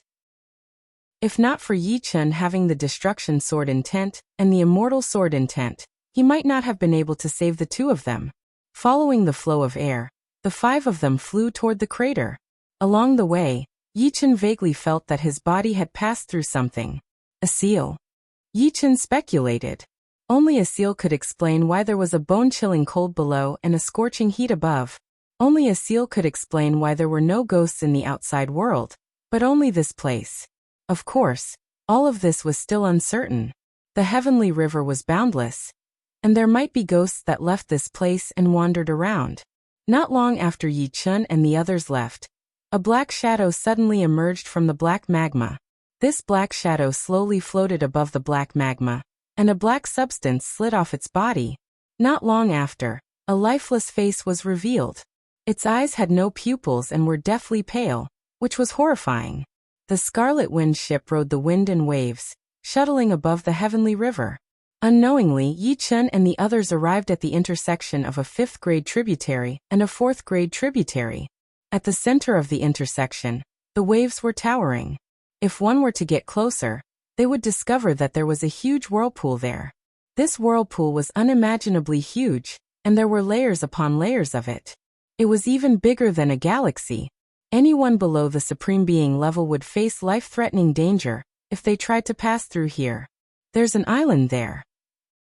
Speaker 1: If not for Yi Chen having the destruction sword intent and the immortal sword intent, he might not have been able to save the two of them. Following the flow of air, the five of them flew toward the crater. Along the way, Yi Chen vaguely felt that his body had passed through something. A seal? Yi Chen speculated. Only a seal could explain why there was a bone-chilling cold below and a scorching heat above. Only a seal could explain why there were no ghosts in the outside world, but only this place. Of course, all of this was still uncertain. The heavenly river was boundless, and there might be ghosts that left this place and wandered around. Not long after Yi Chen and the others left, a black shadow suddenly emerged from the black magma. This black shadow slowly floated above the black magma, and a black substance slid off its body. Not long after, a lifeless face was revealed. Its eyes had no pupils and were deathly pale, which was horrifying. The Scarlet Wind ship rode the wind and waves, shuttling above the heavenly river. Unknowingly, Yi Chen and the others arrived at the intersection of a 5th-grade tributary and a 4th-grade tributary. At the center of the intersection, the waves were towering. If one were to get closer, they would discover that there was a huge whirlpool there. This whirlpool was unimaginably huge, and there were layers upon layers of it. It was even bigger than a galaxy. Anyone below the Supreme Being level would face life-threatening danger if they tried to pass through here. There's an island there.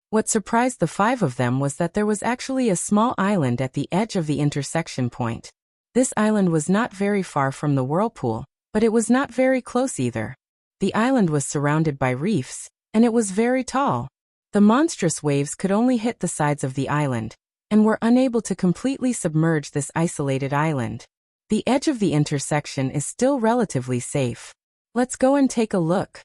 Speaker 1: What surprised the five of them was that there was actually a small island at the edge of the intersection point. This island was not very far from the whirlpool, but it was not very close either. The island was surrounded by reefs, and it was very tall. The monstrous waves could only hit the sides of the island, and were unable to completely submerge this isolated island. The edge of the intersection is still relatively safe. Let's go and take a look.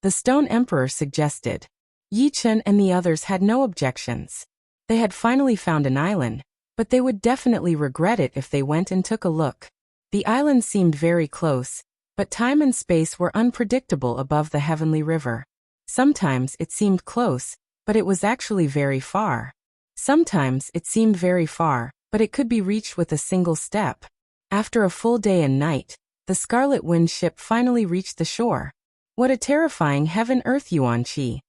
Speaker 1: The Stone Emperor suggested. Yi Chen and the others had no objections. They had finally found an island, but they would definitely regret it if they went and took a look. The island seemed very close, but time and space were unpredictable above the heavenly river. Sometimes it seemed close, but it was actually very far. Sometimes it seemed very far, but it could be reached with a single step. After a full day and night, the Scarlet Wind ship finally reached the shore. What a terrifying heaven-earth Yuan Qi.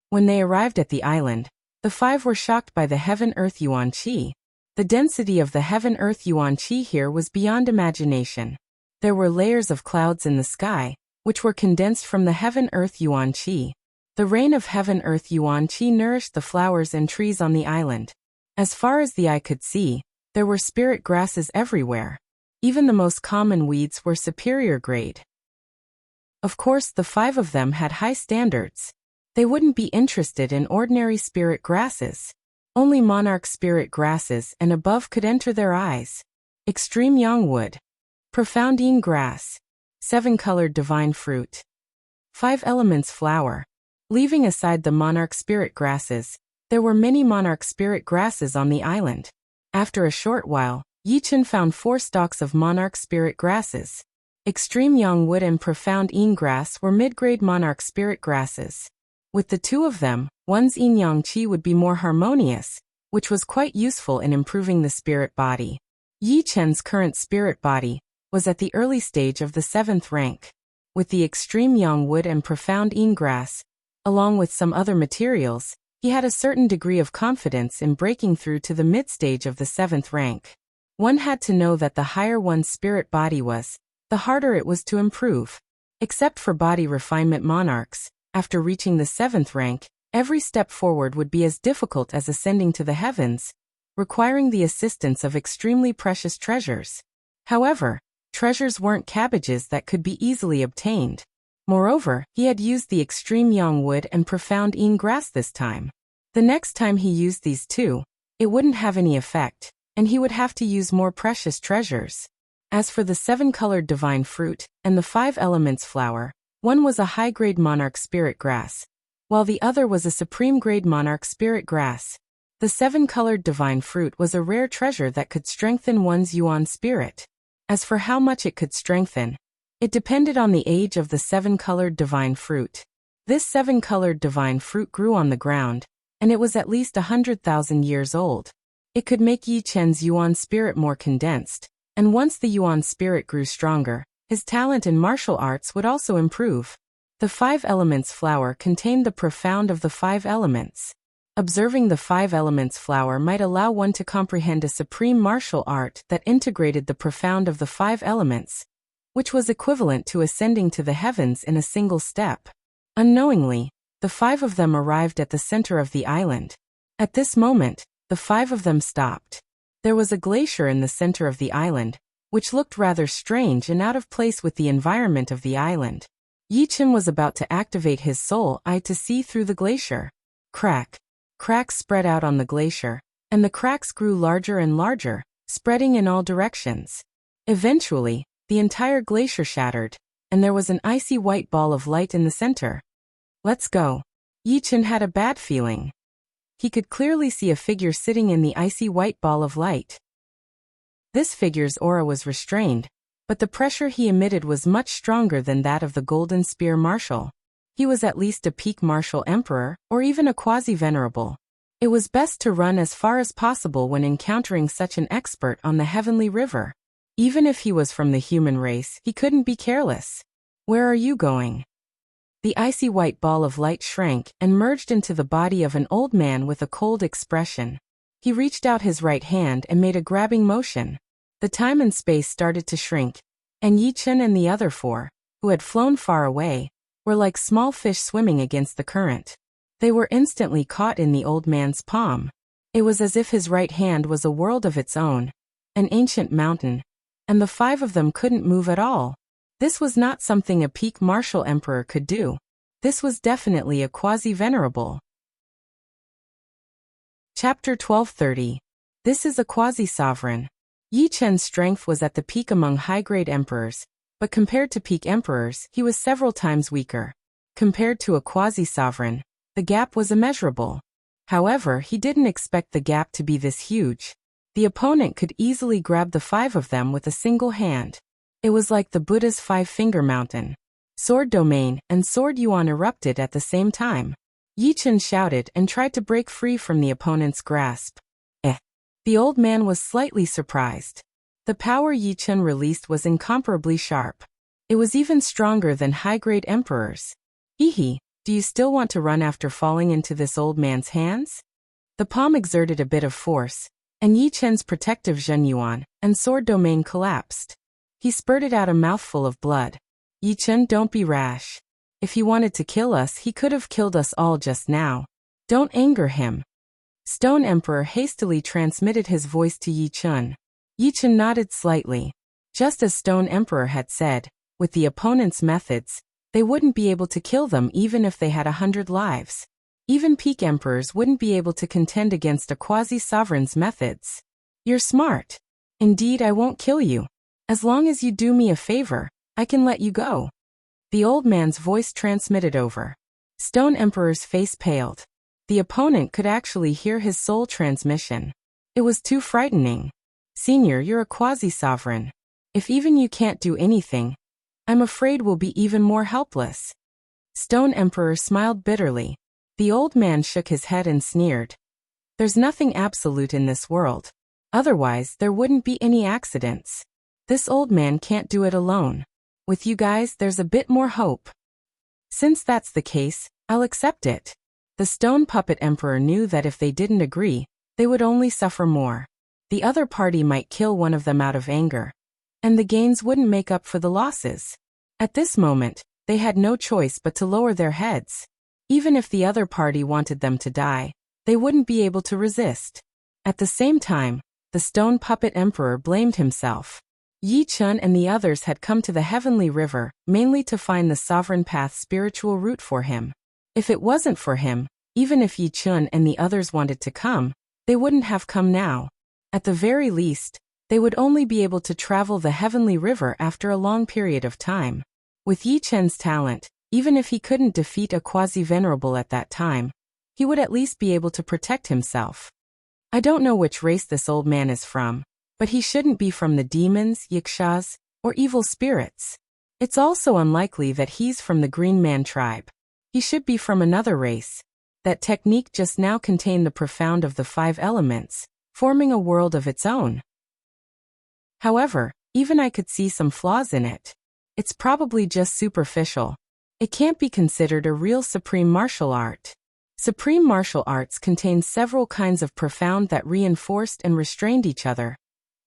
Speaker 1: When they arrived at the island, the five were shocked by the heaven-earth Yuan Qi. The density of the heaven-earth Yuan Qi here was beyond imagination. There were layers of clouds in the sky, which were condensed from the heaven-earth Yuan Qi. The rain of heaven-earth Yuan Qi nourished the flowers and trees on the island. As far as the eye could see, there were spirit grasses everywhere. Even the most common weeds were superior grade. Of course, the five of them had high standards. They wouldn't be interested in ordinary spirit grasses. Only monarch spirit grasses and above could enter their eyes. Extreme young wood. Profound Yin grass. 7-colored divine fruit. 5 elements flower. Leaving aside the monarch spirit grasses, there were many monarch spirit grasses on the island. After a short while, Yi Chen found 4 stalks of monarch spirit grasses. Extreme young wood and profound Yin grass were mid-grade monarch spirit grasses. With the 2 of them, one's yin yang qi would be more harmonious, which was quite useful in improving the spirit body. Yi Chen's current spirit body was at the early stage of the 7th rank. With the extreme young wood and profound yin grass, along with some other materials, he had a certain degree of confidence in breaking through to the mid-stage of the 7th rank. One had to know that the higher one's spirit body was, the harder it was to improve. Except for body refinement monarchs, after reaching the 7th rank, every step forward would be as difficult as ascending to the heavens, requiring the assistance of extremely precious treasures. However, treasures weren't cabbages that could be easily obtained. Moreover, he had used the extreme young wood and profound yin grass this time. The next time he used these 2, it wouldn't have any effect, and he would have to use more precious treasures. As for the 7-colored divine fruit and the 5 elements flower, one was a high-grade monarch spirit grass, while the other was a supreme-grade monarch spirit grass. The 7-colored divine fruit was a rare treasure that could strengthen one's yuan spirit. As for how much it could strengthen, it depended on the age of the 7-colored divine fruit. This 7-colored divine fruit grew on the ground, and it was at least 100,000 years old. It could make Yi Chen's yuan spirit more condensed, and once the yuan spirit grew stronger, his talent in martial arts would also improve. The 5 elements flower contained the profound of the 5 elements. Observing the 5 elements flower might allow one to comprehend a supreme martial art that integrated the profound of the 5 elements, which was equivalent to ascending to the heavens in a single step. Unknowingly, the 5 of them arrived at the center of the island. At this moment, the 5 of them stopped. There was a glacier in the center of the island, which looked rather strange and out of place with the environment of the island. Yi Chen was about to activate his soul eye to see through the glacier. Crack. Cracks spread out on the glacier, and the cracks grew larger and larger, spreading in all directions. Eventually, the entire glacier shattered, and there was an icy white ball of light in the center. Let's go. Yi Chen had a bad feeling. He could clearly see a figure sitting in the icy white ball of light. This figure's aura was restrained, but the pressure he emitted was much stronger than that of the Golden Spear Marshal. He was at least a peak martial emperor, or even a quasi-venerable. It was best to run as far as possible when encountering such an expert on the heavenly river. Even if he was from the human race, he couldn't be careless. Where are you going? The icy white ball of light shrank and merged into the body of an old man with a cold expression. He reached out his right hand and made a grabbing motion. The time and space started to shrink, and Yi Chen and the other 4, who had flown far away, were like small fish swimming against the current. They were instantly caught in the old man's palm. It was as if his right hand was a world of its own, an ancient mountain, and the 5 of them couldn't move at all. This was not something a peak martial emperor could do. This was definitely a quasi-venerable. Chapter 1230. This is a quasi-sovereign. Yi Chen's strength was at the peak among high-grade emperors, but compared to peak emperors, he was several times weaker. Compared to a quasi-sovereign, the gap was immeasurable. However, he didn't expect the gap to be this huge. The opponent could easily grab the 5 of them with a single hand. It was like the Buddha's 5-finger mountain. Sword Domain and Sword Yuan erupted at the same time. Yi Chen shouted and tried to break free from the opponent's grasp. The old man was slightly surprised. The power Yi Chen released was incomparably sharp. It was even stronger than high-grade emperors. Hehe, do you still want to run after falling into this old man's hands? The palm exerted a bit of force, and Yi Chen's protective Zhen Yuan and Sword Domain collapsed. He spurted out a mouthful of blood. Yi Chen, don't be rash. If he wanted to kill us, he could have killed us all just now. Don't anger him. Stone Emperor hastily transmitted his voice to Yi Chen. Yi Chen nodded slightly. Just as Stone Emperor had said, with the opponent's methods, they wouldn't be able to kill them even if they had 100 lives. Even peak emperors wouldn't be able to contend against a quasi-sovereign's methods. You're smart. Indeed, I won't kill you. As long as you do me a favor, I can let you go. The old man's voice transmitted over. Stone Emperor's face paled. The opponent could actually hear his soul transmission. It was too frightening. Senior, you're a quasi-sovereign. If even you can't do anything, I'm afraid we'll be even more helpless. Stone Emperor smiled bitterly. The old man shook his head and sneered. There's nothing absolute in this world. Otherwise, there wouldn't be any accidents. This old man can't do it alone. With you guys, there's a bit more hope. Since that's the case, I'll accept it. The Stone Puppet Emperor knew that if they didn't agree, they would only suffer more. The other party might kill one of them out of anger, and the gains wouldn't make up for the losses. At this moment, they had no choice but to lower their heads. Even if the other party wanted them to die, they wouldn't be able to resist. At the same time, the Stone Puppet Emperor blamed himself. Yi Chen and the others had come to the Heavenly River, mainly to find the Sovereign Path's spiritual route for him. If it wasn't for him, even if Yi Chen and the others wanted to come, they wouldn't have come now. At the very least, they would only be able to travel the Heavenly River after a long period of time. With Yi Chen's talent, even if he couldn't defeat a quasi-venerable at that time, he would at least be able to protect himself. I don't know which race this old man is from, but he shouldn't be from the demons, yakshas, or evil spirits. It's also unlikely that he's from the Green Man tribe. He should be from another race. That technique just now contained the profound of the 5 elements, forming a world of its own. However, even I could see some flaws in it. It's probably just superficial. It can't be considered a real supreme martial art. Supreme martial arts contain several kinds of profound that reinforced and restrained each other,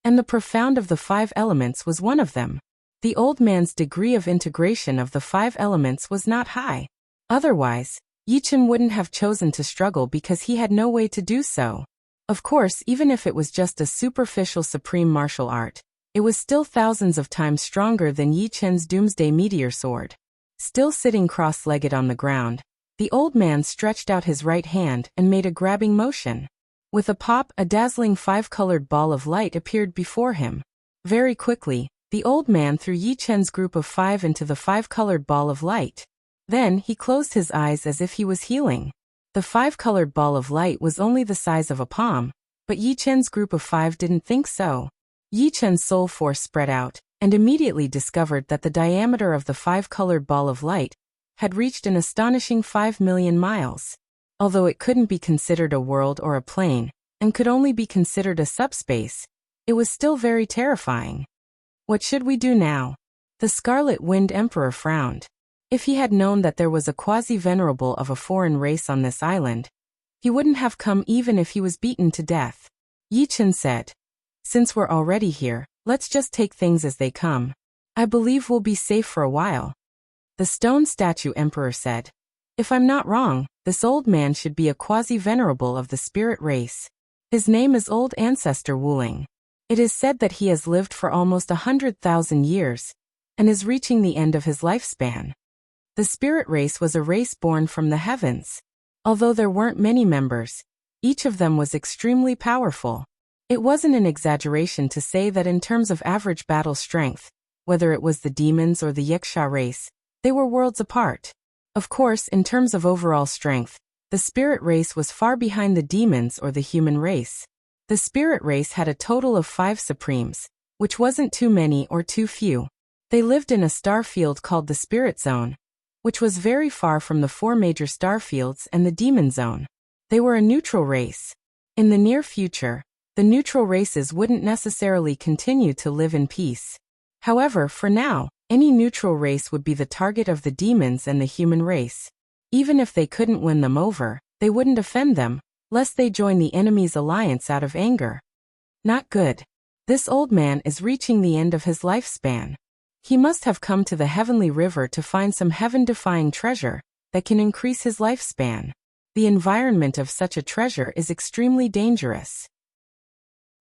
Speaker 1: and the profound of the 5 elements was one of them. The old man's degree of integration of the 5 elements was not high. Otherwise, Yi Chen wouldn't have chosen to struggle because he had no way to do so. Of course, even if it was just a superficial supreme martial art, it was still thousands of times stronger than Yi Chen's Doomsday Meteor Sword. Still sitting cross-legged on the ground, the old man stretched out his right hand and made a grabbing motion. With a pop, a dazzling 5-colored ball of light appeared before him. Very quickly, the old man threw Yi Chen's group of 5 into the 5-colored ball of light. Then, he closed his eyes as if he was healing. The 5-colored ball of light was only the size of a palm, but Yi Chen's group of 5 didn't think so. Yi Chen's soul force spread out, and immediately discovered that the diameter of the 5-colored ball of light had reached an astonishing 5 million miles. Although it couldn't be considered a world or a plane, and could only be considered a subspace, it was still very terrifying. What should we do now? The Scarlet Wind Emperor frowned. If he had known that there was a quasi-venerable of a foreign race on this island, he wouldn't have come even if he was beaten to death. Yi Chen said, "Since we're already here, let's just take things as they come. I believe we'll be safe for a while." The Stone Statue Emperor said, "If I'm not wrong, this old man should be a quasi-venerable of the spirit race. His name is Old Ancestor Wuling. It is said that he has lived for almost 100,000 years, and is reaching the end of his lifespan." The spirit race was a race born from the heavens. Although there weren't many members, Each of them was extremely powerful. It wasn't an exaggeration to say that in terms of average battle strength, whether it was the demons or the Yaksha race, they were worlds apart. Of course, in terms of overall strength, the spirit race was far behind the demons or the human race. The spirit race had a total of 5 supremes, which wasn't too many or too few. They lived in a star field called the Spirit Zone, which was very far from the 4 major star fields and the Demon Zone. They were a neutral race. In the near future, the neutral races wouldn't necessarily continue to live in peace. However, for now, any neutral race would be the target of the demons and the human race. Even if they couldn't win them over, they wouldn't offend them, lest they join the enemy's alliance out of anger. Not good. This old man is reaching the end of his lifespan. He must have come to the heavenly river to find some heaven-defying treasure that can increase his lifespan. The environment of such a treasure is extremely dangerous.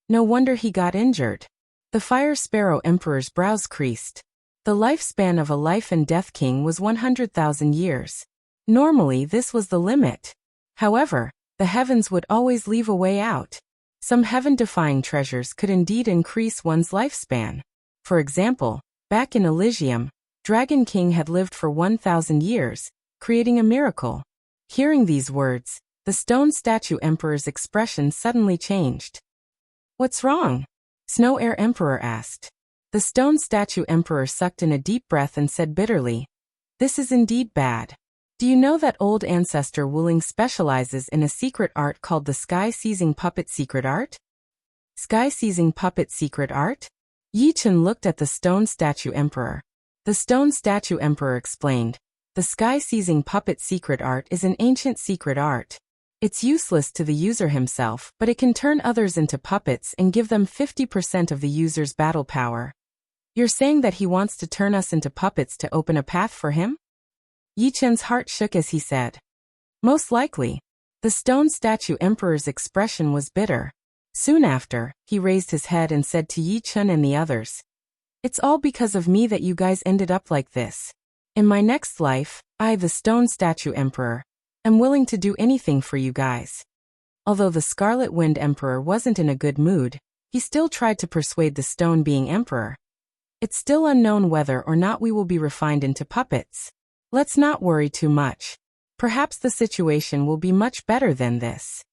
Speaker 1: No wonder he got injured. The Fire Sparrow Emperor's brows creased. The lifespan of a life and death king was 100,000 years. Normally this was the limit. However, the heavens would always leave a way out. Some heaven-defying treasures could indeed increase one's lifespan. For example, back in Elysium, Dragon King had lived for 1,000 years, creating a miracle. Hearing these words, the stone statue emperor's expression suddenly changed. "What's wrong?" Snow Air Emperor asked. The stone statue emperor sucked in a deep breath and said bitterly, "This is indeed bad. Do you know that old ancestor Wuling specializes in a secret art called the sky-seizing puppet secret art?" Sky-seizing puppet secret art? Yi Chen looked at the stone statue emperor. The stone statue emperor explained, "The sky-seizing puppet secret art is an ancient secret art. It's useless to the user himself, but it can turn others into puppets and give them 50% of the user's battle power." "You're saying that he wants to turn us into puppets to open a path for him?" Yi Chen's heart shook as he said. "Most likely." The stone statue emperor's expression was bitter. Soon after, he raised his head and said to Yi Chen and the others, "It's all because of me that you guys ended up like this. In my next life, I, the stone statue emperor, am willing to do anything for you guys." Although the Scarlet Wind Emperor wasn't in a good mood, he still tried to persuade the stone being emperor. "It's still unknown whether or not we will be refined into puppets. Let's not worry too much. Perhaps the situation will be much better than this."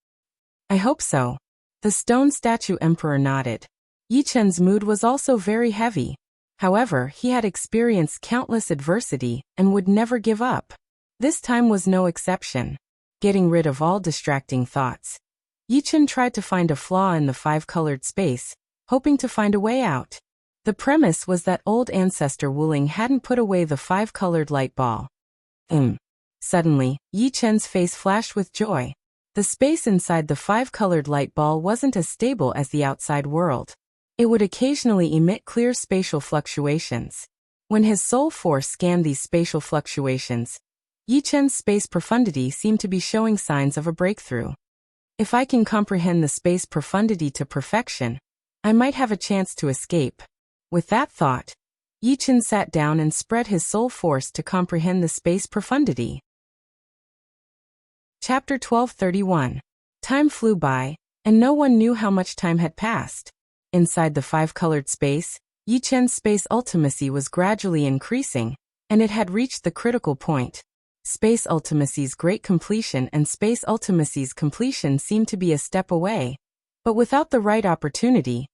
Speaker 1: "I hope so." The stone statue emperor nodded. Yi Chen's mood was also very heavy. However, he had experienced countless adversity and would never give up. This time was no exception. Getting rid of all distracting thoughts, Yi Chen tried to find a flaw in the 5-colored space, hoping to find a way out. The premise was that old ancestor Wuling hadn't put away the 5-colored light ball. Suddenly, Yi Chen's face flashed with joy. The space inside the 5-colored light ball wasn't as stable as the outside world. It would occasionally emit clear spatial fluctuations. When his soul force scanned these spatial fluctuations, Yi Chen's space profundity seemed to be showing signs of a breakthrough. "If I can comprehend the space profundity to perfection, I might have a chance to escape." With that thought, Yi Chen sat down and spread his soul force to comprehend the space profundity. Chapter 1231. Time flew by, and no one knew how much time had passed. Inside the 5-colored space, Yi Chen's space ultimacy was gradually increasing, and it had reached the critical point. Space ultimacy's great completion and space ultimacy's completion seemed to be a step away. But without the right opportunity,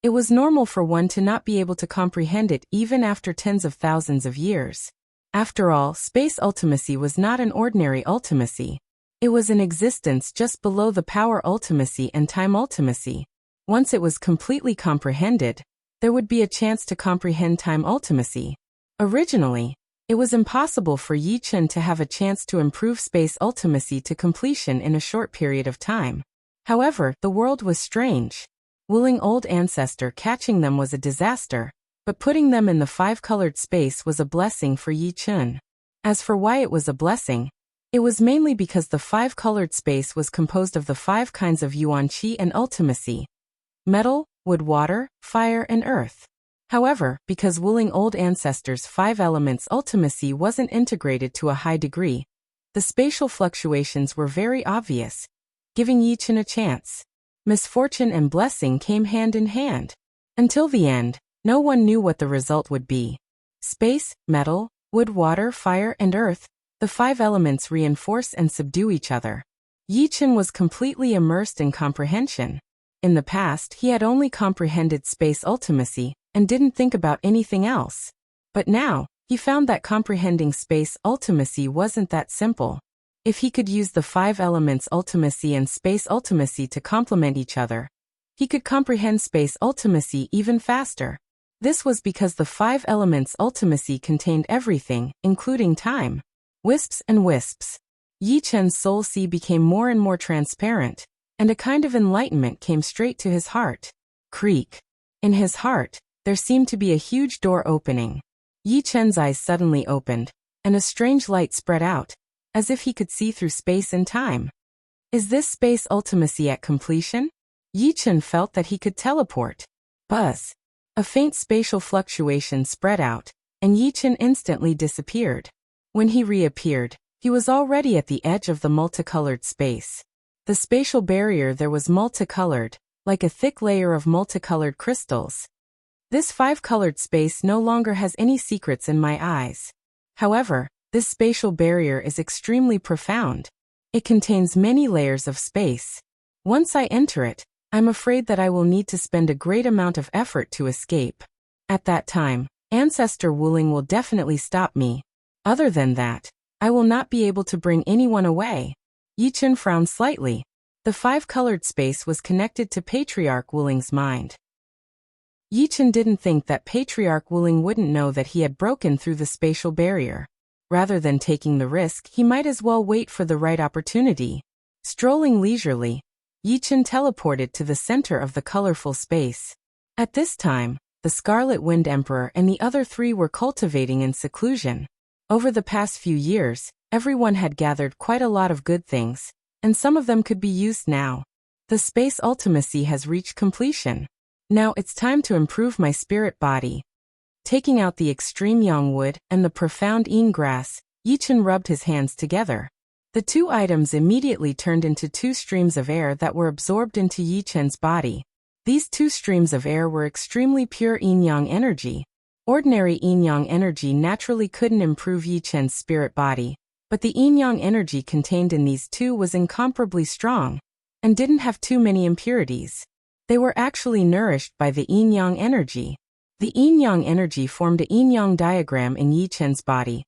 Speaker 1: it was normal for one to not be able to comprehend it even after tens of thousands of years. After all, space ultimacy was not an ordinary ultimacy. It was an existence just below the power ultimacy and time ultimacy. Once it was completely comprehended, there would be a chance to comprehend time ultimacy. Originally, it was impossible for Yi Chen to have a chance to improve space ultimacy to completion in a short period of time. However, the world was strange. Wuling old ancestor catching them was a disaster, but putting them in the 5-colored space was a blessing for Yi Chen. As for why it was a blessing, it was mainly because the 5-colored space was composed of the 5 kinds of yuan qi and ultimacy: metal, wood, water, fire, and earth. However, because Wuling old ancestors' 5 elements ultimacy wasn't integrated to a high degree, the spatial fluctuations were very obvious, giving Yi Chen a chance. Misfortune and blessing came hand in hand. Until the end, no one knew what the result would be. Space, metal, wood, water, fire, and earth, the 5 elements reinforce and subdue each other. Yi Chen was completely immersed in comprehension. In the past, he had only comprehended space ultimacy and didn't think about anything else. But now, he found that comprehending space ultimacy wasn't that simple. If he could use the 5 elements ultimacy and space ultimacy to complement each other, he could comprehend space ultimacy even faster. This was because the 5 elements ultimacy contained everything, including time. Wisps and wisps. Yi Chen's soul sea became more and more transparent, and a kind of enlightenment came straight to his heart. Creak. In his heart, there seemed to be a huge door opening. Yi Chen's eyes suddenly opened, and a strange light spread out, as if he could see through space and time. Is this space ultimacy at completion? Yi Chen felt that he could teleport. Buzz. A faint spatial fluctuation spread out, and Yi Chen instantly disappeared. When he reappeared, he was already at the edge of the multicolored space. The spatial barrier there was multicolored, like a thick layer of multicolored crystals. This 5-colored space no longer has any secrets in my eyes. However, this spatial barrier is extremely profound. It contains many layers of space. Once I enter it, I'm afraid that I will need to spend a great amount of effort to escape. At that time, Ancestor Wuling will definitely stop me. Other than that, I will not be able to bring anyone away. Yi Chen frowned slightly. The 5-colored space was connected to Patriarch Wuling's mind. Yi Chen didn't think that Patriarch Wuling wouldn't know that he had broken through the spatial barrier. Rather than taking the risk, he might as well wait for the right opportunity. Strolling leisurely, Yi Chen teleported to the center of the colorful space. At this time, the Scarlet Wind Emperor and the other 3 were cultivating in seclusion. Over the past few years, everyone had gathered quite a lot of good things, and some of them could be used now. The space ultimacy has reached completion. Now it's time to improve my spirit body. Taking out the extreme yang wood and the profound yin grass, Yi Chen rubbed his hands together. The 2 items immediately turned into 2 streams of air that were absorbed into Yi Chen's body. These 2 streams of air were extremely pure yin-yang energy. Ordinary yin-yang energy naturally couldn't improve Yi Chen's spirit body, but the yin-yang energy contained in these 2 was incomparably strong, and didn't have too many impurities. They were actually nourished by the yin-yang energy. The yin-yang energy formed a yin-yang diagram in Yi Chen's body,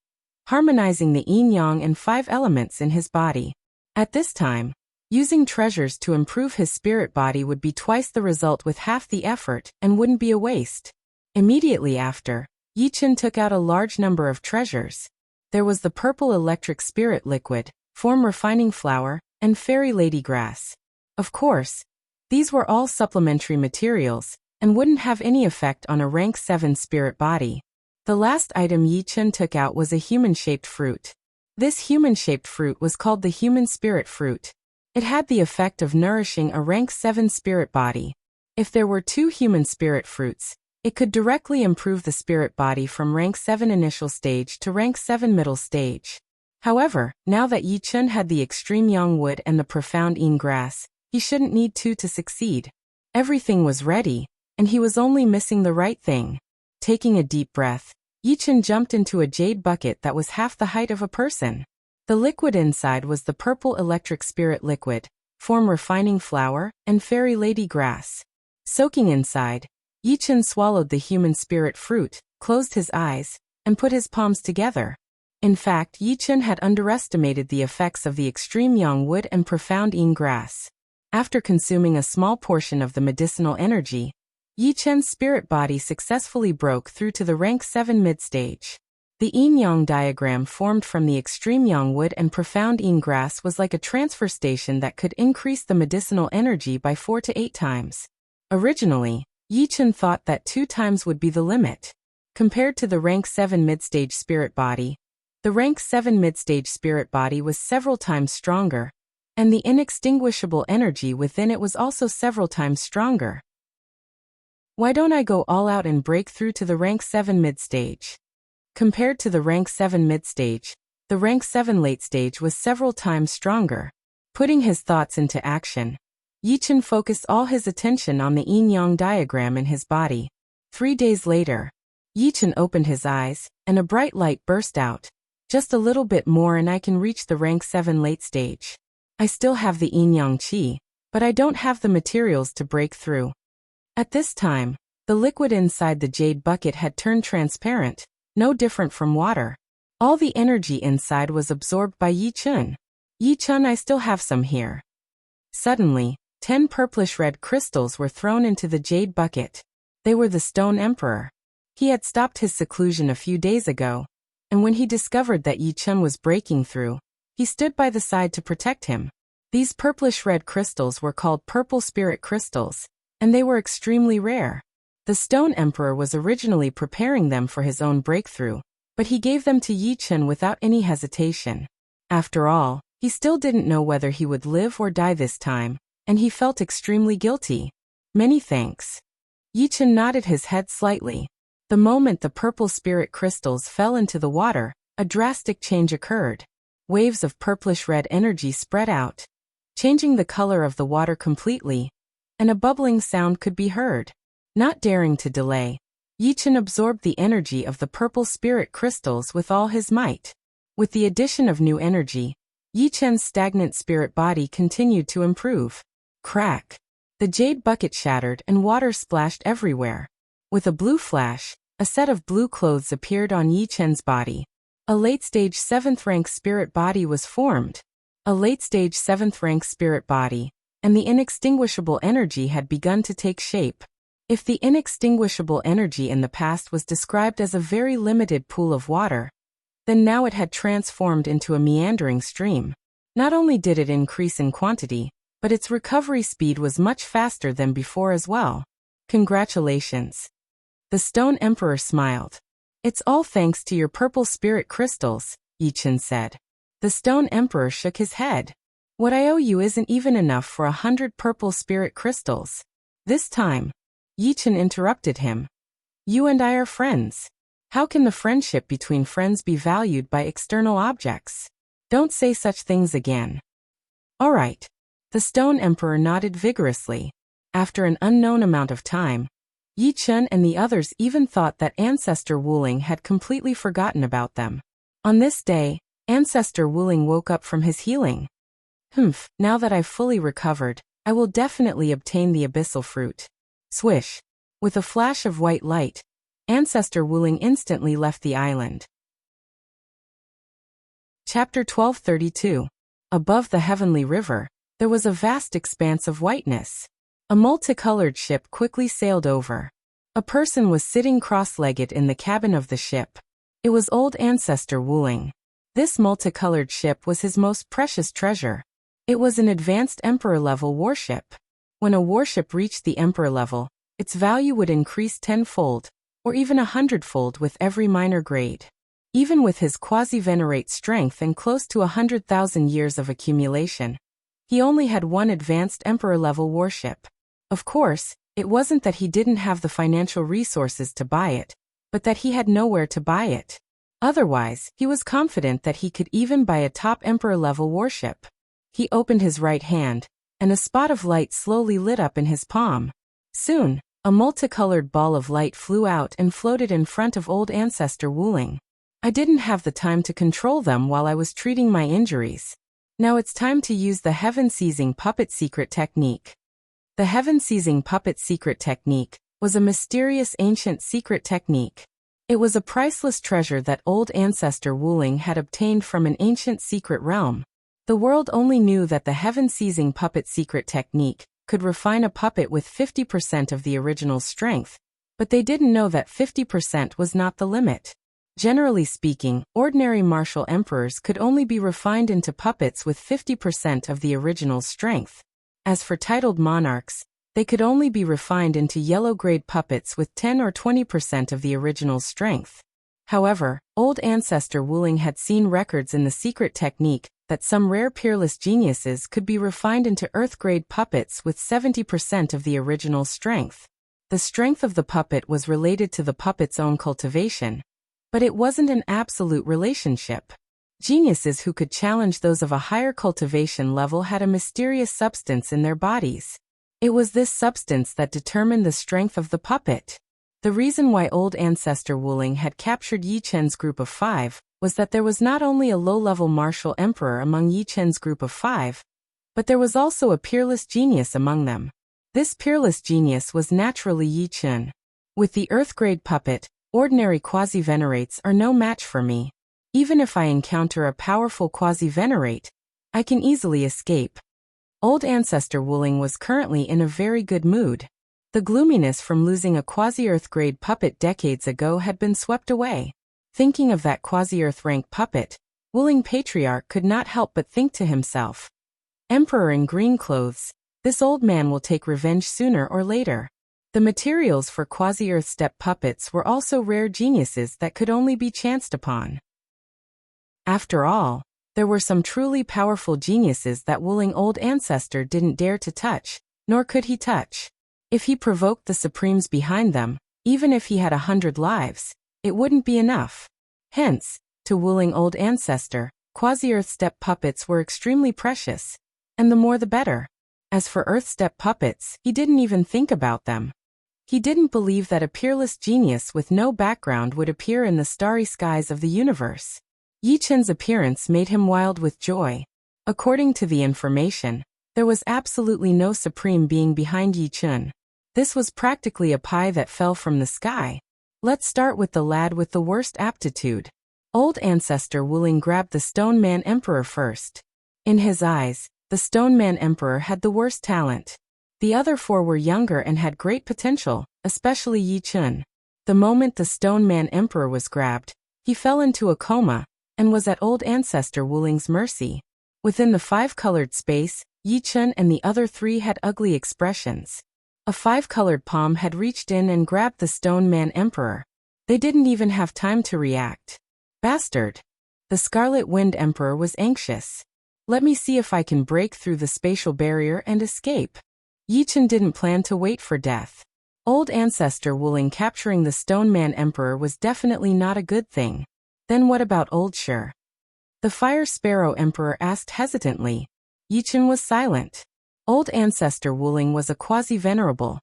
Speaker 1: harmonizing the yin-yang and 5 elements in his body. At this time, using treasures to improve his spirit body would be twice the result with half the effort and wouldn't be a waste. Immediately after, Yi Chen took out a large number of treasures. There was the purple electric spirit liquid, form refining flower, and fairy lady grass. Of course, these were all supplementary materials, and wouldn't have any effect on a rank 7 spirit body. The last item Yi Chen took out was a human-shaped fruit. This human-shaped fruit was called the human spirit fruit. It had the effect of nourishing a rank 7 spirit body. If there were 2 human spirit fruits, it could directly improve the spirit body from rank 7 initial stage to rank 7 middle stage. However, now that Yi Chen had the extreme yang wood and the profound yin grass, he shouldn't need 2 to succeed. Everything was ready, and he was only missing the right thing. Taking a deep breath, Yi Chen jumped into a jade bucket that was half the height of a person. The liquid inside was the purple electric spirit liquid, form refining flower, and fairy lady grass. Soaking inside, Yi Chen swallowed the human spirit fruit, closed his eyes, and put his palms together. In fact, Yi Chen had underestimated the effects of the extreme yang wood and profound yin grass. After consuming a small portion of the medicinal energy, Yi Chen's spirit body successfully broke through to the rank 7 mid-stage. The yin-yang diagram formed from the extreme yang wood and profound yin grass was like a transfer station that could increase the medicinal energy by 4 to 8 times. Originally, Yi Chen thought that 2 times would be the limit. Compared to the rank 7 mid-stage spirit body, the rank 7 mid-stage spirit body was several times stronger, and the inextinguishable energy within it was also several times stronger. Why don't I go all out and break through to the rank 7 mid-stage? Compared to the rank 7 mid-stage, the rank 7 late stage was several times stronger. Putting his thoughts into action, Yichen focused all his attention on the yin-yang diagram in his body. 3 days later, Yichen opened his eyes, and a bright light burst out. Just a little bit more and I can reach the rank 7 late stage. I still have the yin-yang qi, but I don't have the materials to break through. At this time, the liquid inside the jade bucket had turned transparent, no different from water. All the energy inside was absorbed by Yichen. Yichen, I still have some here. Suddenly, 10 purplish-red crystals were thrown into the jade bucket. They were the Stone Emperor. He had stopped his seclusion a few days ago, and when he discovered that Yichen was breaking through, he stood by the side to protect him. These purplish-red crystals were called purple spirit crystals, and they were extremely rare. The Stone Emperor was originally preparing them for his own breakthrough, but he gave them to Yichen without any hesitation. After all, he still didn't know whether he would live or die this time, and he felt extremely guilty. Many thanks. Yichen nodded his head slightly. The moment the purple spirit crystals fell into the water, a drastic change occurred. Waves of purplish-red energy spread out, changing the color of the water completely, and a bubbling sound could be heard. Not daring to delay, Yichen absorbed the energy of the purple spirit crystals with all his might. With the addition of new energy, Yichen's stagnant spirit body continued to improve. Crack! The jade bucket shattered and water splashed everywhere. With a blue flash, a set of blue clothes appeared on Yichen's body. A late-stage 7th rank spirit body was formed. A late-stage 7th rank spirit body, and the inextinguishable energy had begun to take shape. If the inextinguishable energy in the past was described as a very limited pool of water, then now it had transformed into a meandering stream. Not only did it increase in quantity, but its recovery speed was much faster than before as well. Congratulations. The Stone Emperor smiled. It's all thanks to your purple spirit crystals, Yichen said. The Stone Emperor shook his head. What I owe you isn't even enough for 100 purple spirit crystals. This time, Yichen interrupted him. You and I are friends. How can the friendship between friends be valued by external objects? Don't say such things again. All right. The Stone Emperor nodded vigorously. After an unknown amount of time, Yichen and the others even thought that Ancestor Wuling had completely forgotten about them. On this day, Ancestor Wuling woke up from his healing. Now that I've fully recovered, I will definitely obtain the abyssal fruit. Swish! With a flash of white light, Ancestor Wuling instantly left the island. Chapter 1232. Above the heavenly river, there was a vast expanse of whiteness. A multicolored ship quickly sailed over. A person was sitting cross-legged in the cabin of the ship. It was old Ancestor Wuling. This multicolored ship was his most precious treasure. It was an advanced Emperor-level warship. When a warship reached the Emperor level, its value would increase 10-fold, or even 100-fold with every minor grade. Even with his quasi-venerate strength and close to 100,000 years of accumulation, he only had one advanced Emperor-level warship. Of course, it wasn't that he didn't have the financial resources to buy it, but that he had nowhere to buy it. Otherwise, he was confident that he could even buy a top Emperor-level warship. He opened his right hand, and a spot of light slowly lit up in his palm. Soon, a multicolored ball of light flew out and floated in front of old Ancestor Wuling. I didn't have the time to control them while I was treating my injuries. Now it's time to use the heaven-seizing puppet secret technique. The heaven-seizing puppet secret technique was a mysterious ancient secret technique. It was a priceless treasure that old Ancestor Wuling had obtained from an ancient secret realm. The world only knew that the heaven-seizing puppet secret technique could refine a puppet with 50% of the original strength, but they didn't know that 50% was not the limit. Generally speaking, ordinary martial emperors could only be refined into puppets with 50% of the original strength. As for titled monarchs, they could only be refined into yellow-grade puppets with 10 or 20% of the original strength. However, old Ancestor Wuling had seen records in the secret technique that some rare peerless geniuses could be refined into earth-grade puppets with 70% of the original strength. The strength of the puppet was related to the puppet's own cultivation, but it wasn't an absolute relationship. Geniuses who could challenge those of a higher cultivation level had a mysterious substance in their bodies. It was this substance that determined the strength of the puppet. The reason why old ancestor Wuling had captured Yi Chen's group of 5 was that there was not only a low-level martial emperor among Yi Chen's group of 5, but there was also a peerless genius among them. This peerless genius was naturally Yi Chen. With the Earth-grade puppet, ordinary quasi-venerates are no match for me. Even if I encounter a powerful quasi-venerate, I can easily escape. Old ancestor Wuling was currently in a very good mood. The gloominess from losing a quasi-Earth grade puppet decades ago had been swept away. Thinking of that quasi-Earth rank puppet, Wuling Patriarch could not help but think to himself, Emperor in green clothes, this old man will take revenge sooner or later. The materials for quasi-Earth step puppets were also rare geniuses that could only be chanced upon. After all, there were some truly powerful geniuses that Wuling old ancestor didn't dare to touch, nor could he touch. If he provoked the supremes behind them, even if he had 100 lives, it wouldn't be enough. Hence, to Wuling old ancestor, quasi-Earth step puppets were extremely precious, and the more the better. As for Earth step puppets, he didn't even think about them. He didn't believe that a peerless genius with no background would appear in the starry skies of the universe. Yi Chen's appearance made him wild with joy. According to the information, there was absolutely no supreme being behind Yi Chen. This was practically a pie that fell from the sky. Let's start with the lad with the worst aptitude. Old ancestor Wuling grabbed the Stone Man Emperor first. In his eyes, the Stone Man Emperor had the worst talent. The other 4 were younger and had great potential, especially Yi Chen. The moment the Stone Man Emperor was grabbed, he fell into a coma, and was at old ancestor Wuling's mercy. Within the 5-colored space, Yi Chen and the other 3 had ugly expressions. A 5-colored palm had reached in and grabbed the Stone Man Emperor. They didn't even have time to react. Bastard! The Scarlet Wind Emperor was anxious. Let me see if I can break through the spatial barrier and escape. Yi Chen didn't plan to wait for death. Old ancestor Wuling capturing the Stone Man Emperor was definitely not a good thing. Then what about Old Shi? The Fire Sparrow Emperor asked hesitantly. Yi Chen was silent. Old ancestor Wuling was a quasi-venerable,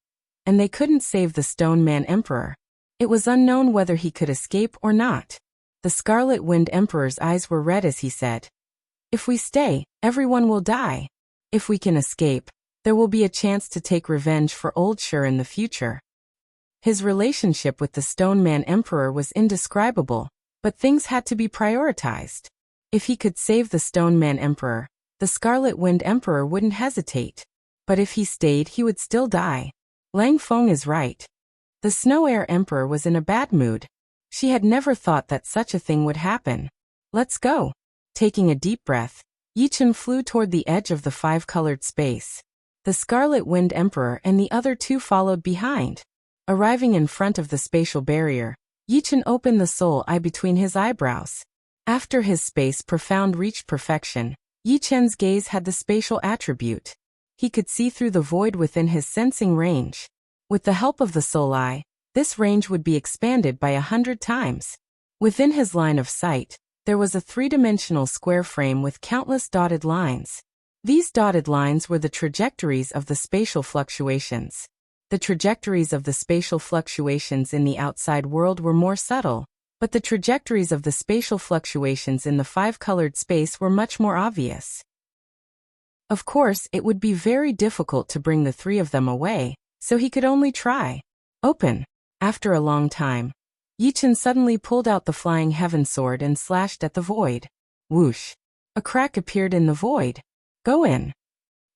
Speaker 1: and they couldn't save the Stone Man Emperor. It was unknown whether he could escape or not. The Scarlet Wind Emperor's eyes were red as he said, "If we stay, everyone will die. If we can escape, there will be a chance to take revenge for Old Shi in the future." His relationship with the Stone Man Emperor was indescribable, but things had to be prioritized. If he could save the Stone Man Emperor, the Scarlet Wind Emperor wouldn't hesitate. But if he stayed, he would still die. Lang Feng is right. The Snow Air Emperor was in a bad mood. She had never thought that such a thing would happen. Let's go. Taking a deep breath, Yi Chen flew toward the edge of the 5-colored space. The Scarlet Wind Emperor and the other 2 followed behind. Arriving in front of the spatial barrier, Yi Chen opened the soul eye between his eyebrows. After his space profound reached perfection, Yi Chen's gaze had the spatial attribute. He could see through the void within his sensing range. With the help of the soul eye, this range would be expanded by 100 times. Within his line of sight, there was a 3-dimensional square frame with countless dotted lines. These dotted lines were the trajectories of the spatial fluctuations. The trajectories of the spatial fluctuations in the outside world were more subtle, but the trajectories of the spatial fluctuations in the 5-colored space were much more obvious. Of course, it would be very difficult to bring the 3 of them away, so he could only try. Open. After a long time, Yi Chen suddenly pulled out the flying heaven sword and slashed at the void. Whoosh! A crack appeared in the void. Go in.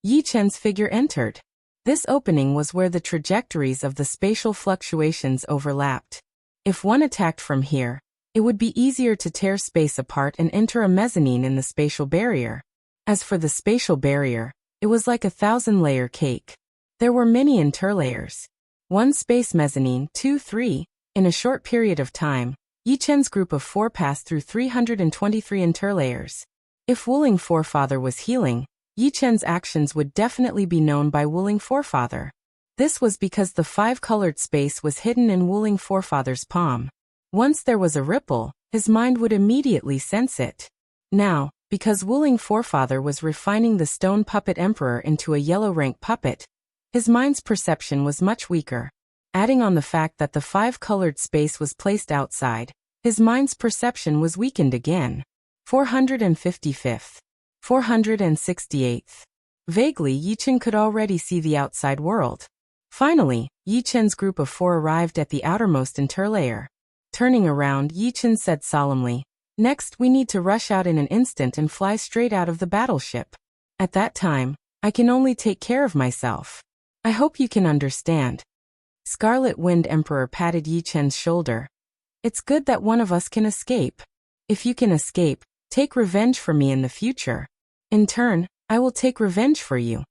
Speaker 1: Yi Chen's figure entered. This opening was where the trajectories of the spatial fluctuations overlapped. If one attacked from here, it would be easier to tear space apart and enter a mezzanine in the spatial barrier. As for the spatial barrier, it was like a 1,000-layer cake. There were many interlayers. 1 space mezzanine, 2, 3. In a short period of time, Yi Chen's group of 4 passed through 323 interlayers. If Wuling Forefather was healing, Yi Chen's actions would definitely be known by Wuling Forefather. This was because the 5-colored space was hidden in Wuling Forefather's palm. Once there was a ripple, his mind would immediately sense it. Now, because Wuling forefather was refining the stone puppet emperor into a yellow rank puppet, his mind's perception was much weaker. Adding on the fact that the five-colored space was placed outside, his mind's perception was weakened again. 455th. 468th. Vaguely, Yichen could already see the outside world. Finally, Yichen's group of 4 arrived at the outermost interlayer. Turning around, Yichen said solemnly, "Next, we need to rush out in an instant and fly straight out of the battleship. At that time, I can only take care of myself. I hope you can understand." Scarlet Wind Emperor patted Yichen's shoulder. "It's good that one of us can escape. If you can escape, take revenge for me in the future. In turn, I will take revenge for you."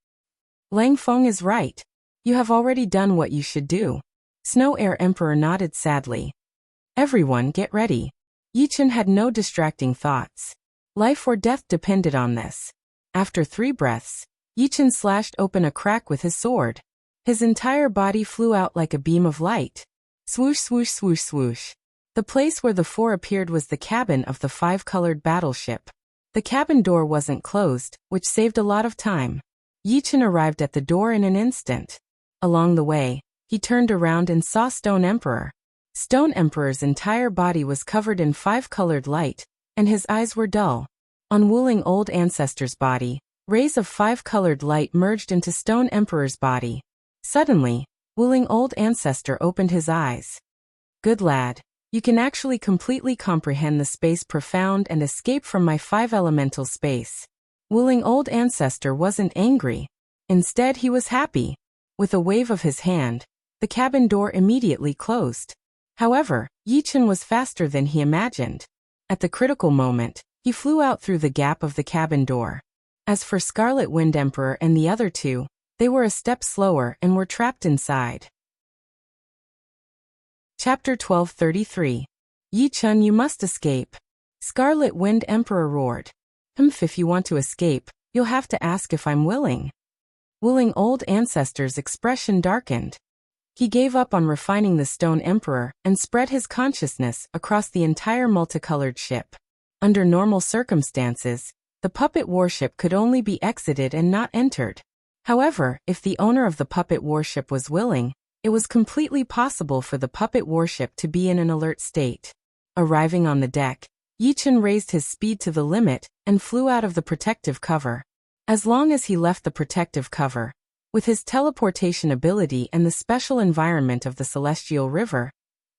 Speaker 1: Lang Feng is right. You have already done what you should do. Snow Air Emperor nodded sadly. Everyone get ready. Yichen had no distracting thoughts. Life or death depended on this. After 3 breaths, Yichen slashed open a crack with his sword. His entire body flew out like a beam of light. Swoosh, swoosh, swoosh, swoosh. The place where the 4 appeared was the cabin of the 5-colored battleship. The cabin door wasn't closed, which saved a lot of time. Yichen arrived at the door in an instant. Along the way, he turned around and saw Stone Emperor. Stone Emperor's entire body was covered in 5-colored light, and his eyes were dull. On Wuling Old Ancestor's body, rays of 5-colored light merged into Stone Emperor's body. Suddenly, Wuling Old Ancestor opened his eyes. "Good lad. You can actually completely comprehend the space profound and escape from my 5-elemental space." Wuling Old Ancestor wasn't angry. Instead, he was happy. With a wave of his hand, the cabin door immediately closed. However, Yichen was faster than he imagined. At the critical moment, he flew out through the gap of the cabin door. As for Scarlet Wind Emperor and the other 2, they were a step slower and were trapped inside. Chapter 1233. Yichen, you must escape. Scarlet Wind Emperor roared. If you want to escape, you'll have to ask if I'm willing." Wuling Old Ancestor's expression darkened. He gave up on refining the Stone Emperor and spread his consciousness across the entire multicolored ship. Under normal circumstances, the puppet warship could only be exited and not entered. However, if the owner of the puppet warship was willing, it was completely possible for the puppet warship to be in an alert state. Arriving on the deck, Yichen raised his speed to the limit and flew out of the protective cover. As long as he left the protective cover, with his teleportation ability and the special environment of the Celestial River,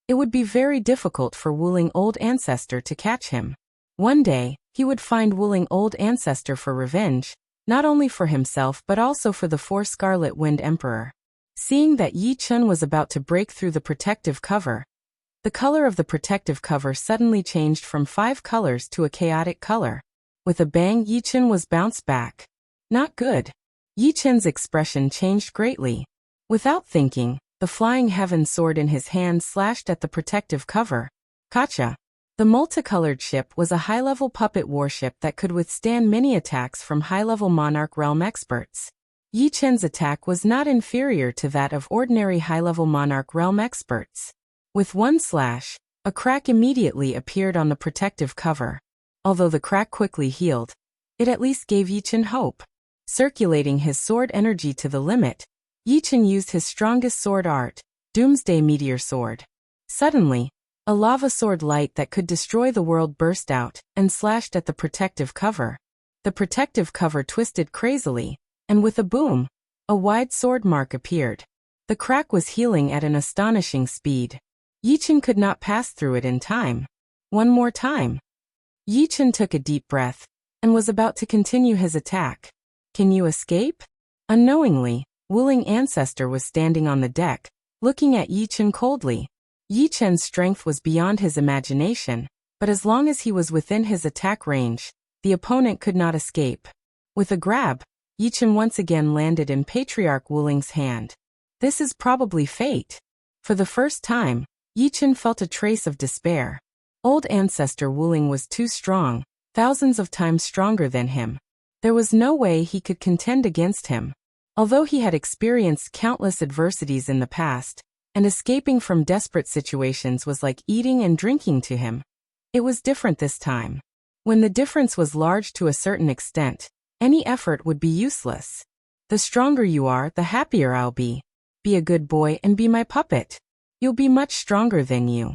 Speaker 1: it would be very difficult for Wuling Old Ancestor to catch him. One day, he would find Wuling Old Ancestor for revenge, not only for himself but also for the 4 Scarlet Wind Emperor. Seeing that Yichen was about to break through the protective cover, the color of the protective cover suddenly changed from 5 colors to a chaotic color. With a bang, Yichen was bounced back. Not good. Yichen's expression changed greatly. Without thinking, the flying heaven sword in his hand slashed at the protective cover. Gotcha. The multicolored ship was a high-level puppet warship that could withstand many attacks from high-level Monarch Realm experts. Yichen's attack was not inferior to that of ordinary high-level Monarch Realm experts. With one slash, a crack immediately appeared on the protective cover. Although the crack quickly healed, it at least gave Yichen hope. Circulating his sword energy to the limit, Yichen used his strongest sword art, Doomsday Meteor Sword. Suddenly, a lava sword light that could destroy the world burst out and slashed at the protective cover. The protective cover twisted crazily, and with a boom, a wide sword mark appeared. The crack was healing at an astonishing speed. Yichen could not pass through it in time. One more time. Yichen took a deep breath and was about to continue his attack. Can you escape? Unknowingly, Wuling Ancestor was standing on the deck, looking at Yichen coldly. Yichen's strength was beyond his imagination, but as long as he was within his attack range, the opponent could not escape. With a grab, Yichen once again landed in Patriarch Wuling's hand. This is probably fate. For the first time, Yichen felt a trace of despair. Old Ancestor Wuling was too strong, thousands of times stronger than him. There was no way he could contend against him. Although he had experienced countless adversities in the past, and escaping from desperate situations was like eating and drinking to him, it was different this time. When the difference was large to a certain extent, any effort would be useless. The stronger you are, the happier I'll be. Be a good boy and be my puppet. You'll be much stronger than you.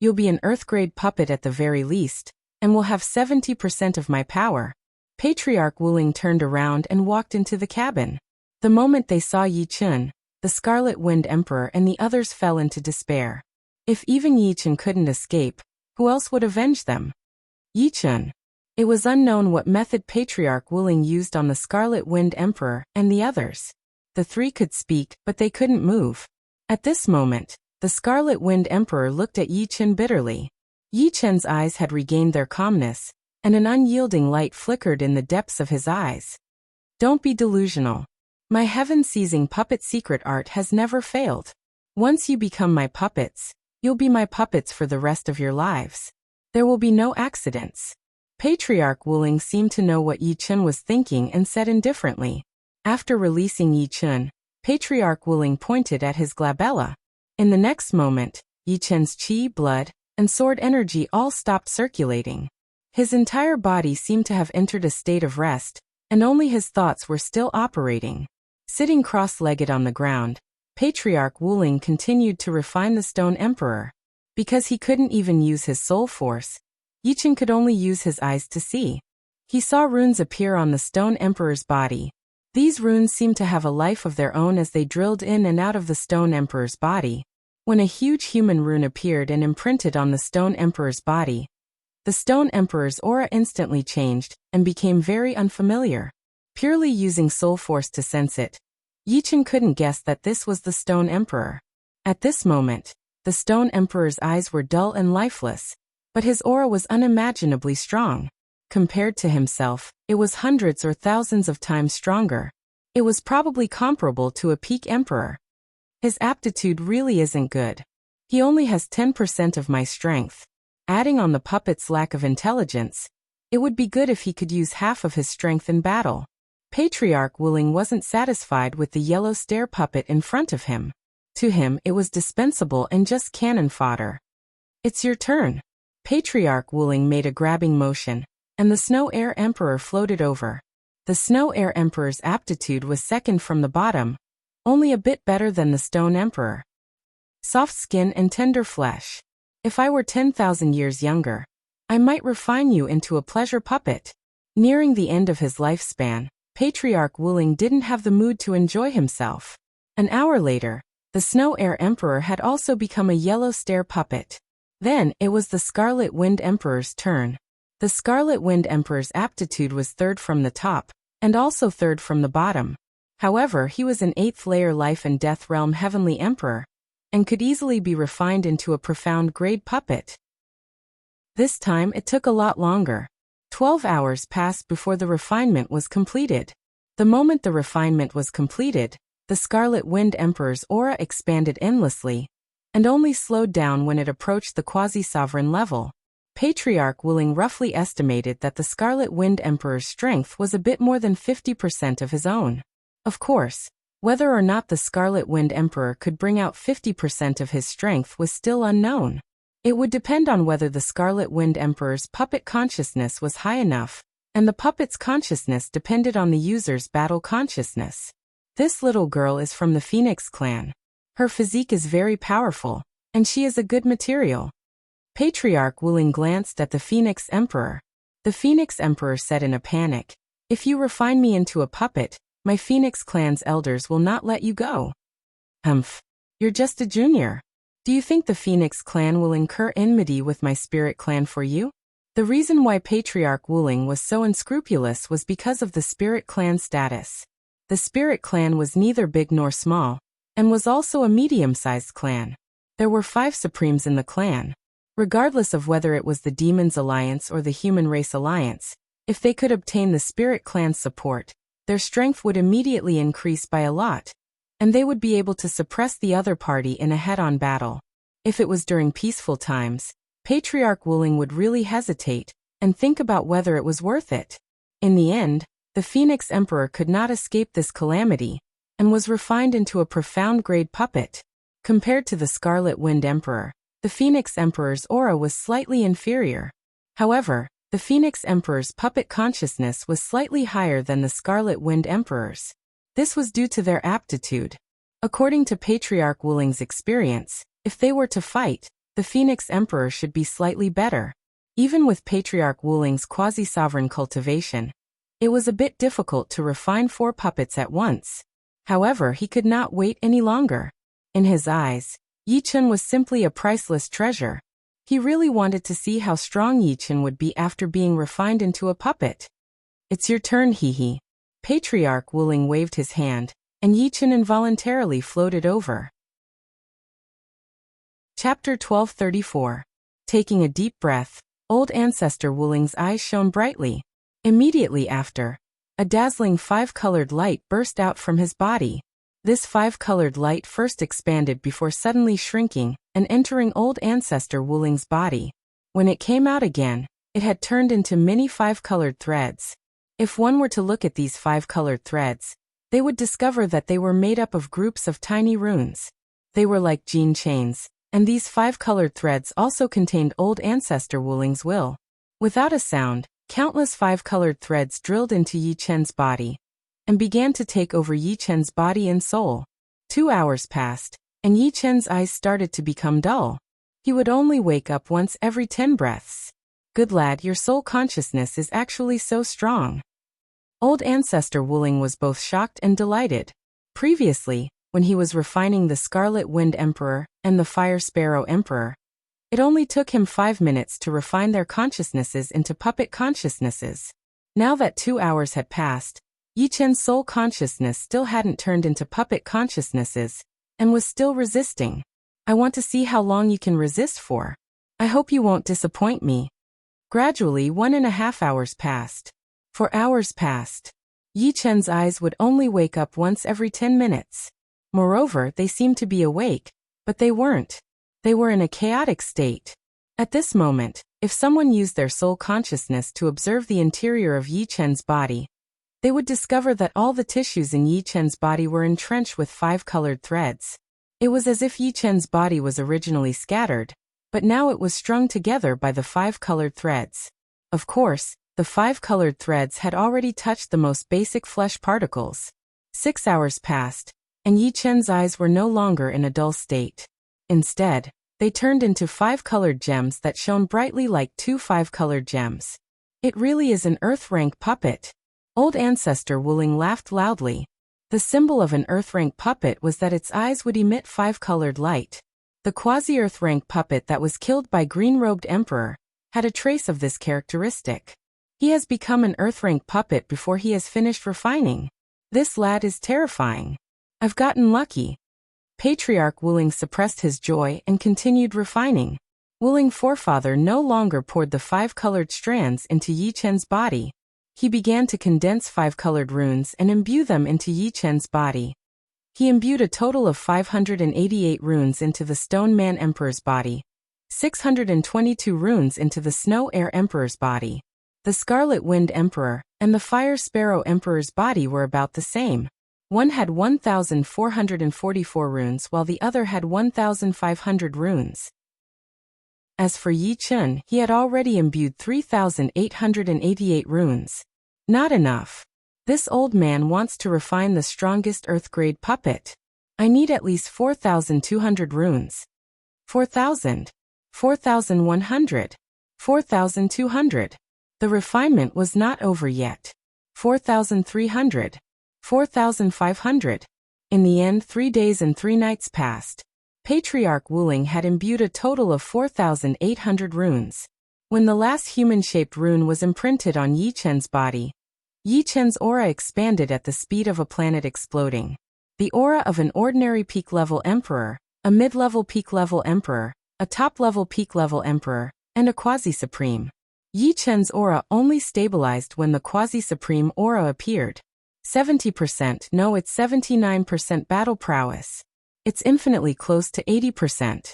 Speaker 1: You'll be an Earth-grade puppet at the very least, and will have 70% of my power. Patriarch Wuling turned around and walked into the cabin. The moment they saw Yi Chun, the Scarlet Wind Emperor and the others fell into despair. If even Yi Chun couldn't escape, who else would avenge them? Yi Chun. It was unknown what method Patriarch Wuling used on the Scarlet Wind Emperor and the others. The three could speak, but they couldn't move. At this moment, the Scarlet Wind Emperor looked at Yi Chun bitterly. Yi Chun's eyes had regained their calmness, and an unyielding light flickered in the depths of his eyes. Don't be delusional. My heaven-seizing puppet secret art has never failed. Once you become my puppets, you'll be my puppets for the rest of your lives. There will be no accidents. Patriarch Wuling seemed to know what Yi Chun was thinking and said indifferently. After releasing Yi Chun, Patriarch Wuling pointed at his glabella. In the next moment, Yi Chun's chi, blood, and sword energy all stopped circulating. His entire body seemed to have entered a state of rest, and only his thoughts were still operating. Sitting cross-legged on the ground, Patriarch Wuling continued to refine the Stone Emperor. Because he couldn't even use his soul force, Yi Chun could only use his eyes to see. He saw runes appear on the Stone Emperor's body. These runes seemed to have a life of their own as they drilled in and out of the Stone Emperor's body. When a huge human rune appeared and imprinted on the Stone Emperor's body, the Stone Emperor's aura instantly changed and became very unfamiliar. Purely using soul force to sense it, Yi Chun couldn't guess that this was the Stone Emperor. At this moment, the Stone Emperor's eyes were dull and lifeless, but his aura was unimaginably strong. Compared to himself, it was hundreds or thousands of times stronger. It was probably comparable to a peak emperor. His aptitude really isn't good. He only has 10% of my strength. Adding on the puppet's lack of intelligence, it would be good if he could use half of his strength in battle. Patriarch Wuling wasn't satisfied with the yellow stare puppet in front of him. To him, it was dispensable and just cannon fodder. It's your turn. Patriarch Wuling made a grabbing motion, and the Snow Air Emperor floated over. The Snow Air Emperor's aptitude was second from the bottom, only a bit better than the Stone Emperor. Soft skin and tender flesh. If I were 10,000 years younger, I might refine you into a pleasure puppet. Nearing the end of his lifespan, Patriarch Wuling didn't have the mood to enjoy himself. An hour later, the Snow Air Emperor had also become a yellow stare puppet. Then, it was the Scarlet Wind Emperor's turn. The Scarlet Wind Emperor's aptitude was third from the top, and also third from the bottom. However, he was an 8th layer Life and Death Realm Heavenly Emperor, and could easily be refined into a profound grade puppet. This time it took a lot longer. 12 hours passed before the refinement was completed. The moment the refinement was completed, the Scarlet Wind Emperor's aura expanded endlessly, and only slowed down when it approached the quasi-sovereign level. Patriarch Wuling roughly estimated that the Scarlet Wind Emperor's strength was a bit more than 50% of his own. Of course, whether or not the Scarlet Wind Emperor could bring out 50% of his strength was still unknown. It would depend on whether the Scarlet Wind Emperor's puppet consciousness was high enough, and the puppet's consciousness depended on the user's battle consciousness. This little girl is from the Phoenix clan. Her physique is very powerful, and she is a good material. Patriarch Wuling glanced at the Phoenix Emperor. The Phoenix Emperor said in a panic, "If you refine me into a puppet, my Phoenix clan's elders will not let you go." Humph. You're just a junior. Do you think the Phoenix clan will incur enmity with my Spirit clan for you? The reason why Patriarch Wuling was so unscrupulous was because of the Spirit clan status. The Spirit clan was neither big nor small, and was also a medium-sized clan. There were 5 supremes in the clan. Regardless of whether it was the Demons Alliance or the Human Race Alliance, if they could obtain the Spirit clan's support, their strength would immediately increase by a lot, and they would be able to suppress the other party in a head-on battle. If it was during peaceful times, Patriarch Wuling would really hesitate and think about whether it was worth it. In the end, the Phoenix Emperor could not escape this calamity, and was refined into a profound grade puppet. Compared to the Scarlet Wind Emperor, the Phoenix Emperor's aura was slightly inferior. However, the Phoenix Emperor's puppet consciousness was slightly higher than the Scarlet Wind Emperor's. This was due to their aptitude. According to Patriarch Wuling's experience, if they were to fight, the Phoenix Emperor should be slightly better. Even with Patriarch Wuling's quasi-sovereign cultivation, it was a bit difficult to refine 4 puppets at once. However, he could not wait any longer. In his eyes, Yi Chun was simply a priceless treasure. He really wanted to see how strong Yi Chun would be after being refined into a puppet. "It's your turn, hee." Patriarch Wuling waved his hand, and Yi Chun involuntarily floated over. Chapter 1234. Taking a deep breath, old ancestor Wuling's eyes shone brightly. Immediately after, a dazzling 5-colored light burst out from his body. This 5-colored light first expanded before suddenly shrinking and entering old ancestor Wuling's body. When it came out again, it had turned into many 5-colored threads. If one were to look at these 5-colored threads, they would discover that they were made up of groups of tiny runes. They were like gene chains, and these 5-colored threads also contained old ancestor Wuling's will. Without a sound, countless 5-colored threads drilled into Yi Chen's body and began to take over Yi Chen's body and soul. 2 hours passed, and Yi Chen's eyes started to become dull. He would only wake up once every 10 breaths. "Good lad, your soul consciousness is actually so strong." Old ancestor Wuling was both shocked and delighted. Previously, when he was refining the Scarlet Wind Emperor and the Fire Sparrow Emperor, it only took him 5 minutes to refine their consciousnesses into puppet consciousnesses. Now that 2 hours had passed, Yi Chen's soul consciousness still hadn't turned into puppet consciousnesses, and was still resisting. "I want to see how long you can resist for. I hope you won't disappoint me." Gradually 1.5 hours passed. 4 hours passed. Yi Chen's eyes would only wake up once every 10 minutes. Moreover, they seemed to be awake, but they weren't. They were in a chaotic state. At this moment, if someone used their soul consciousness to observe the interior of Yi Chen's body, they would discover that all the tissues in Yi Chen's body were entrenched with 5-colored threads. It was as if Yi Chen's body was originally scattered, but now it was strung together by the 5-colored threads. Of course, the 5-colored threads had already touched the most basic flesh particles. 6 hours passed, and Yi Chen's eyes were no longer in a dull state. Instead, they turned into 5-colored gems that shone brightly like 2 5-colored gems. "It really is an Earth-rank puppet." Old ancestor Wuling laughed loudly. The symbol of an Earth-rank puppet was that its eyes would emit 5-colored light. The quasi-Earth-rank puppet that was killed by Green-Robed Emperor had a trace of this characteristic. He has become an Earth-rank puppet before he has finished refining. This lad is terrifying. I've gotten lucky. Patriarch Wuling suppressed his joy and continued refining. Wuling forefather no longer poured the 5-colored strands into Yi Chen's body. He began to condense 5-colored runes and imbue them into Yi Chen's body. He imbued a total of 588 runes into the Stone Man Emperor's body, 622 runes into the Snow Air Emperor's body. The Scarlet Wind Emperor and the Fire Sparrow Emperor's body were about the same. One had 1,444 runes while the other had 1,500 runes. As for Yi Chun, he had already imbued 3,888 runes. Not enough. This old man wants to refine the strongest Earth-grade puppet. I need at least 4,200 runes. 4,000. 4,100. 4,200. The refinement was not over yet. 4,300. 4,500. In the end, 3 days and 3 nights passed. Patriarch Wuling had imbued a total of 4,800 runes. When the last human-shaped rune was imprinted on Yi Chen's body, Yi Chen's aura expanded at the speed of a planet exploding. The aura of an ordinary peak-level emperor, a mid-level peak-level emperor, a top-level peak-level emperor, and a quasi-supreme. Yi Chen's aura only stabilized when the quasi-supreme aura appeared. 70%, no, it's 79% battle prowess. It's infinitely close to 80%.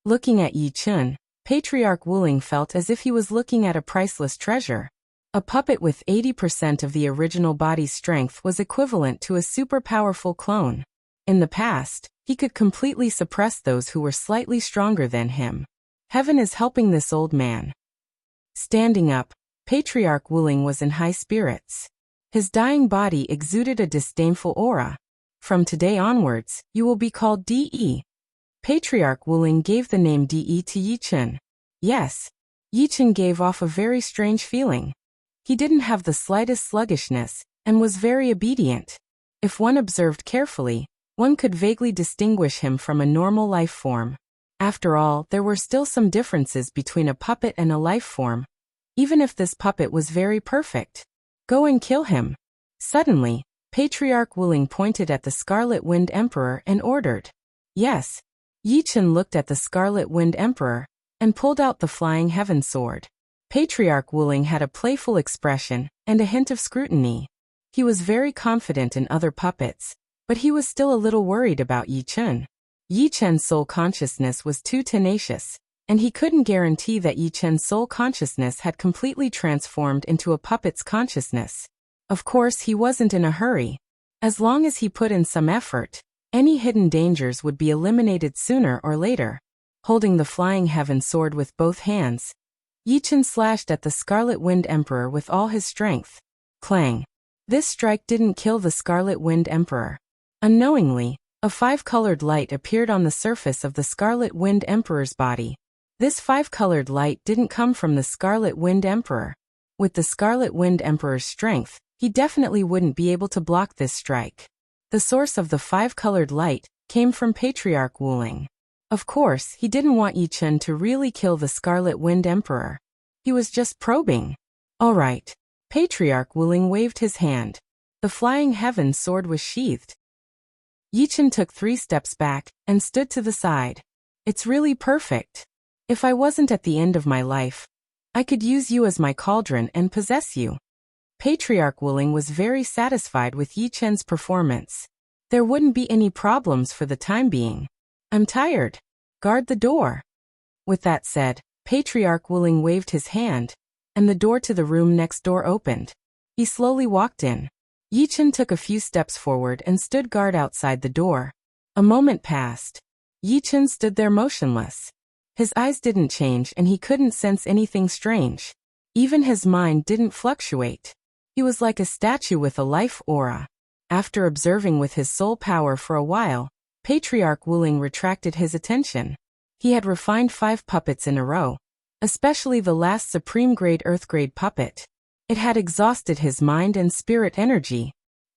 Speaker 1: Looking at Yi Chun, Patriarch Wuling felt as if he was looking at a priceless treasure. A puppet with 80% of the original body's strength was equivalent to a super powerful clone. In the past, he could completely suppress those who were slightly stronger than him. Heaven is helping this old man. Standing up, Patriarch Wuling was in high spirits. His dying body exuded a disdainful aura. From today onwards, you will be called De. Patriarch Wuling gave the name De to Yichen. Yes, Yichen gave off a very strange feeling. He didn't have the slightest sluggishness, and was very obedient. If one observed carefully, one could vaguely distinguish him from a normal life form. After all, there were still some differences between a puppet and a life form, even if this puppet was very perfect. Go and kill him. Suddenly, Patriarch Wuling pointed at the Scarlet Wind Emperor and ordered. Yes. Yichen looked at the Scarlet Wind Emperor and pulled out the Flying Heaven Sword. Patriarch Wuling had a playful expression and a hint of scrutiny. He was very confident in other puppets, but he was still a little worried about Yichen. Yichen's soul consciousness was too tenacious, and he couldn't guarantee that Yichen's soul consciousness had completely transformed into a puppet's consciousness. Of course, he wasn't in a hurry. As long as he put in some effort, any hidden dangers would be eliminated sooner or later. Holding the Flying Heaven Sword with both hands, Yichen slashed at the Scarlet Wind Emperor with all his strength. Clang! This strike didn't kill the Scarlet Wind Emperor. Unknowingly, a five-colored light appeared on the surface of the Scarlet Wind Emperor's body. This five-colored light didn't come from the Scarlet Wind Emperor. With the Scarlet Wind Emperor's strength, he definitely wouldn't be able to block this strike. The source of the five-colored light came from Patriarch Wuling. Of course, he didn't want Yichen to really kill the Scarlet Wind Emperor. He was just probing. All right. Patriarch Wuling waved his hand. The Flying Heaven Sword was sheathed. Yichen took 3 steps back and stood to the side. It's really perfect. If I wasn't at the end of my life, I could use you as my cauldron and possess you. Patriarch Wuling was very satisfied with Yichen's performance. There wouldn't be any problems for the time being. I'm tired. Guard the door. With that said, Patriarch Wuling waved his hand, and the door to the room next door opened. He slowly walked in. Yichen took a few steps forward and stood guard outside the door. A moment passed. Yichen stood there motionless. His eyes didn't change and he couldn't sense anything strange. Even his mind didn't fluctuate. He was like a statue with a life aura. After observing with his soul power for a while, Patriarch Wuling retracted his attention. He had refined 5 puppets in a row, especially the last Supreme Grade Earth Grade puppet. It had exhausted his mind and spirit energy.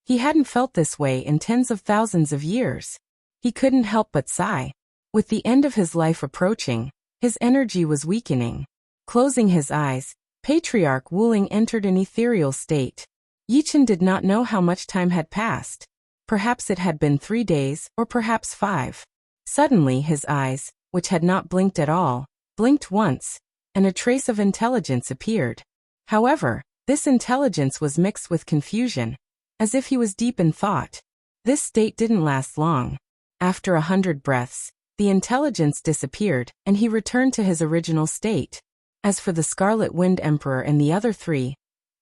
Speaker 1: He hadn't felt this way in tens of thousands of years. He couldn't help but sigh. With the end of his life approaching, his energy was weakening. Closing his eyes, Patriarch Wuling entered an ethereal state. Yichen did not know how much time had passed. Perhaps it had been 3 days, or perhaps 5. Suddenly his eyes, which had not blinked at all, blinked once, and a trace of intelligence appeared. However, this intelligence was mixed with confusion, as if he was deep in thought. This state didn't last long. After 100 breaths, the intelligence disappeared, and he returned to his original state. As for the Scarlet Wind Emperor and the other 3,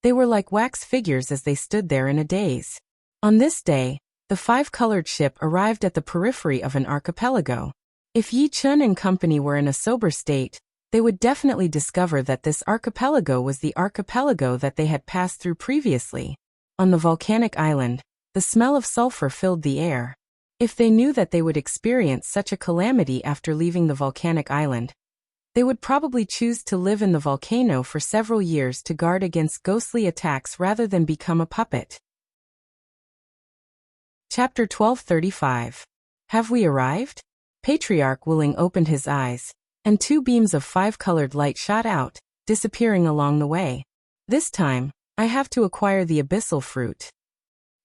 Speaker 1: they were like wax figures as they stood there in a daze. On this day, the 5-colored ship arrived at the periphery of an archipelago. If Yichen and company were in a sober state, they would definitely discover that this archipelago was the archipelago that they had passed through previously. On the volcanic island, the smell of sulfur filled the air. If they knew that they would experience such a calamity after leaving the volcanic island, they would probably choose to live in the volcano for several years to guard against ghostly attacks rather than become a puppet. Chapter 1235. Have we arrived? Patriarch Wuling opened his eyes, and 2 beams of 5-colored light shot out, disappearing along the way. This time, I have to acquire the abyssal fruit.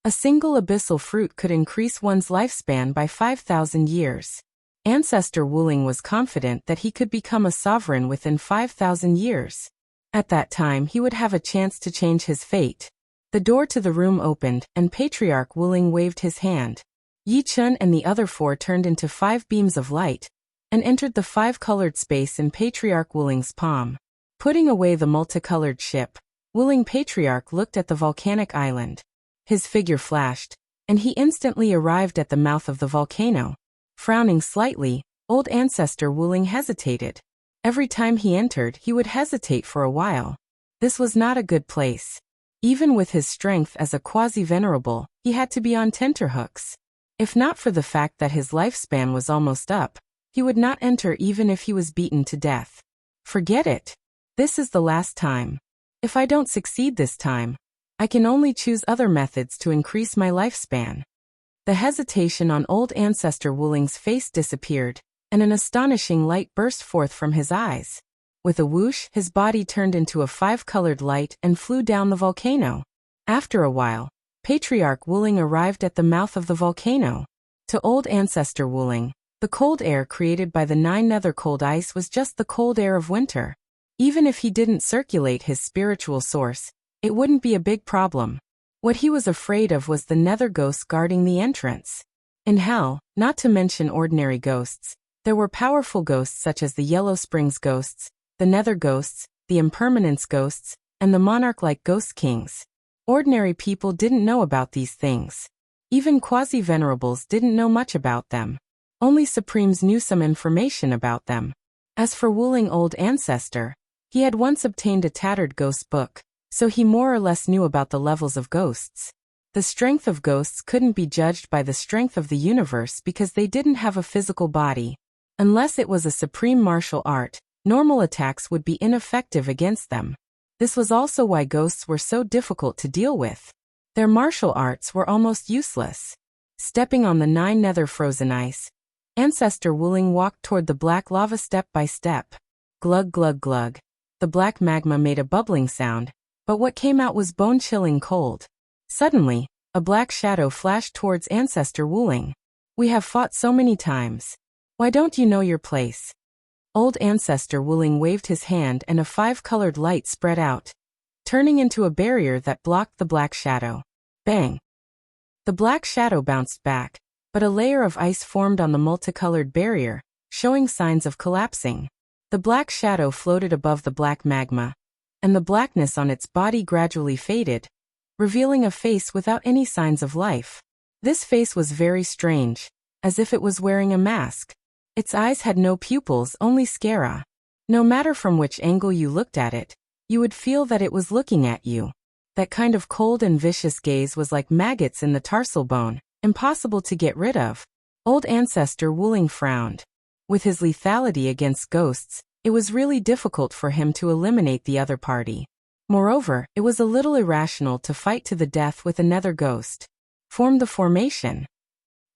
Speaker 1: A single abyssal fruit could increase one's lifespan by 5,000 years. Ancestor Wuling was confident that he could become a sovereign within 5,000 years. At that time he would have a chance to change his fate. The door to the room opened, and Patriarch Wuling waved his hand. Yichen and the other 4 turned into 5 beams of light, and entered the 5-colored space in Patriarch Wuling's palm. Putting away the multicolored ship, Wuling Patriarch looked at the volcanic island. His figure flashed, and he instantly arrived at the mouth of the volcano. Frowning slightly, old ancestor Wuling hesitated. Every time he entered, he would hesitate for a while. This was not a good place. Even with his strength as a quasi-venerable, he had to be on tenterhooks. If not for the fact that his lifespan was almost up, he would not enter even if he was beaten to death. Forget it. This is the last time. If I don't succeed this time, I can only choose other methods to increase my lifespan. The hesitation on old ancestor Wuling's face disappeared, and an astonishing light burst forth from his eyes. With a whoosh, his body turned into a 5-colored light and flew down the volcano. After a while, Patriarch Wuling arrived at the mouth of the volcano. To old ancestor Wuling, the cold air created by the 9 nether cold ice was just the cold air of winter. Even if he didn't circulate his spiritual source, it wouldn't be a big problem. What he was afraid of was the nether ghosts guarding the entrance. In hell, not to mention ordinary ghosts, there were powerful ghosts such as the Yellow Springs ghosts, the nether ghosts, the impermanence ghosts, and the monarch-like ghost kings. Ordinary people didn't know about these things. Even quasi-venerables didn't know much about them. Only Supremes knew some information about them. As for Wuling old ancestor, he had once obtained a tattered ghost book, so he more or less knew about the levels of ghosts. The strength of ghosts couldn't be judged by the strength of the universe because they didn't have a physical body. Unless it was a supreme martial art, normal attacks would be ineffective against them. This was also why ghosts were so difficult to deal with. Their martial arts were almost useless. Stepping on the 9 nether frozen ice, Ancestor Wuling walked toward the black lava step by step. Glug glug glug. The black magma made a bubbling sound, but what came out was bone-chilling cold. Suddenly, a black shadow flashed towards Ancestor Wuling. We have fought so many times. Why don't you know your place? Old Ancestor Wuling waved his hand and a 5-colored light spread out, turning into a barrier that blocked the black shadow. Bang! The black shadow bounced back, but a layer of ice formed on the multicolored barrier, showing signs of collapsing. The black shadow floated above the black magma, and the blackness on its body gradually faded, revealing a face without any signs of life. This face was very strange, as if it was wearing a mask. Its eyes had no pupils, only sclera. No matter from which angle you looked at it, you would feel that it was looking at you. That kind of cold and vicious gaze was like maggots in the tarsal bone, impossible to get rid of. Old Ancestor Wuling frowned. With his lethality against ghosts, it was really difficult for him to eliminate the other party. Moreover, it was a little irrational to fight to the death with another ghost. Form the formation.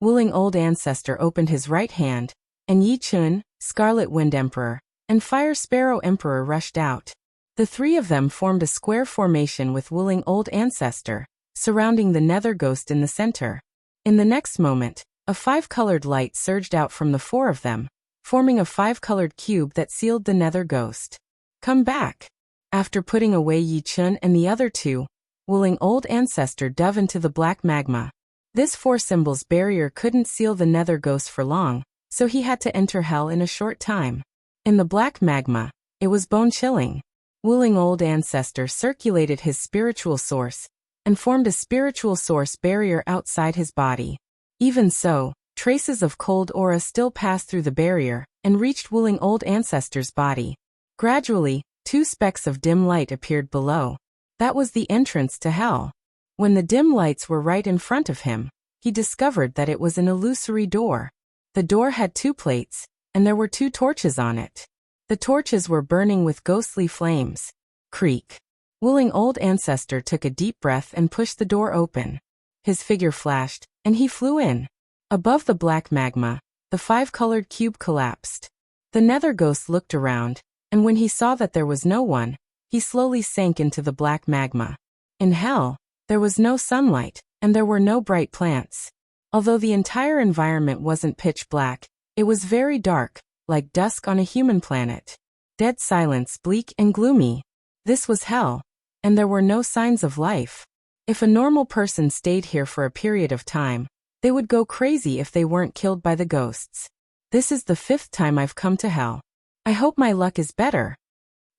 Speaker 1: Wuling Old Ancestor opened his right hand, and Yi Chun, Scarlet Wind Emperor, and Fire Sparrow Emperor rushed out. The three of them formed a square formation with Wuling Old Ancestor, surrounding the nether ghost in the center. In the next moment, a 5-colored light surged out from the 4 of them, forming a 5-colored cube that sealed the nether ghost. Come back! After putting away Yi Chun and the other 2, Wuling Old Ancestor dove into the black magma. This 4 symbols barrier couldn't seal the nether ghost for long, so he had to enter hell in a short time. In the black magma, it was bone-chilling. Wuling Old Ancestor circulated his spiritual source, and formed a spiritual source barrier outside his body. Even so, traces of cold aura still passed through the barrier, and reached Wuling Old Ancestor's body. Gradually, 2 specks of dim light appeared below. That was the entrance to hell. When the dim lights were right in front of him, he discovered that it was an illusory door. The door had 2 plates, and there were 2 torches on it. The torches were burning with ghostly flames. Creak. Wuling Old Ancestor took a deep breath and pushed the door open. His figure flashed, and he flew in. Above the black magma, the 5-colored cube collapsed. The nether ghost looked around, and when he saw that there was no one, he slowly sank into the black magma. In hell, there was no sunlight, and there were no bright plants. Although the entire environment wasn't pitch black, it was very dark, like dusk on a human planet. Dead silence, bleak and gloomy. This was hell, and there were no signs of life. If a normal person stayed here for a period of time, they would go crazy if they weren't killed by the ghosts. This is the 5th time I've come to hell. I hope my luck is better.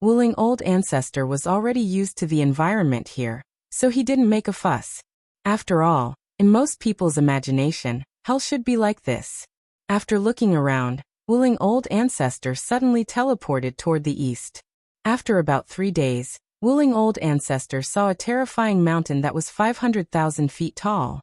Speaker 1: Wuling Old Ancestor was already used to the environment here, so he didn't make a fuss. After all, in most people's imagination, hell should be like this. After looking around, Wuling Old Ancestor suddenly teleported toward the east. After about 3 days, Wuling Old Ancestor saw a terrifying mountain that was 500,000 feet tall.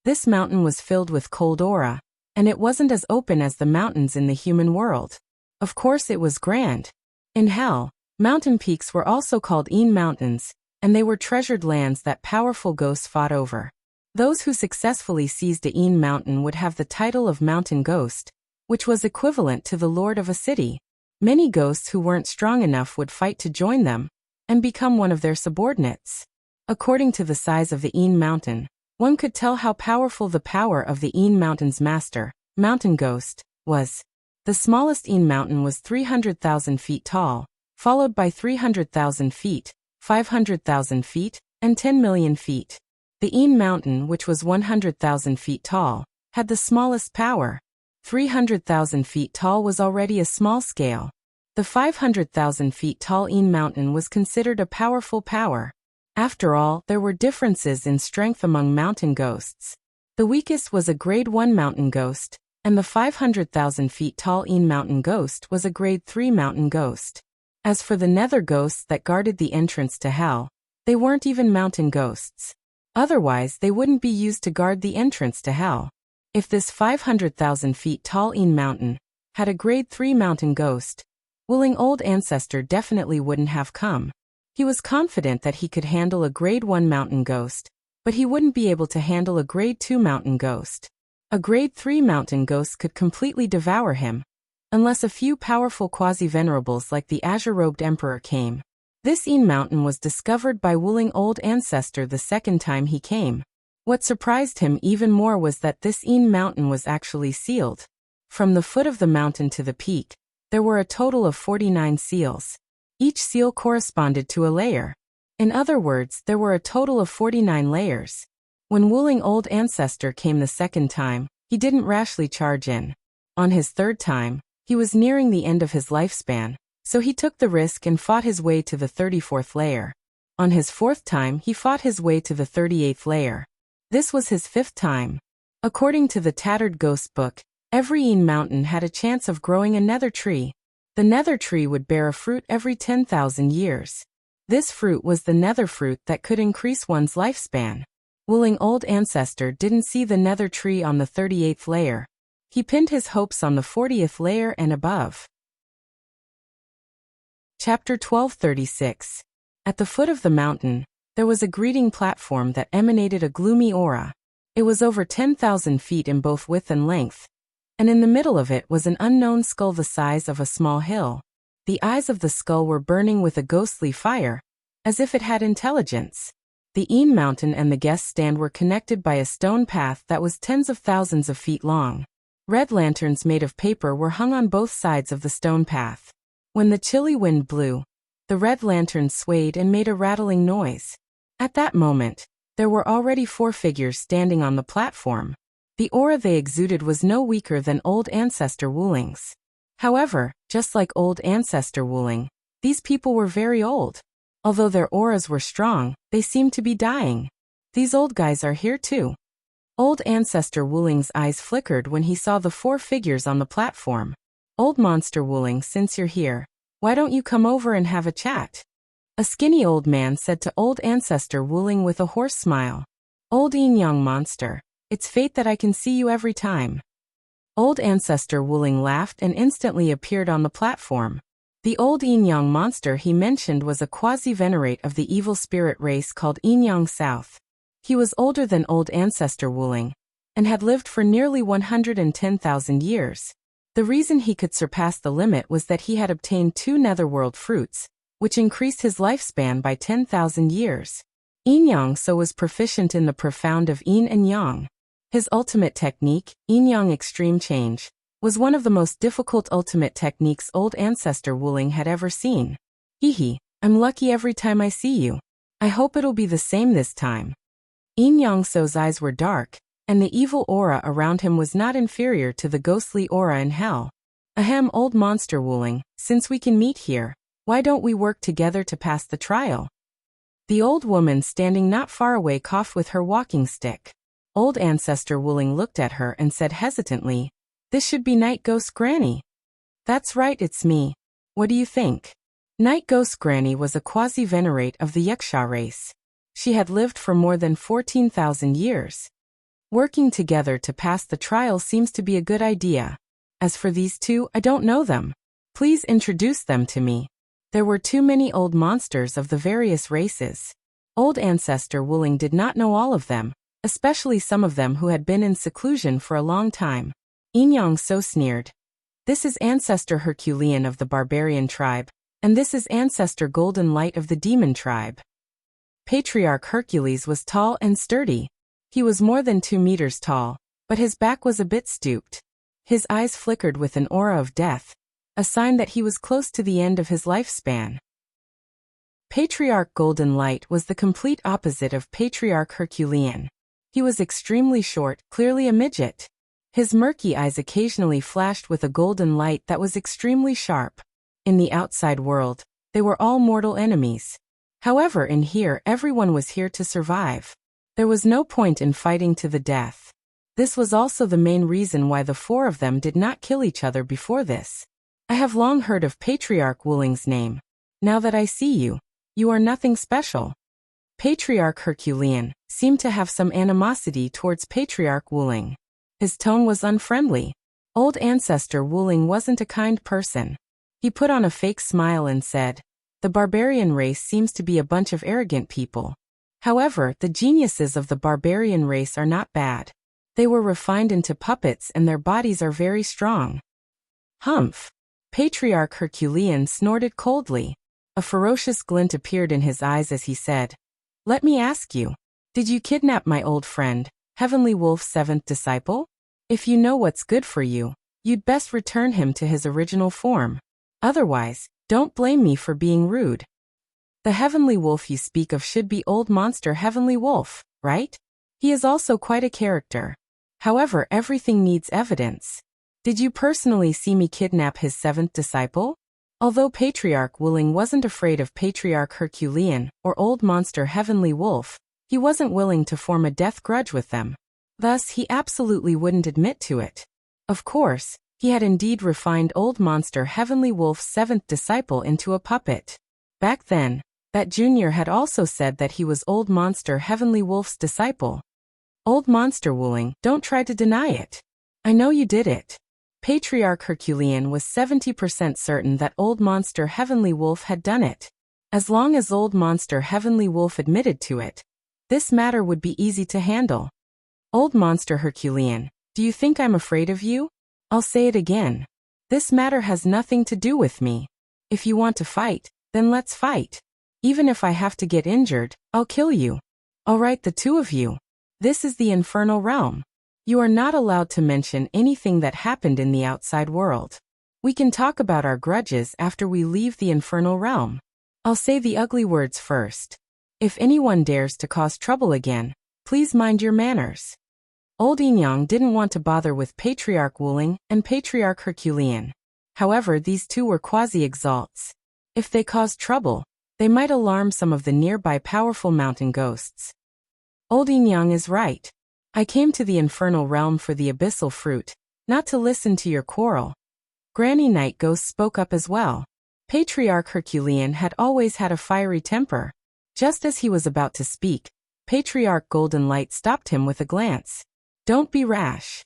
Speaker 1: This mountain was filled with cold aura, and it wasn't as open as the mountains in the human world. Of course it was grand. In hell, mountain peaks were also called Een Mountains, and they were treasured lands that powerful ghosts fought over. Those who successfully seized a Een Mountain would have the title of Mountain Ghost, which was equivalent to the lord of a city. Many ghosts who weren't strong enough would fight to join them, and become one of their subordinates. According to the size of the Een Mountain, one could tell how powerful the power of the Een Mountain's master, Mountain Ghost, was. The smallest Een Mountain was 300,000 feet tall, followed by 300,000 feet, 500,000 feet, and 10 million feet. The Een Mountain, which was 100,000 feet tall, had the smallest power. 300,000 feet tall was already a small scale. The 500,000 feet tall Een Mountain was considered a powerful power. After all, there were differences in strength among mountain ghosts. The weakest was a Grade 1 mountain ghost, and the 500,000 feet tall Een Mountain ghost was a Grade 3 mountain ghost. As for the nether ghosts that guarded the entrance to hell, they weren't even mountain ghosts. Otherwise, they wouldn't be used to guard the entrance to hell. If this 500,000 feet tall Een Mountain had a Grade 3 mountain ghost, Wuling Old Ancestor definitely wouldn't have come. He was confident that he could handle a Grade 1 mountain ghost, but he wouldn't be able to handle a Grade 2 mountain ghost. A Grade 3 mountain ghost could completely devour him, unless a few powerful quasi-venerables like the azure-robed emperor came. This Een Mountain was discovered by Wuling Old Ancestor the second time he came. What surprised him even more was that this Een Mountain was actually sealed. From the foot of the mountain to the peak, there were a total of 49 seals. Each seal corresponded to a layer. In other words, there were a total of 49 layers. When Wuling Old Ancestor came the second time, he didn't rashly charge in. On his third time, he was nearing the end of his lifespan, so he took the risk and fought his way to the 34th layer. On his fourth time, he fought his way to the 38th layer. This was his fifth time. According to the Tattered Ghost book, every Een Mountain had a chance of growing a nether tree. The nether tree would bear a fruit every 10,000 years. This fruit was the nether fruit that could increase one's lifespan. Wuling Old Ancestor didn't see the nether tree on the 38th layer. He pinned his hopes on the 40th layer and above. Chapter 1236. At the foot of the mountain, there was a greeting platform that emanated a gloomy aura. It was over 10,000 feet in both width and length, and in the middle of it was an unknown skull the size of a small hill. The eyes of the skull were burning with a ghostly fire, as if it had intelligence. The Een Mountain and the guest stand were connected by a stone path that was tens of thousands of feet long. Red lanterns made of paper were hung on both sides of the stone path. When the chilly wind blew, the red lanterns swayed and made a rattling noise. At that moment, there were already 4 figures standing on the platform. The aura they exuded was no weaker than Old Ancestor Wuling's. However, just like Old Ancestor Wuling, these people were very old. Although their auras were strong, they seemed to be dying. These old guys are here too. Old Ancestor Wuling's eyes flickered when he saw the 4 figures on the platform. Old Monster Wuling, since you're here, why don't you come over and have a chat? A skinny old man said to Old Ancestor Wuling with a hoarse smile. Old Young Monster, it's fate that I can see you every time. Old Ancestor Wuling laughed and instantly appeared on the platform. The old Young Monster he mentioned was a quasi-venerate of the evil spirit race called Young South. He was older than Old Ancestor Wuling, and had lived for nearly 110,000 years. The reason he could surpass the limit was that he had obtained 2 netherworld fruits, which increased his lifespan by 10,000 years. Yang so was proficient in the profound of Yin and Yang. His ultimate technique, Yin Yang Extreme Change, was one of the most difficult ultimate techniques Old Ancestor Wuling had ever seen. Hehe, I'm lucky every time I see you. I hope it'll be the same this time. Yin Yang so's eyes were dark, and the evil aura around him was not inferior to the ghostly aura in hell. Ahem, Old Monster Wuling, since we can meet here, why don't we work together to pass the trial? The old woman standing not far away coughed with her walking stick. Old Ancestor Wuling looked at her and said hesitantly, This should be Night Ghost Granny. That's right, it's me. What do you think? Night Ghost Granny was a quasi-venerate of the Yaksha race. She had lived for more than 14,000 years. Working together to pass the trial seems to be a good idea. As for these two, I don't know them. Please introduce them to me. There were too many old monsters of the various races. Old Ancestor Wuling did not know all of them, especially some of them who had been in seclusion for a long time. Inyang so sneered. This is Ancestor Herculean of the Barbarian tribe, and this is Ancestor Golden Light of the Demon tribe. Patriarch Hercules was tall and sturdy. He was more than 2 meters tall, but his back was a bit stooped. His eyes flickered with an aura of death, a sign that he was close to the end of his lifespan. Patriarch Golden Light was the complete opposite of Patriarch Herculean. He was extremely short, clearly a midget. His murky eyes occasionally flashed with a golden light that was extremely sharp. In the outside world, they were all mortal enemies. However, in here, everyone was here to survive. There was no point in fighting to the death. This was also the main reason why the 4 of them did not kill each other before this. I have long heard of Patriarch Wuling's name. Now that I see you, you are nothing special. Patriarch Herculean seemed to have some animosity towards Patriarch Wuling. His tone was unfriendly. Old Ancestor Wuling wasn't a kind person. He put on a fake smile and said, "The barbarian race seems to be a bunch of arrogant people. However, the geniuses of the barbarian race are not bad. They were refined into puppets and their bodies are very strong." Humph! Patriarch Herculean snorted coldly. A ferocious glint appeared in his eyes as he said, "Let me ask you, did you kidnap my old friend, Heavenly Wolf's 7th disciple? If you know what's good for you, you'd best return him to his original form. Otherwise, don't blame me for being rude." The Heavenly Wolf you speak of should be old monster Heavenly Wolf, right? He is also quite a character. However, everything needs evidence. Did you personally see me kidnap his 7th disciple? Although Patriarch Wuling wasn't afraid of Patriarch Herculean or old monster Heavenly Wolf, he wasn't willing to form a death grudge with them. Thus, he absolutely wouldn't admit to it. Of course, he had indeed refined old monster Heavenly Wolf's 7th disciple into a puppet. Back then, that junior had also said that he was old monster Heavenly Wolf's disciple. Old monster Wuling, don't try to deny it. I know you did it. Patriarch Herculean was 70% certain that old monster Heavenly Wolf had done it. As long as old monster Heavenly Wolf admitted to it, this matter would be easy to handle. Old monster Herculean, do you think I'm afraid of you? I'll say it again. This matter has nothing to do with me. If you want to fight, then let's fight. Even if I have to get injured, I'll kill you. All right, the 2 of you. This is the infernal realm. You are not allowed to mention anything that happened in the outside world. We can talk about our grudges after we leave the infernal realm. I'll say the ugly words first. If anyone dares to cause trouble again, please mind your manners. Old Inyang didn't want to bother with Patriarch Wuling and Patriarch Herculean. However, these 2 were quasi-exalts. If they caused trouble, they might alarm some of the nearby powerful mountain ghosts. Old Inyang is right. I came to the infernal realm for the abyssal fruit, not to listen to your quarrel. Granny Night Ghost spoke up as well. Patriarch Herculean had always had a fiery temper. Just as he was about to speak, Patriarch Golden Light stopped him with a glance. Don't be rash.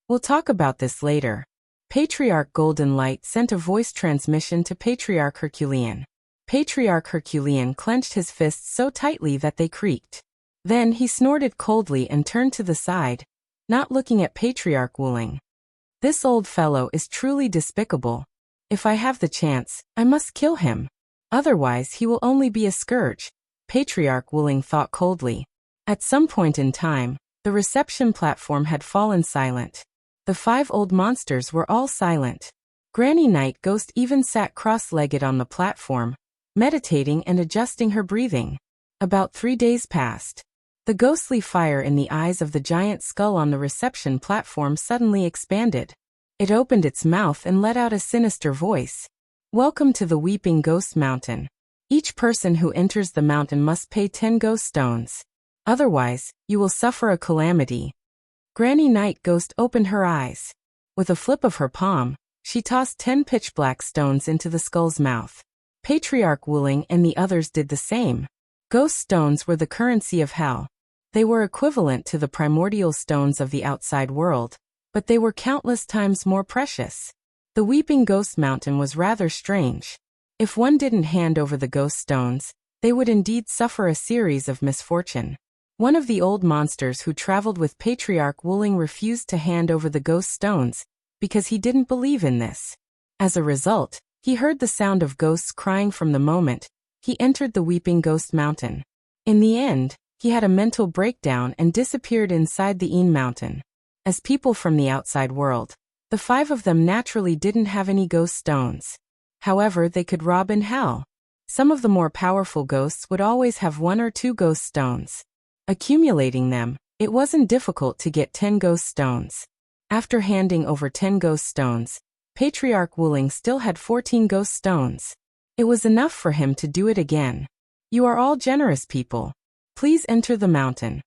Speaker 1: We'll talk about this later. Patriarch Golden Light sent a voice transmission to Patriarch Herculean. Patriarch Herculean clenched his fists so tightly that they creaked. Then he snorted coldly and turned to the side, not looking at Patriarch Wuling. This old fellow is truly despicable. If I have the chance, I must kill him. Otherwise he will only be a scourge, Patriarch Wuling thought coldly. At some point in time, the reception platform had fallen silent. The 5 old monsters were all silent. Granny Night Ghost even sat cross-legged on the platform, meditating and adjusting her breathing. About 3 days passed. The ghostly fire in the eyes of the giant skull on the reception platform suddenly expanded. It opened its mouth and let out a sinister voice. Welcome to the Weeping Ghost Mountain. Each person who enters the mountain must pay 10 ghost stones. Otherwise, you will suffer a calamity. Granny Night Ghost opened her eyes. With a flip of her palm, she tossed 10 pitch-black stones into the skull's mouth. Patriarch Wuling and the others did the same. Ghost stones were the currency of hell. They were equivalent to the primordial stones of the outside world, but they were countless times more precious. The Weeping Ghost Mountain was rather strange. If one didn't hand over the ghost stones, they would indeed suffer a series of misfortune. One of the old monsters who traveled with Patriarch Wuling refused to hand over the ghost stones, because he didn't believe in this. As a result, he heard the sound of ghosts crying from the moment he entered the Weeping Ghost Mountain. In the end, he had a mental breakdown and disappeared inside the Een Mountain. As people from the outside world, the 5 of them naturally didn't have any ghost stones. However, they could rob in hell. Some of the more powerful ghosts would always have 1 or 2 ghost stones. Accumulating them, it wasn't difficult to get 10 ghost stones. After handing over 10 ghost stones, Patriarch Wuling still had 14 ghost stones. It was enough for him to do it again. You are all generous people. Please enter the mountain.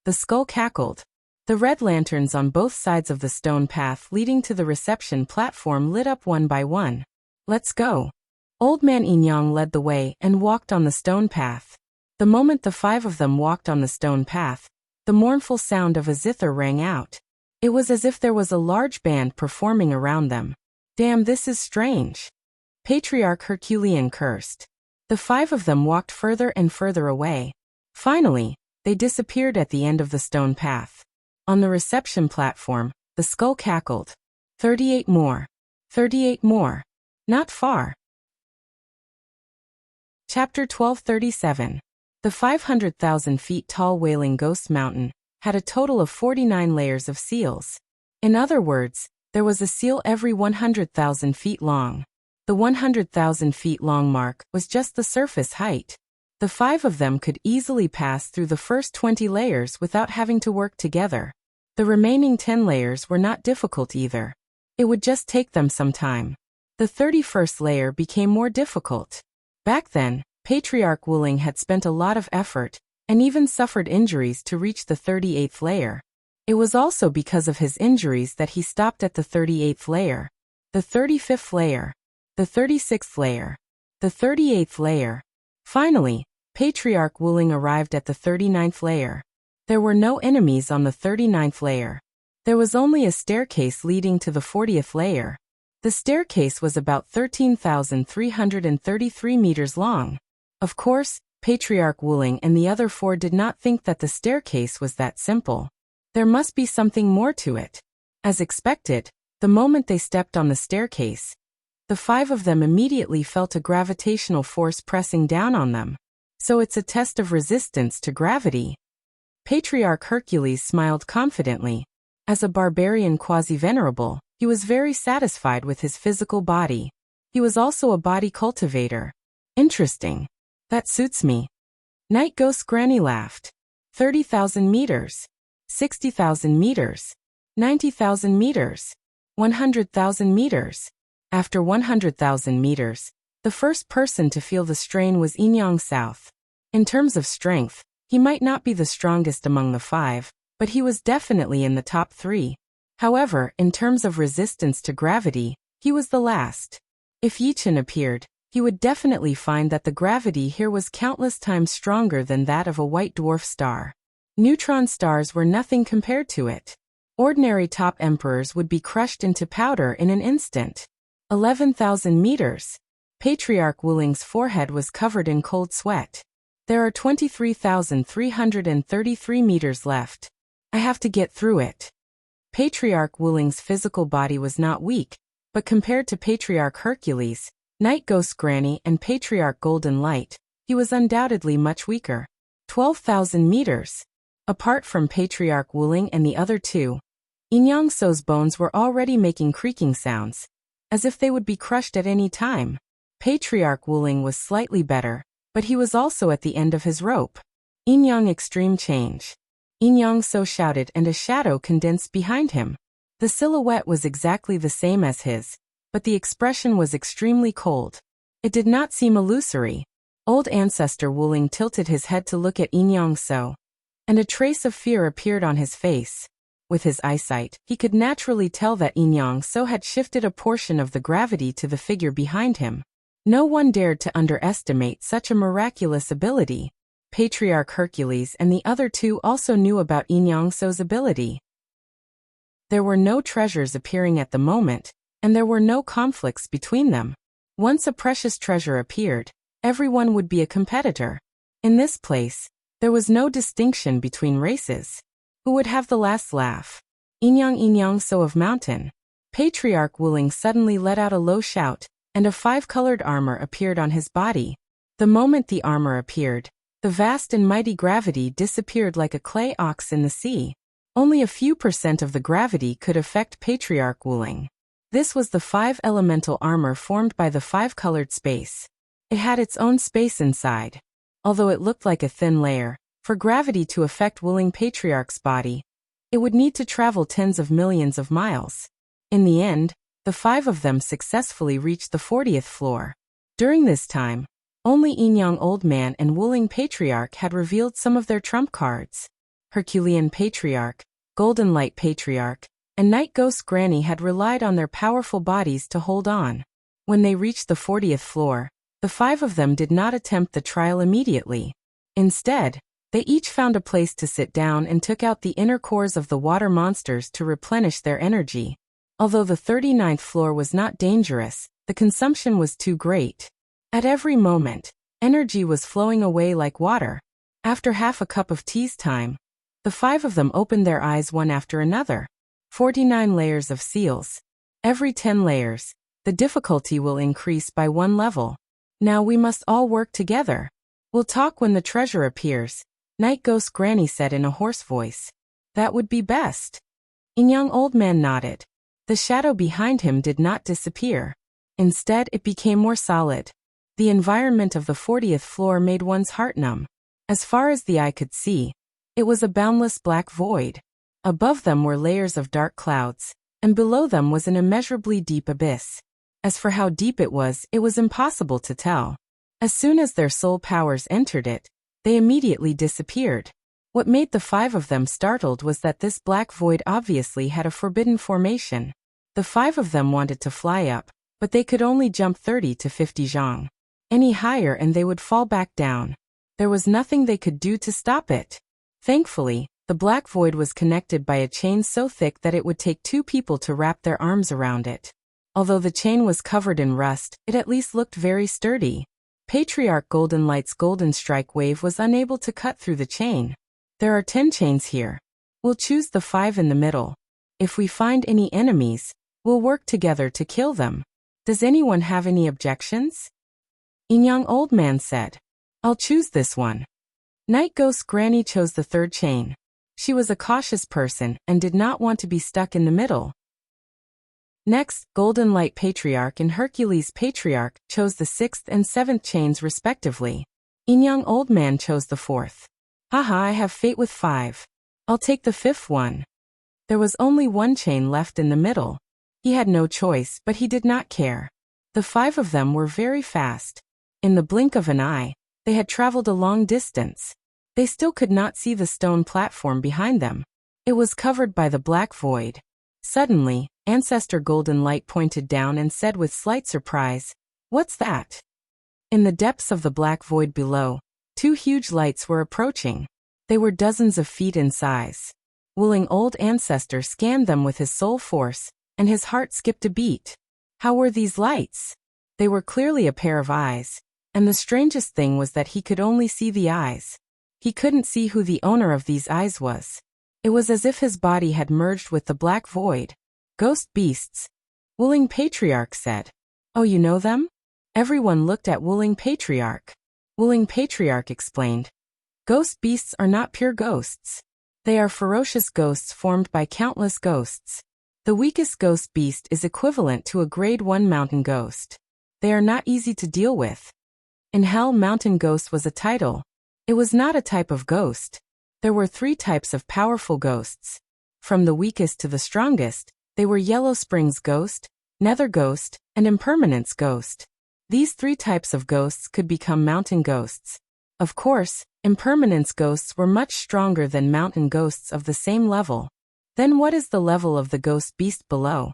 Speaker 1: The skull cackled. The red lanterns on both sides of the stone path leading to the reception platform lit up one by one. Let's go. Old Man Inyang led the way and walked on the stone path. The moment the 5 of them walked on the stone path, the mournful sound of a zither rang out. It was as if there was a large band performing around them. Damn, this is strange. Patriarch Herculean cursed. The 5 of them walked further and further away. Finally, they disappeared at the end of the stone path. On the reception platform, the skull cackled. 38 more. 38 more. Not far. Chapter 1237. The 500,000 feet tall Wailing Ghost Mountain had a total of 49 layers of seals. In other words, there was a seal every 100,000 feet long. The 100,000 feet long mark was just the surface height. The 5 of them could easily pass through the first 20 layers without having to work together. The remaining 10 layers were not difficult either. It would just take them some time. The 31st layer became more difficult. Back then, Patriarch Wuling had spent a lot of effort, and even suffered injuries to reach the 38th layer. It was also because of his injuries that he stopped at the 38th layer, the 35th layer, the 36th layer, the 38th layer. Finally, Patriarch Wuling arrived at the 39th layer. There were no enemies on the 39th layer. There was only a staircase leading to the 40th layer. The staircase was about 13,333 meters long. Of course, Patriarch Wuling and the other 4 did not think that the staircase was that simple. There must be something more to it. As expected, the moment they stepped on the staircase, the 5 of them immediately felt a gravitational force pressing down on them. So it's a test of resistance to gravity. Patriarch Hercules smiled confidently. As a barbarian quasi-venerable, he was very satisfied with his physical body. He was also a body cultivator. Interesting. That suits me. Night Ghost Granny laughed. 30,000 meters. 60,000 meters. 90,000 meters. 100,000 meters. After 100,000 meters, the first person to feel the strain was Inyang South. In terms of strength, he might not be the strongest among the 5, but he was definitely in the top 3. However, in terms of resistance to gravity, he was the last. If Yichen appeared, he would definitely find that the gravity here was countless times stronger than that of a white dwarf star. Neutron stars were nothing compared to it. Ordinary top emperors would be crushed into powder in an instant. 11,000 meters. Patriarch Wuling's forehead was covered in cold sweat. There are 23,333 meters left. I have to get through it. Patriarch Wuling's physical body was not weak, but compared to Patriarch Hercules, Night Ghost Granny and Patriarch Golden Light, he was undoubtedly much weaker. 12,000 meters. Apart from Patriarch Wuling and the other 2, Inyang So's bones were already making creaking sounds, as if they would be crushed at any time. Patriarch Wuling was slightly better, but he was also at the end of his rope. Inyang Extreme Change. Inyang So shouted and a shadow condensed behind him. The silhouette was exactly the same as his, but the expression was extremely cold. It did not seem illusory. Old Ancestor Wuling tilted his head to look at Inyang So, and a trace of fear appeared on his face. With his eyesight, he could naturally tell that Invincible had shifted a portion of the gravity to the figure behind him. No one dared to underestimate such a miraculous ability. Patriarch Hercules and the other two also knew about Invincible's ability. There were no treasures appearing at the moment, and there were no conflicts between them. Once a precious treasure appeared, everyone would be a competitor. In this place, there was no distinction between races. Who would have the last laugh? Invincible of Mountain. Patriarch Wuling suddenly let out a low shout, and a 5-colored armor appeared on his body. The moment the armor appeared, the vast and mighty gravity disappeared like a clay ox in the sea. Only a few % of the gravity could affect Patriarch Wuling. This was the 5-elemental armor formed by the 5-colored space. It had its own space inside. Although it looked like a thin layer, for gravity to affect Wuling Patriarch's body, it would need to travel tens of millions of miles. In the end, the 5 of them successfully reached the 40th floor. During this time, only Invincible Old Man and Wuling Patriarch had revealed some of their trump cards. Herculean Patriarch, Golden Light Patriarch, and Night Ghost Granny had relied on their powerful bodies to hold on. When they reached the 40th floor, the 5 of them did not attempt the trial immediately. Instead, they each found a place to sit down and took out the inner cores of the water monsters to replenish their energy. Although the 39th floor was not dangerous, the consumption was too great. At every moment, energy was flowing away like water. After half a cup of tea's time, the 5 of them opened their eyes one after another. 49 layers of seals. Every 10 layers, the difficulty will increase by 1 level. Now we must all work together. We'll talk when the treasure appears, Night Ghost Granny said in a hoarse voice. That would be best. Invincible Old Man nodded. The shadow behind him did not disappear. Instead, it became more solid. The environment of the 40th floor made one's heart numb. As far as the eye could see, it was a boundless black void. Above them were layers of dark clouds, and below them was an immeasurably deep abyss. As for how deep it was impossible to tell. As soon as their soul powers entered it, they immediately disappeared. What made the 5 of them startled was that this black void obviously had a forbidden formation. The 5 of them wanted to fly up, but they could only jump 30 to 50 zhang. Any higher and they would fall back down. There was nothing they could do to stop it. Thankfully, the black void was connected by a chain so thick that it would take 2 people to wrap their arms around it. Although the chain was covered in rust, it at least looked very sturdy. Patriarch Golden Light's Golden Strike Wave was unable to cut through the chain. There are 10 chains here. We'll choose the 5 in the middle. If we find any enemies, we'll work together to kill them. Does anyone have any objections? Invincible Old Man said. I'll choose this one. Night Ghost Granny chose the 3rd chain. She was a cautious person and did not want to be stuck in the middle. Next, Golden Light Patriarch and Hercules Patriarch chose the 6th and 7th chains respectively. Invincible Old Man chose the 4th. Haha, I have fate with 5. I'll take the 5th one. There was only 1 chain left in the middle. He had no choice, but he did not care. The 5 of them were very fast. In the blink of an eye, they had traveled a long distance. They still could not see the stone platform behind them. It was covered by the black void. Suddenly, Ancestor Golden Light pointed down and said with slight surprise, "What's that?" In the depths of the black void below, 2 huge lights were approaching. They were dozens of feet in size. Wuling Old Ancestor scanned them with his soul force, and his heart skipped a beat. How were these lights? They were clearly a pair of eyes, and the strangest thing was that he could only see the eyes. He couldn't see who the owner of these eyes was. It was as if his body had merged with the black void. Ghost beasts. Wuling Patriarch said. Oh, you know them? Everyone looked at Wuling Patriarch. Wuling Patriarch explained. Ghost beasts are not pure ghosts. They are ferocious ghosts formed by countless ghosts. The weakest ghost beast is equivalent to a grade 1 mountain ghost. They are not easy to deal with. In Hell, Mountain Ghost was a title. It was not a type of ghost. There were 3 types of powerful ghosts. From the weakest to the strongest, they were Yellow Springs Ghost, Nether Ghost, and Impermanence Ghost. These 3 types of ghosts could become mountain ghosts. Of course, Impermanence Ghosts were much stronger than mountain ghosts of the same level. Then what is the level of the ghost beast below?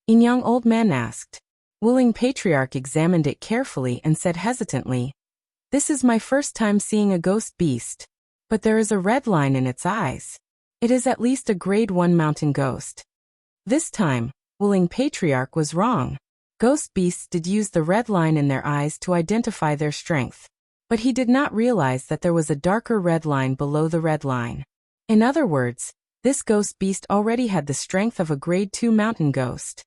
Speaker 1: Young old man asked. Willing Patriarch examined it carefully and said hesitantly, This is my first time seeing a ghost beast. But there is a red line in its eyes. It is at least a grade 1 mountain ghost. This time, Willing Patriarch was wrong. Ghost beasts did use the red line in their eyes to identify their strength. But he did not realize that there was a darker red line below the red line. In other words, this ghost beast already had the strength of a grade 2 mountain ghost.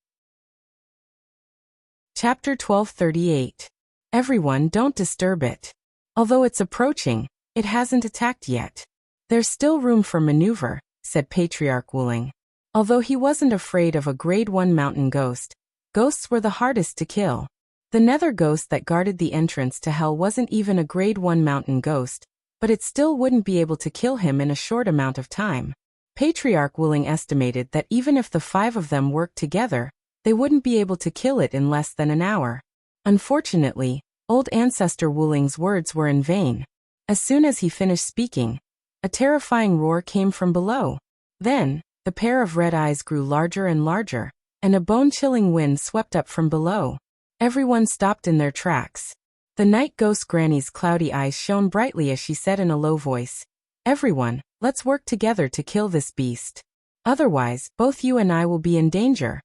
Speaker 1: Chapter 1238. Everyone, don't disturb it. Although it's approaching, it hasn't attacked yet. There's still room for maneuver, said Patriarch Wuling. Although he wasn't afraid of a grade 1 mountain ghost, ghosts were the hardest to kill. The nether ghost that guarded the entrance to hell wasn't even a grade 1 mountain ghost, but it still wouldn't be able to kill him in a short amount of time. Patriarch Wuling estimated that even if the 5 of them worked together, they wouldn't be able to kill it in less than an hour. Unfortunately, old ancestor Wuling's words were in vain. As soon as he finished speaking, a terrifying roar came from below. Then, the pair of red eyes grew larger and larger, and a bone-chilling wind swept up from below. Everyone stopped in their tracks. The night ghost Granny's cloudy eyes shone brightly as she said in a low voice, Everyone, let's work together to kill this beast. Otherwise, both you and I will be in danger.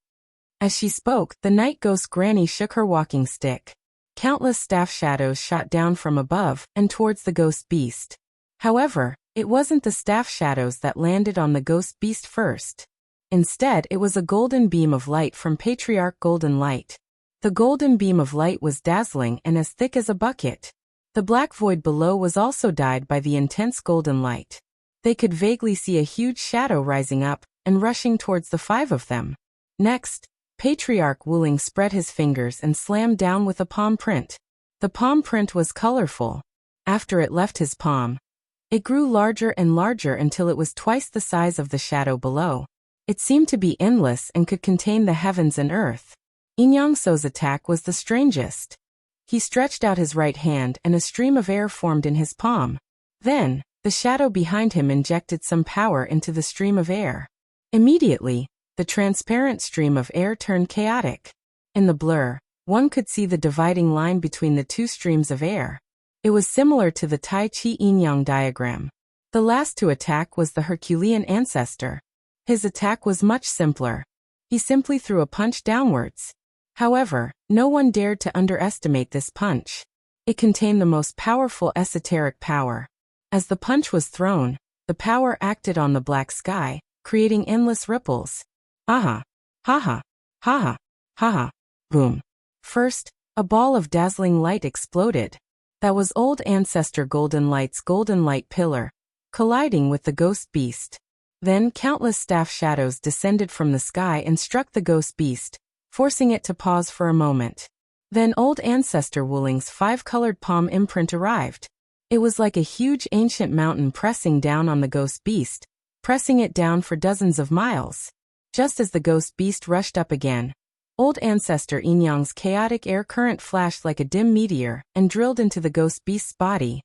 Speaker 1: As she spoke, the night ghost Granny shook her walking stick. Countless staff shadows shot down from above and towards the ghost beast. However, it wasn't the staff shadows that landed on the ghost beast first. Instead, it was a golden beam of light from Patriarch Golden Light. The golden beam of light was dazzling and as thick as a bucket. The black void below was also dyed by the intense golden light. They could vaguely see a huge shadow rising up and rushing towards the 5 of them. Next, Patriarch Wuling spread his fingers and slammed down with a palm print. The palm print was colorful. After it left his palm, it grew larger and larger until it was twice the size of the shadow below. It seemed to be endless and could contain the heavens and earth. Inyangso's attack was the strangest. He stretched out his right hand and a stream of air formed in his palm. Then, the shadow behind him injected some power into the stream of air. Immediately, the transparent stream of air turned chaotic. In the blur, one could see the dividing line between the 2 streams of air. It was similar to the Tai Chi Yin-Yang diagram. The last to attack was the Herculean ancestor. His attack was much simpler. He simply threw a punch downwards. However, no one dared to underestimate this punch. It contained the most powerful esoteric power. As the punch was thrown, the power acted on the black sky, creating endless ripples. Aha! Ha-ha! Ha-ha! Ha-ha! Boom! First, a ball of dazzling light exploded. That was old ancestor Golden Light's golden light pillar, colliding with the ghost beast. Then countless staff shadows descended from the sky and struck the ghost beast, forcing it to pause for a moment. Then old ancestor Wuling's 5-colored palm imprint arrived. It was like a huge ancient mountain pressing down on the ghost beast, pressing it down for dozens of miles. Just as the ghost beast rushed up again, old ancestor Inyang's chaotic air current flashed like a dim meteor and drilled into the ghost beast's body.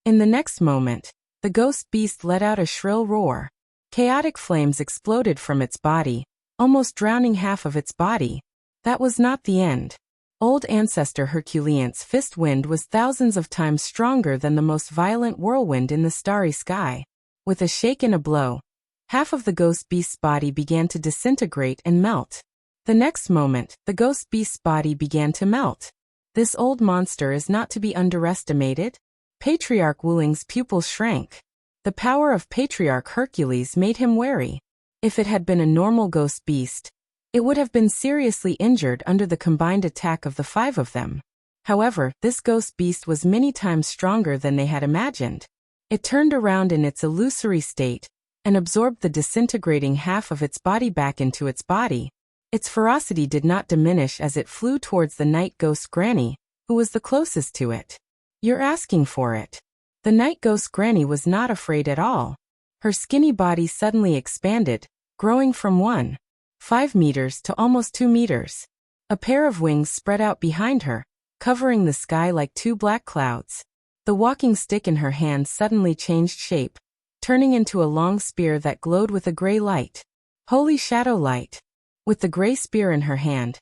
Speaker 1: In the next moment, the ghost beast let out a shrill roar. Chaotic flames exploded from its body, almost drowning half of its body. That was not the end. Old ancestor Herculean's fist wind was thousands of times stronger than the most violent whirlwind in the starry sky. With a shake and a blow, half of the ghost beast's body began to disintegrate and melt. The next moment, the ghost beast's body began to melt. This old monster is not to be underestimated. Patriarch Wuling's pupils shrank. The power of Patriarch Hercules made him wary. If it had been a normal ghost beast, it would have been seriously injured under the combined attack of the 5 of them. However, this ghost beast was many times stronger than they had imagined. It turned around in its illusory state and absorbed the disintegrating half of its body back into its body. Its ferocity did not diminish as it flew towards the night ghost Granny, who was the closest to it. You're asking for it. The night ghost Granny was not afraid at all. Her skinny body suddenly expanded, growing from 1.5 meters to almost 2 meters. A pair of wings spread out behind her, covering the sky like 2 black clouds. The walking stick in her hand suddenly changed shape, turning into a long spear that glowed with a gray light. Holy shadow light! With the gray spear in her hand,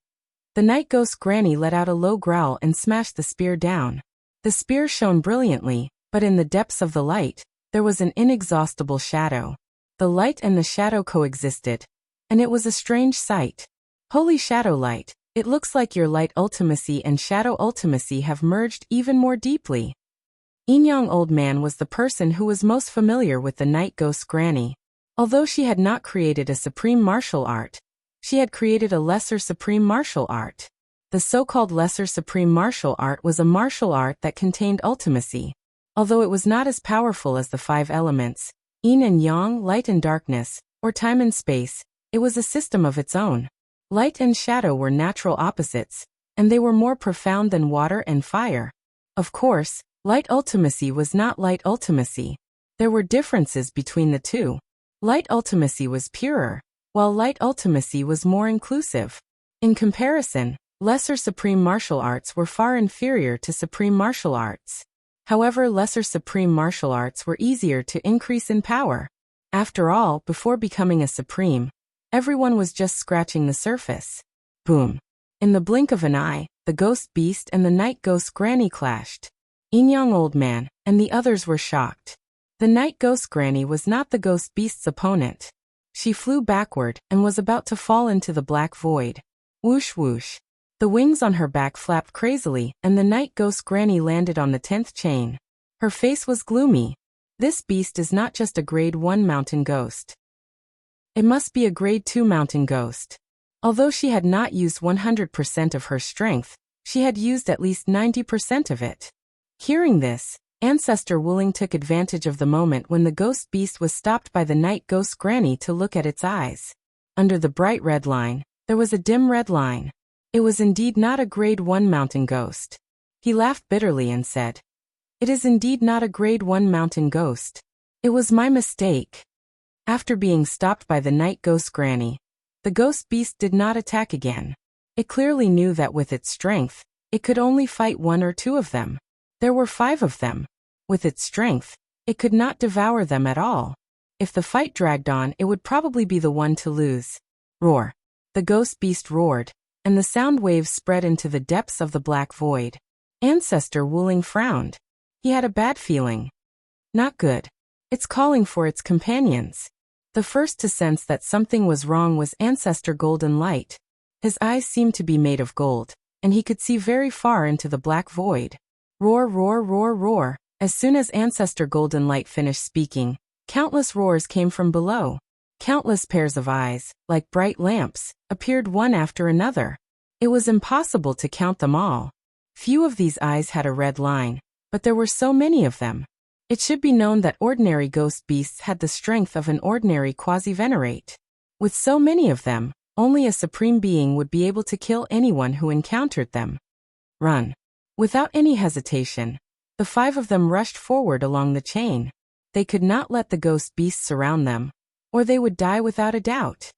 Speaker 1: the night ghost granny let out a low growl and smashed the spear down. The spear shone brilliantly, but in the depths of the light, there was an inexhaustible shadow. The light and the shadow coexisted, and it was a strange sight. Holy shadow light, it looks like your light ultimacy and shadow ultimacy have merged even more deeply. Inyang Old Man was the person who was most familiar with the night ghost granny. Although she had not created a supreme martial art, she had created a lesser supreme martial art. The so-called lesser supreme martial art was a martial art that contained ultimacy. Although it was not as powerful as the 5 elements, yin and yang, light and darkness, or time and space, it was a system of its own. Light and shadow were natural opposites, and they were more profound than water and fire. Of course, light ultimacy was not light ultimacy. There were differences between the two. Light ultimacy was purer, while light ultimacy was more inclusive. In comparison, lesser supreme martial arts were far inferior to supreme martial arts. However, lesser supreme martial arts were easier to increase in power. After all, before becoming a supreme, everyone was just scratching the surface. Boom! In the blink of an eye, the ghost beast and the night ghost granny clashed. Inyang Old Man and the others were shocked. The night ghost granny was not the ghost beast's opponent. She flew backward and was about to fall into the black void. Whoosh whoosh. The wings on her back flapped crazily, and the night ghost granny landed on the 10th chain. Her face was gloomy. This beast is not just a grade 1 mountain ghost. It must be a grade 2 mountain ghost. Although she had not used 100% of her strength, she had used at least 90% of it. Hearing this, Ancestor Wuling took advantage of the moment when the ghost beast was stopped by the night ghost granny to look at its eyes. Under the bright red line, there was a dim red line. It was indeed not a grade 1 mountain ghost. He laughed bitterly and said, "It is indeed not a grade 1 mountain ghost. It was my mistake." After being stopped by the night ghost granny, the ghost beast did not attack again. It clearly knew that with its strength, it could only fight 1 or 2 of them. There were 5 of them. With its strength, it could not devour them at all. If the fight dragged on, it would probably be the one to lose. Roar! The ghost beast roared, and the sound waves spread into the depths of the black void. Ancestor Wuling frowned. He had a bad feeling. Not good. It's calling for its companions. The first to sense that something was wrong was Ancestor Golden Light. His eyes seemed to be made of gold, and he could see very far into the black void. Roar, roar, roar, roar. As soon as Ancestor Golden Light finished speaking, countless roars came from below. Countless pairs of eyes, like bright lamps, appeared one after another. It was impossible to count them all. Few of these eyes had a red line, but there were so many of them. It should be known that ordinary ghost beasts had the strength of an ordinary quasi-venerate. With so many of them, only a supreme being would be able to kill anyone who encountered them. Run! Without any hesitation, the 5 of them rushed forward along the chain. They could not let the ghost beasts surround them, or they would die without a doubt.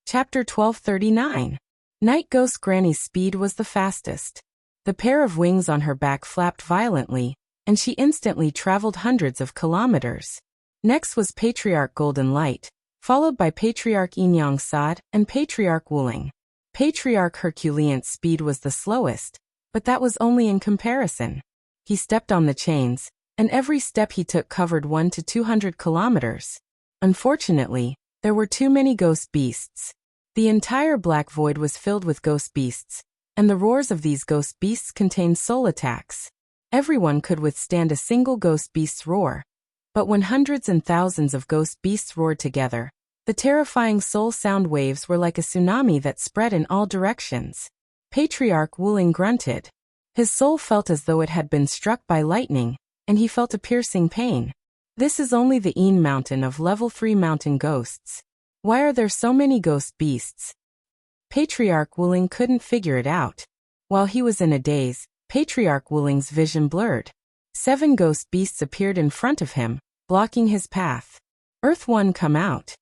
Speaker 1: Chapter 1239. Night Ghost Granny's speed was the fastest. The pair of wings on her back flapped violently, and she instantly traveled hundreds of kilometers. Next was Patriarch Golden Light, followed by Patriarch Inyang Sad and Patriarch Wuling. Patriarch Herculean's speed was the slowest, but that was only in comparison. He stepped on the chains, and every step he took covered 100 to 200 kilometers. Unfortunately, there were too many ghost beasts. The entire black void was filled with ghost beasts, and the roars of these ghost beasts contained soul attacks. Everyone could withstand a single ghost beast's roar, but when hundreds and thousands of ghost beasts roared together, the terrifying soul sound waves were like a tsunami that spread in all directions. Patriarch Wuling grunted. His soul felt as though it had been struck by lightning, and he felt a piercing pain. This is only the Een Mountain of level 3 mountain ghosts. Why are there so many ghost beasts? Patriarch Wuling couldn't figure it out. While he was in a daze, Patriarch Wuling's vision blurred. 7 ghost beasts appeared in front of him, blocking his path. Earth 1, come out.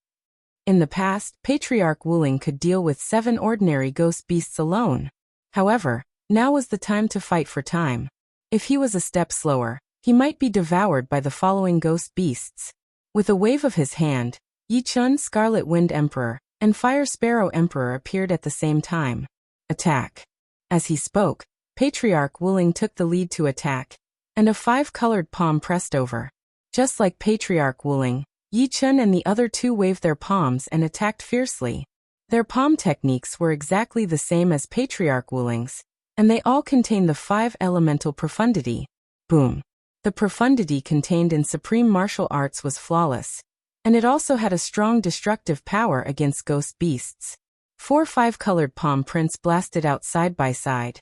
Speaker 1: In the past, Patriarch Wuling could deal with 7 ordinary ghost beasts alone. However, now was the time to fight for time. If he was a step slower, He might be devoured by the following ghost beasts. With a wave of his hand, Yi Chun, Scarlet Wind Emperor, and Fire Sparrow Emperor appeared at the same time. Attack. As he spoke, Patriarch Wuling took the lead to attack, and a 5-colored palm pressed over. Just like Patriarch Wuling, Yi Chun and the other two waved their palms and attacked fiercely. Their palm techniques were exactly the same as Patriarch Wuling's, and they all contained the 5 elemental profundity. Boom. The profundity contained in supreme martial arts was flawless, and it also had a strong destructive power against ghost beasts. 4 5-colored palm prints blasted out side by side,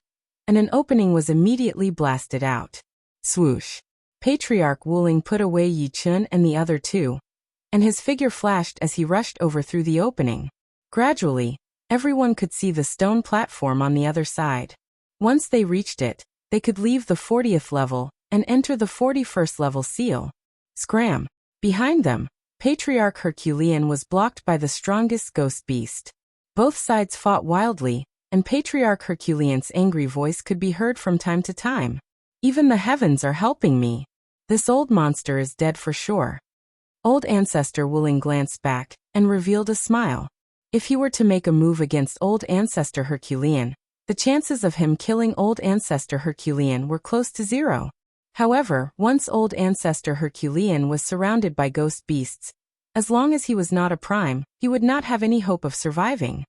Speaker 1: and an opening was immediately blasted out. Swoosh. Patriarch Wuling put away Yi Chun and the other two, and his figure flashed as he rushed over through the opening. Gradually, everyone could see the stone platform on the other side. Once they reached it, they could leave the 40th level and enter the 41st level seal. Scram! Behind them, Patriarch Herculean was blocked by the strongest ghost beast. Both sides fought wildly, and Patriarch Herculean's angry voice could be heard from time to time. Even the heavens are helping me. This old monster is dead for sure. Old Ancestor Wuling glanced back and revealed a smile. If he were to make a move against Old Ancestor Herculean, the chances of him killing Old Ancestor Herculean were close to 0. However, once Old Ancestor Herculean was surrounded by ghost beasts, as long as he was not a prime, he would not have any hope of surviving.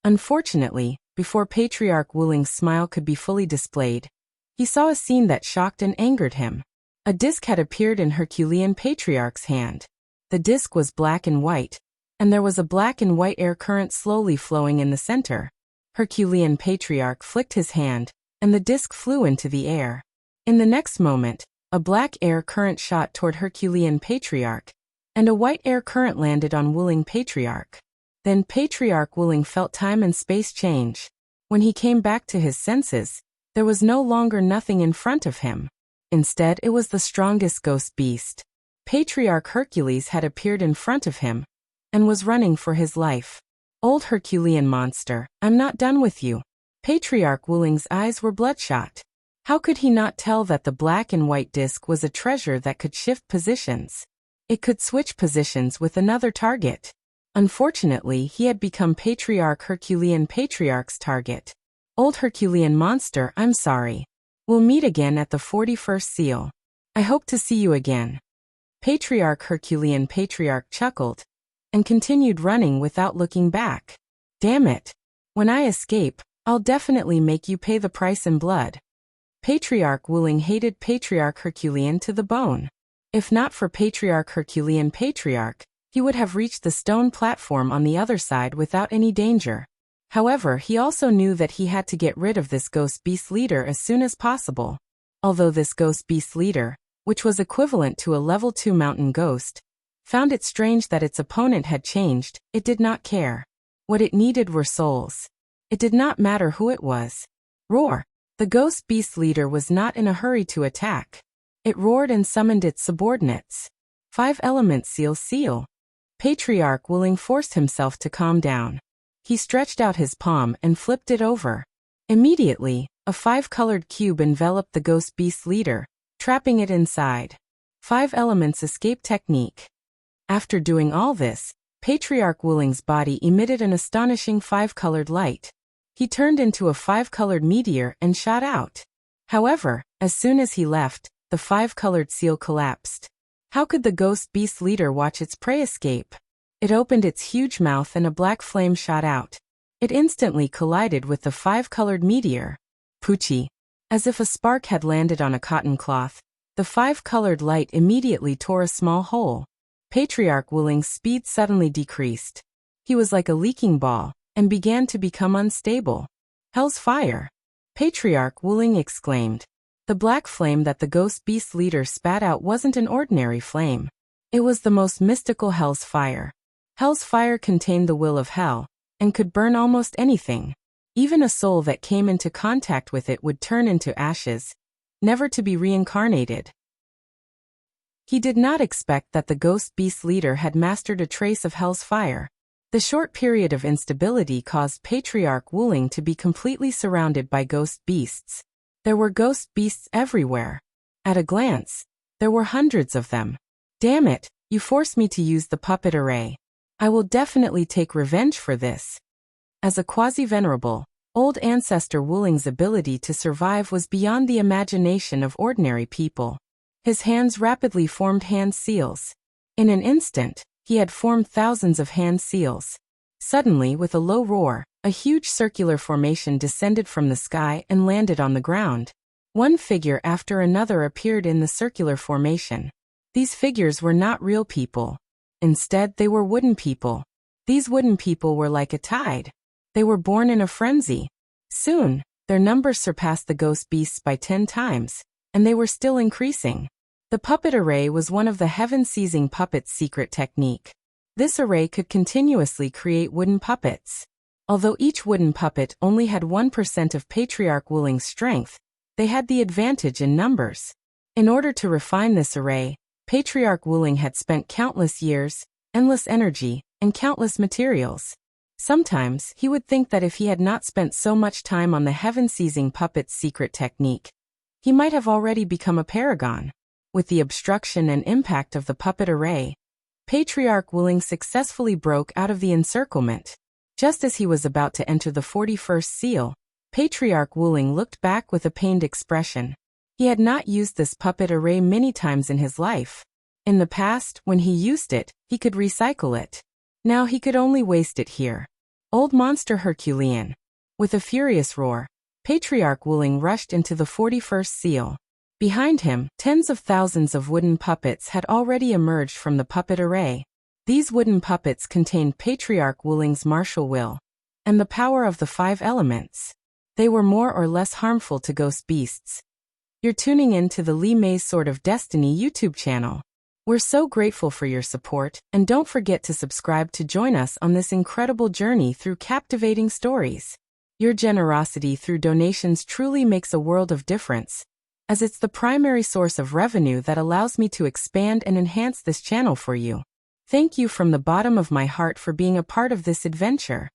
Speaker 1: Unfortunately, before Patriarch Wuling's smile could be fully displayed, he saw a scene that shocked and angered him. A disc had appeared in Herculean Patriarch's hand. The disc was black and white, and there was a black and white air current slowly flowing in the center. Herculean Patriarch flicked his hand, and the disc flew into the air. In the next moment, a black air current shot toward Herculean Patriarch, and a white air current landed on Wuling Patriarch. Then Patriarch Wuling felt time and space change. When he came back to his senses, there was no longer nothing in front of him. Instead, it was the strongest ghost beast. Patriarch Hercules had appeared in front of him, and was running for his life. Old Herculean monster, I'm not done with you. Patriarch Wuling's eyes were bloodshot. How could he not tell that the black and white disc was a treasure that could shift positions? It could switch positions with another target. Unfortunately, he had become Patriarch Herculean Patriarch's target. Old Herculean monster, I'm sorry. We'll meet again at the 41st seal. I hope to see you again. Patriarch Herculean Patriarch chuckled, and continued running without looking back. Damn it. When I escape, I'll definitely make you pay the price in blood. Patriarch Wuling hated Patriarch Herculean to the bone. If not for Patriarch Herculean Patriarch, he would have reached the stone platform on the other side without any danger. However, he also knew that he had to get rid of this ghost beast leader as soon as possible. Although this ghost beast leader, which was equivalent to a level 2 mountain ghost, found it strange that its opponent had changed, it did not care. What it needed were souls. It did not matter who it was. Roar! The ghost beast leader was not in a hurry to attack. It roared and summoned its subordinates. 5 elements seal. Patriarch Wuling forced himself to calm down. He stretched out his palm and flipped it over. Immediately, a 5-colored cube enveloped the ghost beast leader, trapping it inside. 5 elements escape technique. After doing all this, Patriarch Wuling's body emitted an astonishing 5-colored light. He turned into a 5-colored meteor and shot out. However, as soon as he left, the 5-colored seal collapsed. How could the ghost beast leader watch its prey escape? It opened its huge mouth and a black flame shot out. It instantly collided with the 5-colored meteor. Poochie. As if a spark had landed on a cotton cloth, the 5-colored light immediately tore a small hole. Patriarch Wuling's speed suddenly decreased. He was like a leaking ball, and began to become unstable. Hell's fire! Patriarch Wuling exclaimed. The black flame that the ghost beast leader spat out wasn't an ordinary flame. It was the most mystical Hell's fire. Hell's fire contained the will of hell, and could burn almost anything. Even a soul that came into contact with it would turn into ashes, never to be reincarnated. He did not expect that the ghost beast leader had mastered a trace of Hell's fire. The short period of instability caused Patriarch Wuling to be completely surrounded by ghost beasts. There were ghost beasts everywhere. At a glance, there were hundreds of them. Damn it, you forced me to use the puppet array. I will definitely take revenge for this. As a quasi-venerable, old ancestor Wuling's ability to survive was beyond the imagination of ordinary people. His hands rapidly formed hand seals. In an instant, he had formed thousands of hand seals. Suddenly, with a low roar, a huge circular formation descended from the sky and landed on the ground. One figure after another appeared in the circular formation. These figures were not real people. Instead, they were wooden people. These wooden people were like a tide. They were born in a frenzy. Soon, their numbers surpassed the ghost beasts by 10 times, and they were still increasing. The puppet array was one of the heaven-seizing puppet's secret technique. This array could continuously create wooden puppets. Although each wooden puppet only had 1% of Patriarch Wuling's strength, they had the advantage in numbers. In order to refine this array, Patriarch Wuling had spent countless years, endless energy, and countless materials. Sometimes, he would think that if he had not spent so much time on the heaven-seizing puppet's secret technique, he might have already become a paragon. With the obstruction and impact of the puppet array, Patriarch Wuling successfully broke out of the encirclement. Just as he was about to enter the 41st seal, Patriarch Wuling looked back with a pained expression. He had not used this puppet array many times in his life. In the past, when he used it, he could recycle it. Now he could only waste it here. Old Monster Herculean. With a furious roar, Patriarch Wuling rushed into the 41st seal. Behind him, tens of thousands of wooden puppets had already emerged from the puppet array. These wooden puppets contained Patriarch Wuling's martial will and the power of the 5 elements. They were more or less harmful to ghost beasts. You're tuning in to the Li Mei's Sword of Destiny YouTube channel. We're so grateful for your support, and don't forget to subscribe to join us on this incredible journey through captivating stories. Your generosity through donations truly makes a world of difference, as it's the primary source of revenue that allows me to expand and enhance this channel for you. Thank you from the bottom of my heart for being a part of this adventure.